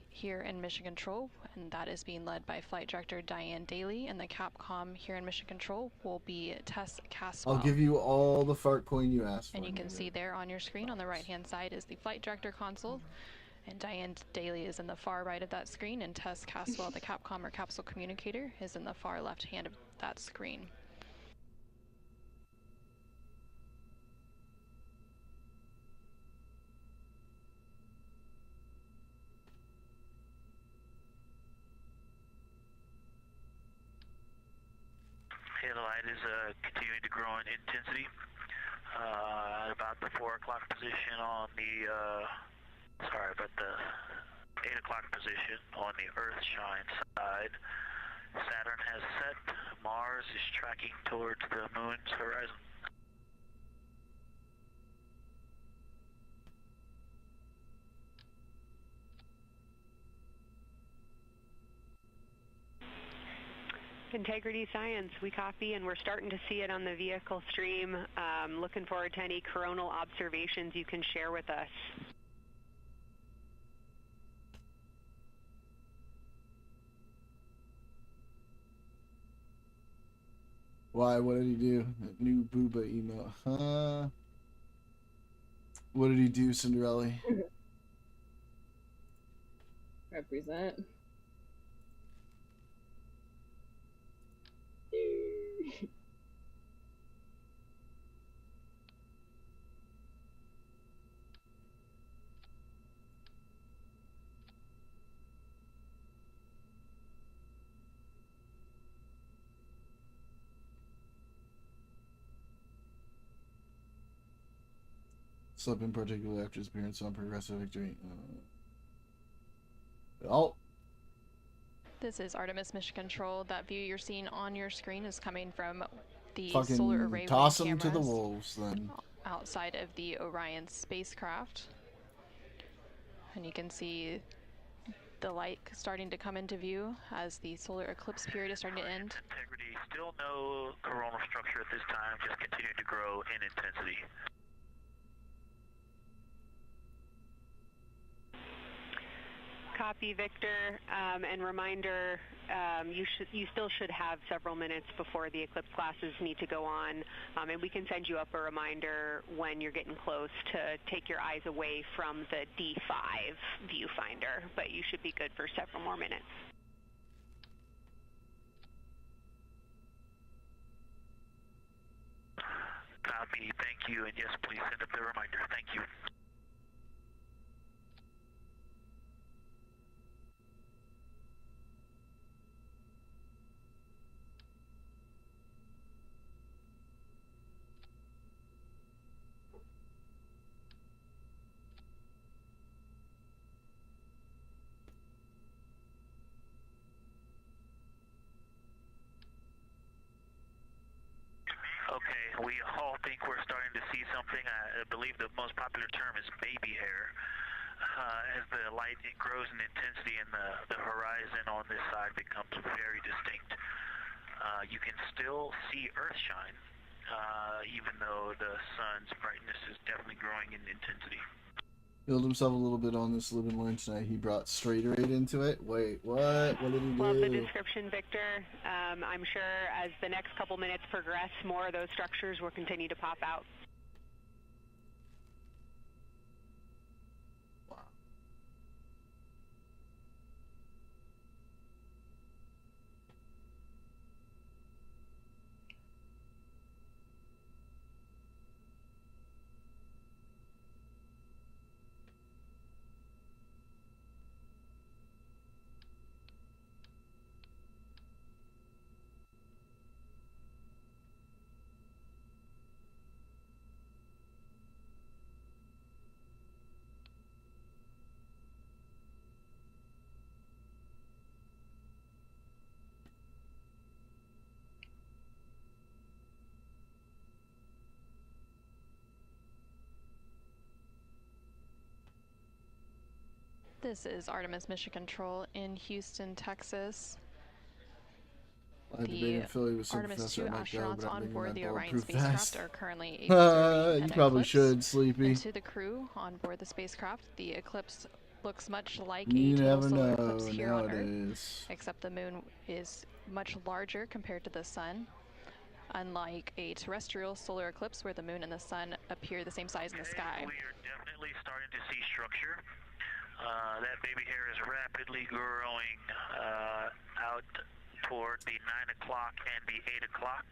here in Mission Control, and that is being led by Flight Director Diane Daly, and the Capcom here in Mission Control will be Tess Caswell. I'll give you all the fart coin you asked for. And you can see there on your screen on the right-hand side is the Flight Director console. And Diane Daly is in the far right of that screen, and Tess Caswell, the Capcom or capsule communicator, is in the far left hand of that screen. The light is continuing to grow in intensity. At about the 4 o'clock position on the the 8 o'clock position on the Earthshine side. Saturn has set. Mars is tracking towards the moon's horizon. Integrity Science, we copy, and we're starting to see it on the vehicle stream. Looking forward to any coronal observations you can share with us. Why? What did he do? That new booba email. Huh? What did he do, Cinderella? Represent. Slip in particular after his appearance on Progressive Victory. Oh. This is Artemis Mission Control. That view you're seeing on your screen is coming from the Fucking solar array toss wing them to the cameras wolves, then. outside of the Orion spacecraft. And you can see the light starting to come into view as the solar eclipse period is starting to end. Integrity, still no coronal structure at this time, just continuing to grow in intensity. Copy, Victor. And reminder, you still should have several minutes before the eclipse classes need to go on, and we can send you up a reminder when you're getting close to take your eyes away from the D5 viewfinder, but you should be good for several more minutes. Copy, thank you, and yes, please send up the reminder. Thank you. Okay, we all think we're starting to see something. I believe the most popular term is baby hair. As the light grows in intensity and the horizon on this side becomes very distinct, you can still see Earth shine, even though the sun's brightness is definitely growing in intensity. Build himself a little bit on this living lunch tonight. He brought straighterate into it. Wait, what? What did he do? Love the description, Victor. I'm sure as the next couple minutes progress, more of those structures will continue to pop out. This is Artemis Mission Control in Houston, Texas. I debated Philly with some Artemis professor 2 at my go, astronauts but I'm on making board my the Orion bulletproof spacecraft vest. are currently observing You an probably eclipse. should, Sleepy. And to the crew on board the spacecraft, the eclipse looks much like You a total never solar know eclipse here on Earth, nowadays. except the moon is much larger compared to the sun. Unlike a terrestrial solar eclipse where the moon and the sun appear the same size in the sky. We are definitely starting to see structure. That baby hair is rapidly growing out toward the 9 o'clock and the 8 o'clock.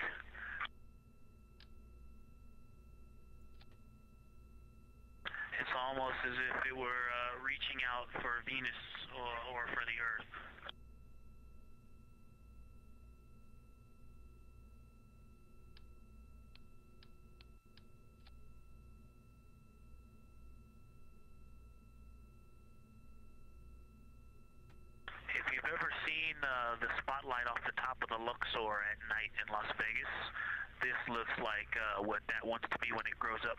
It's almost as if it were reaching out for Venus or for the Earth. If you've ever seen the spotlight off the top of the Luxor at night in Las Vegas, this looks like what that wants to be when it grows up.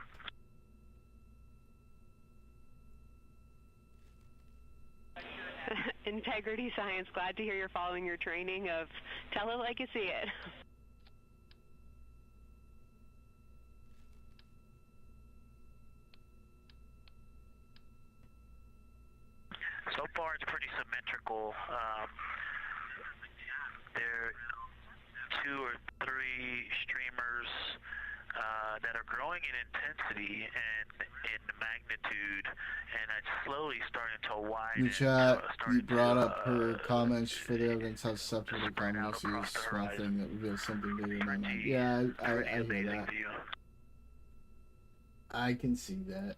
Integrity Science, glad to hear you're following your training of tell it like you see it. So far, it's pretty symmetrical. There are 2 or 3 streamers that are growing in intensity and in magnitude, and it's slowly starting to widen. In the chat, you brought up her comments for the evidence how susceptible to communists is small thing that reveals something bigger in my mind. Yeah, I hear that. I can see that.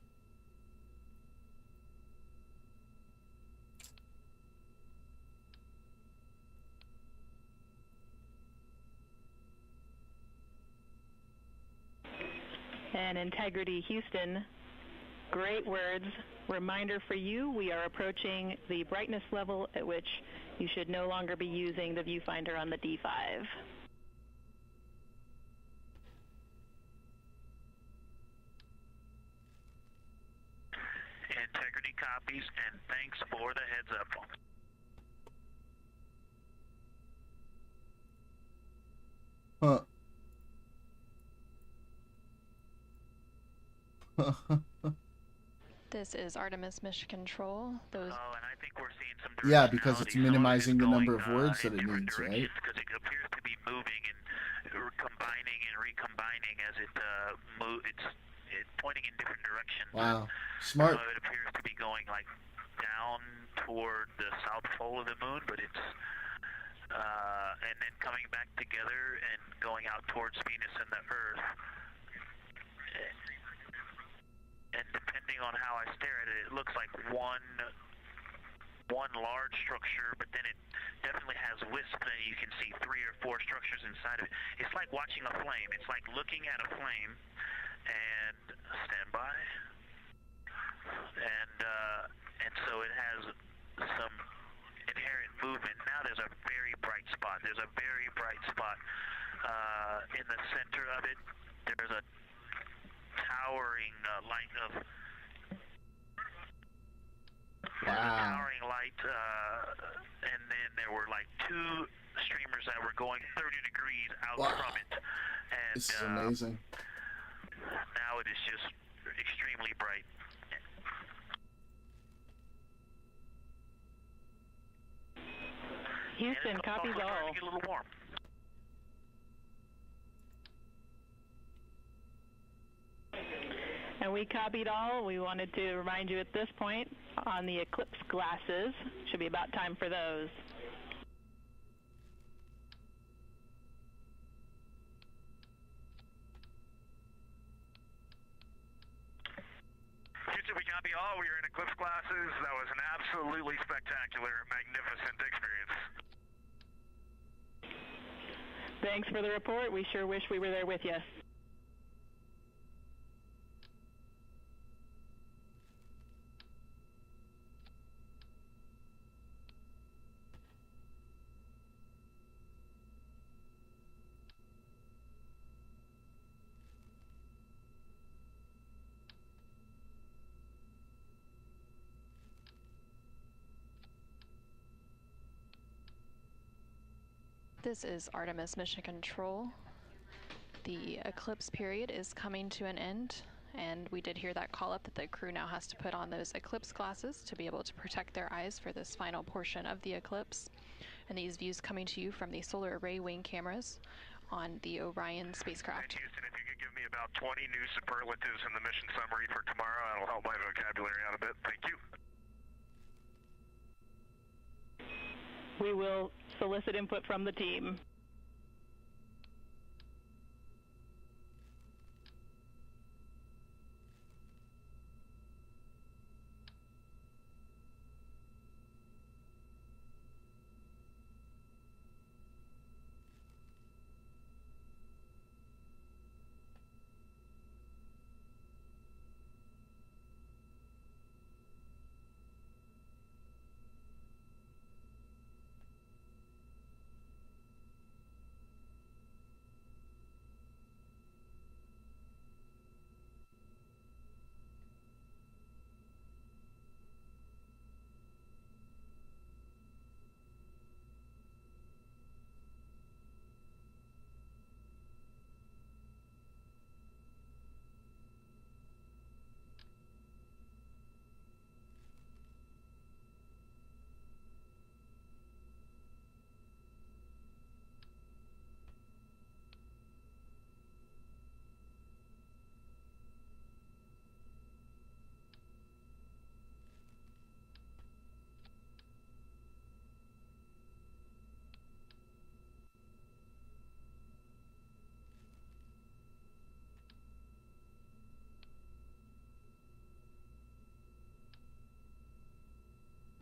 And Integrity Houston, Great words. Reminder for you, we are approaching the brightness level at which you should no longer be using the viewfinder on the D5. Integrity copies, and thanks for the heads up. This is Artemis Mission Control. Those. Oh, and I think we're seeing some. Yeah, because it's minimizing the number of words that it needs, right? Because it appears to be moving and combining and recombining as it it's pointing in different directions. Wow, smart. It appears to be going like down toward the south pole of the moon, but it's and then coming back together and going out towards Venus and the Earth. And depending on how I stare at it, it looks like one large structure, but then it definitely has wisps, and you can see 3 or 4 structures inside of it. It's like watching a flame. It's like looking at a flame, and stand by. And so it has some inherent movement. Now there's a very bright spot. There's a very bright spot in the center of it. There's a towering light of towering light, and then there were like 2 streamers that were going 30 degrees out from it. And this is amazing. Now it is just extremely bright. Houston, copies all. Starting to get a little warm. And we copied all. We wanted to remind you at this point on the eclipse glasses. Should be about time for those. Houston, we copy all. We are in eclipse glasses. That was an absolutely spectacular, magnificent experience. Thanks for the report. We sure wish we were there with you. This is Artemis Mission Control. The eclipse period is coming to an end, and we did hear that call up that the crew now has to put on those eclipse glasses to be able to protect their eyes for this final portion of the eclipse. And these views coming to you from the solar array wing cameras on the Orion spacecraft. Houston, if you could give me about 20 new superlatives in the mission summary for tomorrow, that'll help my vocabulary out a bit. Thank you. We will solicit input from the team.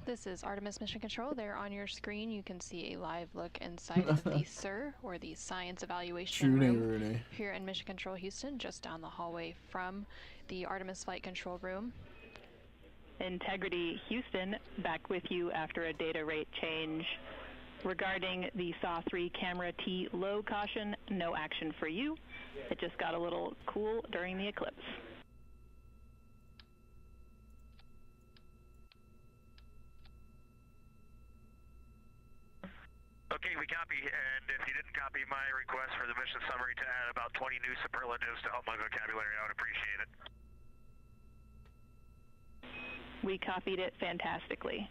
This is Artemis Mission Control. There on your screen, you can see a live look inside of the SIR, or the Science Evaluation Room, here in Mission Control Houston, just down the hallway from the Artemis Flight Control Room. Integrity Houston, back with you after a data rate change. Regarding the SAW-3 camera T low caution, no action for you. It just got a little cool during the eclipse. Okay, we copy, and if you didn't copy my request for the mission summary to add about 20 new superlatives to help my vocabulary, I would appreciate it. We copied it fantastically.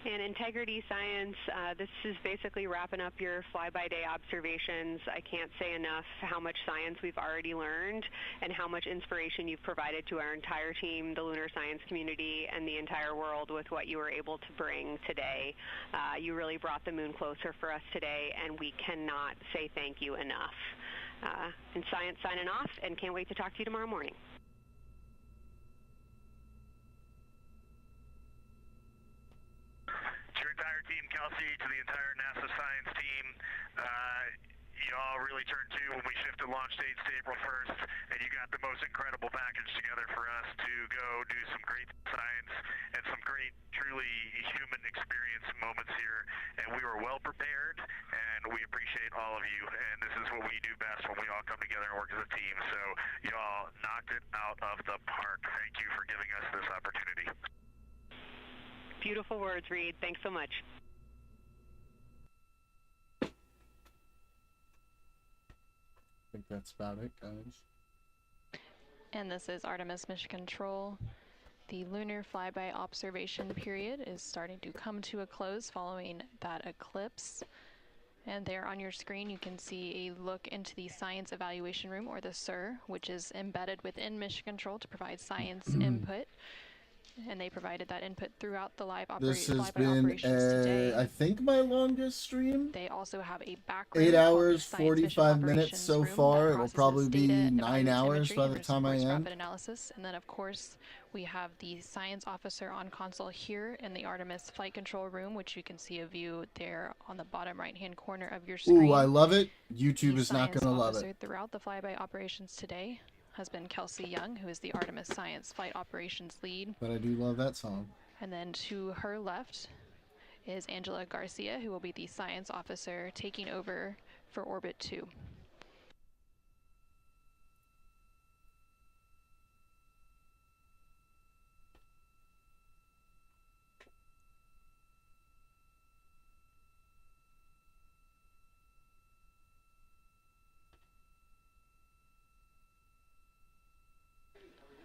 And Integrity Science, this is basically wrapping up your fly-by-day observations. I can't say enough how much science we've already learned and how much inspiration you've provided to our entire team, the lunar science community, and the entire world with what you were able to bring today. You really brought the moon closer for us today, and we cannot say thank you enough. And Science signing off, and can't wait to talk to you tomorrow morning. To your entire team, Kelsey, to the entire NASA science team, you all really turned to when we shifted launch dates to April 1st, and you got the most incredible package together for us to go do some great science and some great, truly human experience moments here. And we were well prepared, and we appreciate all of you. And this is what we do best when we all come together and work as a team. So you all knocked it out of the park. Thank you for giving us this opportunity. Beautiful words, Reed. Thanks so much. I think that's about it, guys. And this is Artemis Mission Control. The lunar flyby observation period is starting to come to a close following that eclipse. And there on your screen, you can see a look into the Science Evaluation Room, or the SIR, which is embedded within Mission Control to provide science input. And they provided that input throughout the live This has flyby been, operations today. I think, my longest stream. They also have a background 8 hours, 45 minutes so far. It'll probably be 9 hours by the time I end. Rapid analysis. And then, of course, we have the science officer on console here in the Artemis Flight Control Room, which you can see a view there on the bottom right-hand corner of your screen. Ooh, I love it. YouTube is not going to love it. Throughout the flyby operations today has been Kelsey Young, who is the Artemis Science Flight Operations Lead. But I do love that song. And then to her left is Angela Garcia, who will be the science officer taking over for Orbit 2.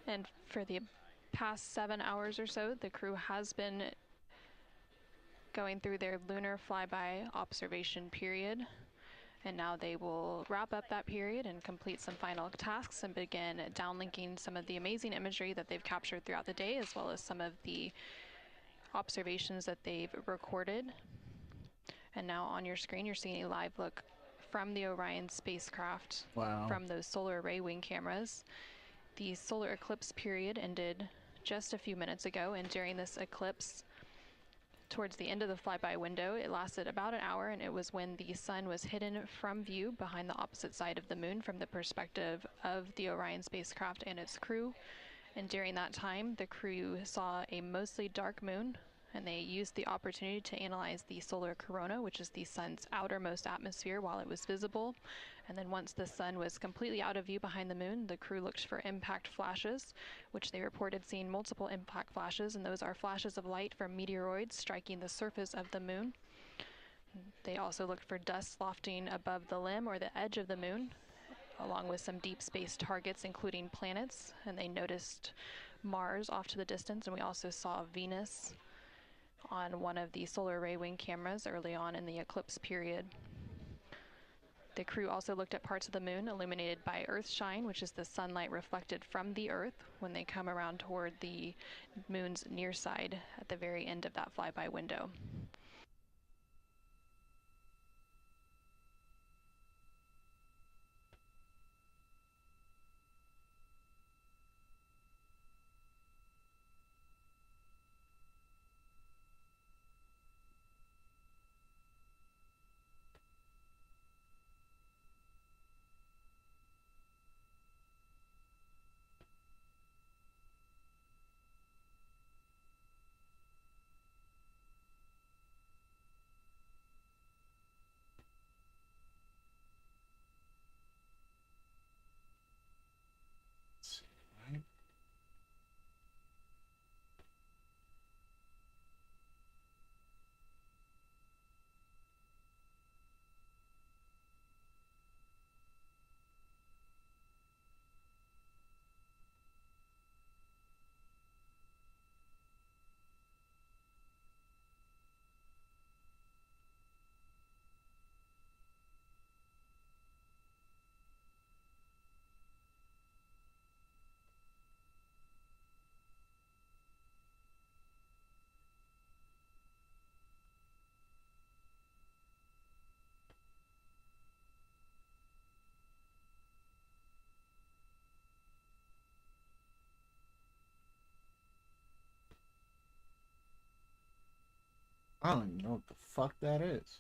And for the past 7 hours or so, the crew has been going through their lunar flyby observation period. And now they will wrap up that period and complete some final tasks and begin downlinking some of the amazing imagery that they've captured throughout the day, as well as some of the observations that they've recorded. And now on your screen, you're seeing a live look from the Orion spacecraft, from those solar array wing cameras. The solar eclipse period ended just a few minutes ago, and during this eclipse, towards the end of the flyby window, it lasted about an hour, and it was when the sun was hidden from view behind the opposite side of the moon from the perspective of the Orion spacecraft and its crew. And during that time, the crew saw a mostly dark moon, and they used the opportunity to analyze the solar corona, which is the sun's outermost atmosphere, while it was visible. And then once the sun was completely out of view behind the moon, the crew looked for impact flashes, which they reported seeing multiple impact flashes, and those are flashes of light from meteoroids striking the surface of the moon. They also looked for dust lofting above the limb or the edge of the moon, along with some deep space targets, including planets, and they noticed Mars off to the distance, and we also saw Venus on one of the solar array wing cameras early on in the eclipse period. The crew also looked at parts of the moon illuminated by Earthshine, which is the sunlight reflected from the Earth when they come around toward the moon's near side at the very end of that flyby window. I don't even know what the fuck that is.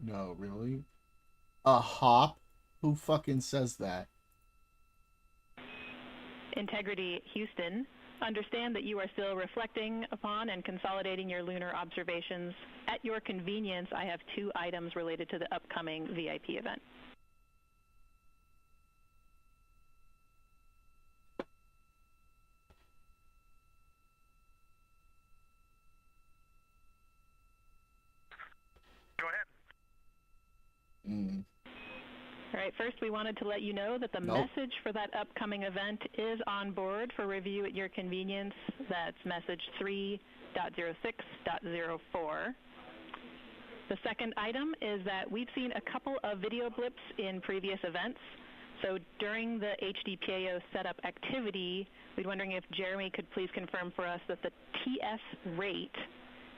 No, really? A hop? Who fucking says that? Integrity Houston, understand that you are still reflecting upon and consolidating your lunar observations. At your convenience, I have 2 items related to the upcoming VIP event. Go ahead. All right, first we wanted to let you know that the message for that upcoming event is on board for review at your convenience. That's message 3.06.04. The second item is that we've seen a couple of video blips in previous events. So during the HDPAO setup activity, we're wondering if Jeremy could please confirm for us that the TS rate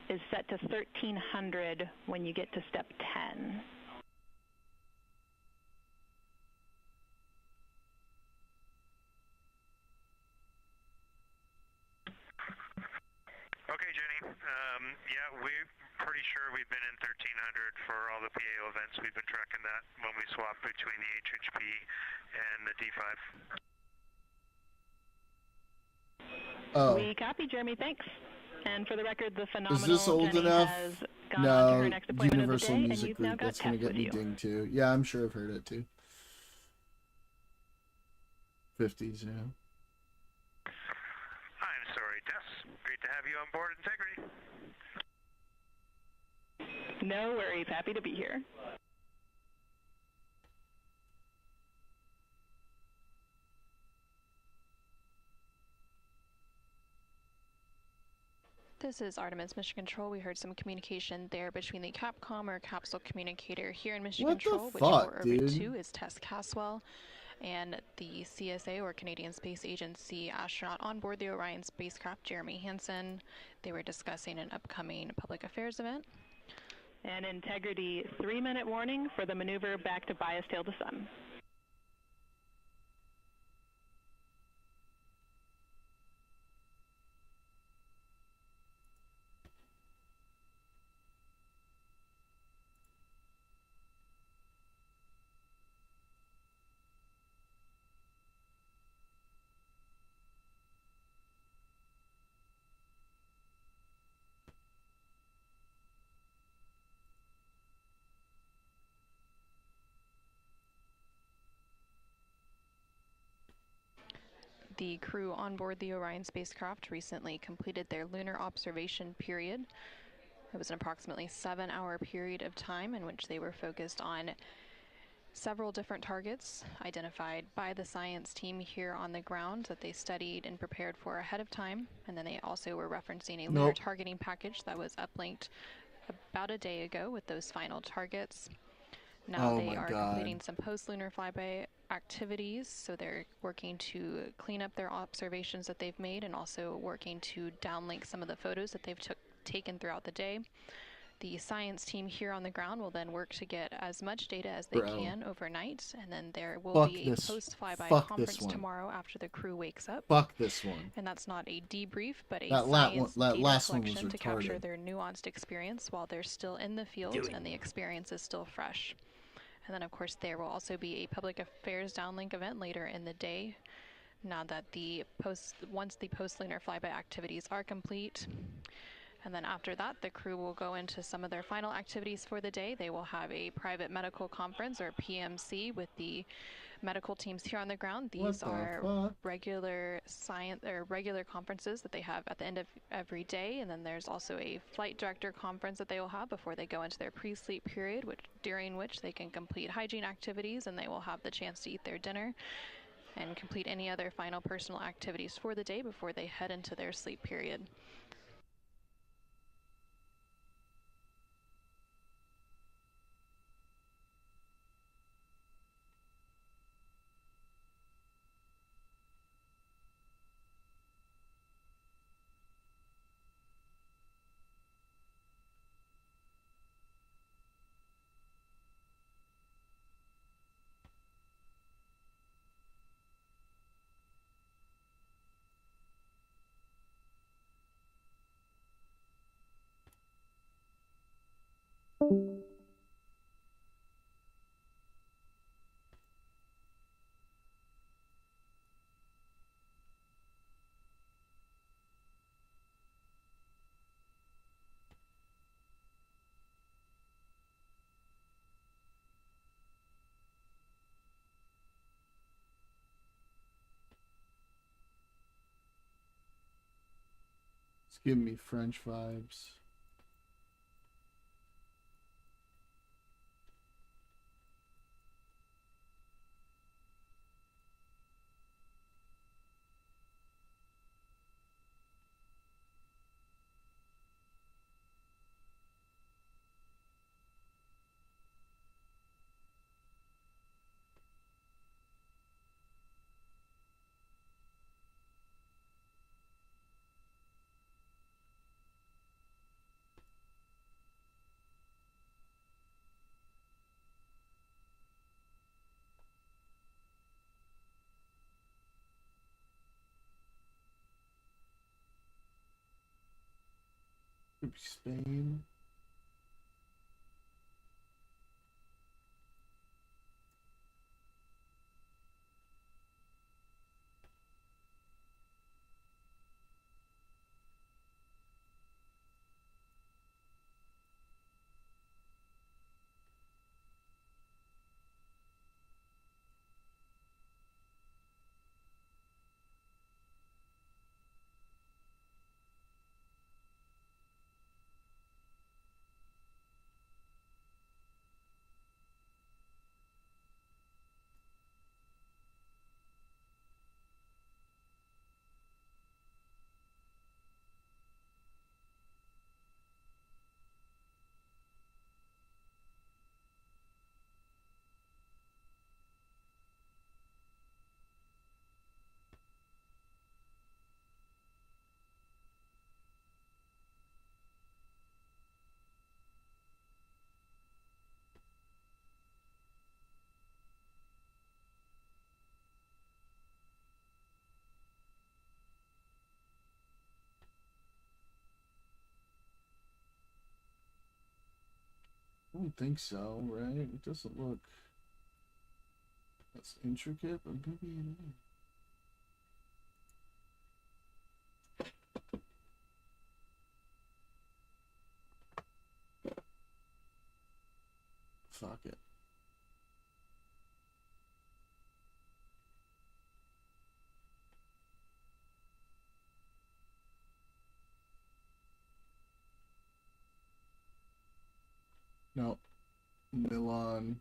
is set to 1300 when you get to step 10. Okay, Jenny. Yeah, we're pretty sure we've been in 1300 for all the PAO events. We've been tracking that when we swap between the HHP and the D5. Oh. We copy, Jeremy. Thanks. And for the record, the phenomenal Is this old Jenny enough? has gone on to her No, next appointment Universal of the day, Music and you've now Group. got That's gonna Tess get with me you. dinged too. Yeah, I'm sure I've heard it too. 50s, yeah. I'm sorry, Tess. Great to have you on board Integrity. No worries. Happy to be here. This is Artemis Mission Control. We heard some communication there between the Capcom or capsule communicator here in Mission What the Control, which fuck, for Orbit dude? 2 is Tess Caswell, and the CSA or Canadian Space Agency astronaut on board the Orion spacecraft, Jeremy Hansen. They were discussing an upcoming public affairs event. And Integrity, 3-minute warning for the maneuver back to bias tail to sun. The crew on board the Orion spacecraft recently completed their lunar observation period. It was an approximately 7-hour period of time in which they were focused on several different targets identified by the science team here on the ground that they studied and prepared for ahead of time. And then they also were referencing a lunar targeting package that was uplinked about a day ago with those final targets. Now they are completing some post-lunar flyby activities, so they're working to clean up their observations that they've made and also working to downlink some of the photos that they've taken throughout the day. The science team here on the ground will then work to get as much data as they can overnight, and then there will be a post-flyby conference tomorrow after the crew wakes up. Fuck this one. And that's not a debrief, but a That science data last one was collection to capture retarded. their nuanced experience while they're still in the field and the experience is still fresh. And then, of course, there will also be a public affairs downlink event later in the day. Now that once the post-lunar flyby activities are complete, and then after that, the crew will go into some of their final activities for the day. They will have a private medical conference or PMC with the medical teams here on the ground. What These the are fuck? regular science or regular conferences that they have at the end of every day, and then there's also a flight director conference that they will have before they go into their pre-sleep period, during which they can complete hygiene activities, and they will have the chance to eat their dinner and complete any other final personal activities for the day before they head into their sleep period. It's giving me French vibes. Could be Spain. I don't think so, right? It doesn't look that's intricate, but maybe it is. Fuck it. No. Milan.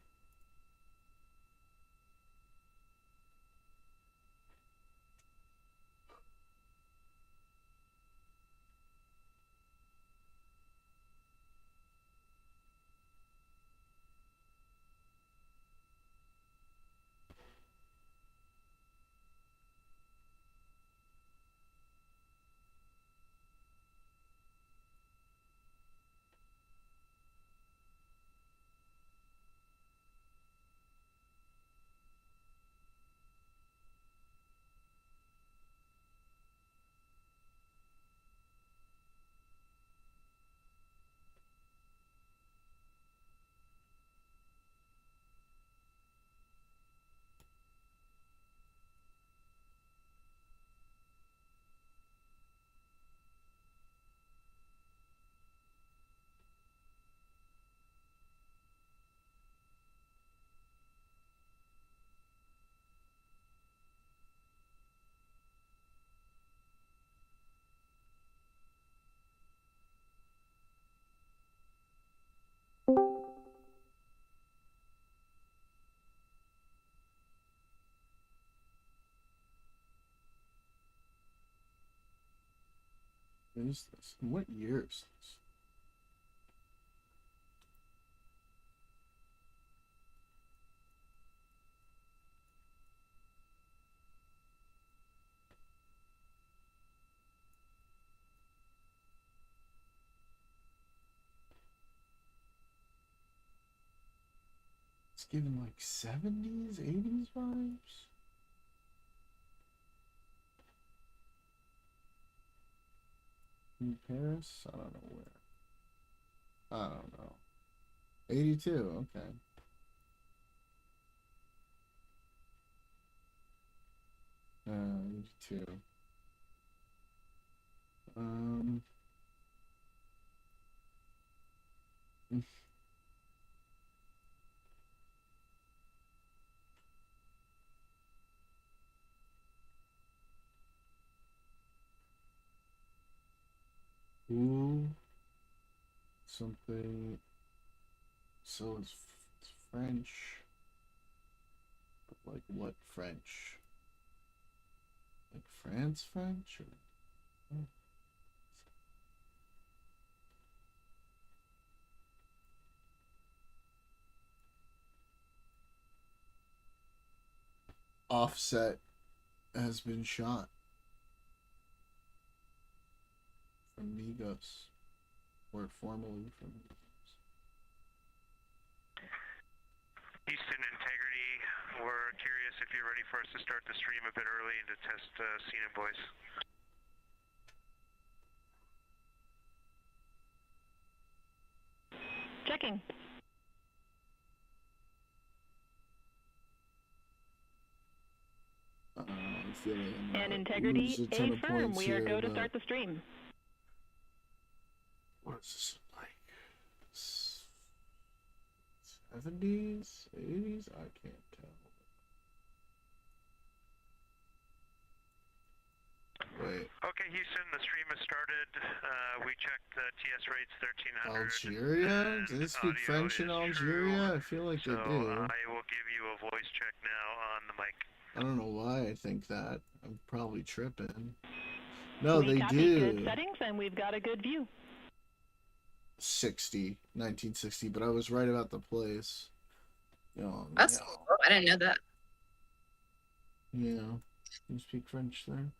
is this? What year is this? It's giving like 70s, 80s vibes. In Paris? I don't know where. I don't know. 82, okay. Uh, 82. Um. Ooh. Something. So it's French. But like what French? Like France French? Or... oh. Offset has been shot from Migos, or formerly from Migos. Houston Integrity, we're curious if you're ready for us to start the stream a bit early and to test scene and voice. Checking. I'm feeling and Integrity, lose a ton of affirm. points We are here, go to but start the stream. what is this like? 70s, 80s? I can't tell. Wait. Okay, Houston, the stream has started. We checked the TS rates 1300. Algeria? Do they speak French in Algeria? I feel like they do. I will give you a voice check now on the mic. I don't know why I think that. I'm probably tripping. No, we they copy do. Good settings, and we've got a good view. 1960, but I was right about the place. That's cool. I didn't know that. Yeah. You speak French there?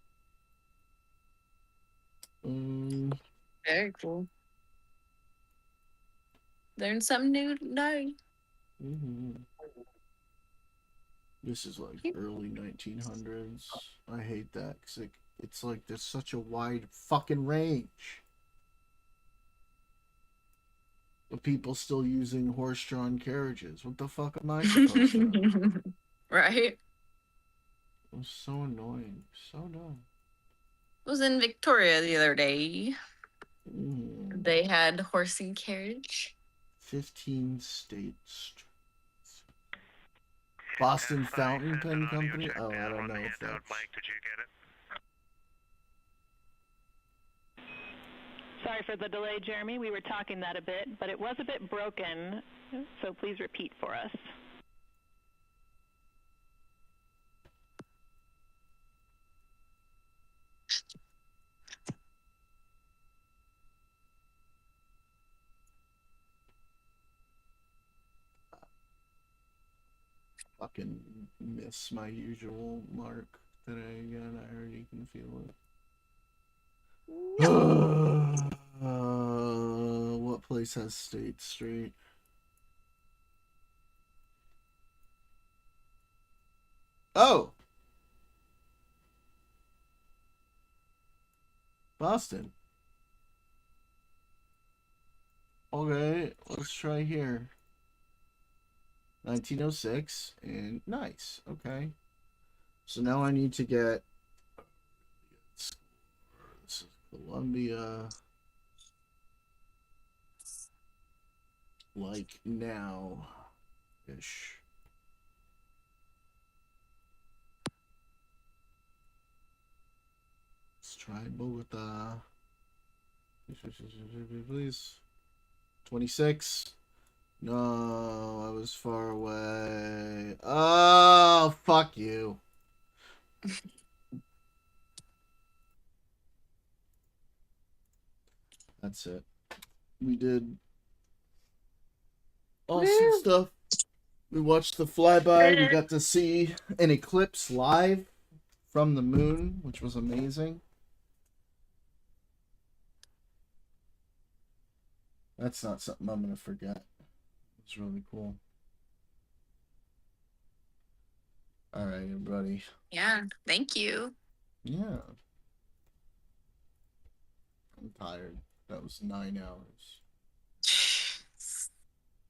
Very cool. Learn something new today. This is like early 1900s. I hate that because it's like there's such a wide fucking range. But people still using horse-drawn carriages. What the fuck am I supposed to do? Right? It's so annoying. So dumb. I was in Victoria the other day. They had horse and carriage. 15 states. Boston Fountain Pen Company? Oh, I don't know if that's... Mike, did you get it? Sorry for the delay, Jeremy. We were talking that a bit, but it was a bit broken, so please repeat for us. Fucking miss my usual mark today again. I already can feel it. What place has State Street? Oh! Boston. Okay, let's try here. 1906, and nice. Okay. So now I need to get... This is Columbia. Like now-ish. Let's try Bogota. Please. 26. No, I was far away. Oh, fuck you. That's it. We did awesome stuff. We watched the flyby. We got to see an eclipse live from the moon, which was amazing. That's not something I'm going to forget. It's really cool. All right, everybody. Yeah, thank you. Yeah. I'm tired. That was 9 hours.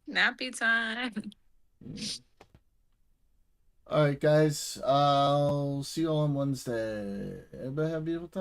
Nappy time. Yeah. All right, guys. I'll see you all on Wednesday. Everybody have a beautiful time.